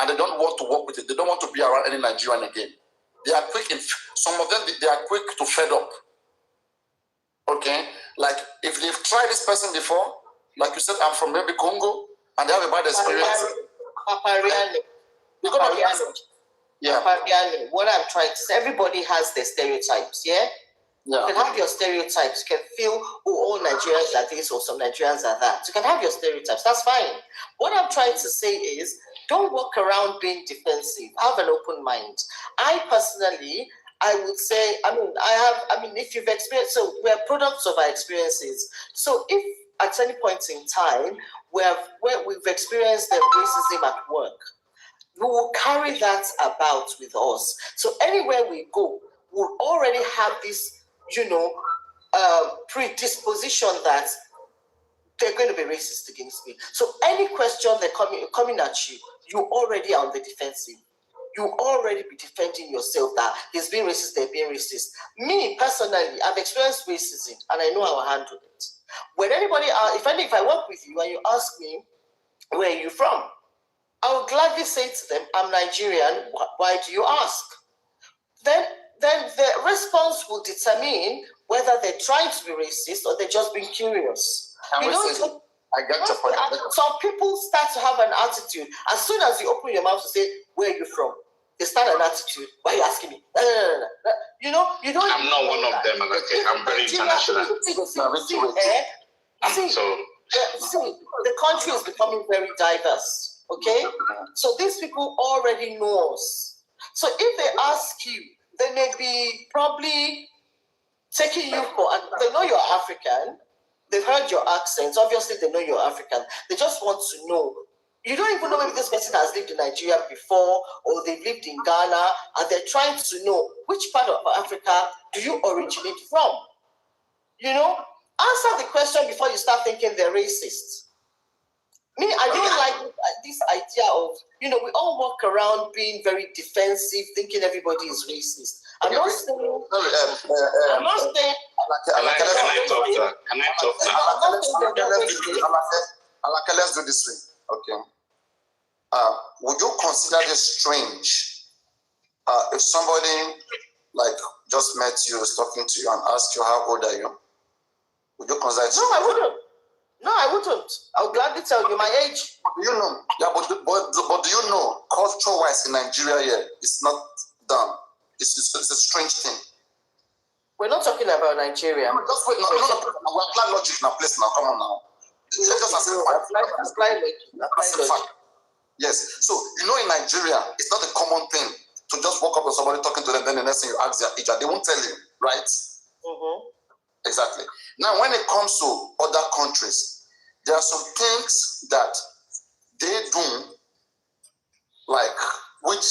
and they don't want to work with it. They don't want to be around any Nigerian again. They are quick, some of them, they are quick to fed up. Okay? Like, if they've tried this person before, like you said, I'm from maybe Congo, and they have a bad experience. Paparino. Yeah. Paparino. What I'm trying to say, everybody has their stereotypes, yeah? Yeah. You can have your stereotypes. You can feel, all Nigerians are this or some Nigerians are that. You can have your stereotypes. That's fine. What I'm trying to say is, don't walk around being defensive. Have an open mind. I personally, I would say, if you've experienced, so we're products of our experiences. So if at any point in time, where we've experienced the racism at work, we will carry that about with us. So anywhere we go, we'll already have this, predisposition that they're going to be racist against me. So any question they're coming at you, you already are on the defensive. You already be defending yourself that he's being racist, they're being racist. Me, personally, I've experienced racism and I know how I handle it. When anybody, if I work with you and you ask me, where are you from? I would gladly say to them, I'm Nigerian. Why do you ask? Then the response will determine whether they're trying to be racist or they're just being curious. I got your point. Some people start to have an attitude. As soon as you open your mouth to say, where are you from? They start an attitude. Why are you asking me? You don't. I'm not one of them. I'm very international. See, the country is becoming very diverse. Okay? So these people already know us. So if they ask you, they may be probably taking you for, and they know you're African, they've heard your accents, obviously they know you're African, they just want to know. You don't even know if this person has lived in Nigeria before, or they've lived in Ghana, and they're trying to know which part of Africa do you originate from. Answer the question before you start thinking they're racist. Me, I don't like this idea of, we all walk around being very defensive, thinking everybody is racist. I'm not saying. Can I talk now? Let's do this thing. Okay. Would you consider this strange if somebody just met you, is talking to you, and asked you how old are you? Would you consider it? No, I wouldn't. No, I wouldn't. I would gladly tell you my age. Do you know? Yeah, but do you know, culture-wise in Nigeria here, it's not done. It's a strange thing. We're not talking about Nigeria. No, just wait. We're applying logic now, please. Now, come on now. Apply logic. Yes. So, in Nigeria, it's not a common thing to just walk up to somebody talking to them, then the next thing you ask their age, they won't tell you, right? Mm-hmm. Exactly. Now, when it comes to other countries, there are some things that they do, which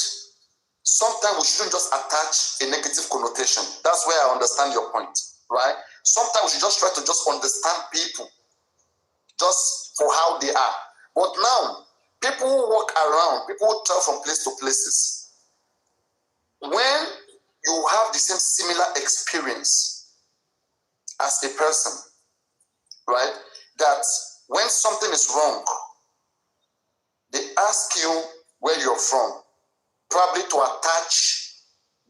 sometimes we shouldn't just attach a negative connotation. That's where I understand your point. right? Sometimes you just try to just understand people just for how they are. But now, people who walk around, people who travel from place to places, when you have the same similar experience as a person, right, that when something is wrong, they ask you where you're from, probably to attach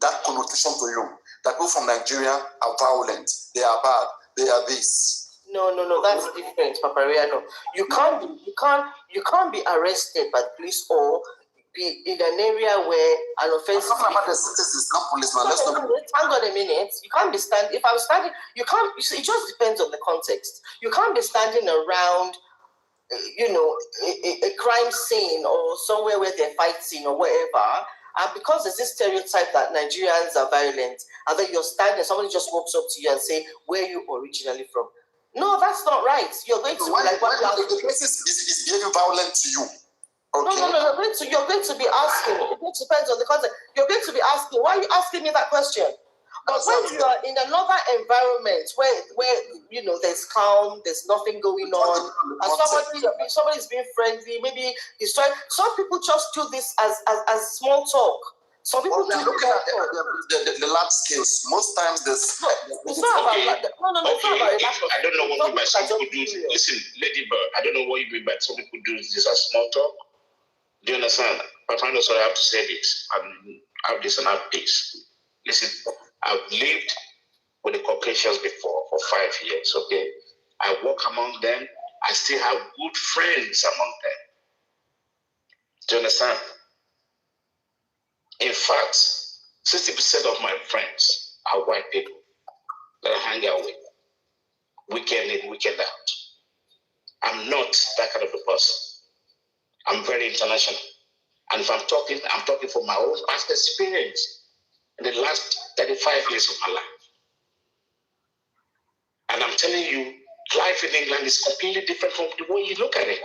that connotation to you. That people from Nigeria are violent, they are bad, they are this. No, that's different, Paparino. You can't be arrested by police or be in an area where an offense. I'm talking about the citizens, not policemen. Let's not. Hang on a minute. You can't be standing. If I'm standing, you can't. It just depends on the context. You can't be standing around, a crime scene or somewhere where they're fighting or wherever. And because there's this stereotype that Nigerians are violent, and then you're standing, somebody just walks up to you and say, "Where are you originally from?" No, that's not right. You're going to be like, "What the person is behaving violent to you?" Okay. No. You're going to be asking. It depends on the context. You're going to be asking. Why are you asking me that question? But when you are in another environment where there's calm, there's nothing going on, and somebody's being friendly, maybe he's trying. Some people just do this as small talk. Some people do looking at the large scales. Most times it's not about that. No. I don't know what some people do. Listen, Lady Bird, I don't know what you mean by some people do this as small talk. Do you understand? Paparino, sorry, I have to say this. I have this and I have this. Listen, I've lived with the Caucasians before for 5 years, okay? I walk among them. I still have good friends among them. Do you understand? In fact, 60% of my friends are white people that I hang out with, weekend in, weekend out. I'm not that kind of a person. I'm very international. And if I'm talking from my own past experience in the last 35 years of my life. And I'm telling you, life in England is completely different from the way you look at it.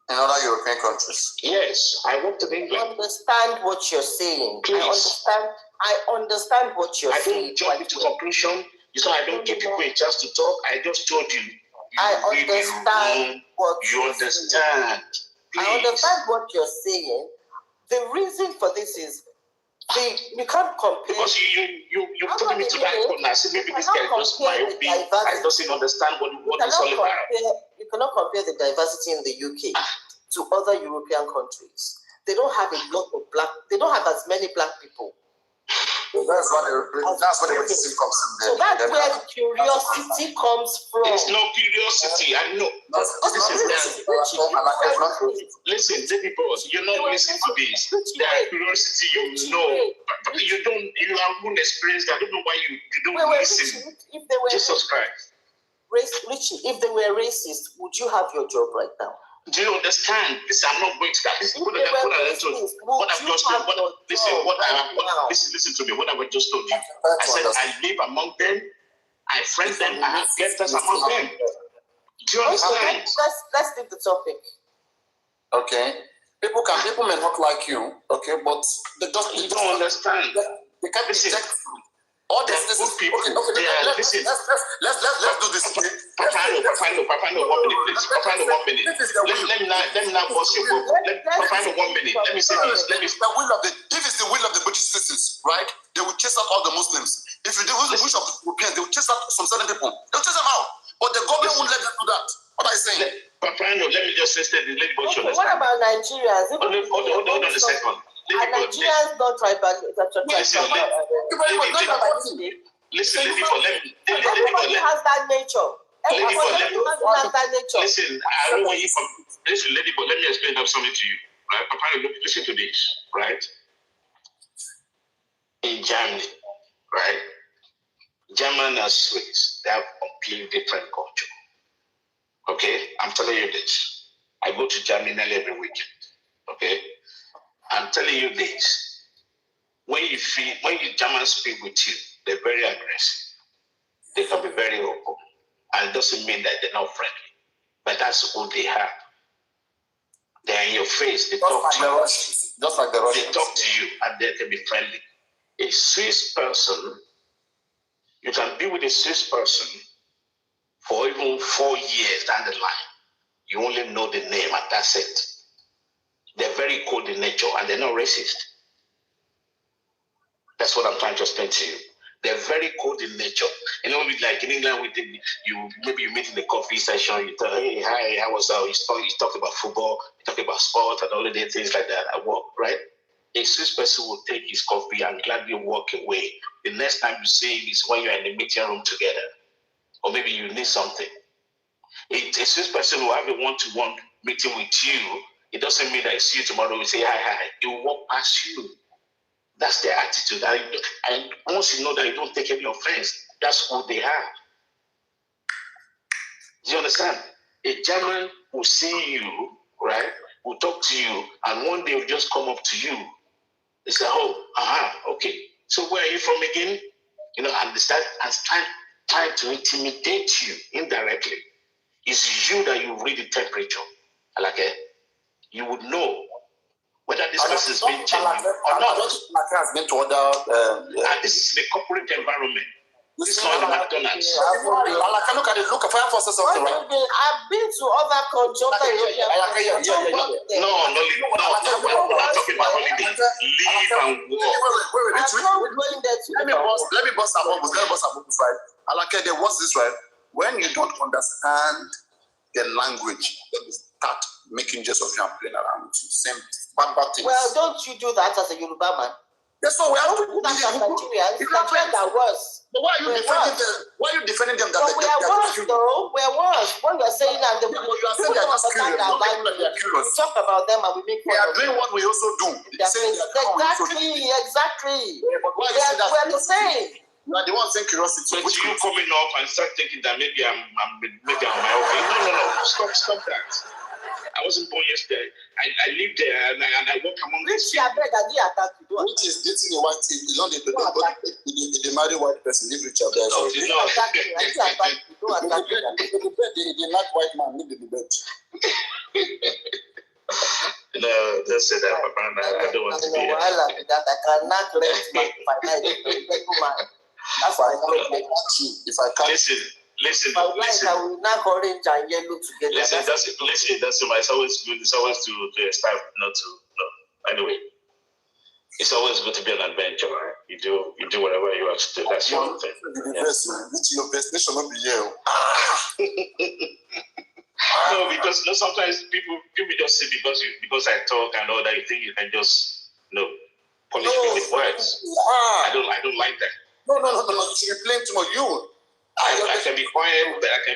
In other European countries. Yes, I worked in England. I understand what you're saying. Please. I understand what you're saying. I don't jump into conclusion. You say I don't give people a chance to talk. I just told you. I understand what you understand. Please. I understand what you're saying. The reason for this is you can't compare. Because you put me to that corner. See, maybe this guy just my opinion. I doesn't understand what it's all about. You cannot compare the diversity in the UK to other European countries. They don't have they don't have as many black people. That's what the racism comes from. So that's where the curiosity comes from. It's no curiosity. I know. Listen, David Boss, you're not listening to this. That curiosity, you have one experience. I don't know why you don't listen. Jesus Christ. Richie, if they were racist, would you have your job right now? Do you understand? Listen, I'm not going to that. Listen to me. What I've just told you. I said I live among them, I friend them, I have guests among them. Do you understand? Let's leave the topic. Okay. People may not like you, okay, but they don't understand. They can't be rejected. All these people. Okay, let's do this. Paparino, 1 minute, please. Paparino, 1 minute. Let me now bust your bubble. Paparino, 1 minute. Let me say this. If it's the will of the British citizens, right? They will chase out all the Muslims. If it's the wish of the Europeans, they will chase out some certain people. They'll chase them out. But the government won't let them do that. What are you saying? Paparino, let me just say this. What about Nigerians? Hold on a second. Nigerians not tribal. Listen, everybody has that nature. Everybody has that nature. Listen, I don't want you from. Listen, let me explain something to you. Right? Papa, listen to this, right? In Germany, right? German and Swiss, they have completely different culture. Okay? I'm telling you this. I go to Germany nearly every weekend. Okay? I'm telling you this. When you Germans speak with you, they're very aggressive. They can be very open. And it doesn't mean that they're not friendly. But that's who they are. They're in your face. They talk to you. Just like the Russians. They talk to you and they can be friendly. A Swiss person You can be with a Swiss person for even 4 years down the line. You only know the name and that's it. They're very cold in nature and they're not racist. That's what I'm trying to explain to you. They're very cold in nature. You know, like in England, maybe you meet in the coffee session, you tell, hey, hi, how was that? You talk about football, you talk about sport and all of the things like that at work, right? A Swiss person will take his coffee and gladly walk away. The next time you see him is when you're in the meeting room together. Or maybe you need something. A Swiss person will have a one-to-one meeting with you. It doesn't mean that I see you tomorrow, we say hi. He will walk past you. That's their attitude. And once you know that you don't take any offense, that's who they are. Do you understand? A German will see you, right? Will talk to you, and one day will just come up to you. They say, okay. So where are you from again? You know, and they start trying to intimidate you indirectly. It's you that you read the temperature. Like you would know whether this person is being genuine or not. And this is the corporate environment. This is not the McDonald's. Look at it. Look, if I have to say something, right? I've been to other countries. No. We're not talking about holiday. Live and work. Let me bust our bubbles. Right? Alake, what's this, right? When you don't understand the language, then you start making jest of you and playing around with you. Same bad things. Well, don't you do that as a Yoruba man? Yes, so we have to do that as Nigerians. It's Nigeria that worse. But why are you defending them? Why are you defending them? But we are worse, though. We are worse. What you are saying now, the people don't understand our language. We talk about them and we make fun of them. They are doing what we also do. Exactly. Yeah, but why are you saying that? We are the same. You are the one saying curiosity. So you coming up and start thinking that maybe I'm my okay. No. Stop that. I wasn't born yesterday. I lived there and I work among these people. Which is dating a white thing. It's not the married white person. Live Richard there. No, they not white man. Live the bed. No, don't say that, Papa. I don't want to be here. I cannot let my that's why I can't if I can't. Listen. I will not orange and yellow together. Listen, that's why it's always good. It's always to start not to. No. Anyway, it's always good to be an adventure, right? You do whatever you have to do. That's your thing. It's your best. This should not be here. No, because sometimes people just say because I talk and all that, you think you can just punish me with words. I don't like that. No. You should be playing too much. I can be quiet, but I can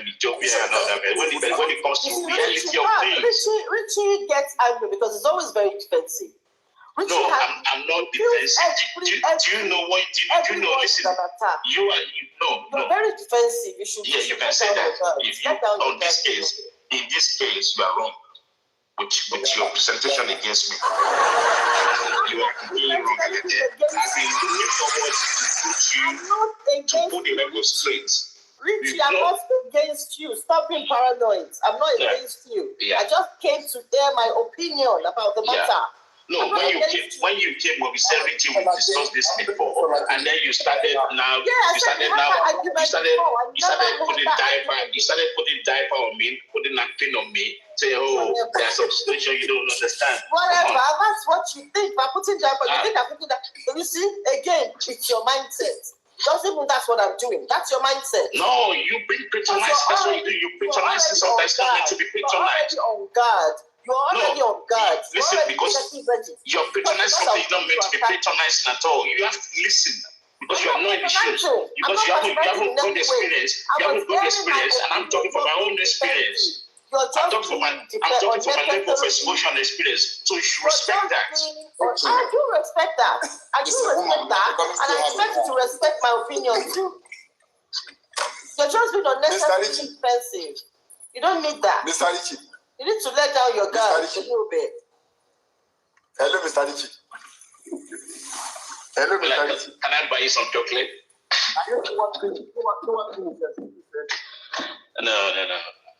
be jovial and all that. But when it comes to reality of things, Richie gets angry because it's always very defensive. I'm not defensive. Do you know what? Do you know? Listen, you're very defensive. You should. Yeah, you can say that. In this case, you are wrong. With your presentation against me, you are completely wrong. I've been looking forward to put the record straight. Richie, I'm not against you. Stop being paranoid. I'm not against you. Yeah. I just came to air my opinion about the matter. No, when you came, when we said Richie, we discussed this before, and then you started now. You started putting diaper on me, putting napkin on me. Say, there's some situation you don't understand. Whatever, that's what you think. By putting diaper, you think I'm putting that. You see, again, it's your mindset. Doesn't mean that's what I'm doing. That's your mindset. No, you bring patronized. That's what you do. You patronize sometimes not meant to be patronized. You're already on guard. You're already on guard. Listen, because you're patronizing something is not meant to be patronizing at all. You have to listen. Because you are not in the shoes. Because you haven't got experience. You haven't got experience, and I'm talking from my own experience. I'm talking from my level of exposure and experience. So you should respect that. I do respect that. And I expect you to respect my opinion too. You're just being unnecessarily defensive. You don't need that. Mr. Richie. You need to let down your guard a little bit. Hello, Mr. Richie. Hello, Mr. Richie. Can I buy you some chocolate? No.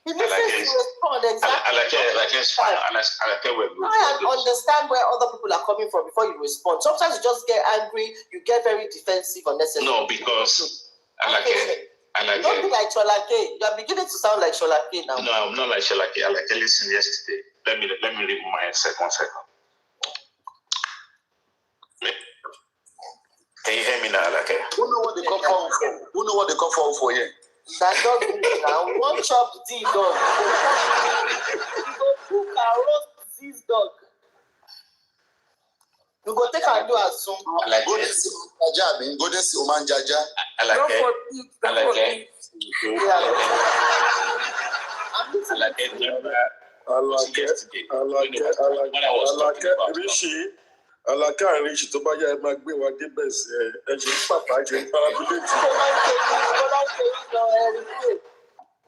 He listens to respond exactly. I understand where other people are coming from before you respond. Sometimes you just get angry, you get very defensive unnecessarily. No, because you don't be like Sholake. You are beginning to sound like Sholake now. No, I'm not like Sholake. Listen yesterday. Let me read my second. Can you hear me now, Alake? Who know what they come for here? That dog now. One chop D dog. You go cook and roast this dog. You go take and do as soon. Go this Oman Jaja. Alake. Alaka and Rich tó bá yá ẹ máa gbé wa débẹ̀ sí ẹ ṣe ń pàpà ṣe ń parábíléètì.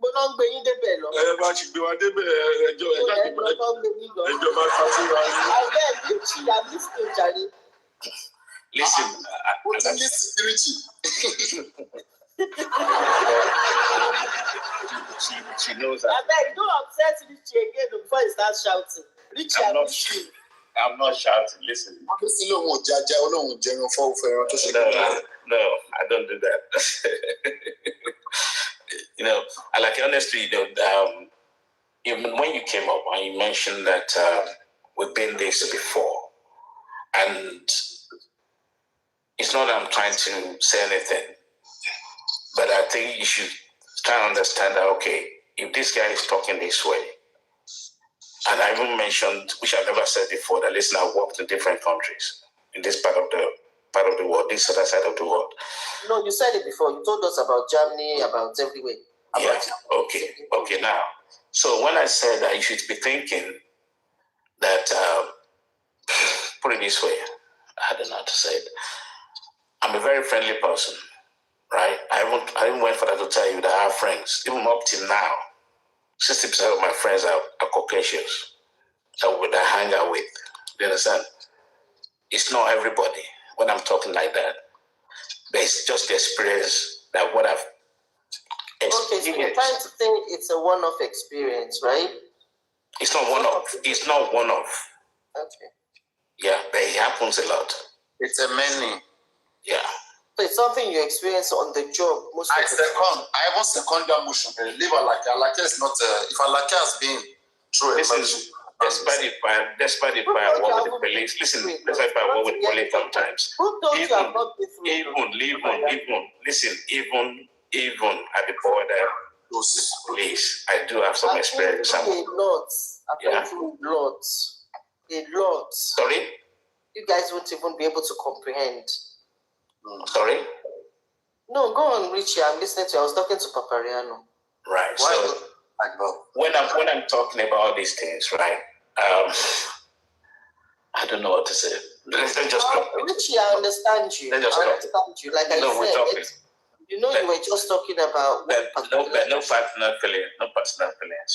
Bọ́lá ń gbé yín débẹ̀ lọ. Ẹ bá ti gbé wa débẹ̀ ẹjọ́ máa ta síra. Abẹ́ Richie and this thing jàre. Listen, she knows that. Abeg, don't upset Richie again before he starts shouting. Richie and Richie. I'm not shouting. Listen. No, I don't do that. Like honestly, even when you came up and you mentioned that we've been this before, and it's not that I'm trying to say anything, but I think you should try to understand that, okay, if this guy is talking this way, and I even mentioned, which I've never said before, that listen, I've worked in different countries in this part of the world, this other side of the world. No, you said it before. You told us about Germany, about everywhere. Okay, now. So when I said that you should be thinking that, put it this way, I don't know how to say it. I'm a very friendly person, right? I didn't wait for that to tell you that I have friends, even up till now. 60% of my friends are Caucasians that I hang out with. You understand? It's not everybody when I'm talking like that. There's just the experience that what I've experienced. Okay, so you're trying to think it's a one-off experience, right? It's not one-off. It's not one-off. Okay. Yeah, but it happens a lot. It's a many. Yeah. So it's something you experience on the job. I even second that motion. Leave Alake is not. If Alake has been through despite the fact what with the police. Listen, despite the fact what with the police sometimes. Even at the border, police, I do have some experience. A lot. Sorry? You guys won't even be able to comprehend. Sorry? No, go on, Richie. I'm listening to you. I was talking to Paparino. Right. So when I'm talking about these things, right? I don't know what to say. Let's just Richie, I understand you. Like I said, you were just talking about no personal feelings.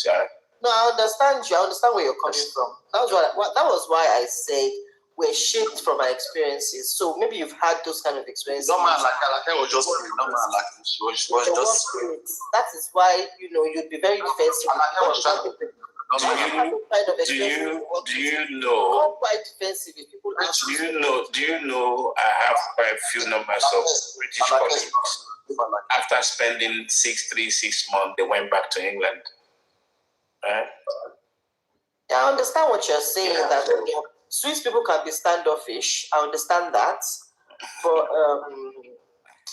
Yeah. No, I understand you. I understand where you're coming from. That was why I said we're shaped from our experiences. So maybe you've had those kind of experiences. No man, like was just that is why you'd be very defensive. Do you know? Quite defensive if people ask. Do you know? I have quite a few numbers of British colleagues. After spending 6 months, they went back to England. Right? Yeah, I understand what you're saying. That Swiss people can be standoffish. I understand that, but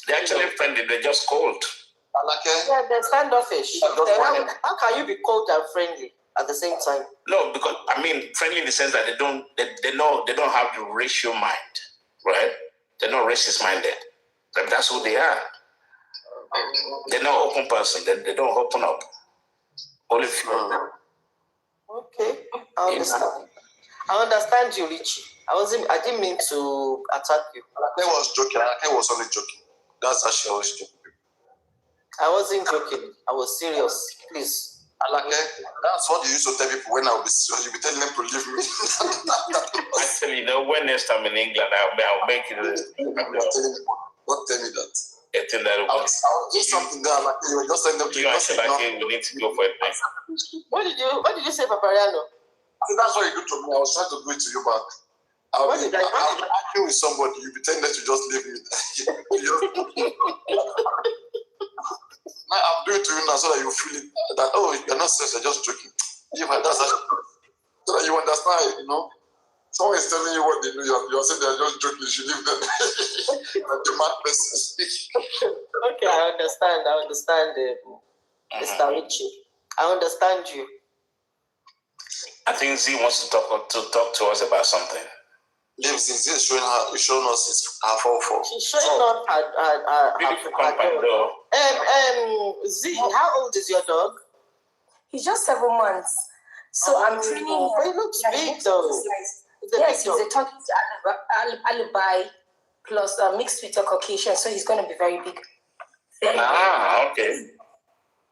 they're actually friendly. They're just cold. Yeah, they're standoffish. How can you be cold and friendly at the same time? No, because friendly in the sense that they don't have the racial mind, right? They're not racist minded. That's who they are. They're not open person. They don't open up. Only few. Okay, I understand. I understand you, Richie. I didn't mean to attack you. I was joking. I was only joking. That's how she always joking. I wasn't joking. I was serious. Please. That's what you used to tell people when I will be serious. You be telling them to leave me. Actually, when next time in England, I'll make it. Don't tell me that. a thing that I'll do something there. Like you were just saying them to you and Shalake, we need to go for it. What did you say, Paparino? That's what you do to me. I was trying to do it to you back. I'll be arguing with somebody. You pretend that you just leave me. Now I'm doing it to you now so that you feel it. That you're not serious. You're just joking. That's so that you understand. Someone is telling you what they do. You're saying they're just joking. You should leave them. Like a mad person. Okay, I understand, Mr. Richie. I understand you. I think Z wants to talk to us about something. Z is showing us her fall. She's showing up her Z, how old is your dog? He's just 7 months. So I'm training him. But he looks big though. Yes, he's a Turkish alibi plus mixed with a Caucasian, so he's going to be very big. Okay.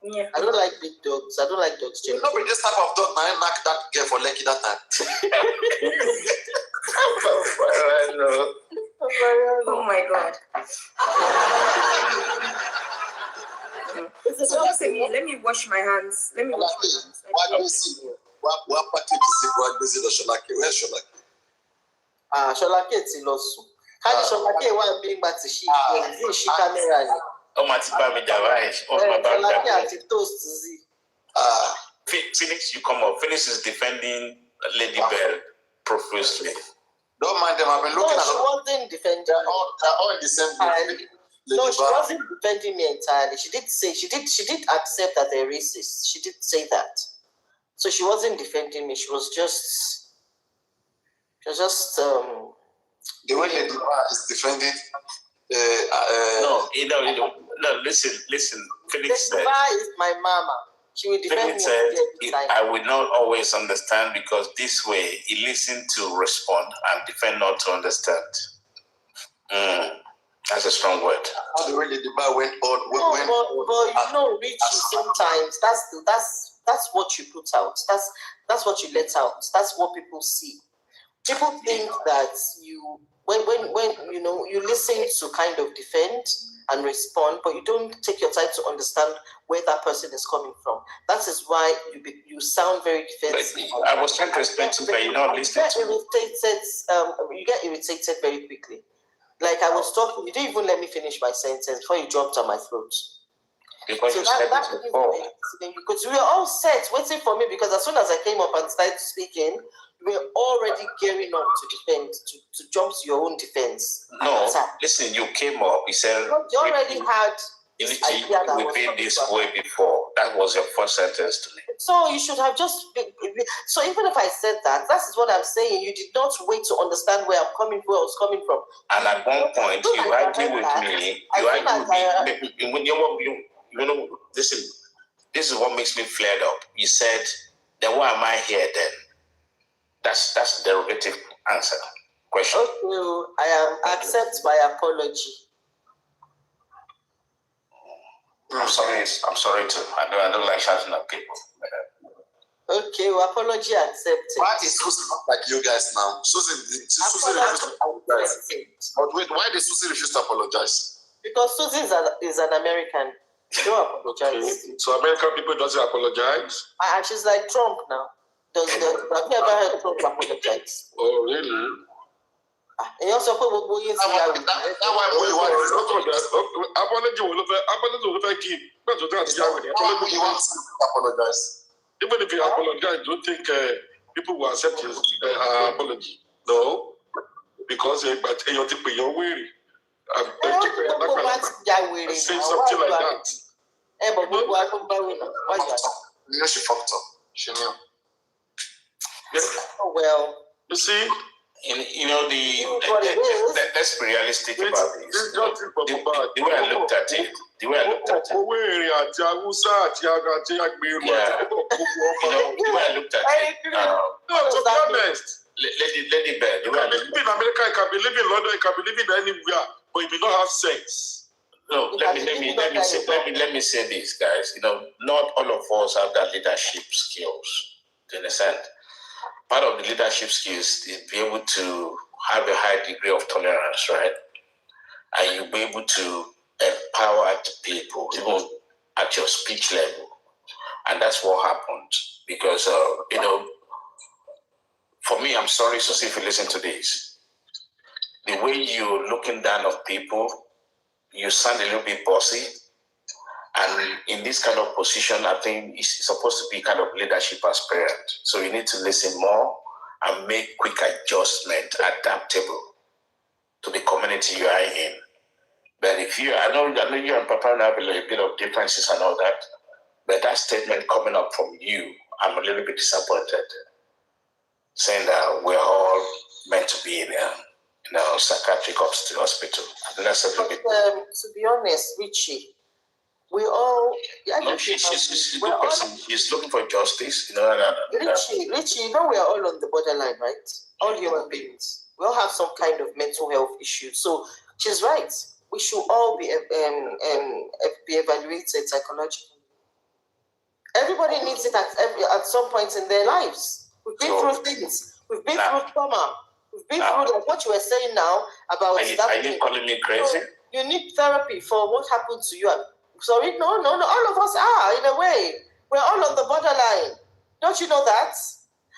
Yeah. I don't like big dogs. I don't like dogs. You know, with this type of dog, I knock that girl for Lekki that time. Oh my God. So just let me wash my hands. Let me wash my hands. What package is it? What busy the Sholake? Where's Sholake? Sholake is lost. How did Sholake want to bring back to she camera? Oh, my Sholake at the toast Z. Phoenix, you come up. Phoenix is defending Lady Bell profusely. Don't mind them. I've been looking at them. She wasn't defending. They're all in the same group. No, she wasn't defending me entirely. She did accept that they're racist. She did say that. So she wasn't defending me. She was just the way Lady Bell is defending. No. Listen. Felix said. Lady Bell is my mama. She will defend me. I will not always understand because this way he listened to respond and defend not to understand. That's a strong word. How the way Lady Bell went on. But Richie, sometimes that's what you put out. That's what you let out. That's what people see. People think that when you listen to kind of defend and respond, but you don't take your time to understand where that person is coming from. That is why you sound very defensive. I was trying to explain to you, you're not listening to me. You get irritated very quickly. Like I was talking, you didn't even let me finish my sentence before you dropped on my throat. Because you said it before. Because we were all set, waiting for me, because as soon as I came up and started speaking, you were already gearing up to defend, to jump to your own defense. No, listen, you came up, you said... You already had this idea that we've been this way before. That was your first sentence to me. So you should have just... So even if I said that, that is what I'm saying. You did not wait to understand where I was coming from. And at one point, you argued with me. Listen, this is what makes me flared up. You said, then why am I here then? That's a derivative answer. Question. Okay, I accept my apology. I'm sorry too. I don't like shouting at people. Okay, well, apology accepted. Why is Susie not like you guys now? Susie refused to apologize. But wait, why did Susie refuse to apologize? Because Susie is an American. She don't apologize. So American people doesn't apologize? And she's like Trump now. Have you ever heard Trump apologize? Oh, really? That's why you want to apologize. Even if you apologize, don't think people will accept his apology. No, because saying something like that. You know she fucked up. She knew. Oh well. You see. Let's be realistic about this. The way I looked at it. The way I looked at it. To be honest. Lady Bell. You can live in America, you can be living in London, you can be living anywhere, but you may not have sex. No, let me say this, guys. Not all of us have that leadership skills. Do you understand? Part of the leadership skills is be able to have a high degree of tolerance, right? And you'll be able to empowered people, even at your speech level. And that's what happened. Because, for me, I'm sorry, Susie, if you listen to this. The way you're looking down on people, you sound a little bit bossy. And in this kind of position, I think it's supposed to be kind of leadership aspirant. So you need to listen more and make quick adjustment, adaptable to the community you are in. But if I know you and Papa have a little bit of differences and all that, but that statement coming up from you, I'm a little bit disappointed. Saying that we're all meant to be in a psychiatric hospital. That's a little bit. To be honest, Richie, we all. No, she's a good person. She's looking for justice. Richie, we are all on the borderline, right? All human beings. We all have some kind of mental health issue. So she's right. We should all be evaluated psychologically. Everybody needs it at some point in their lives. We've been through things. We've been through trauma. We've been through like what you were saying now about that. Are you calling me crazy? So you need therapy for what happened to you. Sorry, no. All of us are, in a way. We're all on the borderline. Don't you know that?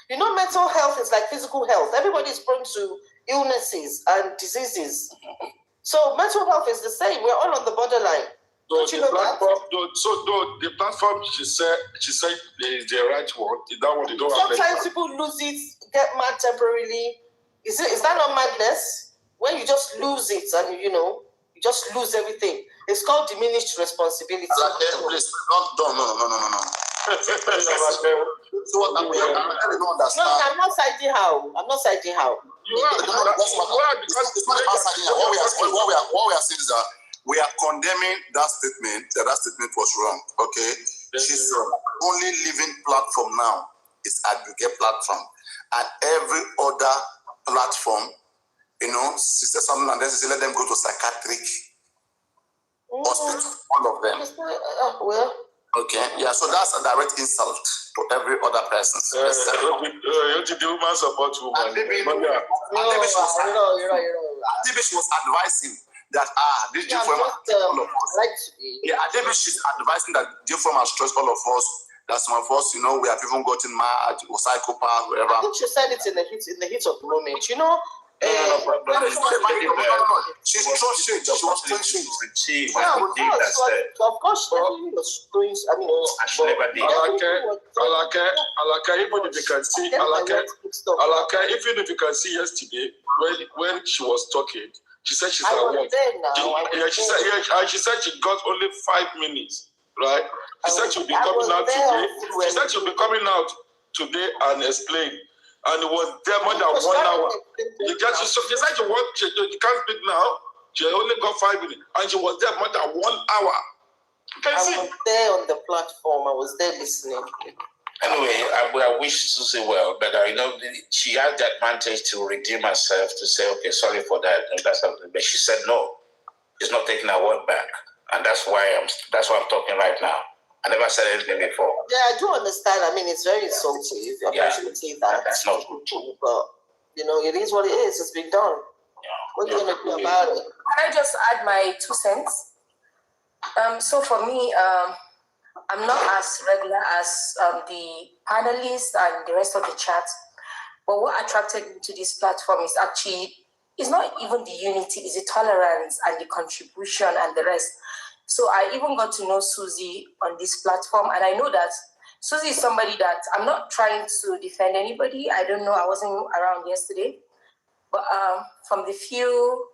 You know, mental health is like physical health. Everybody is prone to illnesses and diseases. So mental health is the same. We're all on the borderline. Don't you know that? The platform she said is the right one. Is that what you don't have? Sometimes people lose it, get mad temporarily. Is that not madness? When you just lose it and you just lose everything. It's called diminished responsibility. Please, no. So what I don't understand. No, I'm not citing how. It's not about citing how. What we are saying is that we are condemning that statement. That statement was wrong. Okay, she's only living platform now is aggregate platform, and every other platform, she said something and then she said let them go to psychiatric hospital, all of them. Okay, yeah, so that's a direct insult to every other person. The woman support woman. Adibish was advising that this Jeffrey all of us. Yeah, Adibish is advising that Jeffrey has stressed all of us. That some of us, we have even gotten mad or psychopath, whatever. I think she said it in the heat of the moment. She's trusting. She was trusting. Of course, she was doing. I mean, she never did. Alaka, even if you can see, even if you can see yesterday when she was talking, she said she's at work. She said she got only 5 minutes, right? She said she'll be coming out today. She said she'll be coming out today and explain. And it was there more than 1 hour. She said she can't speak now. She only got 5 minutes. And she was there more than 1 hour. I was there on the platform. I was there listening. Anyway, I wish Susie well, but she had the advantage to redeem herself, to say, okay, sorry for that. And that's something. But she said no. She's not taking her word back. And that's why I'm talking right now. I never said anything before. Yeah, I do understand. I mean, it's very insulting. I shouldn't say that. That's not good. But, it is what it is. It's been done. Yeah. What are you going to do about it? Can I just add my 2 cents? So for me, I'm not as regular as the panelists and the rest of the chat. But what attracted me to this platform is actually, it's not even the unity, it's the tolerance and the contribution and the rest. So I even got to know Susie on this platform, and I know that Susie is somebody that I'm not trying to defend anybody. I don't know, I wasn't around yesterday, but from the few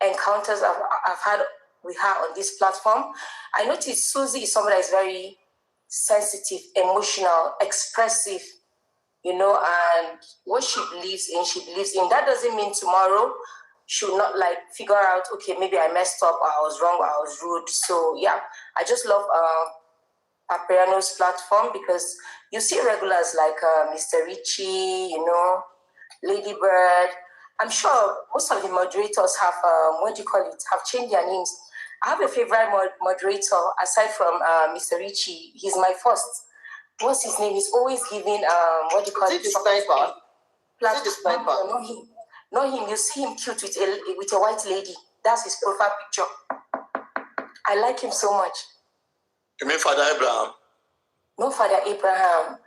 encounters I've had with her on this platform, I noticed Susie is somebody that is very sensitive, emotional, expressive, and what she believes in. That doesn't mean tomorrow should not figure out, okay, maybe I messed up, or I was wrong, or I was rude. So yeah, I just love Paparino's platform because you see regulars like Mr. Richie, Lady Bird. I'm sure most of the moderators have, have changed their names. I have a favorite moderator aside from Mr. Richie. He's my first. What's his name? He's always giving, Sniper? Not him. You see him cute with a white lady. That's his profile picture. I like him so much. You mean Father Abraham? No, Father Abraham.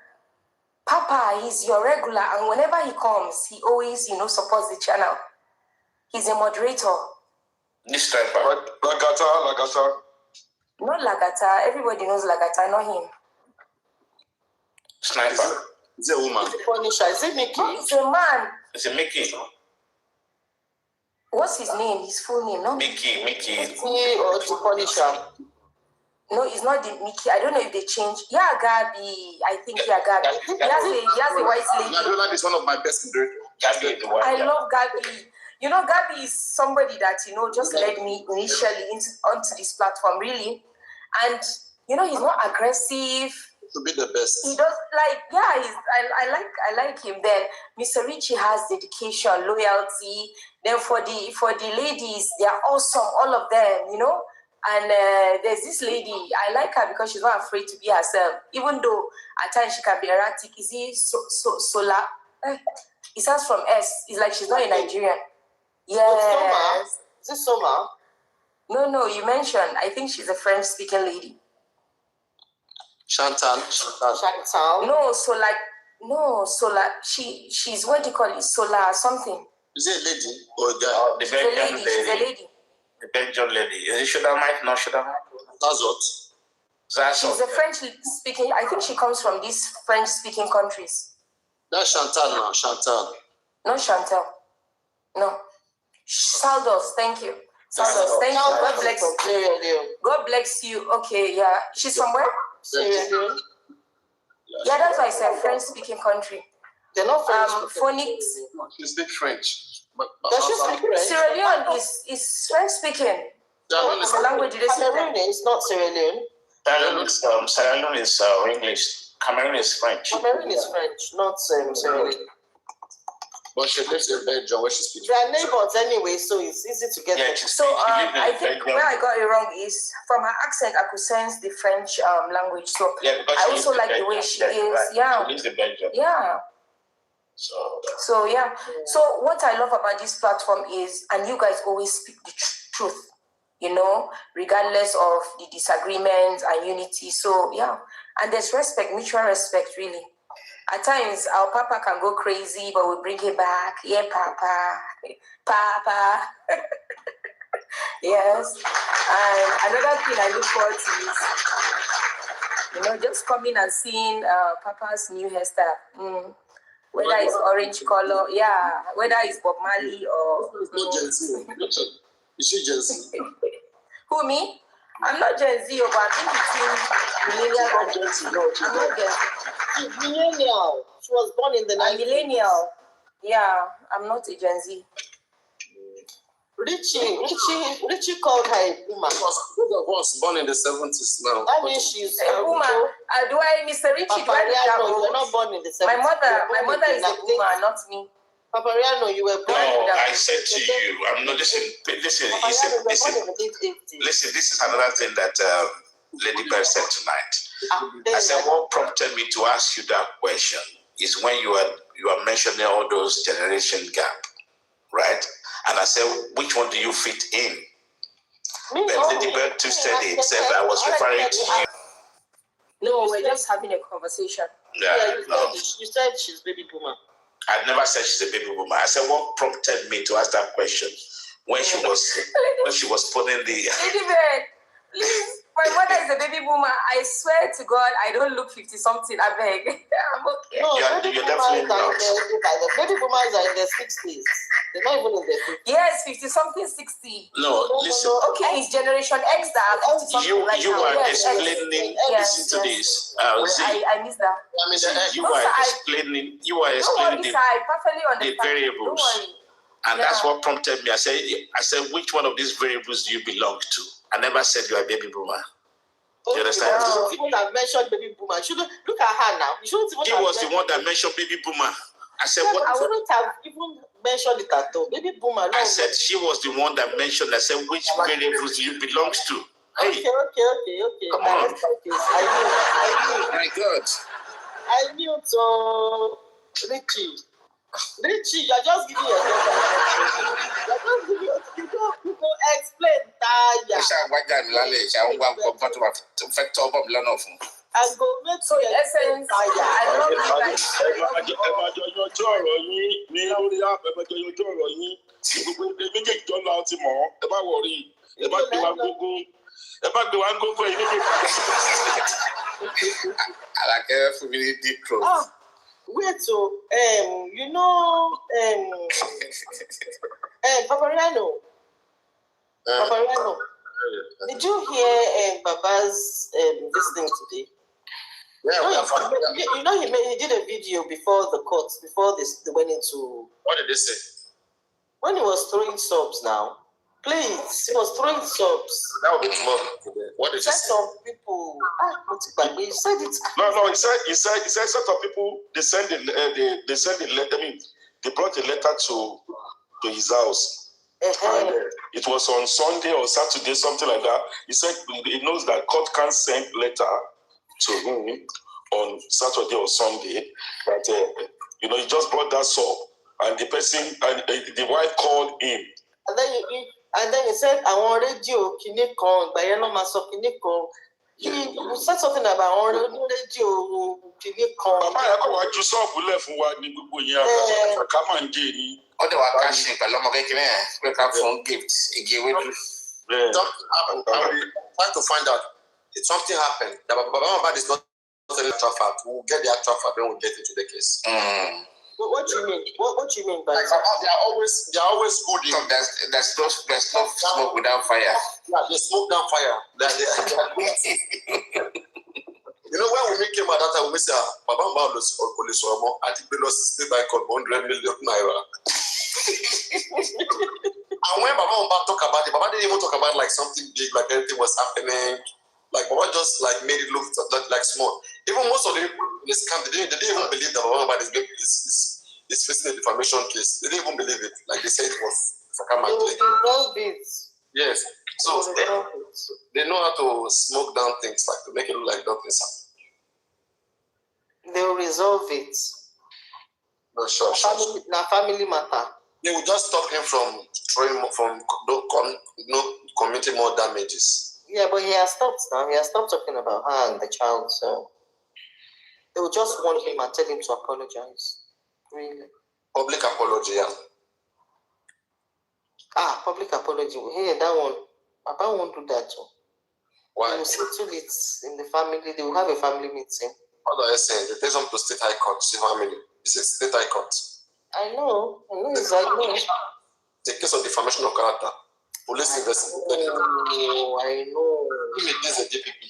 Papa, he's your regular, and whenever he comes, he always, supports the channel. He's a moderator. This type of Lagata. Not Lagata. Everybody knows Lagata, not him. Sniper. It's a woman. It's a Punisher. Is it Mickey? No, it's a man. It's a Mickey. What's his name? His full name? No. Mickey. Mickey or the Punisher? No, it's not the Mickey. I don't know if they changed. Yeah, Gabi. I think Gabi. He has a white lady. Gabi is one of my best moderators. Gabi, the one. I love Gabi. Gabi is somebody that, just led me initially onto this platform, really. And, he's not aggressive. To be the best. He does I like him. Then Mr. Richie has dedication, loyalty. Then for the ladies, they are awesome, all of them, And there's this lady, I like her because she's not afraid to be herself. Even though at times she can be erratic. Is he Sola? It starts from S. It's like she's not a Nigerian. Yes. Is it Soma? No, you mentioned. I think she's a French-speaking lady. Chantal. No, Sola. She's what do you call it? Sola something. Is it a lady or a guy? The Belgian lady. She's a lady. The Belgian lady. Is it Shulamite? No, Shulamite. That's what. She's a French-speaking. I think she comes from these French-speaking countries. That's Chantal now. Chantal. Not Chantal. No. Saldos. Thank you. Saldos. Thank you. God bless you. God bless you. Okay, yeah. She's from where? Sierra Leone. Yeah, that's why I said French-speaking country. They're not French. Phonics. She speaks French. Does she speak French? Sierra Leone is French-speaking. It's a language they speak. Cameroon is not Sierra Leone. Sierra Leone is English. Cameroon is French. Cameroon is French, not Sierra Leone. But she lives in Belgium where she speaks. They are neighbors anyway, so it's easy to get them. So I think where I got it wrong is from her accent I could sense the French language. So I also like the way she is. Right? Yeah. She lives in Belgium. Yeah. So yeah. So what I love about this platform is, and you guys always speak the truth, regardless of the disagreements and unity. So yeah, and there's respect, mutual respect, really. At times, our Papa can go crazy, but we bring him back. Yeah, Papa. Yes. And another thing I look forward to is, just coming and seeing Papa's new hairstyle. Whether it's orange color, yeah. Whether it's Bob Marley or... Is she Gen Z? Who, me? I'm not Gen Z, but I'm in between millennial and Gen Z. I'm not Gen Z. She's millennial. She was born in the 90s. I'm millennial. Yeah, I'm not a Gen Z. Richie called her a boomer. Both of us born in the 70s now. That means she's a boomer. Mr. Richie, Paparino, you're not born in the 70s. My mother is a boomer, not me. Paparino, you were born in the... I said to you, I'm not listening. Listen, this is another thing that Lady Bird said tonight. I said, what prompted me to ask you that question is when you are mentioning all those generation gap, right? And I said, which one do you fit in? But Lady Bird too said it, said I was referring to you. No, we're just having a conversation. Yeah, no. You said she's baby boomer. I never said she's a baby boomer. I said, what prompted me to ask that question when she was putting the... Lady Bird, please. My mother is a baby boomer. I swear to God, I don't look 50-something. I beg. I'm okay. No, you're definitely not. Baby boomers are in their 60s. They're not even in their 50s. Yes, 50-something, 60. No, listen. Okay, it's Generation X that are 50-something right now. You are explaining. Listen to this. I missed that. You are explaining the variables. And that's what prompted me. I said, which one of these variables do you belong to? I never said you are a baby boomer. Do you understand? You would have mentioned baby boomer. Look at her now. He was the one that mentioned baby boomer. I said, what? I wouldn't have even mentioned it at all. Baby boomer. No, I said she was the one that mentioned. I said, which variables do you belong to? Hey. Okay. Come on. I knew. My God. I knew to Richie. Richie, you're just giving yourself. You don't explain that. And go make sure your essence. I love wait, so you know, Paparino. Paparino. Did you hear Baba's this thing today? Yeah, you know he did a video before the court, before they went into. What did they say? When he was throwing subs now, please, he was throwing subs. That would be tomorrow. What did you say? Some people, he said it. No, he said set of people, they sent the letter, they brought a letter to his house. And it was on Sunday or Saturday, something like that. He said he knows that court can't send letter to him on Saturday or Sunday. But he just brought that up, and the person and the wife called him. And then he said, "I want radio kinikon, bayano maso kinikon." He said something about radio kinikon. Papa, I go to solve the left one in Bubuya. Come on, Jenny. Other one cashing, but I'm going to from gifts. He gave it. I'm trying to find out if something happened. The Baba is not selling traffic. We'll get the traffic, then we'll get into the case. What do you mean? What do you mean by that? They are always good. So there's no smoke without fire. Yeah, they smoke down fire. They are You know, when we came at that time, we said, Baba was police or more. I think we lost state by 100 million naira. And when Baba talk about it, Baba didn't even talk about like something big, like everything was happening. Like Baba just like made it look like small. Even most of the people in this camp, they didn't even believe that Baba is facing a defamation case. They didn't even believe it. Like they said it was yes. So they know how to smoke down things, like to make it look like nothing's happening. They will resolve it. No, sure. Family matter. They will just stop him from committing more damages. Yeah, but he has stopped now. He has stopped talking about her and the child, so they will just want him and tell him to apologize. Really? Public apology, yeah. Public apology. Hey, that one. Papa won't do that too. Why? They will settle it in the family. They will have a family meeting. What do I say? They take them to state high court. See how many? It's a state high court. I know. The case of defamation of character. Police investigation. Oh, I know. He is a DPP.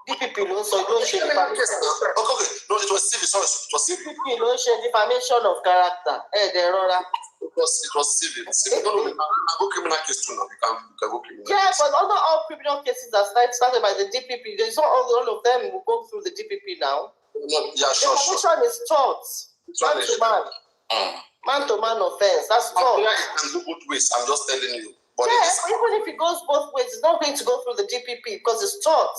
DPP don't share defamation. Okay. No, it was civil. Sorry, it was civil. DPP don't share defamation of character. It was civil. No, we can go criminal case too now. We can go criminal. Yeah, but not all criminal cases are started by the DPP. There's not all of them will go through the DPP now. No, yeah, sure. Defamation is taught. Man to man. Man to man offense. That's taught. It can go both ways. I'm just telling you. But even if it goes both ways, it's not going to go through the DPP because it's taught.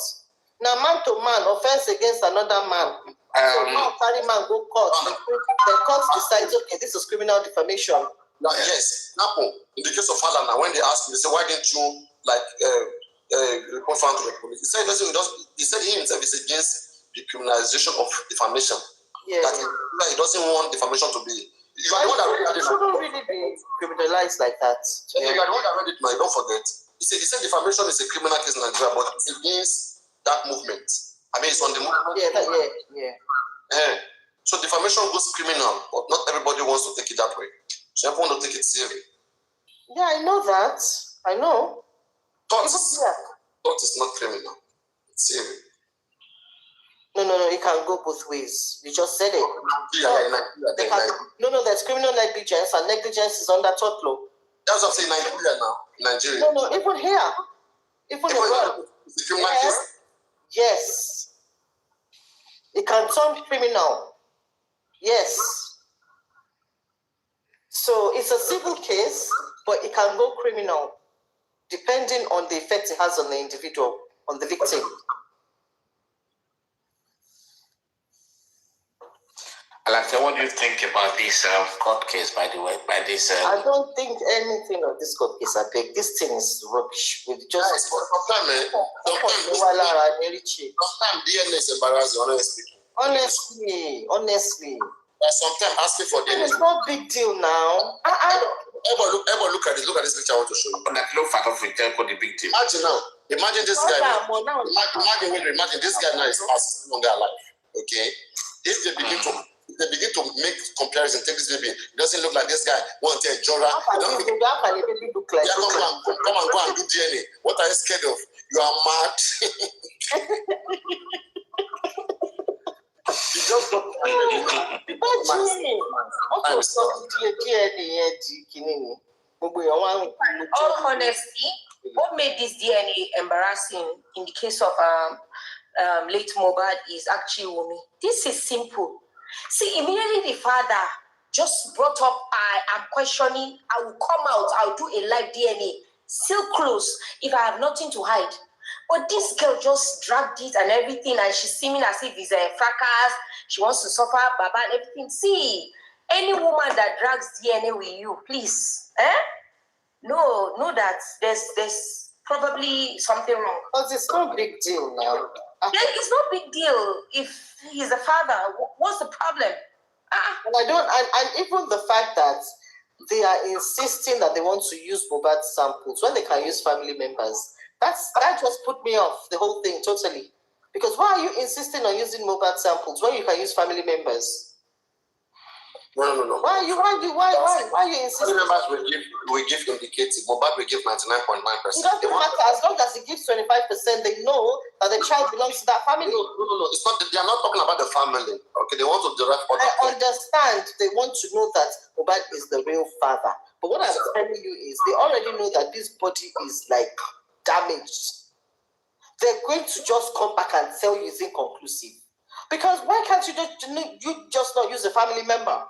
Now, man to man, offense against another man. So now carry man go court. The court decides, okay, this is criminal defamation. Now, yes. Now, in the case of Halana, when they asked him, they said, why didn't you report found to the police? He said he himself is against the criminalization of defamation. Yeah. That he doesn't want defamation to be. It shouldn't really be criminalized like that. You are the one that read it, man. Don't forget. He said defamation is a criminal case in Nigeria, but it's against that movement. I mean, it's on the movement. Yeah. So defamation goes criminal, but not everybody wants to take it that way. So everyone will take it seriously. Yeah, I know that. I know. Thought is not criminal. It's serious. No, it can go both ways. You just said it. There's criminal negligence, and negligence is under tort law. That's what I'm saying. Nigeria. No, even here. Even abroad. It's a criminal case. Yes. It can turn criminal. Yes. So it's a civil case, but it can go criminal, depending on the effect it has on the individual, on the victim. Alaka, what do you think about this court case, by the way? I don't think anything of this court case. I beg, this thing is rubbish. With just sometimes DNA is embarrassing, honestly. Sometimes asking for DNA is no big deal now. Everyone look at this picture I want to show you. The big deal. Imagine this guy. Imagine this guy now is passing longer alive. Okay, if they begin to make comparison, take this baby, it doesn't look like this guy. Want a Jora? Come and go and do DNA. What are you scared of? You are mad. You just got all honesty, what made this DNA embarrassing in the case of late Mohbad is actually Wunmi. This is simple. See, immediately the father just brought up, I am questioning, I will come out, I'll do a live DNA, still close if I have nothing to hide. But this girl just dragged it and everything, and she's seeming as if it's a fracas. She wants to suffer, Baba, and everything. See, any woman that drags DNA with you, please, know that there's probably something wrong. But it's no big deal now. It's no big deal if he's a father. What's the problem? And even the fact that they are insisting that they want to use Mohbad samples when they can use family members. That just put me off the whole thing totally. Because why are you insisting on using Mohbad samples when you can use family members? No. Why are you insisting? Family members will give indicative. Mohbad will give 99.9%. It doesn't matter as long as it gives 25%. They know that the child belongs to that family. No. It's not. They are not talking about the family. Okay, they want to derive. I understand. They want to know that Mohbad is the real father. But what I'm telling you is, they already know that this body is like damaged. They're going to just come back and tell you it's inconclusive. Because why can't you just not use a family member?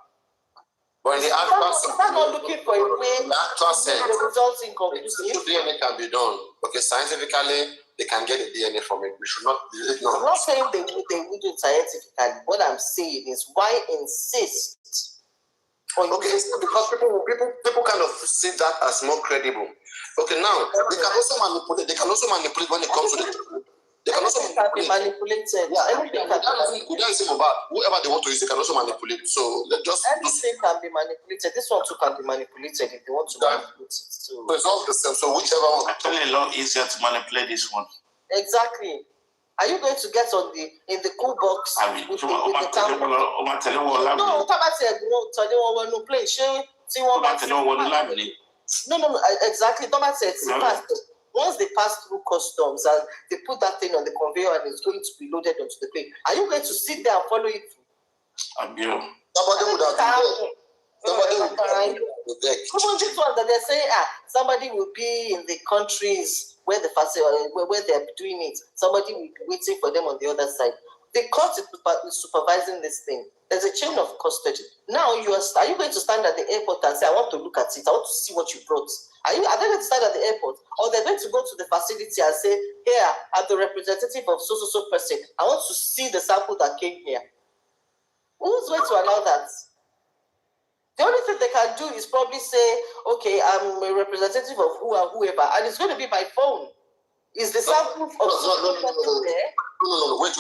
But in the actual sense, not looking for a way the actual sense, the results inconclusive. DNA can be done. Okay, scientifically, they can get the DNA from it. We should not. I'm not saying they wouldn't scientifically. What I'm saying is, why insist? Okay, because people kind of see that as more credible. Okay, now they can also manipulate. They can also manipulate when it comes to the. They can also be manipulated. Yeah, anything can be whoever they want to use, they can also manipulate. So anything can be manipulated. This one too can be manipulated if they want to manipulate it. So it's all the same. So whichever one. Actually, a lot easier to manipulate this one. Exactly. Are you going to get in the cool box? With the camera? No, exactly. Once they pass through customs and they put that thing on the conveyor and it's going to be loaded onto the plane, are you going to sit there and follow it through? Somebody would have this one that they're saying, somebody will be in the countries where where they're doing it. Somebody will be waiting for them on the other side. The court is supervising this thing. There's a chain of custody. Now, are you going to stand at the airport and say, I want to look at it, I want to see what you brought? Are they going to stand at the airport? Or they're going to go to the facility and say, here, I'm the representative of so person. I want to see the sample that came here. Who's going to allow that? The only thing they can do is probably say, okay, I'm a representative of who and whoever, and it's going to be by phone. Is the sample of no, there? No. Wait.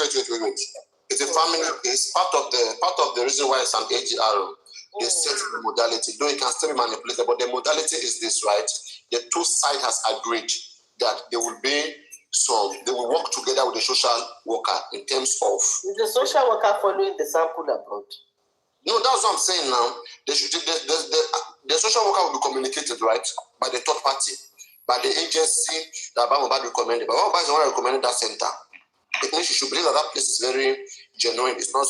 It's a family. It's part of the reason why it's an AGR. They set the modality. Though it can still be manipulated, but the modality is this, right? The two sides has agreed that they will work together with the social worker in terms of. Is the social worker following the sample abroad? No, that's what I'm saying now. The social worker will be communicated, right, by the third party, by the agency that Baba recommended. But Baba is the one recommending that center. It means you should believe that place is very genuine. It's not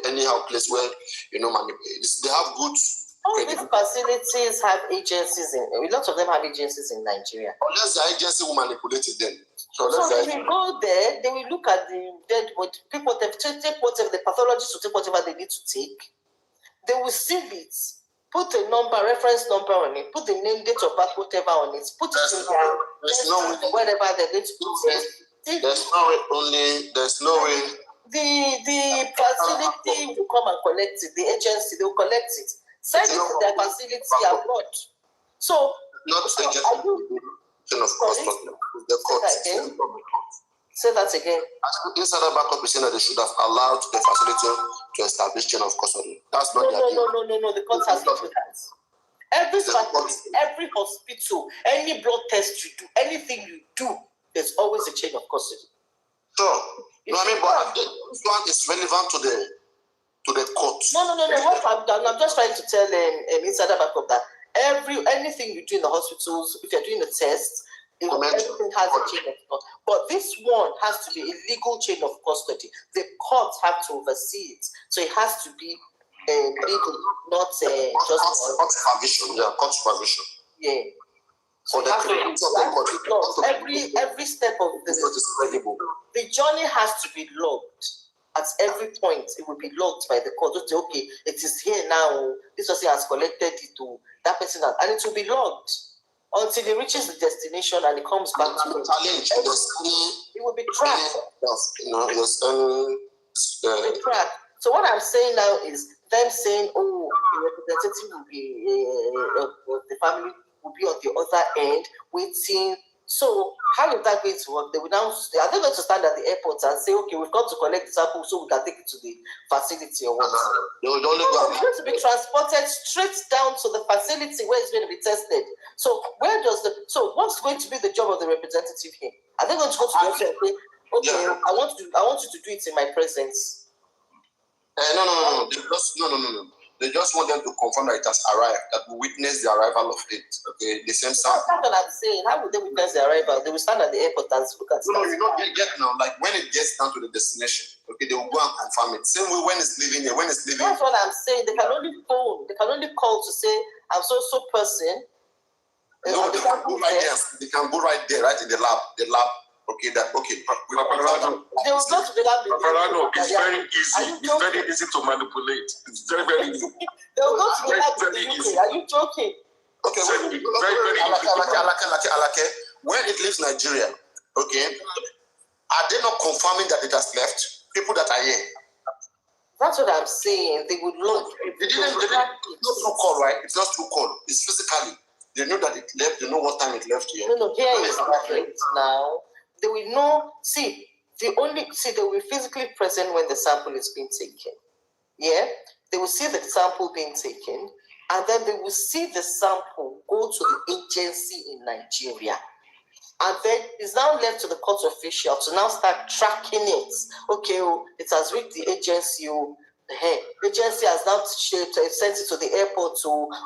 anyhow place where they have good. All these facilities have agencies a lot of them have agencies in Nigeria. Unless the agency will manipulate it then. So they will go there, they will look at the dead body. People take whatever the pathologists will take whatever they need to take. They will seal it, put a reference number on it, put the name, date of birth, whatever on it, put it in wherever they're going to put it. There's no way The facility will come and collect it. The agency, they will collect it. Send it to their facility abroad. So, not the chain of custody. The court. Say that again. Insider backup is saying that they should have allowed the facility to establish chain of custody. That's not no. The court has to do that. Every hospital, any blood test you do, anything you do, there's always a chain of custody. Sure. No, I mean, but this one is relevant to the court. No. I'm just trying to tell insider backup that anything you do in the hospitals, if you're doing a test, everything has a chain of custody. But this one has to be a legal chain of custody. The court have to oversee it. So it has to be legal, not just court supervision. Yeah, court supervision. Yeah. So every step of the journey has to be logged. At every point, it will be logged by the court. Okay, it is here now. This person has collected it to that person, and it will be logged until it reaches the destination and it comes back to the challenge. It will be tracked. Be tracked. So what I'm saying now is them saying, "Oh, the representative will be the family will be on the other end waiting." So how is that going to work? They will now are they going to stand at the airport and say, "Okay, we've got to collect the sample so we can take it to the facility or what?" They will only go. It's going to be transported straight down to the facility where it's going to be tested. So what's going to be the job of the representative here? Are they going to go to the office and say, "Okay, I want you to do it in my presence"? No. They just want them to confirm that it has arrived, that we witness the arrival of it. Okay, the same sample. That's what I'm saying. How would they witness the arrival? They will stand at the airport and look at it. No, you don't get now. Like when it gets down to the destination, okay, they will go and confirm it. Same way when it's leaving here, when it's leaving. That's what I'm saying. They can only phone. They can only call to say, "I'm so person." No, they can go right there. They can go right there, right in the lab. Okay, Paparino. They will go to the lab. Paparino, it's very easy. It's very easy to manipulate. It's very easy. They will go to the lab in the UK. Are you joking? Okay, very easy. When it leaves Nigeria, okay, are they not confirming that it has left? People that are here. That's what I'm saying. They would look. It's not through call, right? It's not through call. It's physically. They know that it left. They know what time it left here. No. Here is different now. They will know. They will be physically present when the sample is being taken. Yeah, they will see the sample being taken, and then they will see the sample go to the agency in Nigeria. And then it's now left to the court official to now start tracking it. Okay, it has reached the agency. The agency has now sent it to the airport.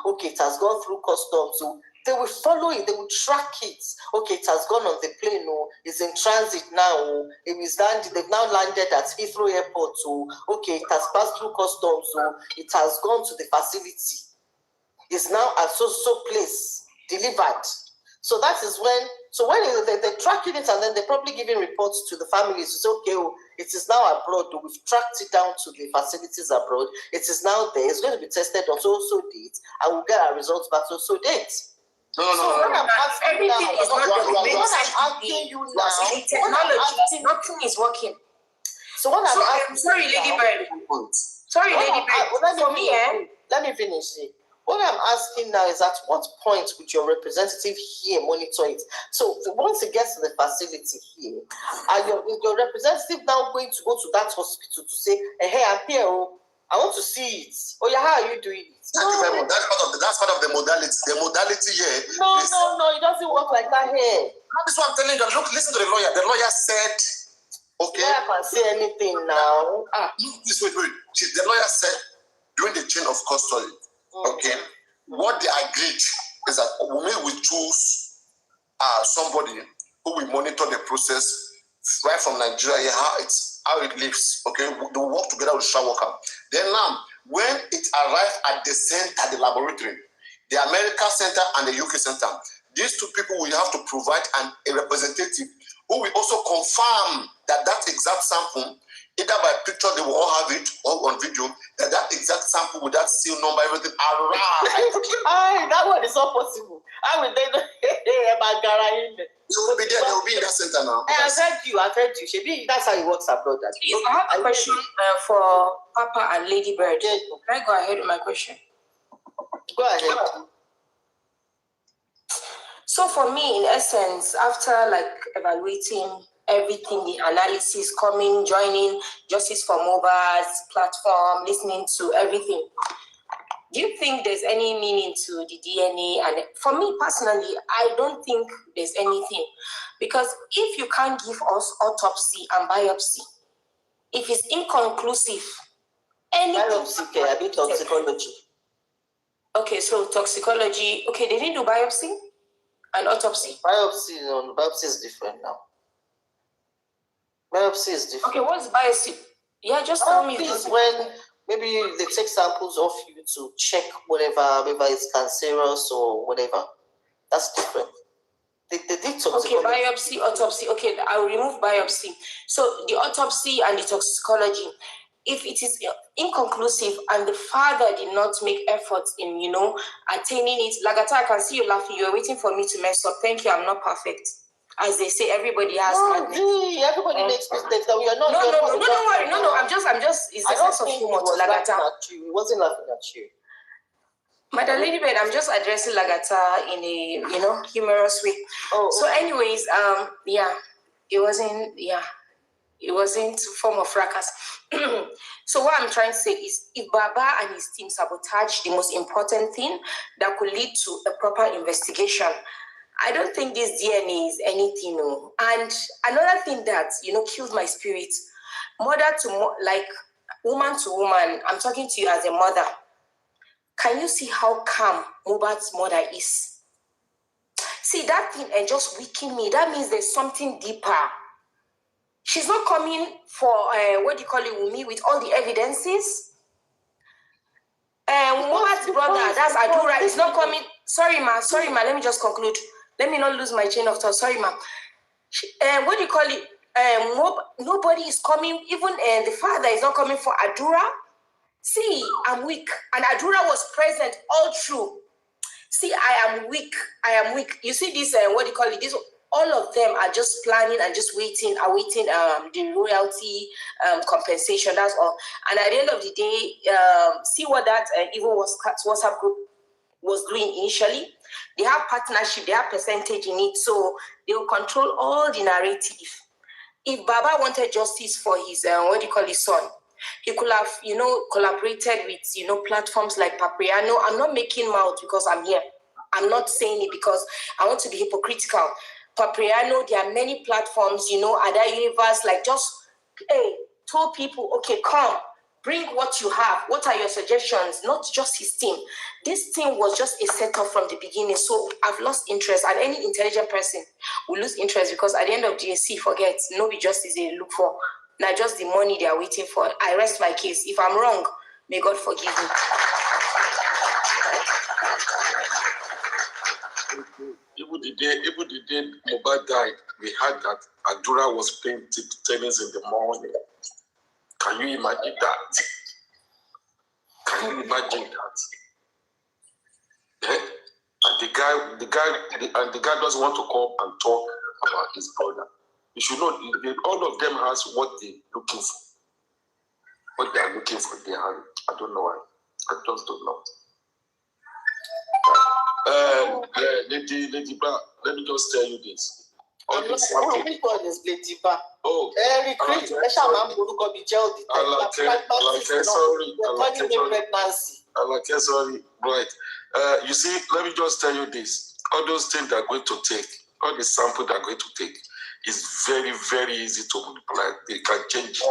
Okay, it has gone through customs. They will follow it. They will track it. Okay, it has gone on the plane. It's in transit now. They've now landed at Heathrow Airport. Okay, it has passed through customs. It has gone to the facility. It's now at so place delivered. So that is when they're tracking it, and then they're probably giving reports to the families to say, "Okay, it is now abroad. We've tracked it down to the facilities abroad. It is now there. It's going to be tested on so date, and we'll get our results back so date." No. Everything is not documented. What I'm asking you now, the technology, nothing is working. So what I'm sorry, Lady Bird. Sorry, Lady Bird. For me, let me finish it. What I'm asking now is at what point would your representative here monitor it? So once it gets to the facility here, is your representative now going to go to that hospital to say, "Hey, I'm here. I want to see it." "Oh yeah, how are you doing it?" No. That's part of the modality. The modality here. No, it doesn't work like that here. That's what I'm telling you. Look, listen to the lawyer. The lawyer said, "Okay." I can't say anything now. Wait. The lawyer said during the chain of custody. Okay, what they agreed is that we choose somebody who will monitor the process right from Nigeria, how it lives. Okay, they will work together with social worker. Then now, when it arrives at the center, the laboratory, the America Center and the UK Center, these two people will have to provide a representative who will also confirm that exact sample, either by picture, they will all have it, or on video, that exact sample with that seal number, everything arrived. That one is not possible. How will they know? They will be there. They will be in that center now. I've heard you. Shebi, that's how it works abroad. I have a question for Papa and Lady Bird. Can I go ahead with my question? Go ahead. So for me, in essence, after like evaluating everything, the analysis, coming, joining Justice for Mobile's platform, listening to everything, do you think there's any meaning to the DNA? And for me personally, I don't think there's anything, because if you can't give us autopsy and biopsy, if it's inconclusive, anything. Biopsy, okay, I mean toxicology. Okay, so toxicology. Okay, they didn't do biopsy and autopsy. Biopsy is different now. Biopsy is different. Okay, what's biopsy? Yeah, just tell me. Is when maybe they take samples of you to check whatever, maybe it's cancerous or whatever. That's different. They did toxicology. Okay, biopsy, autopsy. Okay, I'll remove biopsy. So the autopsy and the toxicology, if it is inconclusive and the father did not make efforts in, attaining it, Lagata, I can see you laughing. You're waiting for me to mess up. Thank you, I'm not perfect. As they say, everybody has. Everybody makes mistakes. That we are not. No. I'm just. It's a sense of humor to Lagata. He wasn't laughing at you. Madam Lady Bird, I'm just addressing Lagata in a humorous way. So, anyways, it wasn't form of fracas. So what I'm trying to say is, if Baba and his team sabotage the most important thing that could lead to a proper investigation, I don't think this DNA is anything. No. And another thing that, killed my spirit, mother to woman to woman, I'm talking to you as a mother. Can you see how calm Mohbad's mother is? See, that thing and just weaken me. That means there's something deeper. She's not coming for, Wumi, with all the evidences. Mohbad's brother, that's Adura, is not coming. Sorry, ma, let me just conclude. Let me not lose my chain of thought. Sorry, ma. Nobody is coming. Even the father is not coming for Adura. See, I'm weak. And Adura was present all through. See, I am weak. You see this, this, all of them are just planning and just awaiting the royalty compensation. That's all. And at the end of the day, see what that even WhatsApp group was doing initially. They have partnership, they have percentage in it, so they will control all the narrative. If Baba wanted justice for his son, he could have, collaborated with, platforms like Paparino. I'm not making mouth because I'm here. I'm not saying it because I want to be hypocritical. Paparino, there are many platforms, other universe, told people, okay, come, bring what you have. What are your suggestions? Not just his team. This team was just a setup from the beginning. So I've lost interest, and any intelligent person will lose interest, because at the end of GSC, forget, no be justice they look for. Not just the money they are waiting for. I rest my case. If I'm wrong, may God forgive me. Even the day Mohbad died, we heard that Adura was playing tennis in the morning. Can you imagine that? Can you imagine that? Yeah? And the guy doesn't want to come and talk about his brother. You should know, all of them has what they're looking for. What they are looking for, they have. I don't know why. I just don't know. Lady Ba, let me just tell you this. Which one is Lady Ba? Oh, sorry. Right. You see, let me just tell you this. All those things they're going to take, all the sample they're going to take, is very, very easy to manipulate. They can change it.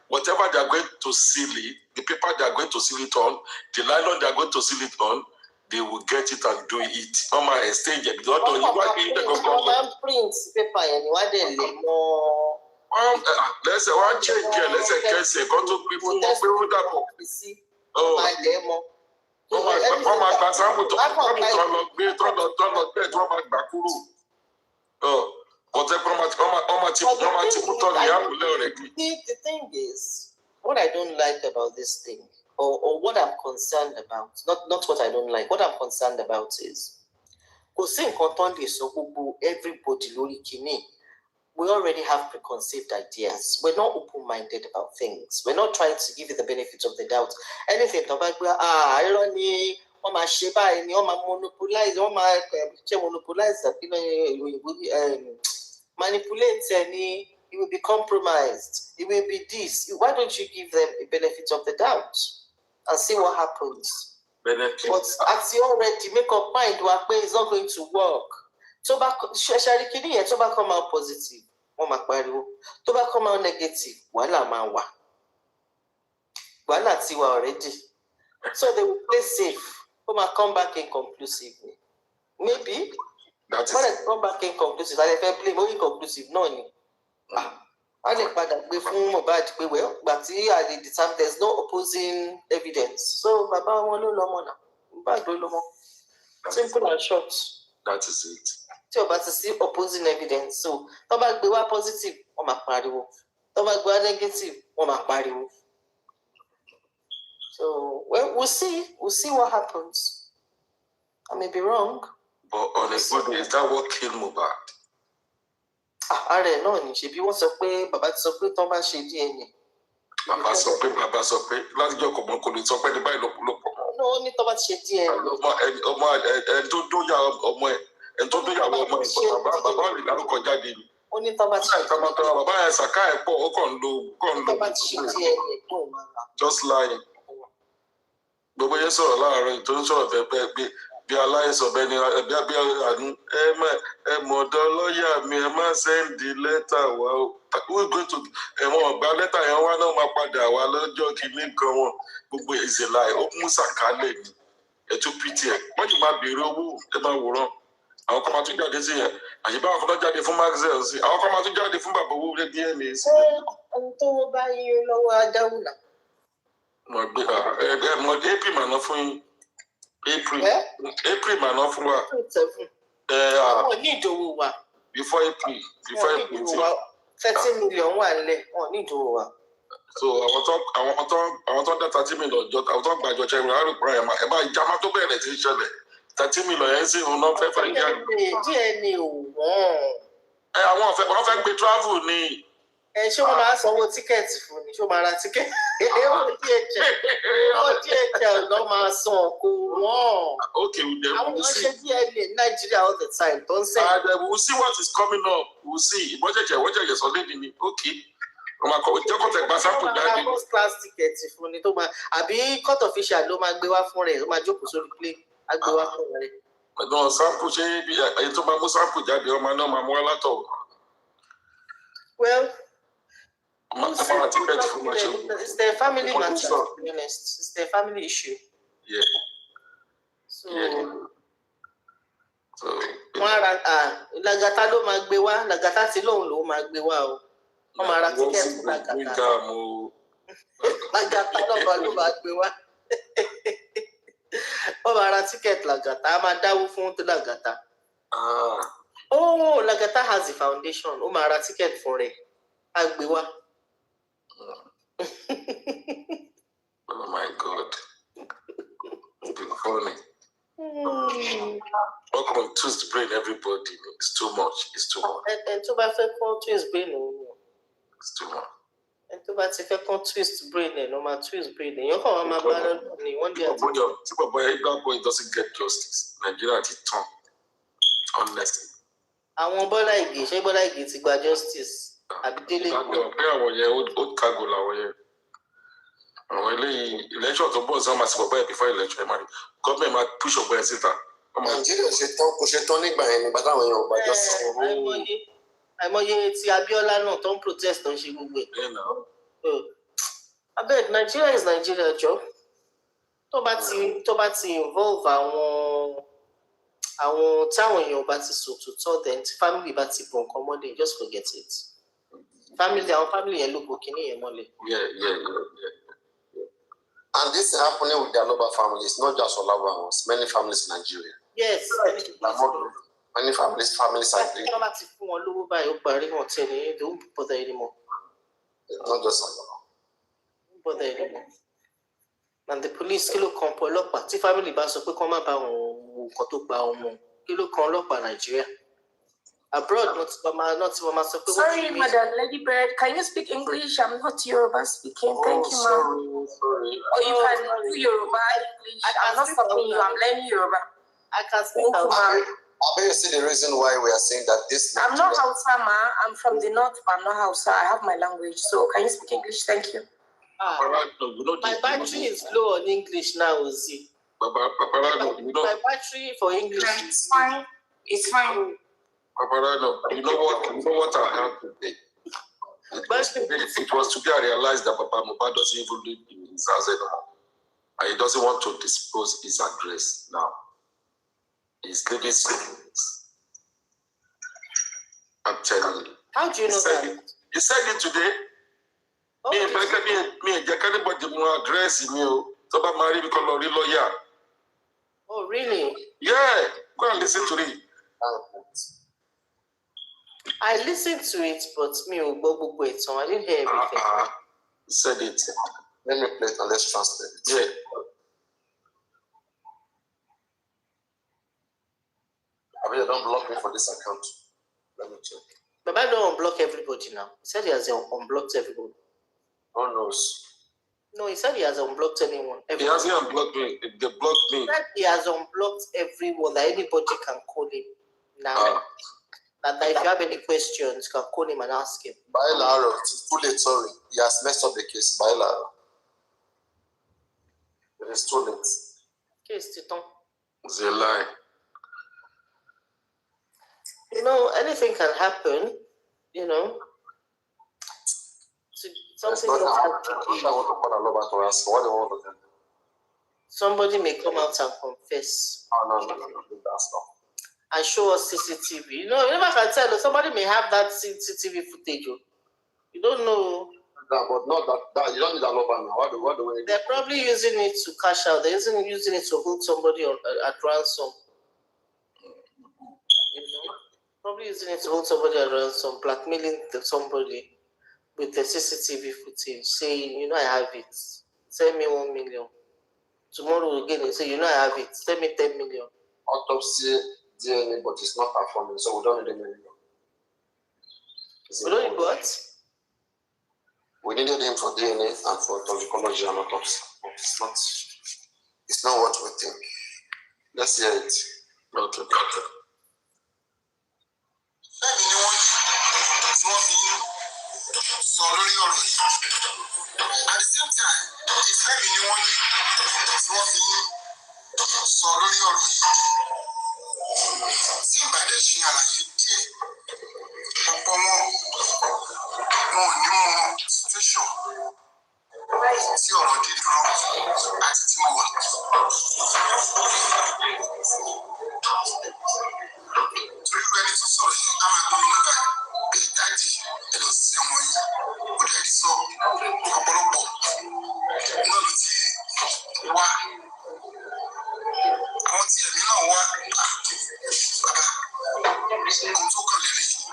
Whatever they are going to seal it, the paper they are going to seal it on, the nylon they are going to seal it on, they will get it and do it. Mama, exchange it. Let's say one change here. Let's say case go to people who that. Oh. But the thing is, what I don't like about this thing or what I'm concerned about, not what I don't like, what I'm concerned about is everybody lórí kíní. We already have preconceived ideas. We're not open-minded about things. We're not trying to give you the benefit of the doubt. Anything about irony, or my sheba, or my monopolize, or my monopolize, manipulate any, it will be compromised. It will be this. Why don't you give them a benefit of the doubt and see what happens? Benefit. But as you already make up mind, it's not going to work. So back, come out positive. To come out negative. Wala already. So they will play safe. Come back inconclusively. Maybe. When I come back inconclusive, I can play more inconclusive. No. I well, but at the time there's no opposing evidence. So simple and short. That is it. So, but to see opposing evidence. So, we were positive, or we were negative, or so, well, we'll see. We'll see what happens. I may be wrong. But on a good day, is that what killed Mohbad? I don't know. If you want to say, Baba ti sọ pé tó bá ṣe DNA. Baba sọ pé láti jọ kọ̀ọ̀mọ́ kò lè sọ pé ní báyìí lọ́pọ̀lọpọ̀. No, ó ní tó bá ti ṣe DNA. Ẹni tó dóyà ọmọ ẹ̀, ẹni tó dóyà ọmọ ẹ̀, bàbá rẹ̀ lárúkọ jáde ni. Ó ní tó bá ti ṣe DNA. Bàbá yẹn ṣàká ẹ̀ pọ̀, ó kàn ń lo. Tó bá ti ṣe DNA kó máa rà. Just lying. Gbogbo yẹn sọ̀rọ̀ láàárọ̀ tó ń sọ̀rọ̀ bẹ́ẹ̀ gbé. Bí aláìsàn bẹ́ẹ̀ ni bí àánú ẹ mọ̀ọ́dọ́ lọ́ọ̀yà mi ẹ má sẹ́ndì lẹ́tà wá o. We're going to ẹ̀wọ̀n ọ̀gbà lẹ́tà yẹn wá náà máa padà wá lọ́jọ́ kìíní kan wọn. Gbogbo ìṣẹ̀lẹ̀ ó mú sàkálẹ̀ ni ẹ̀tún pt ẹ̀. Wọ́n yìí máa béèrè owó ẹ máa wòran. Àwọn kan máa tún jáde sí yẹn. Àṣìbá àwọn kan tó jáde fún Maxwell sí. Àwọn kan máa tún jáde fún bàbá owó rẹ̀ DNA sí. Ohun tó bá yín lọ́wọ́ adáwùlà. AP màná fún yín. April mà ná fún wa. Wọ́n ní ìdòwò wa. Before April. 30 million wà nílẹ̀, wọ́n ní ìdòwò wa. So àwọn tó dá 30 million jọ, àwọn tó gbàjọ ṣe ìrìn àrùn ẹ̀ máa ìjàmbá tó bẹ̀rẹ̀ sí ṣẹlẹ̀. 30 million yẹn sì ń ná fẹ́ fẹ́ jáde. DNA ò wọ́n. Àwọn wọ́n fẹ́ gbé travel ni. Ṣé wọ́n máa sanwó tíkẹ́ẹ̀tì fún ni? Ṣé wọ́n máa ra tíkẹ́ẹ̀tì? Ó díẹ̀ lọ́ máa san kó wọ́n. Okay, àwọn ṣe DNA Nigeria all the time. Don't say. We'll see what is coming up. We'll see. Wọ́n jẹ̀jẹ̀ sọ lédi ni. Okay. Jẹ́kọ̀tẹ̀ gba sample jáde. First class ticket fún ni tó máa àbí court official ló máa gbé wá fún rẹ̀ ló máa jókòó sórí plane á gbé wá fún rẹ̀. Ẹ̀dùn sample ṣé èyí tó máa mú sample jáde ọmọ náà máa mú wá látọ̀. Well. It's their family matter, to be honest. It's their family issue. Yeah. So, Lagata ló máa gbé wá, Lagata tí lóun ló máa gbé wá o. Wọ́n máa ra tíkẹ́ẹ̀tì Lagata. Lagata náà ló máa gbé wá. Wọ́n máa ra tíkẹ́ẹ̀tì Lagata, a máa dáwó fún Lagata. Oh, Lagata has a foundation. Ó máa ra tíkẹ́ẹ̀tì fún rẹ̀. A gbé wá. Oh my God. It's been funny. Welcome to twist brain, everybody. It's too much. It's too much. And to bá fẹ́ kọ́ twist brain it's too much. And to bá ti fẹ́ kọ́ twist brain no máa twist brain. Èèyàn kàn wọ́n máa bá lọ́dún ní one day. Tí bàbá Igba boy doesn't get justice, Nigeria ti tán. Honestly. Àwọn Bọ́lá Ìgè, ṣé Bọ́lá Ìgè ti gba justice? Àbídélé. Pé àwọn yẹn ó kágò làwọn yẹn. Àwọn eléyìí election tó bọ̀ sọ́ọ́ máa ti bọ̀bọ̀ ẹ̀ before election ẹ̀ máa rí. Gọ́ọ̀mẹ̀ máa push ọ̀gbọ́n ẹ̀ síta. Nàìjíríà kò ṣe tán nígbà yẹn nígbà táwọn èèyàn ò bá jọ sọ. Àìmọye ti Abíọ́lá náà tó ń protest tó ń ṣe gbogbo ẹ̀. Abeg, Nigeria is Nigeria jọ. Tó bá ti involve àwọn táwọn èèyàn bá ti sòtútọ́ then tí family bá ti bọ̀ nǹkan mọ́lẹ̀ just forget it. Àwọn family yẹn ló bò kíní yẹn mọ́lẹ̀. Yeah. And this is happening with the Aloba families, not just Olaba ones, many families in Nigeria. Yes. Many families agree. Wọ́n bá ti fún wọn lówó báyìí ó parí wọn tẹ̀ ní they won't bother anymore. Not just Olaba. Bother anymore. And the police kí ló kan pọ̀ ọlọ́pàá tí family bá sọ pé kán má bá wọn nǹkan tó gba ọmọ kí ló kan ọlọ́pàá Nàìjíríà. Abroad, not sorry, Madam Lady Bird, can you speak English? I'm not Yoruba speaking. Thank you, ma'am. Sorry. Or you can do Yoruba English. I'm not stopping you. I'm learning Yoruba. I can speak Hausa. I bet you see the reason why we are saying that this. I'm not Hausa, ma. I'm from the north, but I'm not Hausa. I have my language. So can you speak English? Thank you. My battery is low on English now, Uzi. My battery for English. It's fine. It's fine. Paparino, you know what I have today? It was today I realized that Papa Mohbad doesn't even live in his house anymore. And he doesn't want to dispose his address now. He's living secrets. I'm telling you. How do you know that? He said it today. Address Oh, really? Yeah, go and listen to it. I listened to it, but so I didn't hear everything. He said it. Let me play it and let's translate it. Yeah. I mean, don't block me for this account. Let me check. But I don't unblock everybody now. He said he has unblocked everybody. Who knows? No, he said he has unblocked anyone. Everybody. He hasn't unblocked me. They blocked me. He said he has unblocked everyone that anybody can call him now. And if you have any questions, you can call him and ask him. Bailaro, it's too late, sorry. He has messed up the case. Bailaro. It is too late. Case Titon. It's a lie. You know, anything can happen, you know. Something somebody may come out and confess. Oh, no, that's not. And show us CCTV. You know, you never can tell. Somebody may have that CCTV footage. You don't know. No, but not that you don't need that number now. What do we need? They're probably using it to cash out. They're using it to hold somebody at ransom. You know? Probably using it to hold somebody at ransom, blackmailing somebody with the CCTV footage, saying, you know, I have it. Send me 1 million. Tomorrow again, they say, you know, I have it. Send me 10 million. Autopsy, DNA, but it's not performing, so we don't need any million. We don't need what? We needed him for DNA and for toxicology and autopsy. It's not what we think. Let's hear it. Okay. At the same time, it's very new. So tí ìbàdí ṣe àlàyé díẹ̀ ọ̀pọ̀ wọn ò ní mọ situation tí ọ̀rọ̀ dé dúró àti tí mo wà. Torí pé ẹni tó sọ̀rọ̀ yìí á máa gbọ́ mi nígbà pé dájì ẹ lọ sí ọmọ yìí ó dẹ̀ sọ ọ̀pọ̀lọpọ̀ náà ló ti wá. Àwọn tí ẹ̀mí náà wá bàbá ohun tó kàn lélẹ̀ yìí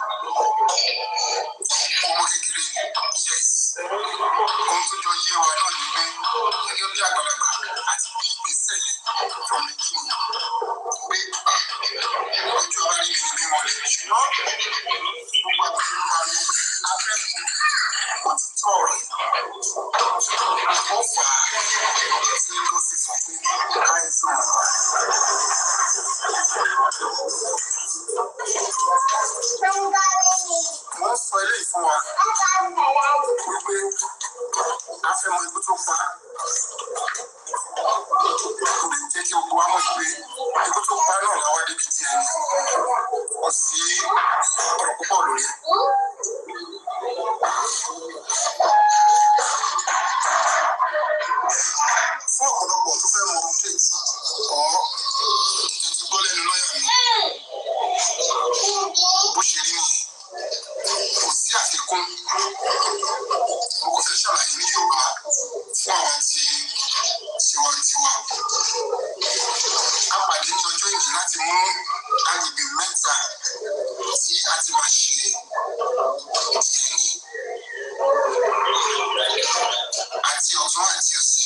ọmọ kékeré yes ohun tó jọ yé wa náà ni pé gẹ́gẹ́ bí àgbàlagbà àti bí ìgbésẹ̀ yẹn from the beginning pé ojú ọba rí mi bí wọn lè ṣùgbọ́n gbogbo àgbẹ̀ parí afẹ́kùn òtítọ́ ọ̀rọ̀ ó fà á tí ó sì sọ pé àìsàn wọ́n sọ eléyìí fún wa wípé a fẹ́ mọ ikú tó pa kò lè jẹ́ kí gbogbo wa mọ̀ pé ikú tó pa náà láwa débi tí ẹni kò sí ọ̀rọ̀ púpọ̀ lórí ẹ̀. Fún ọ̀pọ̀lọpọ̀ tó fẹ́ mọ kéètì ọ̀ ti gbọ́ lẹ́nu lọ́yà mi bó ṣe rí nìyí kò sí àfikún mo kò fẹ́ ṣàlàyé ní Yorùbá fún àwọn tí tiwantiwa a pàdé ní ọjọ́ ìní láti mú agbègbè mẹ́ta tí a ti máa ṣe DNA àti ọ̀tún àti òsì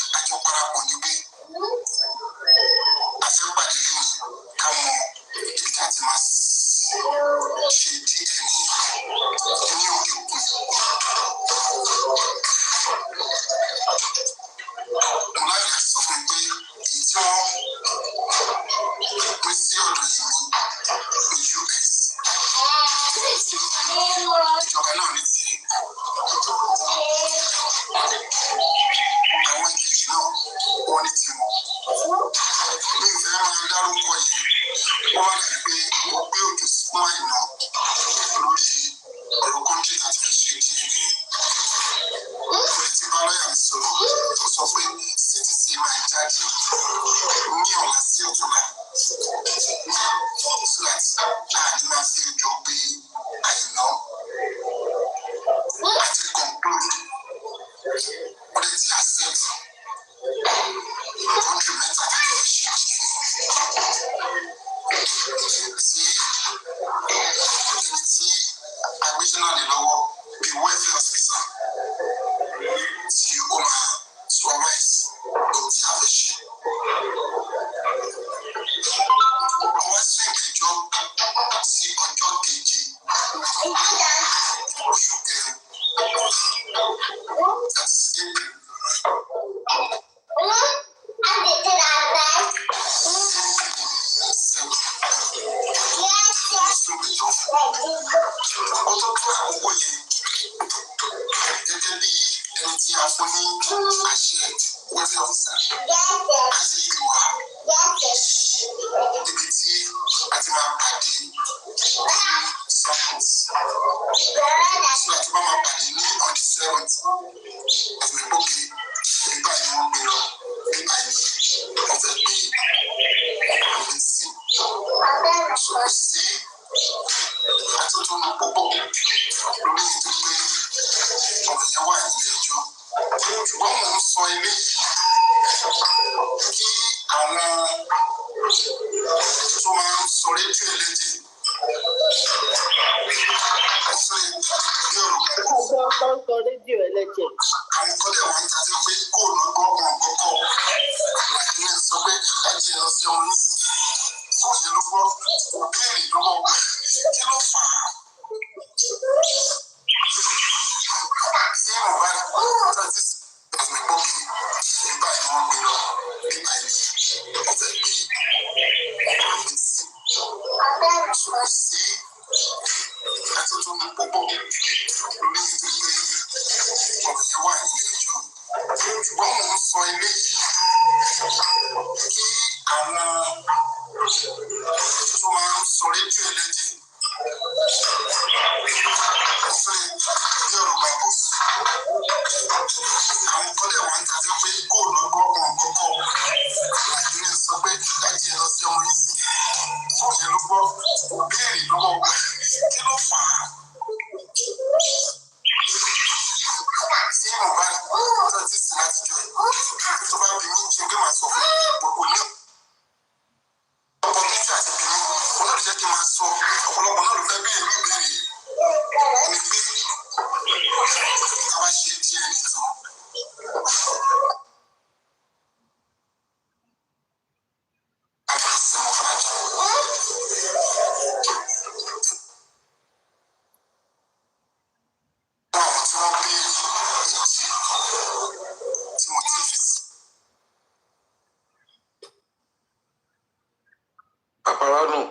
Paparino,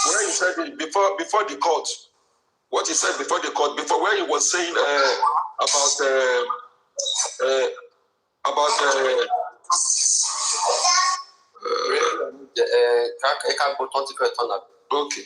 where he said it before the court, what he said before the court, before where he was saying about okay.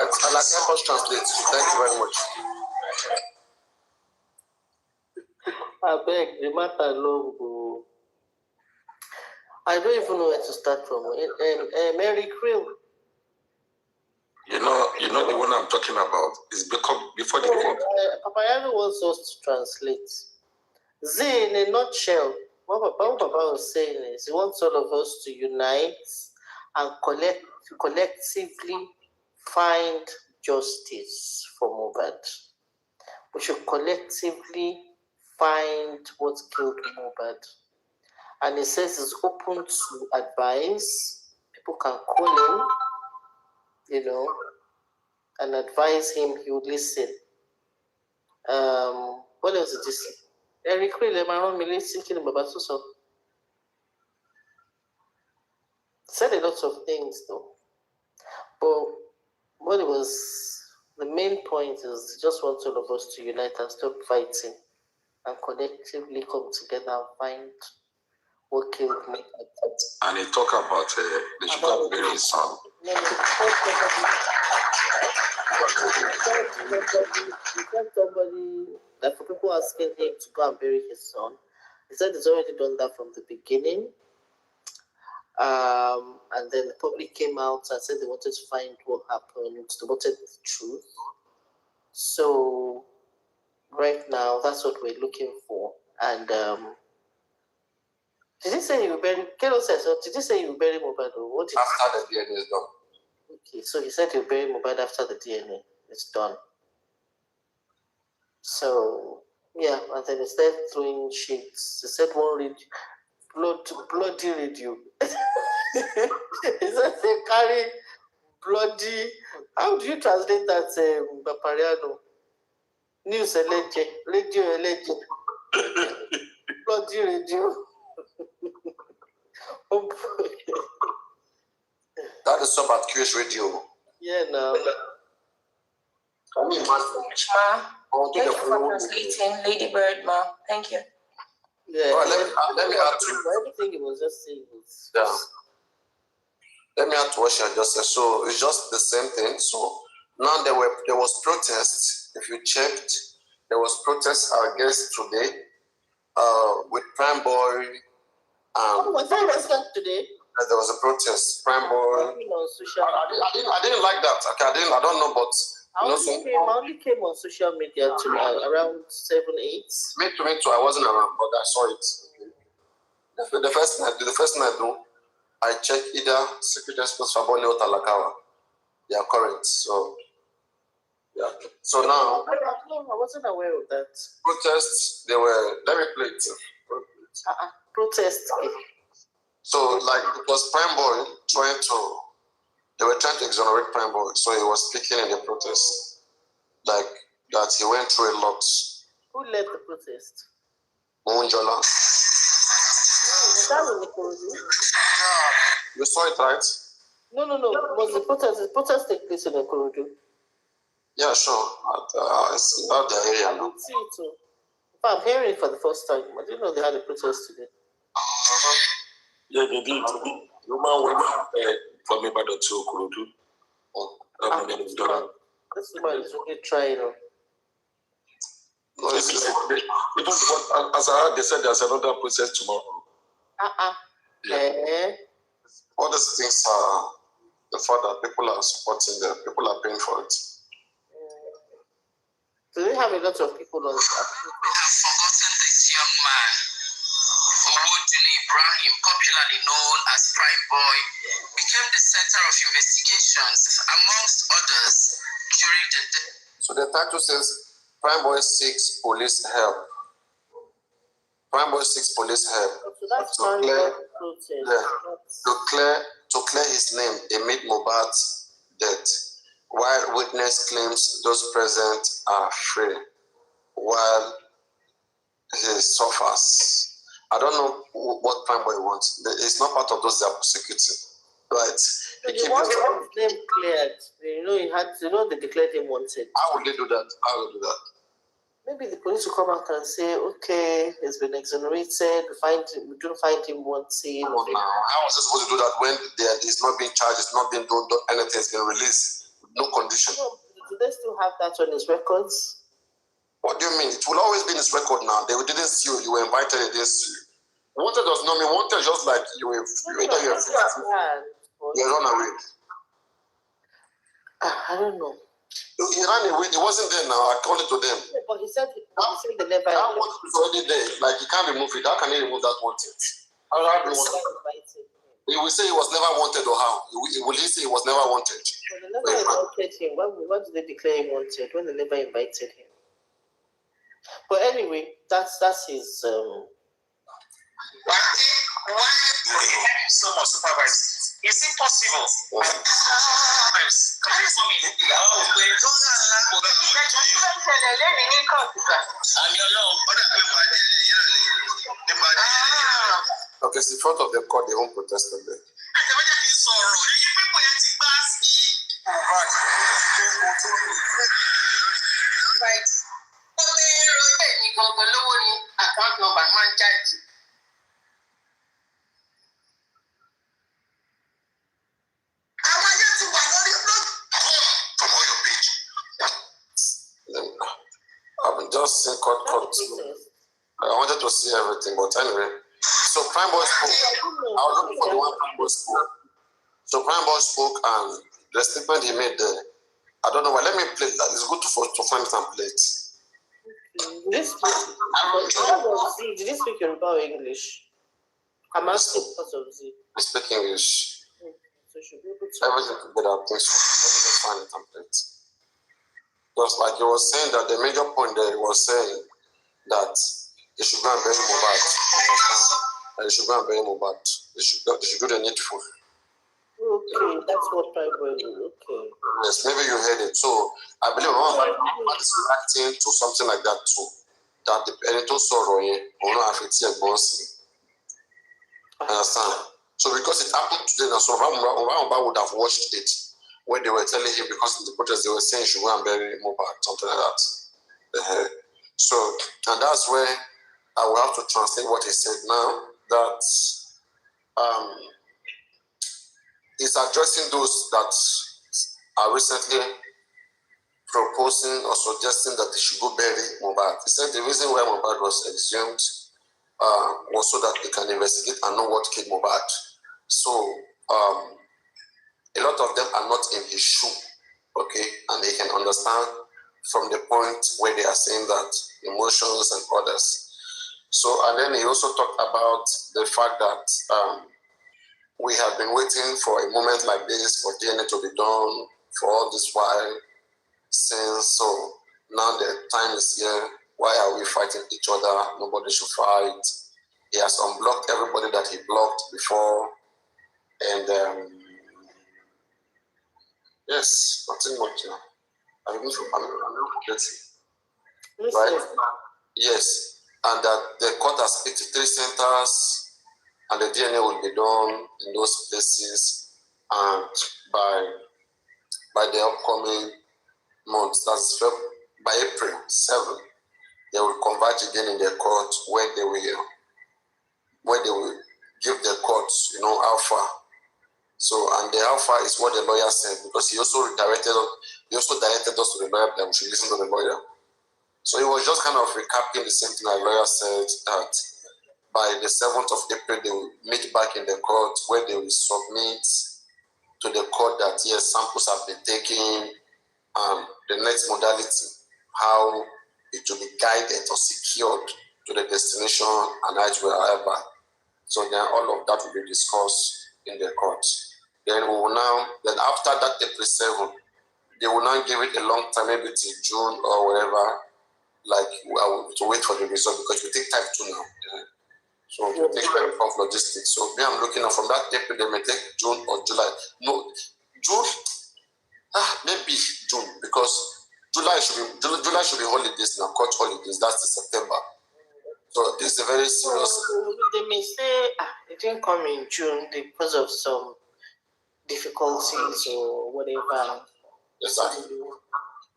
right. I like help us translate. Thank you very much. I beg, the matter long. I don't even know where to start from. Mary Krill. You know the one I'm talking about is before the court. Paparino wants us to translate. Z, in a nutshell, what Papa was saying is he wants all of us to unite and collectively find justice for Mohbad. We should collectively find what killed Mohbad. And he says he's open to advice. People can call him, and advise him. He would listen. What else did he say? Eric Krill, my own thinking about so. Said a lot of things though. But what it was, the main point is just want all of us to unite and stop fighting and collectively come together and find what killed me. And he talk about they should go bury his son. Somebody that for people asking him to go and bury his son, he said he's already done that from the beginning. And then the public came out and said they wanted to find what happened, they wanted the truth. So right now, that's what we're looking for. And did he say he will bury? Kelo said so. Did he say he will bury Mohbad or what? After the DNA is done. Okay, so he said he'll bury Mohbad after the DNA is done. So yeah, and then he started throwing shades. He said one bloody radio. He said they carry bloody. How do you translate that, Paparino? News alleged, radio alleged, bloody radio. That is some accused radio. Yeah, no. Thank you for translating, Lady Bird, ma. Thank you. Yeah. Let me add to everything he was just saying. Let me add to what she just said. So it's just the same thing. So now there was protests. If you checked, there was protests, I guess, today with Prime Boy. Was that today? There was a protest. Prime Boy. I didn't like that. Okay, I don't know, but I only came on social media around 7, 8. Me too. I wasn't around, but I saw it. The first thing I do, I check either Secret Express Faboni or Lagata. They are current. So yeah. So now I wasn't aware of that. Protests, they were, let me play it. Protests. So like it was Prime Boy they were trying to exonerate Prime Boy, so he was speaking in the protest. Like that he went through a lot. Who led the protest? Munjola. Was that in Ikorodu? You saw it, right? No. Was the protest take place in Ikorodu? Yeah, sure. It's about the area now. See it too. I'm hearing it for the first time. I didn't know they had a protest today. Yeah, they did. Human went from Ibadan to Ikorodu. This woman is really trying. No, as I heard, they said there's another process tomorrow. Yeah. All these things are the fact that people are supporting them, people are paying for it. Do they have a lot of people on this? We have forgotten this young man, Owodunni Ibrahim, popularly known as Prime Boy, became the center of investigations, amongst others, during the day. So the title says, Prime Boy seeks police help. Prime Boy seeks police help. So that's to clear his name amid Mohbad's death, while witness claims those present are free, while he suffers. I don't know what Prime Boy wants. It's not part of those that are prosecuting, right? So they want his name cleared. They declared him wanted. How would they do that? Maybe the police will come out and say, okay, he's been exonerated, we don't find him wanting. How was he supposed to do that when he's not being charged, it's not being done, anything has been released? no condition. No, do they still have that on his records? What do you mean? It will always be in his record now. They didn't see you. You were invited. They didn't see you. Wanted does not mean wanted just like you were. You run away. I don't know. He ran away. He wasn't there now. According to them. Yeah, but he said they never. That wanted is already there. Like he can't remove it. How can he remove that wanted? He will say he was never wanted or how? Will he say he was never wanted? Well, they never invited him. Why did they declare him wanted when they never invited him? But anyway, that's his. Why so much supervised? Is it possible? Okay, it's in front of the court, they won't protest them there. I've just seen court. I wanted to see everything, but anyway. So Prime Boy spoke. I was looking for the one Prime Boy spoke. So Prime Boy spoke, and the statement he made there, I don't know why. Let me play that. It's good to find it and play it. Did he speak Yoruba or English? I'm asking because of Z. I speak English. So should be able to. Everything together, I think so. Let me just find it and play it. Just like he was saying that the major point there, he was saying that they should go and bury Mohbad. They should go and bury Mohbad. They should do the needful. Okay, that's what Prime Boy did. Okay. Yes, maybe you heard it. So I believe Mohbad is reacting to something like that too. That the parental sorrow will not affect your boss. Understand? So because it happened today, now so Mohbad would have watched it when they were telling him, because in the protest they were saying he should go and bury Mohbad, something like that. So, and that's where I will have to translate what he said now, that he's addressing those that are recently proposing or suggesting that they should go bury Mohbad. He said the reason why Mohbad was exhumed was so that they can investigate and know what killed Mohbad. So a lot of them are not in his shoe, okay, and they can understand from the point where they are saying that emotions and others. So, and then he also talked about the fact that we have been waiting for a moment like this for DNA to be done for all this while since. So now the time is here. Why are we fighting each other? Nobody should fight. He has unblocked everybody that he blocked before, and yes, nothing much now. I'm not forgetting. Right? Yes, and that the court has 83 centers, and the DNA will be done in those places, and by the upcoming months, that's by April 7, they will converge again in the court where they will give the courts, how far. So, and the alpha is what the lawyer said, because he also directed us to the lawyer that we should listen to the lawyer. So he was just kind of recapping the same thing the lawyer said, that by the 7th of April, they will meet back in the court where they will submit to the court that yes, samples have been taken, and the next modality, how it will be guided or secured to the destination and however. So then all of that will be discussed in the court. Then then after that April 7, they will now give it a long time, maybe till June or whatever, like to wait for the result, because it will take time too now. So it will take time of logistics. So me, I'm looking at from that April, they may take June or July. No, June, maybe June, because July should be holidays now, court holidays. That's the September. So this is a very serious. They may say it didn't come in June because of some difficulties or whatever. Exactly.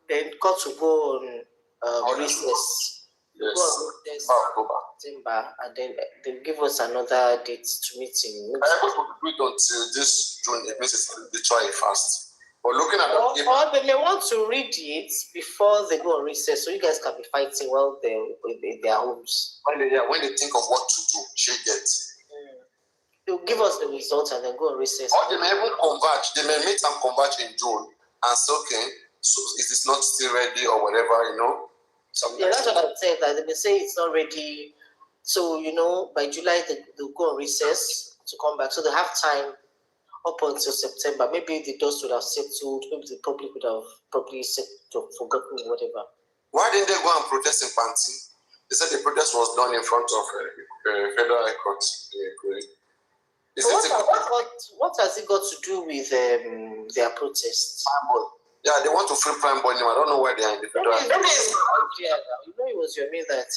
Then court to go on recess. Yes. September, and then they give us another date to meet in. I hope we don't until this June. It means it's literally fast. But looking at or they may want to read it before they go on recess, so you guys can be fighting while they're in their homes. When they think of what to do, she gets. They'll give us the results and then go on recess. Or they may even converge. They may meet and converge in June and say, okay, so it is not still ready or whatever, you know. Yeah, that's what I'm saying. That they may say it's not ready. So, you know, by July they'll go on recess to come back. So they have time up until September. Maybe the dust would have settled. Maybe the public would have probably forgotten or whatever. Why didn't they go and protest in Panti? They said the protest was done in front of Federal High Court. What has it got to do with their protests? Yeah, they want to free Prime Boy. I don't know why they are in the Federal High Court. You know, it was Yomi that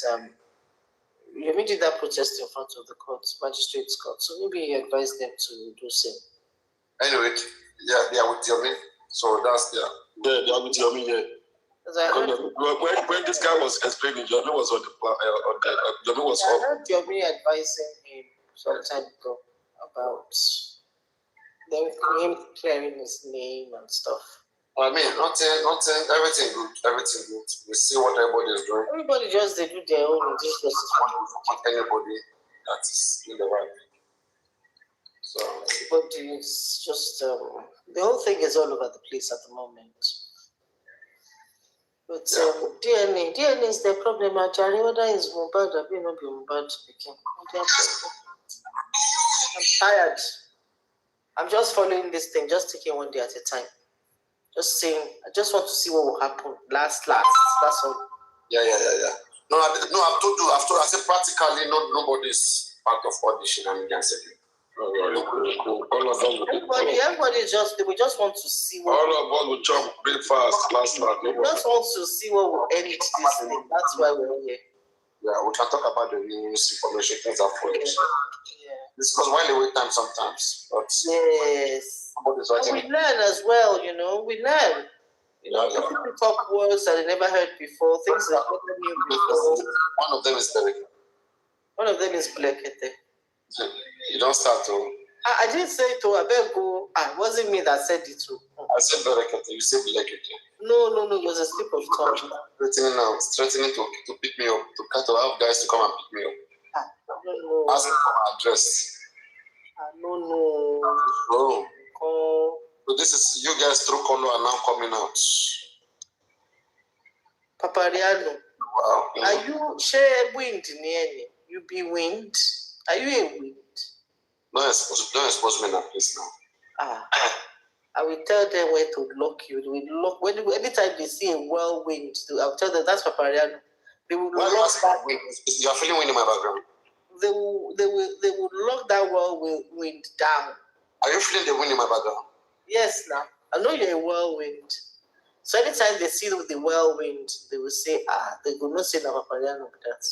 Yomi did that protest in front of the court, magistrate's court. So maybe he advised them to do same. Anyway, yeah, they are with Yomi. So that's they are with Yomi. Yeah. When this guy was explaining, Yomi was on the Yomi was I heard Yomi advising him some time ago about him clearing his name and stuff. I mean, nothing, everything good. We see what everybody is doing. Everybody just they do their own. Just anybody that is in the right thing. So, but it's just the whole thing is all over the place at the moment. But DNA is the problem. Actually, whether it's Mohbad or not be Mohbad again. I'm tired. I'm just following this thing, just taking one day at a time. Just saying, I just want to see what will happen. Last. That's all. Yeah. No, I've told you. I said practically nobody's part of all the shenanigans again. Everybody we just want to see what. All of us will jump very fast. Last. We just want to see what will end this thing. That's why we're here. Yeah, we can talk about the news information things are for it. It's because while they wait time sometimes. But yes. And we learn as well, you know. We learn. You know, people talk words that they never heard before, things that they never knew before. One of them is Derek. One of them is Blekete. You don't start to. I didn't say it to Abego. It wasn't me that said it to. I said Berekete. You said Blekete. No. It was a slip of tongue. Threatening to pick me up, to have guys to come and pick me up. No. Ask for my address. No. Oh. So this is you guys through color are now coming out. Paparino. Wow. Are you share wind near you? You be wind? Are you a wind? Don't expose me now, please now. I will tell them where to lock you. Anytime they see a whirlwind, I'll tell them that's Paparino. They will lock that wind. You are feeling wind in my background. They will lock that whirlwind down. Are you feeling the wind in my background? Yes, now. I know you're a whirlwind. So anytime they see the whirlwind, they will say, they will not say Paparino with that.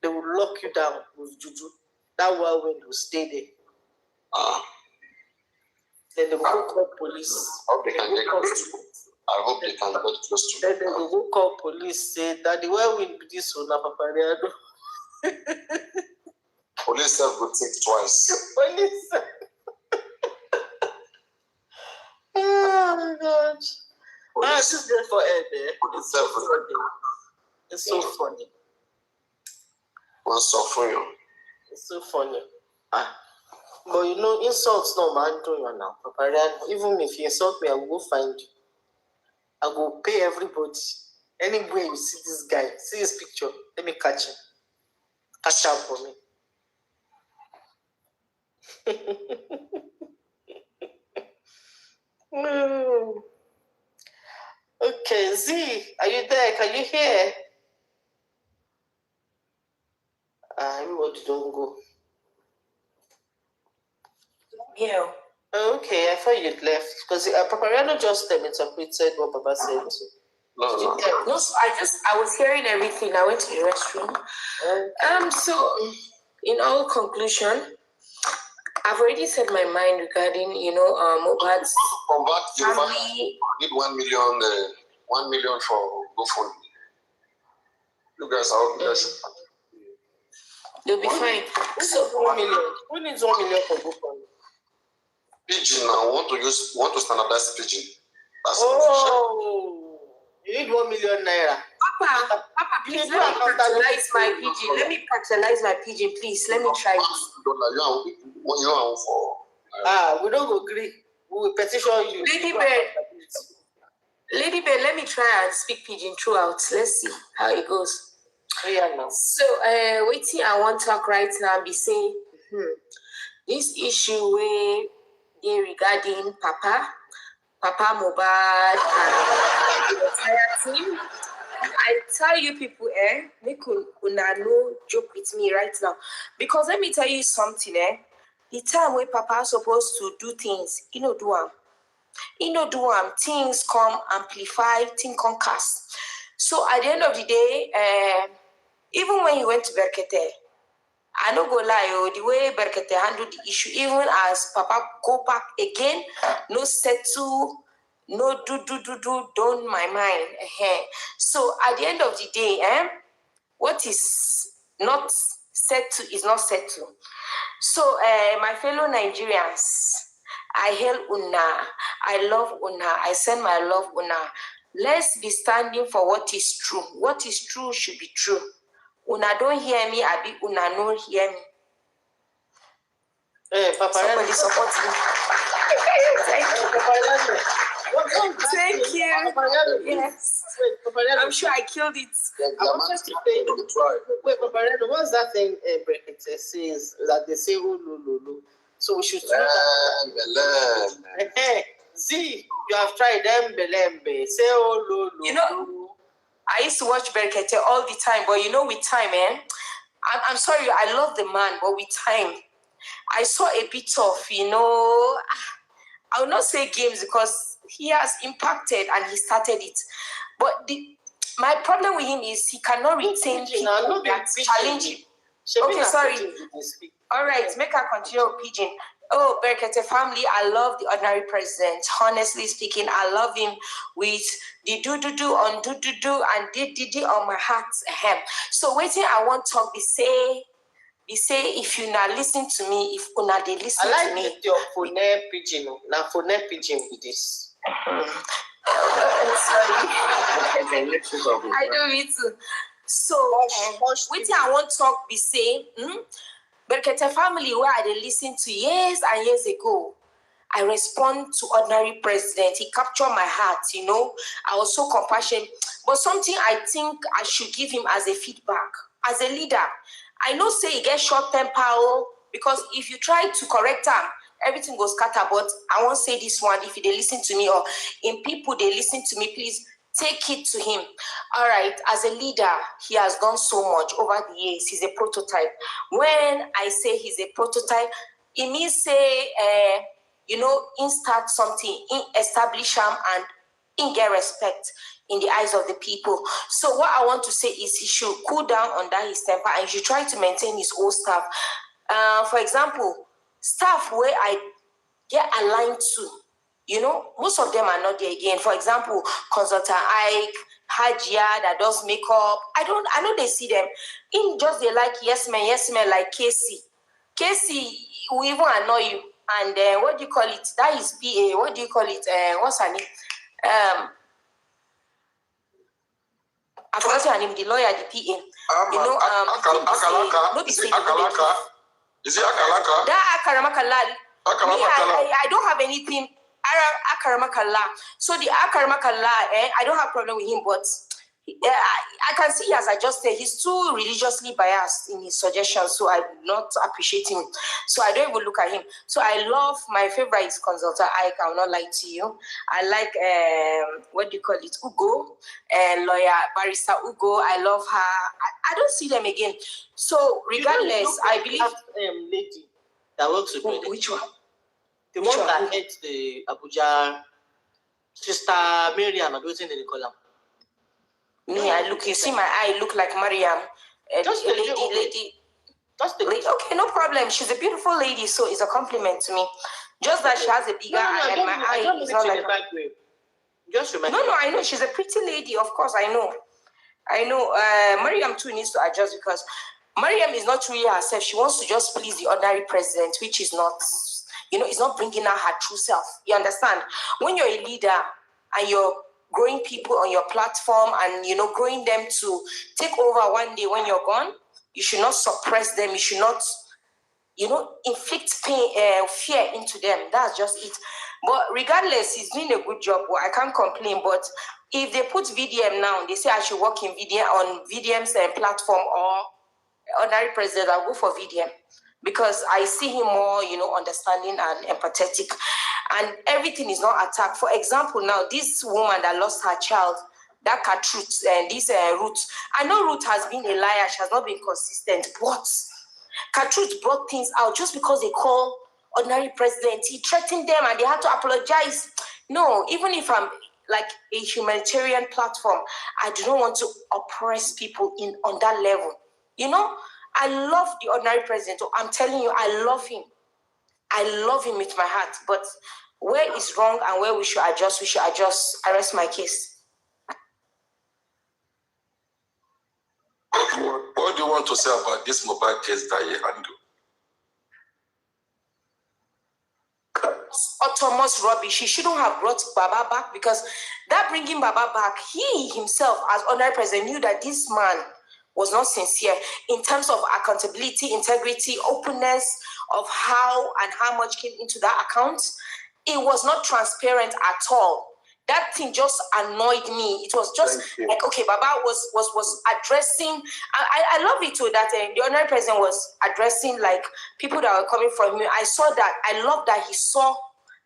They will lock you down with juju. That whirlwind will stay there. Then they will go call police. I hope they can get close to you. I hope they can get close to you. Then they will go call police, say that the whirlwind be this one, Paparino. Police have good think twice. Police. Oh my God. This is good for Ed. It's so funny. What's up for you? It's so funny. But you know, insults no man do you now. Paparino, even if you insult me, I will go find you. I will pay everybody. Anywhere you see this guy, see his picture, let me catch him. Catch out for me. Okay, Z, are you there? Can you hear? Everybody don't go. Yeah. Okay, I thought you'd left because Paparino just interpreted what Papa said. No, I was hearing everything. I went to the restroom. So in all conclusion, I've already said my mind regarding, Mohbad's family. Need 1 million for GoFundMe. You guys are all guys. They'll be fine. So 1 million. Who needs 1 million for GoFundMe? Pigeon now want to standardize pigeon. That's you need 1 million naira. Papa, please let me fertilize my pigeon. Let me fertilize my pigeon, please. Let me try it. We don't agree. We will petition you. Lady Bear, let me try and speak pigeon throughout. Let's see how it goes. Yeah, no. So, waiting, I want to talk right now and be saying, this issue where they regarding Papa Mohbad and the entire team. I tell you people, make una no joke with me right now. Because let me tell you something, the time where Papa supposed to do things, do them. Things come amplify, things come cast. So at the end of the day, even when he went to Berkete, I no go lie, the way Berkete handled the issue, even as Papa go back again, no settle, no don't my mind. So at the end of the day, what is not settled is not settled. So my fellow Nigerians, I hail Una, I love Una, I send my love Una. Let's be standing for what is true. What is true should be true. Una don't hear me, I be Una no hear me. Somebody support me. Thank you. Yes. I'm sure I killed it. Wait, Paparino, what's that thing Brekete says that they say lulu? So we should Z, you have tried them belembe. Say lulu. I used to watch Berkete all the time, but with time, I'm sorry, I love the man, but with time, I saw a bit of, I will not say games because he has impacted and he started it. But my problem with him is he cannot retain people that challenge him. Okay, sorry. All right, make her continue pigeon. Oh, Berkete family, I love the ordinary president. Honestly speaking, I love him with the do on do and did on my heart. So waiting, I want to talk. Be say if you not listen to me, if you not they listen to me. I like your phone pigeon. Now phone pigeon with this. Sorry. I don't need to. So waiting, I want to talk. Be say. Berkete family, where I listened to years and years ago, I respond to ordinary president. He captured my heart, I was so compassionate. But something I think I should give him as a feedback, as a leader. I know say he gets short temper, because if you try to correct him, everything goes scatter. But I won't say this one. If they listen to me or in people they listen to me, please take it to him. All right, as a leader, he has done so much over the years. He's a prototype. When I say he's a prototype, it means say, in start something, in establish him and in get respect in the eyes of the people. So what I want to say is he should cool down under his temper and he should try to maintain his own staff. For example, staff where I get aligned to, most of them are not there again. For example, consultant Ike, Hajia that does makeup. I know they see them. In just they like yes man, like Casey. Casey will even annoy you. And what do you call it? That is PA. What do you call it? What's her name? I forgot her name. The lawyer, the PA. Akalaka. Is it Akalaka? Is it Akalaka? That Akaramakala. I don't have anything. Akaramakala. So the Akaramakala, I don't have problem with him, but I can see as I just said, he's too religiously biased in his suggestions, so I do not appreciate him. So I don't even look at him. So I love, my favorite is consultant Ike, I will not lie to you. I like, what do you call it, Ugo, lawyer, barrister Ugo. I love her. I don't see them again. So regardless, I believe... lady that works with me. Which one? The one that hates the Abuja, Sister Miriam, I don't think they call her. Me, you see my eye look like Mariam. Just lady. Okay, no problem. She's a beautiful lady, so it's a compliment to me. Just that she has a bigger eye and my eye is not like that way. Just remember. No, I know. She's a pretty lady, of course, I know. Mariam too needs to adjust because Mariam is not really herself. She wants to just please the ordinary president, which is not. it's not bringing out her true self. You understand? When you're a leader and you're growing people on your platform and, growing them to take over one day when you're gone, you should not suppress them. You should not, inflict pain, fear into them. That's just it. But regardless, he's doing a good job. Well, I can't complain. But if they put VDM now, they say I should work in VDM on VDM's platform or ordinary president, I'll go for VDM because I see him more, understanding and empathetic. And everything is not attacked. For example, now this woman that lost her child, that Truth and this Ruth. I know Ruth has been a liar. She has not been consistent. But Truth brought things out just because they call ordinary president. He threatened them and they had to apologize. No, even if I'm like a humanitarian platform, I do not want to oppress people on that level. I love the ordinary president. I'm telling you, I love him. I love him with my heart. But where is wrong and where we should adjust, I rest my case. What do you want to say about this mobile case that you handle? Autonomous rubbish. He shouldn't have brought Baba back because that bringing Baba back, he himself, as ordinary president, knew that this man was not sincere in terms of accountability, integrity, openness of how and how much came into that account. It was not transparent at all. That thing just annoyed me. It was just like, okay, Baba was addressing. I love it too that the ordinary president was addressing like people that were coming from him. I saw that. I love that he saw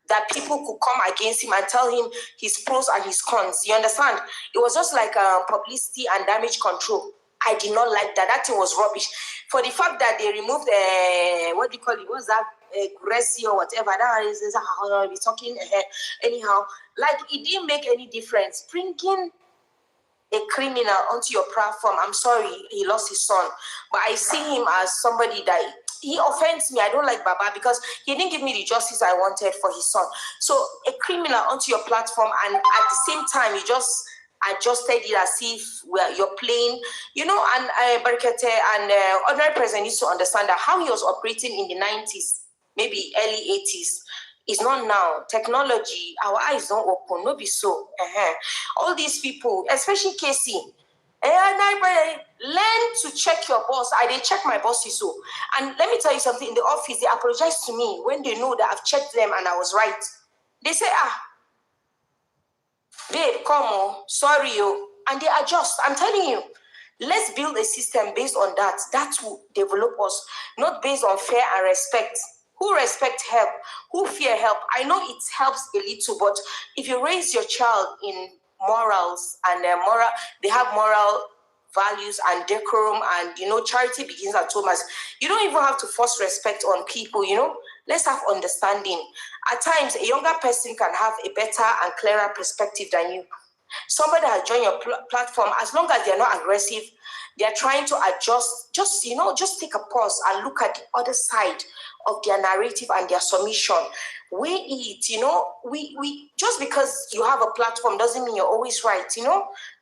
that people could come against him and tell him his pros and his cons. You understand? It was just like publicity and damage control. I did not like that. That thing was rubbish. For the fact that they removed, what do you call it? What's that? Gracie or whatever. That is how I'll be talking anyhow. Like, it didn't make any difference. Bringing a criminal onto your platform, I'm sorry, he lost his son. But I see him as somebody that he offends me. I don't like Baba because he didn't give me the justice I wanted for his son. So a criminal onto your platform and at the same time, you just adjusted it as if you're playing, and Barikete and ordinary president needs to understand that how he was operating in the 90s, maybe early 80s, is not now. Technology, our eyes don't open, no be so. All these people, especially Casey, learn to check your boss. I did check my bosses so. And let me tell you something, in the office, they apologize to me when they know that I've checked them and I was right. They say, babe, come on, sorry, and they adjust. I'm telling you, let's build a system based on that. That will develop us, not based on fear and respect. Who respect help? Who fear help? I know it helps a little, but if you raise your child in morals and they have moral values and decorum, and charity begins at home. You don't even have to force respect on people. Let's have understanding. At times, a younger person can have a better and clearer perspective than you. Somebody has joined your platform, as long as they're not aggressive, they're trying to adjust, just take a pause and look at the other side of their narrative and their submission. Weigh it, we just because you have a platform doesn't mean you're always right,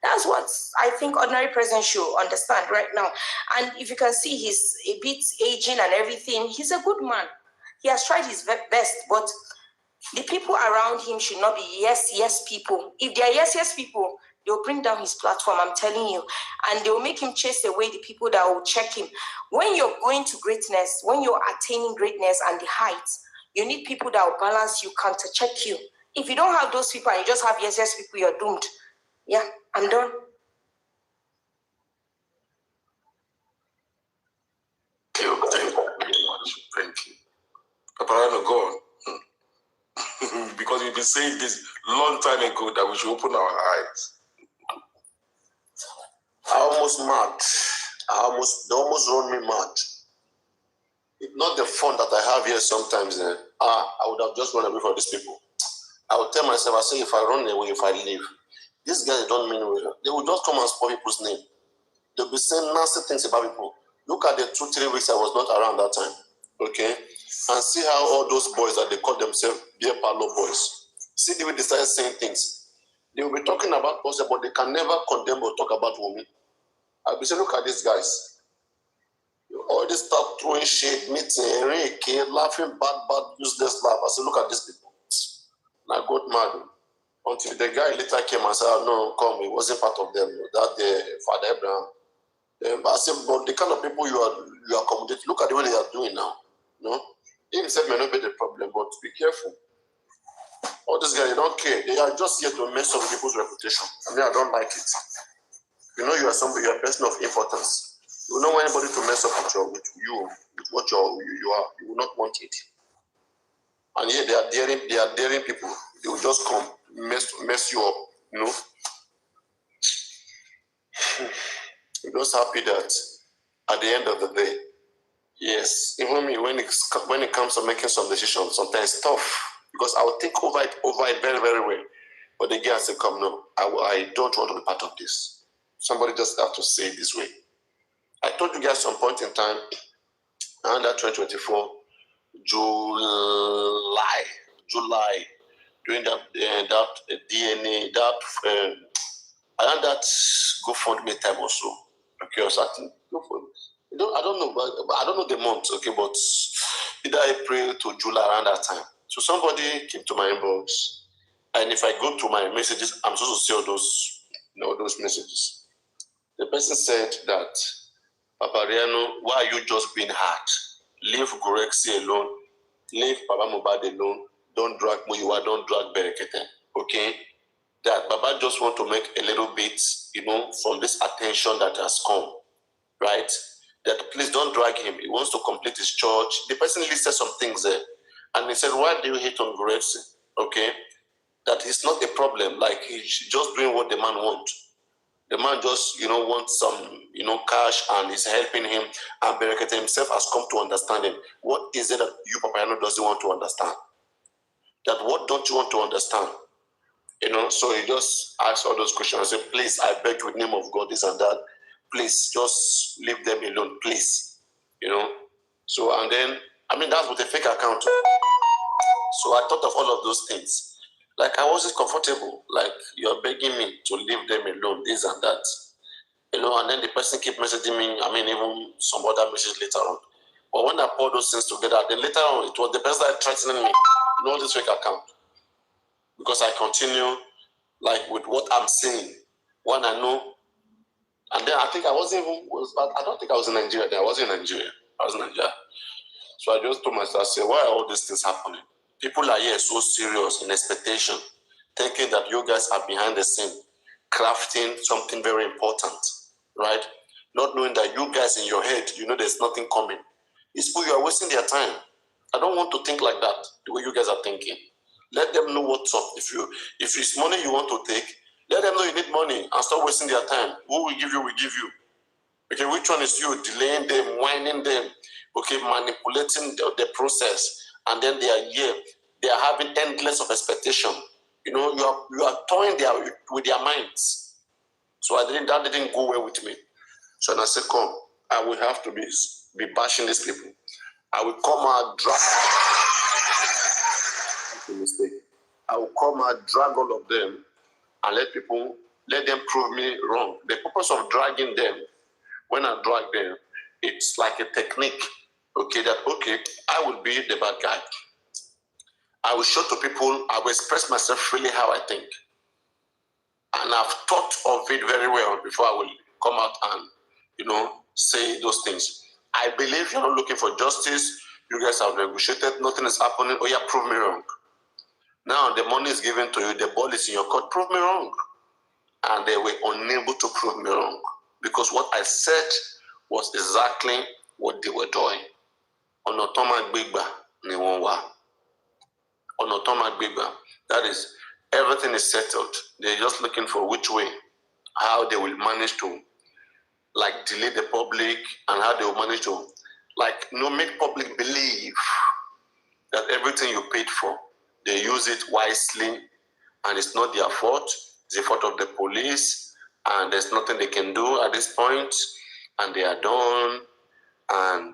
That's what I think ordinary president should understand right now. And if you can see, he's a bit aging and everything. He's a good man. He has tried his best, but the people around him should not be yes people. If they are yes people, they'll bring down his platform, I'm telling you. And they'll make him chase away the people that will check him. When you're going to greatness, when you're attaining greatness and the heights, you need people that will balance you, counter-check you. If you don't have those people and you just have yes people, you're doomed. Yeah, I'm done. Thank you very much. Thank you. Paparino, go on. Because we've been saying this long time ago that we should open our eyes. I almost mad. They almost run me mad. It's not the fun that I have here sometimes. I would have just run away from these people. I would tell myself, I say, if I run away, if I leave, these guys don't mean well. They will just come and spoil people's name. They'll be saying nasty things about people. Look at the 2-3 weeks I was not around that time. Okay? And see how all those boys that they call themselves beer parlor boys, see the way they start saying things. They will be talking about us, but they can never condemn or talk about women. I'll be saying, look at these guys. all this start throwing shade, meeting, laughing, bad, useless laugh. I said, look at these people. And I got mad. Until the guy later came and said, oh, no, come, he wasn't part of them. That Father Abraham. But I said, but the kind of people you accommodate, look at the way they are doing now. No? He himself may not be the problem, but be careful. All these guys, they don't care. They are just here to mess up people's reputation. I mean, I don't like it. You know, you are somebody, you are a person of importance. You don't want anybody to mess up with what you are. You will not want it. And yet they are daring people. They will just come, mess you up, you know. I'm just happy that at the end of the day, yes, even me, when it comes to making some decisions, sometimes it's tough. Because I will think over it very, very well. But the guy said, come, no, I don't want to be part of this. Somebody just have to say it this way. I told you guys some point in time, around that 2024, July, doing that DNA, around that GoFundMe time or so. Okay, I was acting GoFundMe. I don't know, but I don't know the month, okay, but either April to July around that time. So somebody came to my inbox, and if I go to my messages, I'm supposed to see all those messages. The person said that, Paparino, why are you just being hard? Leave Gorexi alone. Leave Baba Mohbad alone. Don't drag Muyiwa. Don't drag Berekete. Okay? That Baba just want to make a little bit, from this attention that has come. Right? That please don't drag him. He wants to complete his church. The person listed some things there. And he said, why do you hate on Gorexi? Okay? That it's not a problem. Like, he's just doing what the man wants. The man just, wants some, cash, and is helping him. And Berekete himself has come to understand him. What is it that you, Paparino, doesn't want to understand? That what don't you want to understand? So he just asked all those questions. I said, please, I beg you in the name of God, this and that. Please, just leave them alone, please. So, and then, that's with a fake account. So I thought of all of those things. Like, I wasn't comfortable. Like, you're begging me to leave them alone, this and that. And then the person keep messaging me, even some other message later on. But when I poured those things together, then later on, it was the person that threatening me, this fake account. Because I continue, like, with what I'm saying, when I know. And then I think I don't think I was in Nigeria then. I wasn't in Nigeria. I was in Nigeria. So I just told myself, why are all these things happening? People are here so serious in expectation, thinking that you guys are behind the scene, crafting something very important, right? Not knowing that you guys in your head, there's nothing coming. It's people, you are wasting their time. I don't want to think like that, the way you guys are thinking. Let them know what's up. If it's money you want to take, let them know you need money and stop wasting their time. Who will give you, we give you. Okay, which one is you? Delaying them, whining them, okay, manipulating the process. And then they are here. They are having endless of expectation. You are toying with their minds. So that didn't go well with me. So I said, come, I will have to be bashing these people. I will come out, drag. That's a mistake. I will come out, drag all of them, and let them prove me wrong. The purpose of dragging them, when I drag them, it's like a technique. Okay, I will be the bad guy. I will show to people, I will express myself freely how I think. And I've thought of it very well before I will come out and, say those things. I believe you're not looking for justice. You guys have negotiated. Nothing is happening. Oh, yeah, prove me wrong. Now the money is given to you. The ball is in your court. Prove me wrong. And they were unable to prove me wrong. Because what I said was exactly what they were doing. Onotoma Gbigba ni won wa. Onotoma Gbigba. That is, everything is settled. They're just looking for which way, how they will manage to, delay the public, and how they will manage to, make public believe that everything you paid for, they use it wisely, and it's not their fault. It's the fault of the police, and there's nothing they can do at this point, and they are done, and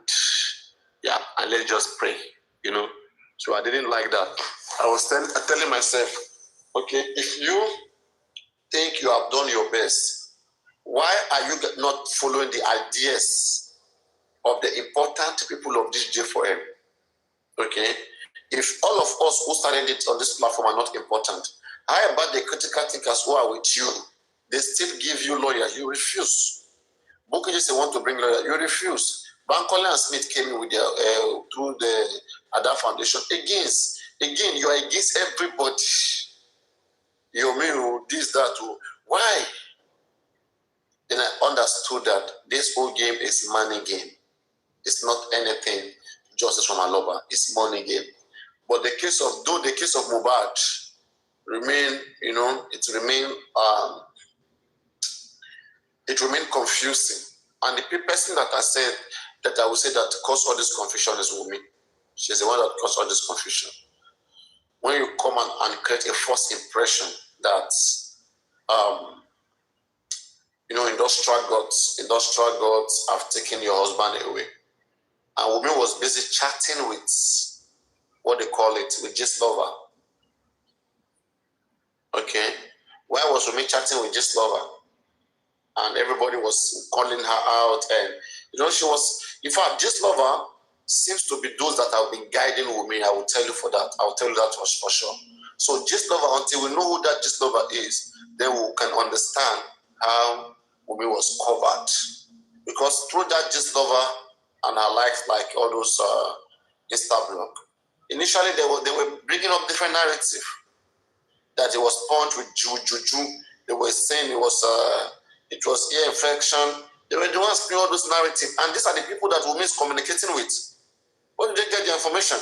and let's just pray, So I didn't like that. I was telling myself, okay, if you think you have done your best, why are you not following the ideas of the important people of this J4M. Okay? If all of us who started it on this platform are not important, how about the critical thinkers who are with you? They still give you lawyers. You refuse. Booker just want to bring lawyers. You refuse. Bankole and Smith came in with their through the Ada Foundation again. You are against everybody. You mean this, that, why? And I understood that this whole game is money game. It's not anything justice from Aloba. It's money game. But the case of Mohbad remain, it remained confusing. And the person that I said that I would say that caused all this confusion is Wumi. She's the one that caused all this confusion. When you come and create a false impression that industrial gods have taken your husband away. And Wumi was busy chatting with what they call it, with Gist Lover. Okay? Why was Wumi chatting with Gist Lover? And everybody was calling her out, and she was, in fact, Gist Lover seems to be those that have been guiding Wumi. I will tell you for that. I will tell you that for sure. So Gist Lover, until we know who that Gist Lover is, then we can understand how Wumi was covered. Because through that Gist Lover and her likes, like all those Instablog, initially they were bringing up different narrative. That it was punched with juju. They were saying it was ear infection. They were the ones speaking all those narratives. And these are the people that Wumi is communicating with. Where did they get the information?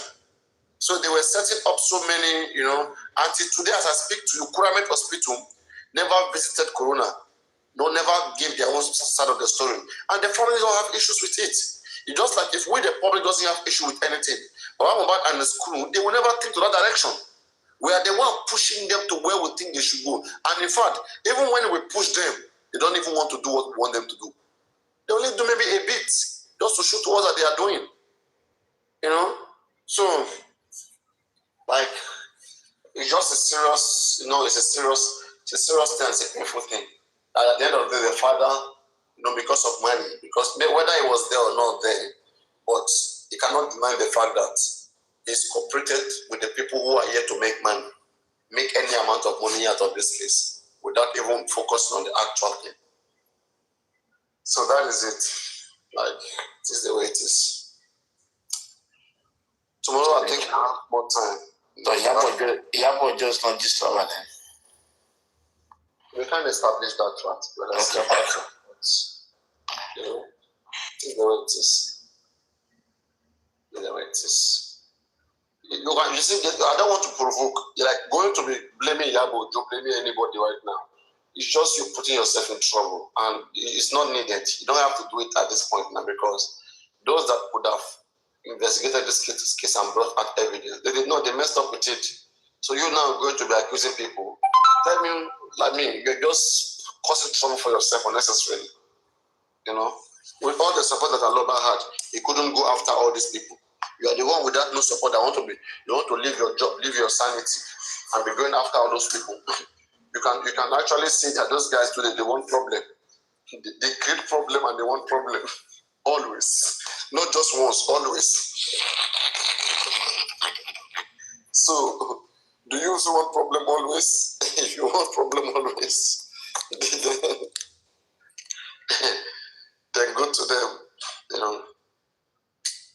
So they were setting up so many, until today as I speak to you, Kuramet Hospital never visited Corona. No, never gave their own side of the story. And the families don't have issues with it. It's just like if we, the public, doesn't have issue with anything, Mohbad and the school, they will never think to that direction. We are the one pushing them to where we think they should go. And in fact, even when we push them, they don't even want to do what we want them to do. They only do maybe a bit, just to show to us that they are doing. So, like, it's just a serious, it's a serious thing, it's a painful thing. And at the end of the day, the father, because of money, because whether he was there or not there, but he cannot deny the fact that he's cooperated with the people who are here to make money, make any amount of money out of this case, without even focusing on the actual thing. So that is it. Like, it is the way it is. Tomorrow I think I have more time. So just not this summer then. We can't establish that fact, but that's okay. It is the way it is. It is the way it is. You see, I don't want to provoke. You're like going to be blaming Yabo, don't blaming anybody right now. It's just you putting yourself in trouble, and it's not needed. You don't have to do it at this point now, because those that would have investigated this case and brought out evidence, they did not. They messed up with it. So you're now going to be accusing people. Tell me, you're just causing trouble for yourself unnecessarily. With all the support that Aloba had, he couldn't go after all these people. You are the one without no support that want to leave your job, leave your sanity, and be going after all those people. You can actually see that those guys today, they want problem. They create problem and they want problem. Always. Not just once, always. So, do you also want problem always? If you want problem always, then go to them.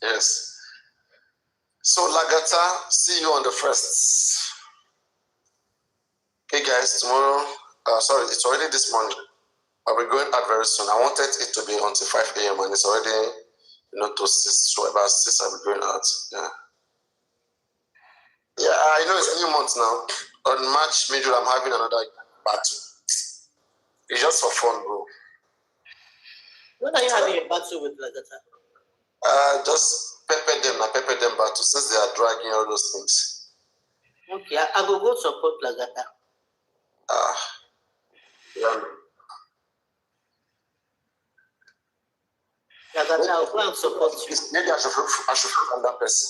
Yes. So, Lagata, see you on the 1st. Okay, guys, tomorrow, it's already this morning. I'll be going out very soon. I wanted it to be until 5 a.m. and it's already, to 6. So about 6, I'll be going out. Yeah, I know it's a new month now. On March middle, I'm having another battle. It's just for fun, bro. When are you having a battle with Lagata? Just pepper them battle, since they are dragging all those things. Okay, I will go support Lagata. Yeah. Lagata, I'll go and support you. Maybe I should find that person.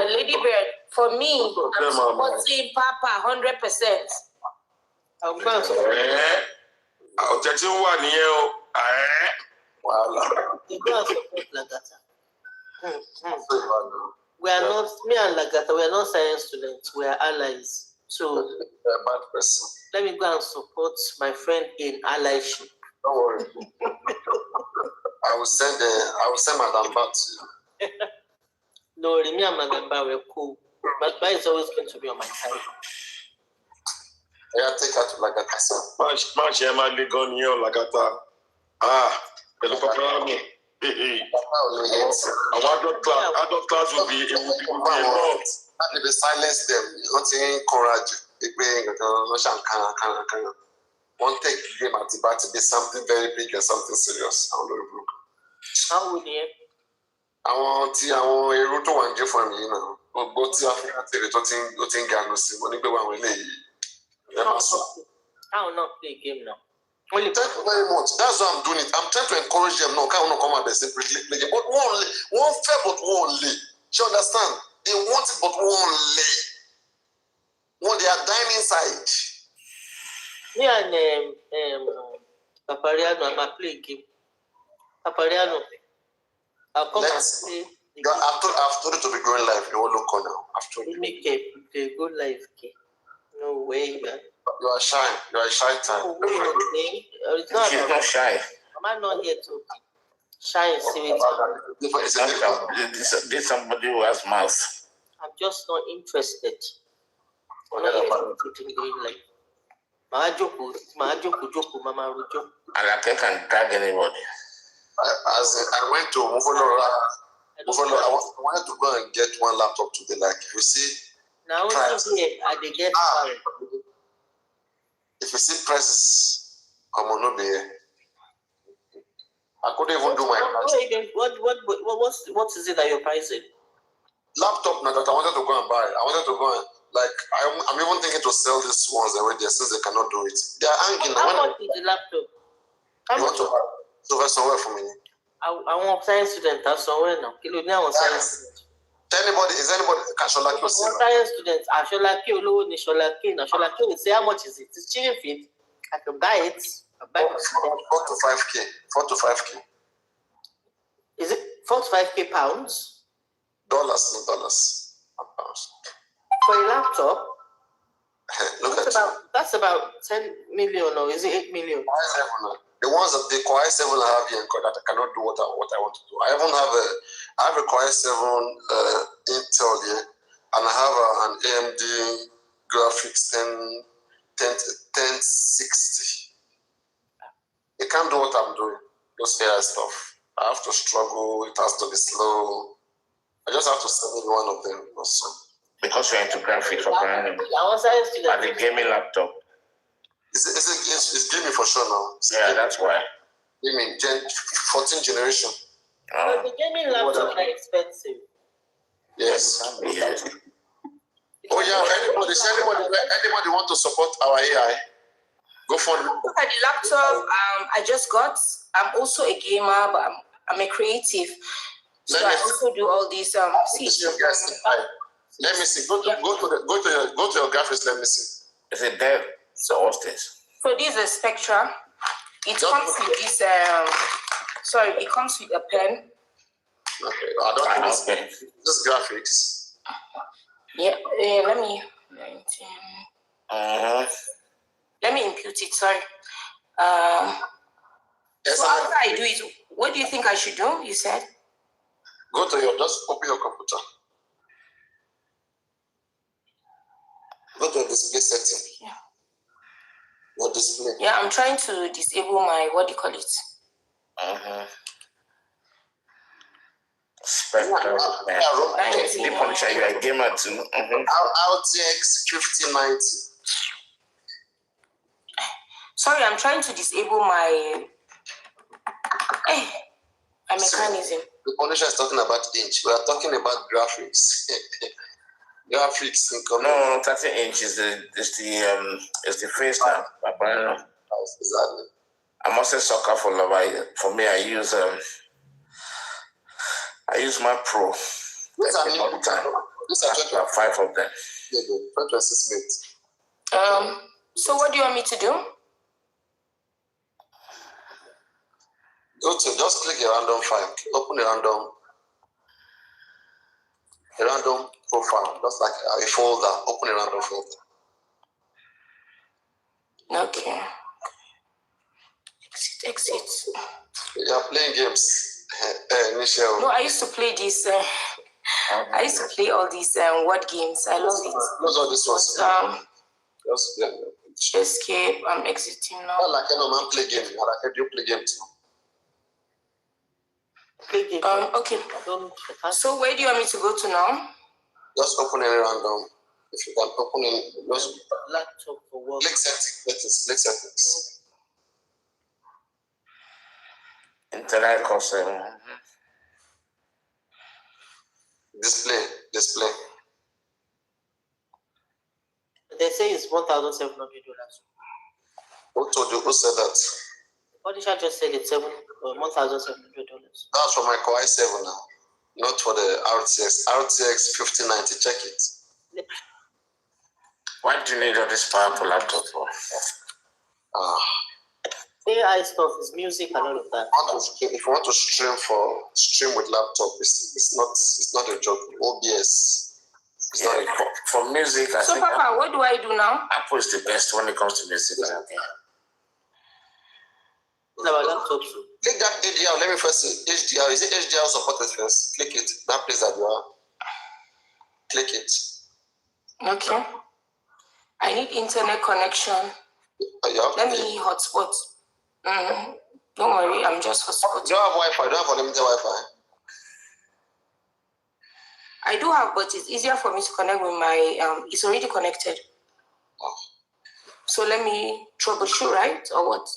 Lady Bird, for me, I'm supporting Papa 100%. I'll go and support Objection 1 here. You go and support Lagata. We are not, me and Lagata, we are not science students, we are allies. So, bad person. Let me go and support my friend in allyship. Don't worry. I will send Madam back to you. No, me and Madam Ba were cool. But Ba is always going to be on my side. Yeah, take her to Lagata, sir. Match Emma gone here, Lagata. Hello, Paparino. Adult class will be a lot. How they silence them? Not encourage. One take game at the back to be something very big and something serious. How would you? I want a root one give for me now. But the African territory, nothing Ghana, money be one way. I will not play a game now. Thank you very much. That's why I'm doing it. I'm trying to encourage them. No, can't come out and say play game. But one fair, but one lay. You understand? They want it, but one lay. When they are dying inside. Me and Paparino, I'm a play game. Paparino, I'll come and play. I've told you to be going live. You will look on now. I've told you. Make a good live game. No way, man. You are shy. You are a shy type. No way. It's not She's not shy. Am I not here to shy and serious? This somebody who has mouth. I'm just not interested. I'm not interested in going live. Mama Rujo. And I can drag anybody. I went to Mufolo. I wanted to go and get one laptop today. Like you see, now here I get if you see prices, I'm on there. I couldn't even do my price. What is it that you're pricing? Laptop now that I wanted to go and buy. I wanted to go and I'm even thinking to sell these ones already since they cannot do it. They are hanging. How much is the laptop? You want to buy? So that's somewhere for me. I want science student. That's somewhere now. Science student. Is anybody Kasholaki? Science students. Asholaki Olo ni Sholaki. Sholaki will say how much is it? It's cheap fit. I can buy it. 4 to 5K. 4 to 5K. Is it 4 to 5K pounds? Dollars, not dollars. Pounds. For a laptop? That's about 10 million, or is it 8 million? The ones that the Core i7 I have here that I cannot do what I want to do. I have a Core i7 Intel here, and I have an AMD graphics 1060. It can't do what I'm doing. Those AI stuff. I have to struggle. It has to be slow. I just have to select one of them also. Because you're into graphics for branding. But the gaming laptop. It's gaming for sure now. Yeah, that's why. Gaming, 14th generation. But the gaming laptop are expensive. Yes. Oh yeah, anybody want to support our AI? Go for it. Look at the laptop I just got. I'm also a gamer, but I'm a creative. So I also do all these Let me see. Go to your graphics. Let me see. Is it there? So what's this? So this is a Spectra. It comes with this. It comes with a pen. Okay. I don't think this graphics. Yeah. Let me. 19. Let me impute it. Sorry. So after I do it, what do you think I should do? You said. Just open your computer. Go to display setting. Yeah. Your display. Yeah, I'm trying to disable my, what do you call it? Spectrum. The Punisher, you are a gamer too. RTX 5090. Sorry, I'm trying to disable my mechanism. The Punisher is talking about inch. We are talking about graphics. Graphics income. No, 30-inch is the face now. Exactly. I'm also sucker for love. For me, I use my Pro. These are all the time. These are 5 of them. Yeah, 26 minutes. So what do you want me to do? Go to just click a random file. Open a random profile, just like a folder. Open a random folder. Okay. Exit. You are playing games, Michelle. No, I used to play this. I used to play all these word games. I love it. Those are this ones. Just escape. I'm exiting now. Not like no man play game. Like you play games. Okay. So where do you want me to go to now? Just open any random. If you can open any, just laptop for work. Click settings. Click settings. Internet connection. Display. They say it's $1,700. Who told you? Who said that? Odisha just said it's $1,700. That's for my Core i7 now, not for the RTX. RTX 5090. Check it. What do you need all this powerful laptop for? AI stuff is music and all of that. If you want to stream with laptop, it's not a joke. OBS. For music, I think Papa, what do I do now? Apple is the best when it comes to music. Click that HDR. Let me first see. HDR. Is it HDR supported first? Click it. That place that you are. Click it. Okay. I need internet connection. Let me hotspot. Don't worry, I'm just hotspot. Do you have Wi-Fi? Do you have unlimited Wi-Fi? I do have, but it's easier for me to connect with my. It's already connected. So let me troubleshoot, right, or what?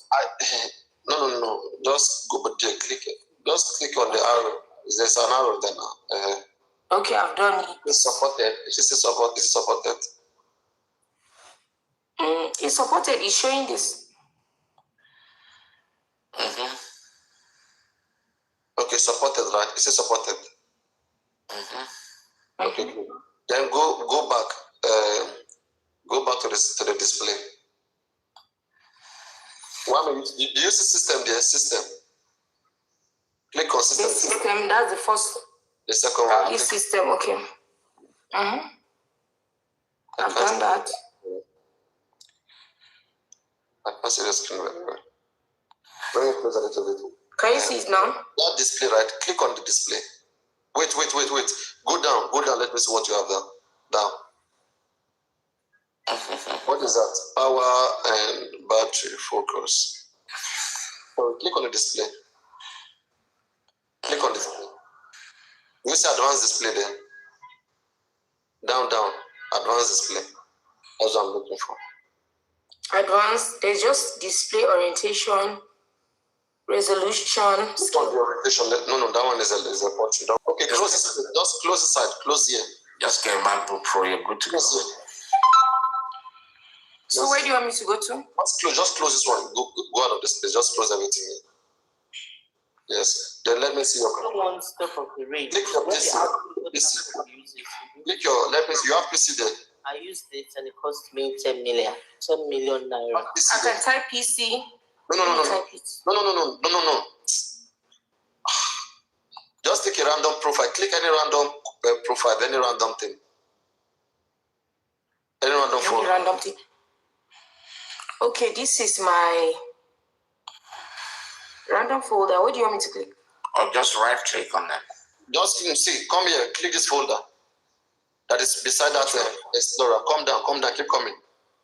No. Just go there. Click it. Just click on the arrow. There's an arrow there now. Okay, I've done it. It's supported. It's supported. It's supported. It's showing this. Okay, supported, right? Is it supported? Okay, good. Then go back. Go back to the display. 1 minute. Do you see system there? System. Click on system. This system. That's the first. The second one. This system. Okay. I've done that. I can see the screen very well. Bring it closer a little bit. Can you see it now? That display, right? Click on the display. Wait. Go down. Let me see what you have there. Down. What is that? Power and battery focus. So click on the display. Click on display. You see advanced display there. Down. Advanced display. That's what I'm looking for. Advanced. There's just display orientation, resolution. Click on the orientation. No, that one is a portrait. Okay, close it. Just close the side. Close here. Just get a MacBook Pro. You're good to go. So where do you want me to go to? Just close this one. Go out of this place. Just close everything here. Yes. Then let me see your. One step of the range. Click your PC. Click your. Let me see. You have PC there. I used it and it cost me 10 million naira. I can type PC. No. Just take a random profile. Click any random profile, any random thing. Any random phone. Any random thing. Okay, this is my random folder. What do you want me to click? Or just right click on that. Just see, come here, click this folder. That is beside that Explorer. Come down, keep coming.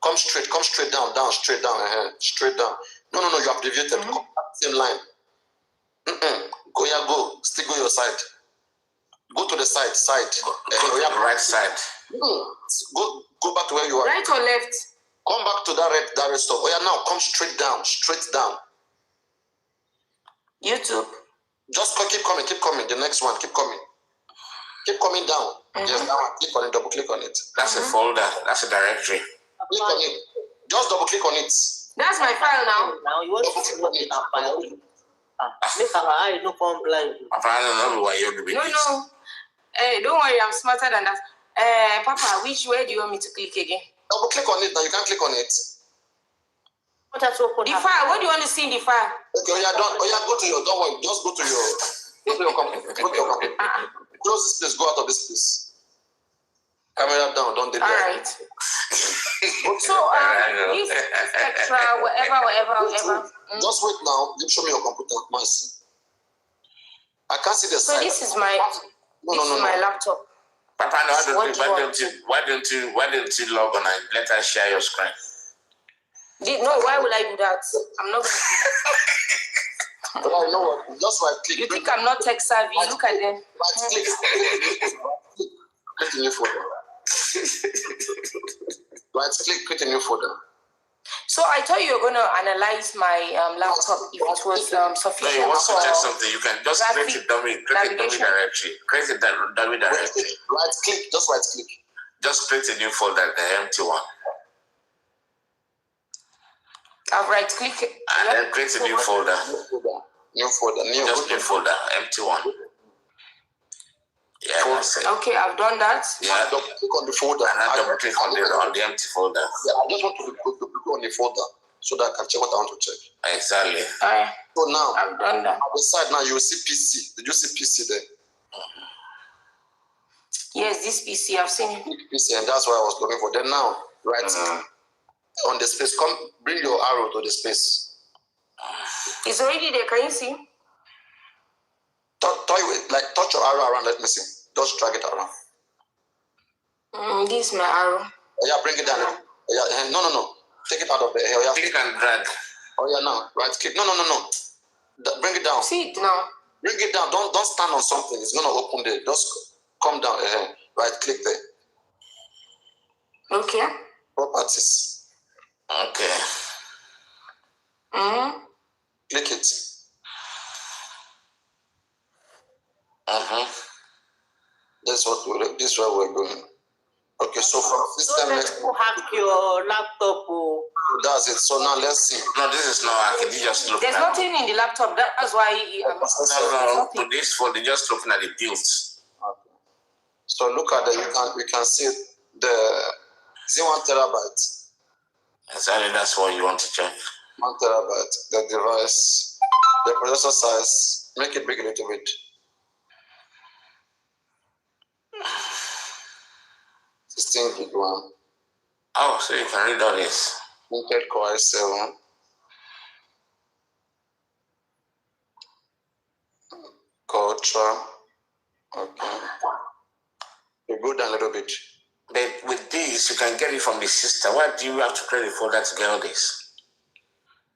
Come straight down, straight down. No, you have deviated. Come same line. Go. Still go your side. Go to the side. Go to the right side. Go back to where you are. Right or left? Come back to that red stop. Now come straight down. YouTube. Just keep coming. The next one, keep coming. Keep coming down. Yes, that one. Click on it. Double click on it. That's a folder. That's a directory. Click on it. Just double click on it. That's my file now. Now you want to see what in our file? Make our eye no come blind. No. Hey, don't worry. I'm smarter than that. Papa, which way do you want me to click again? Double click on it. Now you can't click on it. The file. What do you want to see in the file? Okay, go to your. Don't worry. Just go to your computer. Go to your computer. Close this place. Go out of this place. Camera down. Don't do that. All right. So this extra, whatever. Just wait now. Show me your computer. I can't see the side. So this is my my laptop. Papa, why don't you log on and let us share your screen? No, why would I do that? I'm not. Well, I know what. Just right click. You think I'm not tech savvy? Look at them. Right click. Create a new folder. Right click. Create a new folder. So I thought you were going to analyze my laptop if it was sufficient. No, you want to check something, you can just create a dummy directory. Create a dummy directory. Right click, just right click. Just create a new folder, the empty one. I've right click. And then create a new folder. New folder, empty one. Yeah, okay, I've done that. Yeah, double click on the folder. And I double click on the empty folder. Yeah, I just want to click on the folder so that I can check what I want to check. Exactly. So now, I've done that. On the side now, you will see PC. Did you see PC there? Yes, this PC, I've seen it. PC, and that's what I was looking for. Then now, right on the space, bring your arrow to the space. It's already there. Can you see? Touch your arrow around. Let me see. Just drag it around. This is my arrow. Oh, yeah, bring it down. Yeah, no. Take it out of there. Yeah, click and drag. Oh yeah, now right click. No. Bring it down. See it now. Bring it down. Don't stand on something. It's gonna open there. Just come down. Right click there. Okay. Properties. Okay. Click it. This is where we're going. Okay, so from system people have your laptop. That's it. So now let's see. No, this is not. I can just look. There's nothing in the laptop. That's why. No. This folder just looking at the builds. Okay. So look at we can see the 1 terabyte. Exactly, that's what you want to check. 1 terabyte. The device, the processor size. Make it big a little bit. 16 gig RAM. Oh, so you can read all this. Intel Core i7. Core Ultra. Okay. You go down a little bit. But with this, you can get it from the system. Why do you have to create a folder to get all this?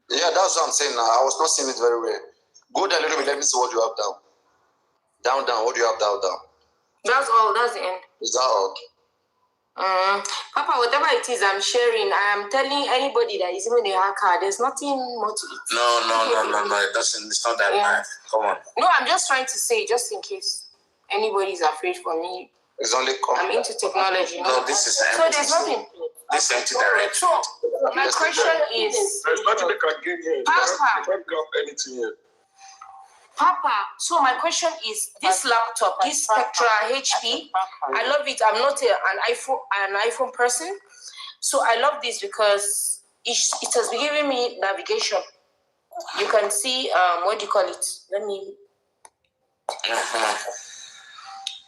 Yeah, that's what I'm saying now. I was not seeing it very well. Go down a little bit. Let me see what you have down. Down. What do you have down? That's all. That's the end. Is that all? Papa, whatever it is I'm sharing, I am telling anybody that is even a hacker, there's nothing more to it. No. It doesn't. It's not that bad. Come on. No, I'm just trying to say, just in case anybody's afraid for me. It's only I'm into technology. No, this is empty. So there's nothing. This empty directory. So my question is, there's nothing they can get here. Papa, they can't grab anything here. Papa, so my question is, this laptop, this Spectra HP, I love it. I'm not an iPhone person, so I love this because it has been giving me navigation. You can see, what do you call it? Let me.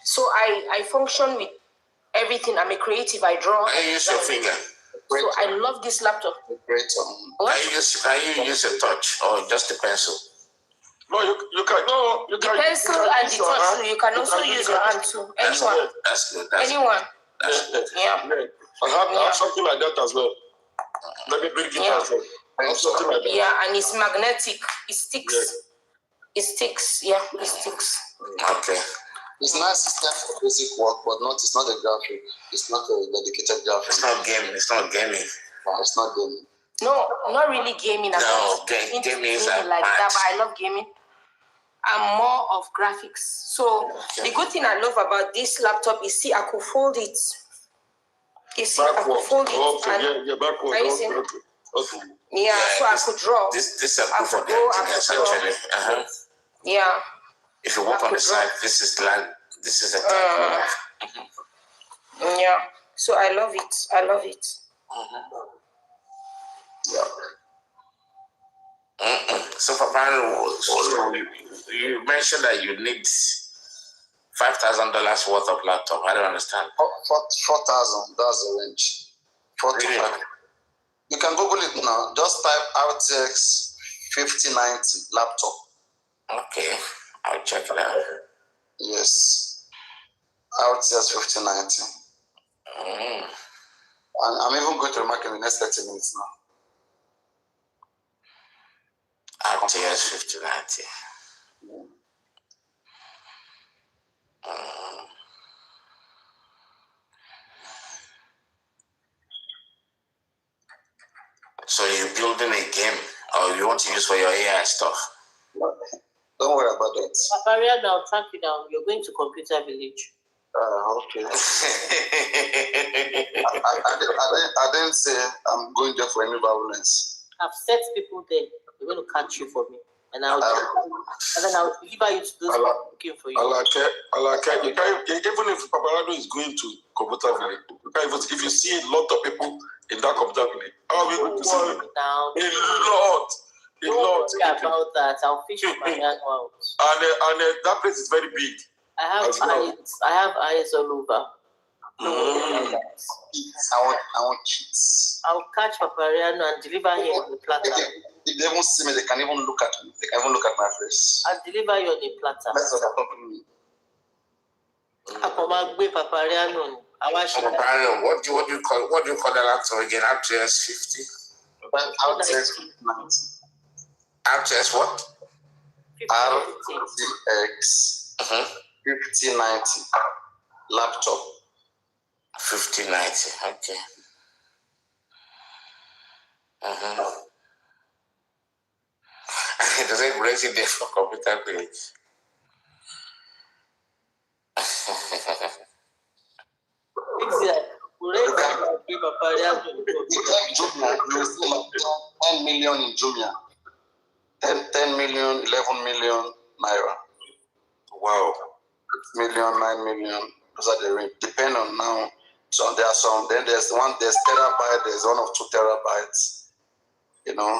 So I function with everything. I'm a creative. I draw. I use your finger. So I love this laptop. Great. Can you use a touch or just a pencil? No, you can. No, you can. The pencil and the touch. You can also use your hand too. Anyone. That's good. Anyone. Yeah. I have something like that as well. Let me bring it as well. I have something like that. Yeah, and it's magnetic. It sticks. Yeah. It sticks. Yeah, it sticks. Okay. It's nice system for basic work, but it's not a graphic. It's not a dedicated graphic. It's not gaming. It's not gaming. Yeah, it's not gaming. No, not really gaming. No, gaming is like that, but I love gaming. I'm more of graphics. So the good thing I love about this laptop is, see, I could fold it. You see, I could fold it. Backward. Okay. Yeah, so I could draw. This is a proof of the actually. Yeah. If you work on the side, this is a type. Yeah. So I love it. Yeah. So, Paparino, you mentioned that you need $5,000 worth of laptop. I don't understand. 4,000. That's the range. 4 to 5. You can Google it now. Just type RTX 5090 laptop. Okay, I'll check it out. Yes, RTX 5090. And I'm even going to the market in the next 30 minutes now. RTS 5090. So you're building a game, or you want to use for your AI stuff? Don't worry about that. Paparino, I'll track you down. You're going to Computer Village. Okay. I didn't say I'm going there for any violence. I've set people there. They're going to catch you for me. And then I'll deliver you to those looking for you. Even if Paparino is going to Computer Village, if you see a lot of people in that Computer Village, how are we going to see them? Now, A lot. Don't worry about that. I'll fish my hand out. And that place is very big. I have eyes all over. I want cheats. I'll catch Paparino and deliver him on the platter. If they won't see me, they can even look at me. They can even look at my face. I'll deliver you on a platter. That's what happened to me. Paparino, what do you call that laptop again? RTS 50? RTS 5090. RTS what? RTX 5090 laptop. 5090, okay. Does it raise it there for Computer Village? Jumia, 10 million in Jumia. 10 million, 11 million naira. Wow. 6 million, 9 million. Those are the range. Depend on now. So there are some. Then there's terabyte. There's one of 2 terabytes.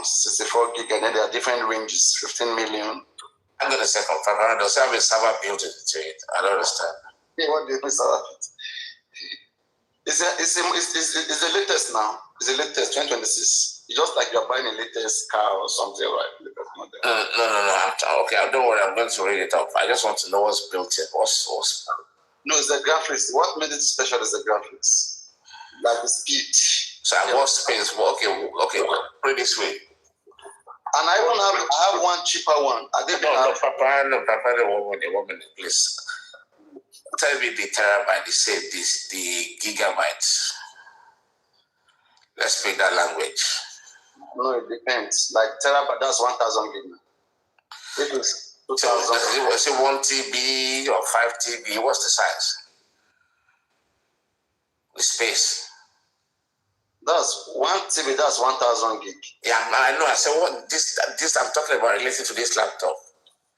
64 gig, and then there are different ranges. 15 million. I'm gonna say Paparino does have a server built into it. I don't understand. Hey, what do you mean server? It's the latest now. It's the latest 2026. It's just like you're buying a latest car or something, right? No. Okay, don't worry. I'm going to read it up. I just want to know what's built in. What's No, it's the graphics. What made it special is the graphics, like the speed. So I have space. Okay. Put it this way. And I have one cheaper one. Paparino, one minute, please. Tell me the terabyte. They say the gigabytes. Let's speak that language. No, it depends. Like terabyte, that's 1,000 gig. It is 2,000. Is it 1 TB or 5 TB? What's the size? The space. That's 1 TB. That's 1,000 gig. Yeah, I know. I said what this I'm talking about related to this laptop.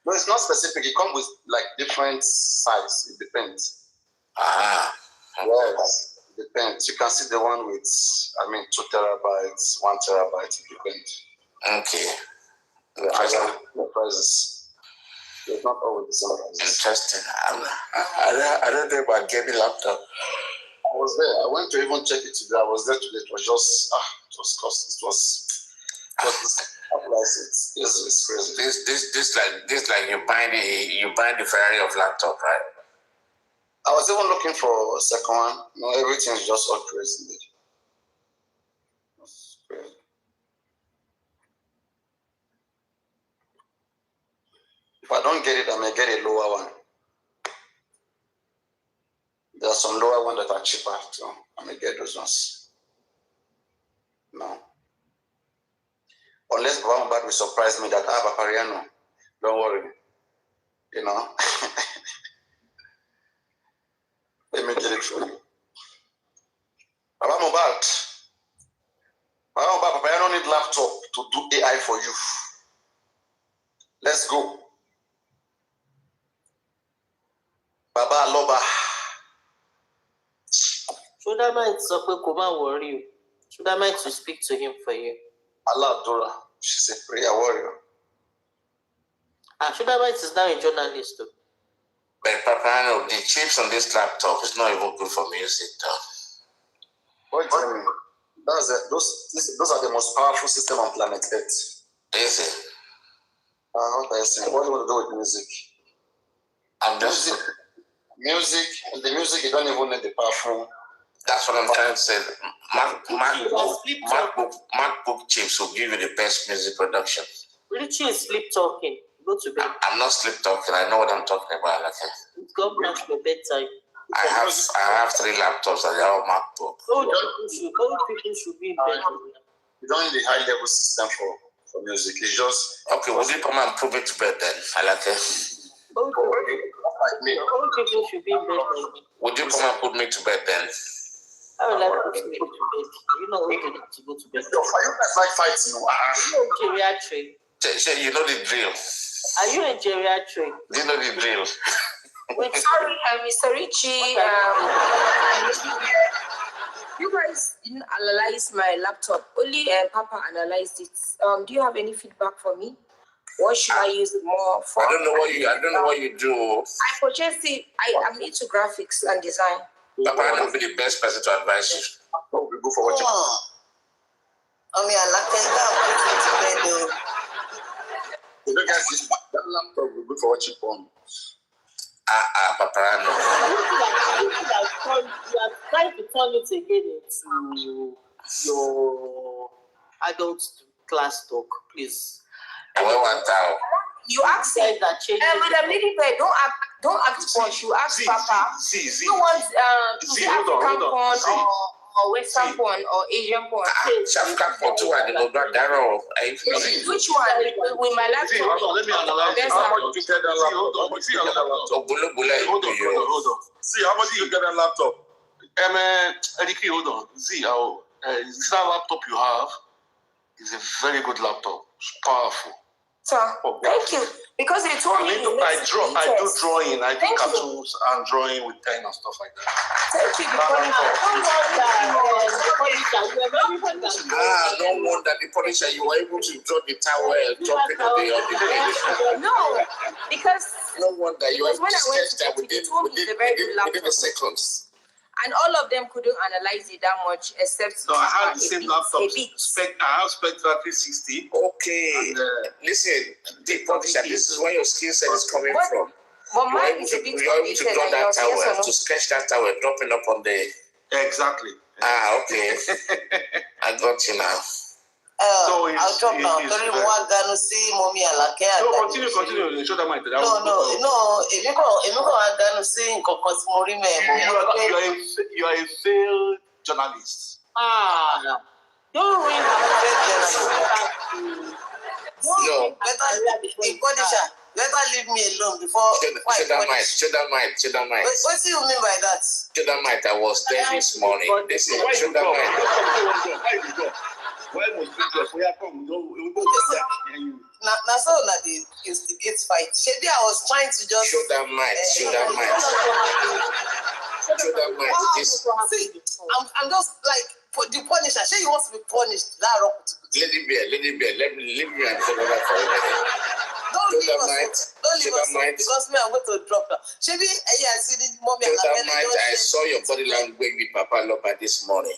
No, it's not specific. It comes with like different size. It depends. Okay. Yes, it depends. You can see the one with 2 terabytes, 1 terabyte. It depends. Okay. The prices. It's not always the same prices. Interesting. I don't know about gaming laptop. I was there. I went to even check it today. I was there today. It was just it was cost. It was it's crazy. This like you buying the Ferrari of laptop, right? I was even looking for a second one. Everything is just all crazy. If I don't get it, I may get a lower one. There are some lower ones that are cheaper, so I may get those ones. No. Unless Baba will surprise me that Paparino, don't worry. Let me get it for you. Baba Paparino need laptop to do AI for you. Let's go. Baba Aloba. Should I mind worry you? Should I mind to speak to him for you? Allah Dora. She's a prayer warrior. Shudabite is now a journalist too. But Paparino, the chips on this laptop is not even good for music, though. What do you mean? Those are the most powerful system on planet Earth. Is it? What are you saying? What do you want to do with music? I'm just music. The music, you don't even need the powerful. That's what I'm trying to say. MacBook chips will give you the best music production. Richie is sleep talking. Go to bed. I'm not sleep talking. I know what I'm talking about. Okay. Go back to bedtime. I have 3 laptops and they're all MacBook. All people should be in bed. You don't need a high level system for music. It's just okay. Would you come and put me to bed then? I like it. All people should be in bed. Would you come and put me to bed then? I would like to go to bed. You know what to go to bed. You guys like fighting. Geriatric. You know the drill. Are you a geriatric? Do you know the drill? Sorry, Mr. Richie. You guys didn't analyze my laptop. Only Papa analyzed it. Do you have any feedback for me? What should I use it more for? I don't know what you do. I purchased it. I'm into graphics and design. Papa, I will be the best person to advise you. We go for what you want. I mean, I like that. You guys, that laptop will go for what you want. Paparino. You are trying to turn it again into your adult class talk, please. You ask him that change. Madam Lilybeth, don't act posh. You ask Papa. You want African porn or Western porn or Asian porn? African porn too. I don't know that. Which one? With my laptop. Hold on, let me analyze. How much did you get that laptop? Hold on. See, how much did you get that laptop? Eriki, hold on. See, this laptop you have is a very good laptop. It's powerful. Sir, thank you. Because they told me I do drawing, I do cartoons and drawing with pen and stuff like that. Thank you. No wonder the Punisher, you were able to draw the towel, dropping on the No, because no wonder you were able to sketch that within the seconds. And all of them couldn't analyze it that much, except no, I have the same laptop. I have Spectra 360. Okay. And, listen, the Punisher, this is where your skill set is coming from. But mine is a bit you're able to draw that tower, to sketch that tower, dropping up on the. Exactly. Okay. I got you now. So I'll drop now. No, continue. Show them my no. You are a failed journalist. Don't ruin No, better leave me alone before. Should that mind. What do you mean by that? Should that mind? I was there this morning. They said, should that mind. Now so that the instigate fight. Shebi, I was trying to just show that mind. See, I'm just like the Punisher. She wants to be punished. That Lady Bear, leave me and take over for a minute. Don't leave us because me, I'm going to drop her. Shebi, I see the mommy. I saw your body language with Papa Loba this morning.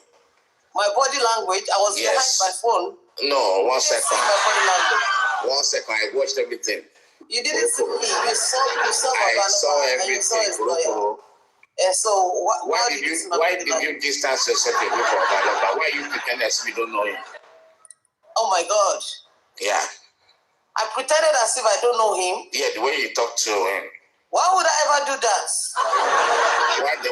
My body language, I was behind my phone. No, 1 second. My body language. 1 second, I watched everything. You didn't see me. You saw I saw everything. And so, why did you distance yourself away from Obaloba? Why are you pretending as if you don't know him? Oh my God. Yeah. I pretended as if I don't know him. Yeah, the way you talk to him. Why would I ever do that?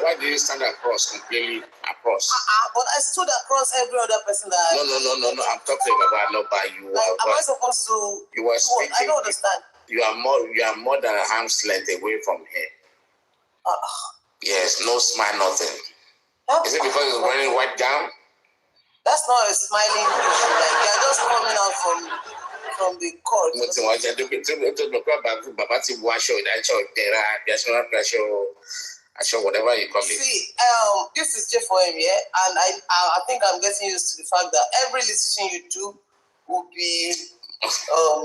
Why did you stand completely across? But I stood across every other person that No. I'm talking about Loba. Am I supposed to? You were speaking. I don't understand. You are more than a arm's length away from him. Yes, no smile, nothing. Is it because he's wearing white gown? That's not a smiling issue. Like you're just coming out from the court. Whatever you call it. See, this is just for him, yeah, and I think I'm getting used to the fact that every little thing you do will be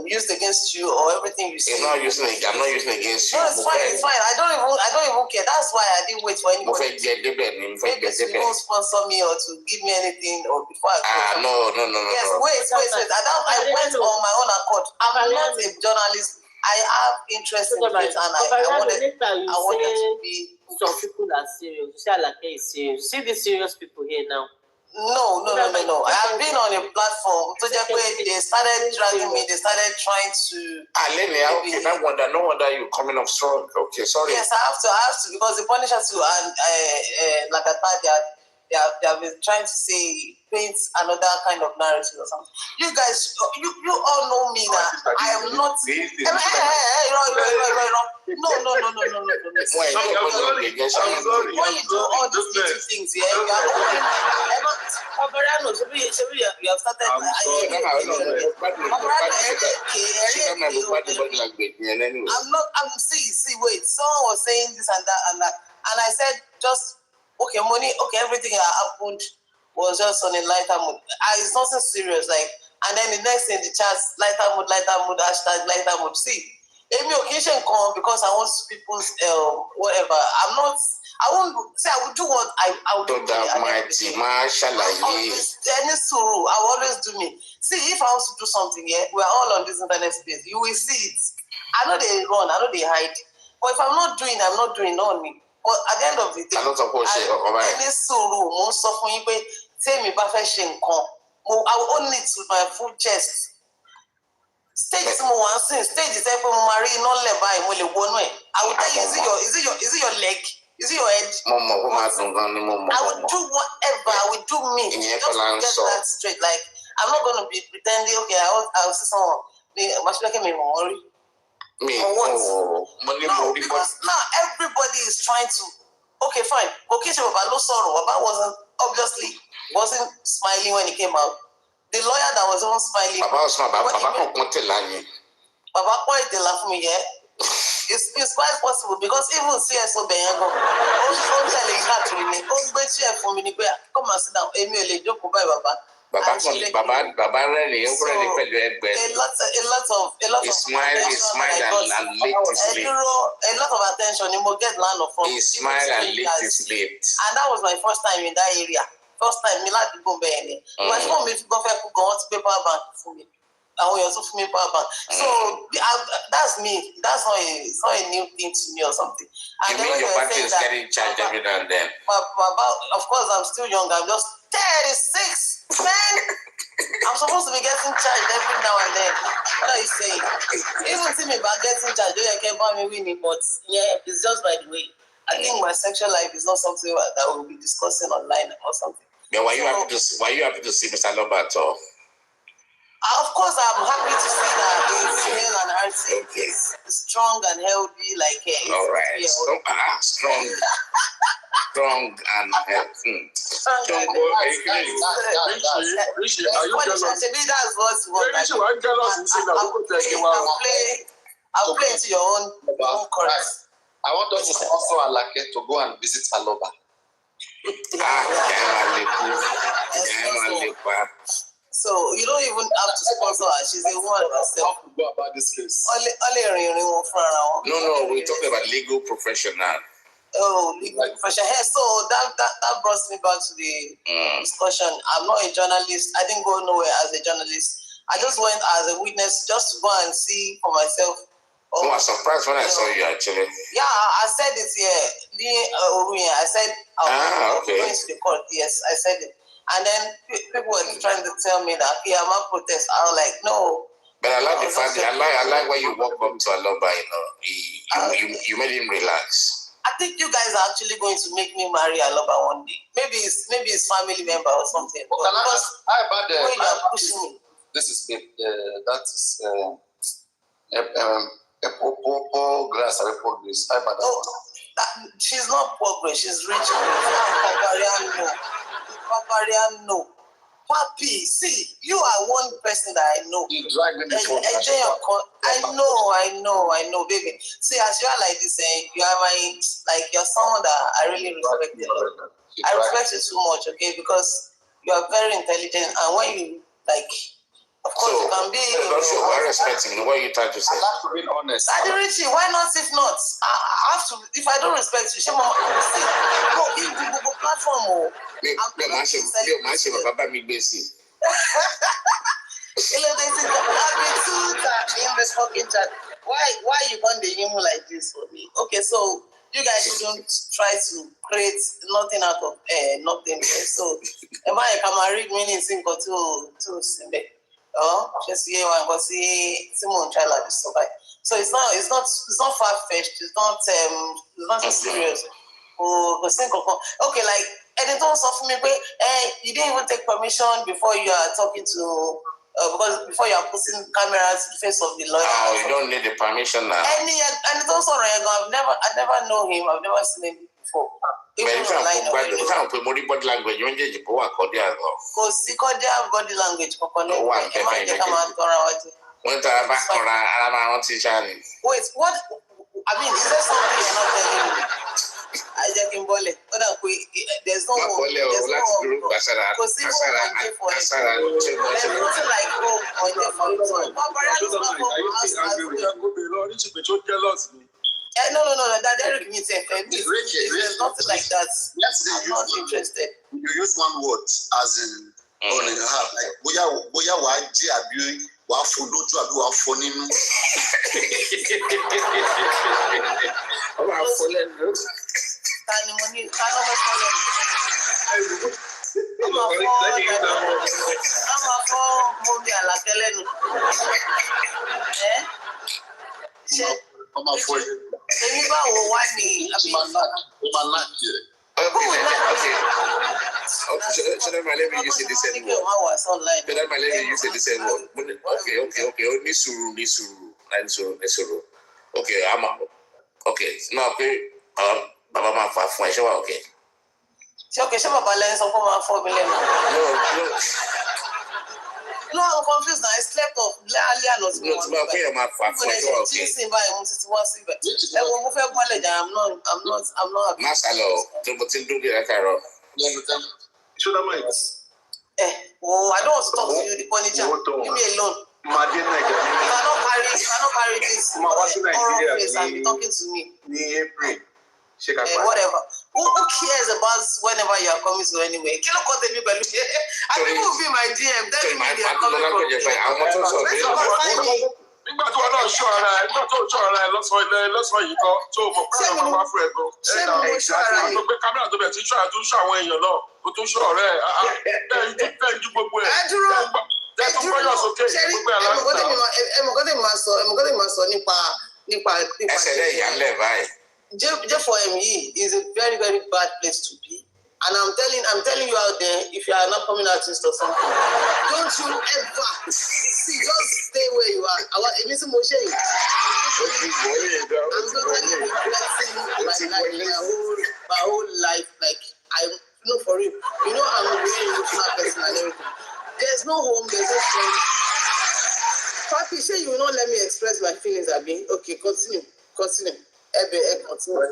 used against you or everything you say. I'm not using against you. No, it's fine, it's fine. I don't even care. That's why I didn't wait for anybody. Maybe to even sponsor me or to give me anything or before I go. No. Yes, wait. I went on my own accord. I'm not a journalist. I have interest in it and I wanted to be. Some people are serious. You see, Alake is serious. See the serious people here now. No. I have been on a platform. So they started dragging me. They started trying to. Okay, no wonder you coming up strong. Okay, sorry. Yes, I have to because the Punisher too and Lagata, they have been trying to say paint another kind of narrative or something. You guys, you all know me that I am not. No. When you do all these little things, yeah, you have started. See, wait. Someone was saying this and that, and I said just. Okay, money. Okay, everything that happened was just on a lighter mood. It's nothing serious. And then the next thing, the chat lighter mood, hashtag lighter mood. See, any occasion come because I want people's whatever. I won't say I would do what I would do. Any suru, I will always do me. See, if I want to do something, we're all on this internet space. You will see it. I know they run, I know they hide. But if I'm not doing, not on me. But at the end of the day, any suru, most of me say me I will own it with my full chest. Stage is every marry no I will tell you, is it your leg? Is it your head? I will do whatever. I will do me. Just to get that straight. I'm not gonna be pretending. Okay, I'll see someone. Must make me worry. No, because now everybody is trying to. Okay, fine. Okay, Baba wasn't smiling when he came out. The lawyer that was even smiling. Baba quite the laugh me, yeah. It's quite possible because even CSO Benyago, come and sit down. A lot of attention. You will get land of from. He smiled and licked his lips. And that was my first time in that area. First time, me like to go back. But you want me to go paper bank for me. I will also for me power bank. So that's me. That's not a new thing to me or something. And you mean your party is getting charged every now and then? Of course, I'm still young. I'm just 36, man. I'm supposed to be getting charged every now and then. What are you saying? Even see me about getting charged, I can't buy me winning, but yeah, it's just by the way. I think my sexual life is not something that we'll be discussing online or something. Yeah, why you happy to see Mr. Loba at all? Of course, I'm happy to see that it's hale and healthy. It's strong and healthy, all right, strong. Strong and healthy. Are I'll play into your own chorus. I want us to sponsor Alake to go and visit Aloba. So you don't even have to sponsor her. She's a woman herself. How to go about this case? No, we're talking about legal professional. Oh, legal professional. Hey, so that brought me back to the discussion. I'm not a journalist. I didn't go nowhere as a journalist. I just went as a witness just to go and see for myself. I was surprised when I saw you actually. Yeah, I said it here. I said I was going to the court. Yes, I said it. And then people were trying to tell me that I'm a protest. I was like, no. But I like the fact that I like when you walk up to Aloba, you made him relax. I think you guys are actually going to make me marry Aloba one day. Maybe it's family member or something. But how about the way you are pushing me? This is that is a poor grass or a poor grace. How about that? She's not poor grace. She's rich. Paparino. Papi, see, you are one person that I know. You drag me before. I know, baby. See, as you are like this, you are you're someone that I really respect a lot. I respect you too much, okay? Because you are very intelligent, and when you Of course, you can be. I respect him. What are you trying to say? That's to be honest. Richie, why not? If not, I have to. If I don't respect you, Shema, see, go in Google platform. Why you want the email like this for me? Okay, so you guys shouldn't try to create nothing out of nothing. So, am I read meaning simple to Simbe? Oh, just see one, but see Simon child like this. So it's not far fetched. It's not so serious. Okay, like and don't suffer me, but you didn't even take permission before you are talking to. Because before you are putting cameras in the face of the lawyer. Oh, you don't need the permission now. And it's also I never know him. I've never seen him before. Even online. Body language. You need to go cordial. Because cordial body language. Wait, what? I mean, is there something you're not telling me? There's no hope. There's no hope. Because people can pay for it. There's nothing like hope on your phone. Paparino's no. That Derek means there's nothing like that. I'm not interested. You use one word as in on a half. Like, boya wa je abi wa fo loju abi wa fo ninu. Wa fo lenu. I'm let me use the same word. Okay, okay. Now, Baba ma fa fún ẹ ṣé wà okay. Ṣé okay ṣé bàbá lẹ́yìn sọ fún ma fọ́ mi lẹ́nu? No, I'm confused now. I slept off. Earlier not to be one. No, okay, ma fa fún ẹ ṣé wà okay. Jíǹsì báyìí mo ti wá síbẹ̀. Ẹ wo mo fẹ́ gbọ́lẹ̀ jà I'm not happy. Má sálọ tó mo ti ń dúró bí ẹ káàárọ̀. Shoulder mics. I don't want to talk to you, the furniture. Leave me alone. If I don't carry this oral face and be talking to me. Whatever. Who cares about whenever you are coming to anywhere? Kilo kote mi pẹ̀lú ṣe. And people will be in my DM telling me they are coming from. Nígbà tí wọn náà ṣọ́ ara ẹ̀ nígbà tó ṣọ́ ara ẹ̀ lọ́sàn-án yìí kọ́ tó mọ̀ pé àwọn bàbá fún ẹ̀ gan. Ṣé mo ṣọ́ ara mi? Mo gbé kámẹ́rà tó bẹ̀ tí ṣọ́ àtúnṣe àwọn èèyàn náà o tún ṣọ́ ọ̀rẹ́ ẹ̀ bẹ́ẹ̀ ju gbogbo ẹ̀. Ẹ dúró ẹmọ̀gọ́dẹ̀ máa sọ nípa ẹsẹ̀ ìyá ńlẹ̀ báyìí. J4ME is a very, very bad place to be. And I'm telling you out there, if you are not coming artist or something, don't you ever just stay where you are. I'm totally regretting my whole life. Like for real. You know I'm a very emotional person and everything. There's no home, there's no friend. Papi, say you will not let me express my feelings, Abi. Okay, continue.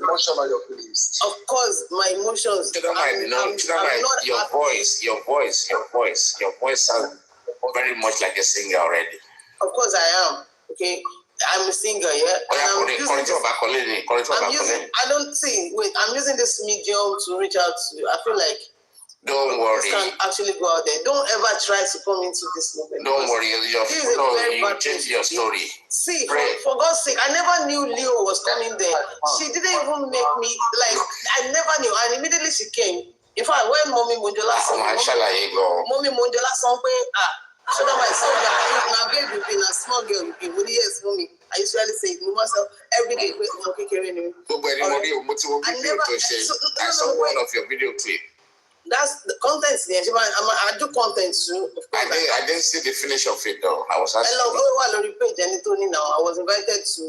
Emotional your feelings. Of course, my emotions. Your voice sounds very much like a singer already. Of course I am. Okay. I'm a singer, yeah. I'm using this medium to reach out to you. I feel like don't worry. This can actually go out there. Don't ever try to come into this movement. Don't worry. You change your story. See, for God's sake, I never knew Leo was coming there. She didn't even make me, like, I never knew. And immediately she came. In fact, when Mommy Monjola sang, so that my son, now baby, being a small girl, you be yes, Mommy. I usually say it myself every day. I saw one of your video clip. That's the content. I do content too. I didn't see the finish of it though. I was asking. I was invited to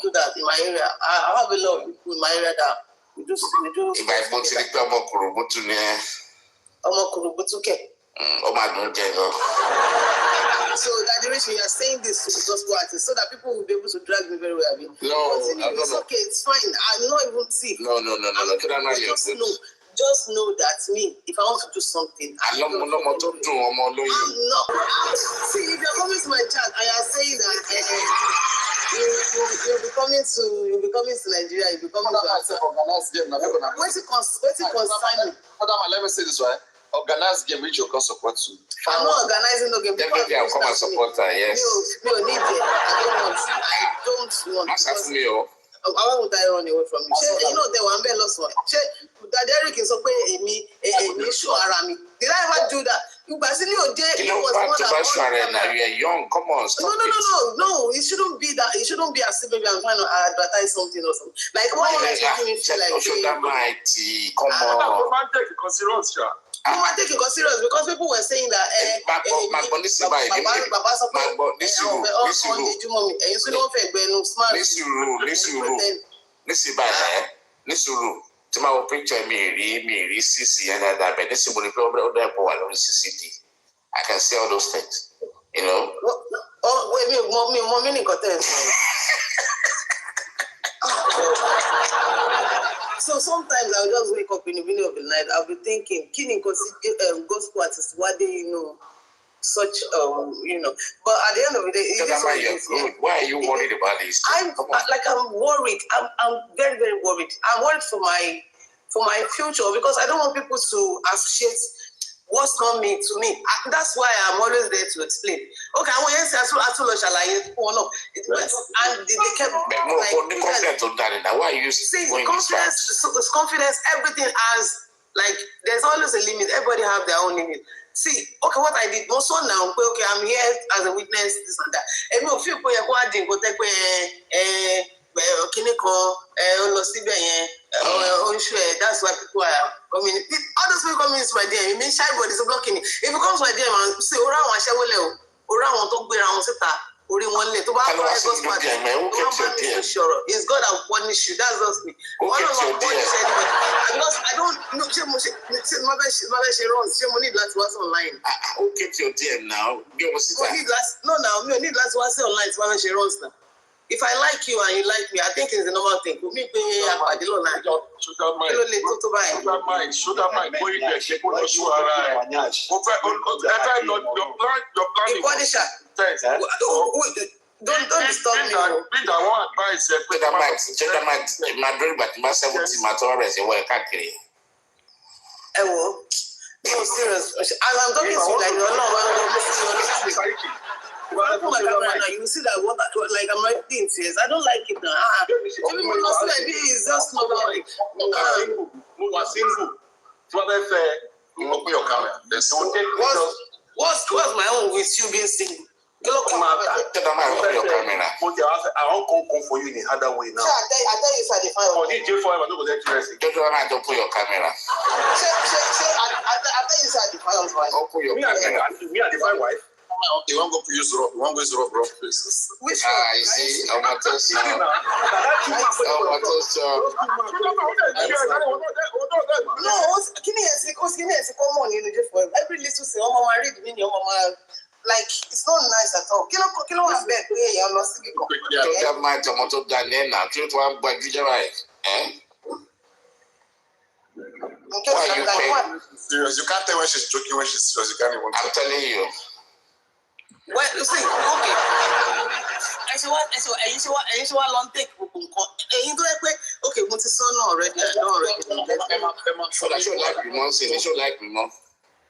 do that in my area. I have a lot of people in my area that we do. So that the reason you are saying this to gospel artists so that people will be able to drag me very well. No, it's okay, it's fine. I'm not even sick. No. just know that me, if I want to do something, I'm not. See, if you're coming to my chat and you're saying that you'll be coming to Nigeria, you'll be coming to Africa. What's it concern me? Let me say this way. Organize game which you can support to. I'm not organizing no game. Definitely, I'll come and support her. Yes. No, need it. I don't want. That's me. Why would I run away from you? You know, they were lost one. That Derek is okay. Me, show around me. Did I ever do that? You basically was one that. Now you're young. Come on. No. It shouldn't be that. It shouldn't be as if maybe I'm trying to advertise something or something. Like why are you making me feel like? Come on. You are taking serious because people were saying that I can see all those things, you know. Oh, wait, mommy got this. So sometimes I'll just wake up in the middle of the night. I'll be thinking, gospel artists, what they such But at the end of the day, why are you worried about this? I'm worried. I'm very, very worried. I'm worried for my future because I don't want people to associate what's not me to me. That's why I'm always there to explain. Okay, I want to say and they kept why are you confidence, everything has there's always a limit. Everybody have their own limit. See, okay, what I did also now, okay, I'm here as a witness, this and that. And me feel that's why people are coming. All those people coming into my DM, you mean shy bodies are blocking it. If you come to my DM and say, it's God that will punish you. That's just me. One of my punish anybody. Because I don't know. She runs. She money last was online. Who kept your DM now? No, now me need last was online. She runs now. If I like you and you like me, I think it's the normal thing. Me pay a padillo na. Shoulder mind. Go in there. She go to show her. Your plan is. Don't disturb me. Bring that one advice. Check my dream, but my 70 my Torres, you were catching. No, serious. As I'm talking to you, like you're not. You see that what I'm writing in tears. I don't like it now. It's just not like open your camera. What's my own with you being single? I won't come for you in the other way now. I tell you, I define. For DJ forever, no go interesting. Don't put your camera. I tell you, I define. Open your camera. Me, I define wife. You want to go use rope? You want to use rope? Which one? You see, I'm not touching. No, every little say, oh, mama, read me, your mama. Like, it's not nice at all. Kilo was bad. You're not speaking. Don't have my tomato done now. Kill one by DJ right. Why you pay? Serious. You can't tell when she's joking, when she's serious. You can't even. I'm telling you. Well, you see, okay. I say what long take. Okay, but it's not already. I should like me more. They should like me more.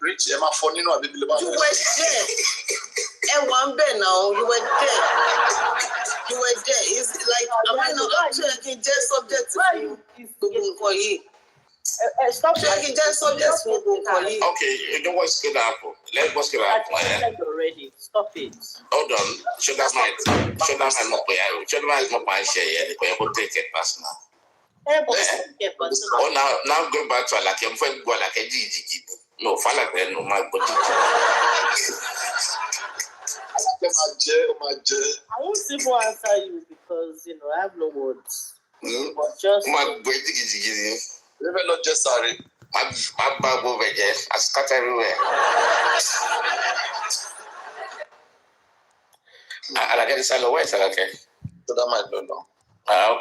Rich, Emma, for you know, I believe about you were there. And one bed now, you were there. It's like, am I not actually just subject to you? Stop checking just subjects for you. Okay, you know what's going to happen. Let's what's going to happen. Already. Stop it. Hold on. Should that not my share? We will take it personal. Oh, now going back to like a friend, go like a GG. No, follow them, no, my body. I won't even answer you because, I have no words. But just. My body, never not just sorry. My bag over there, I scatter everywhere. I get this all away, okay? So that might not know. Okay.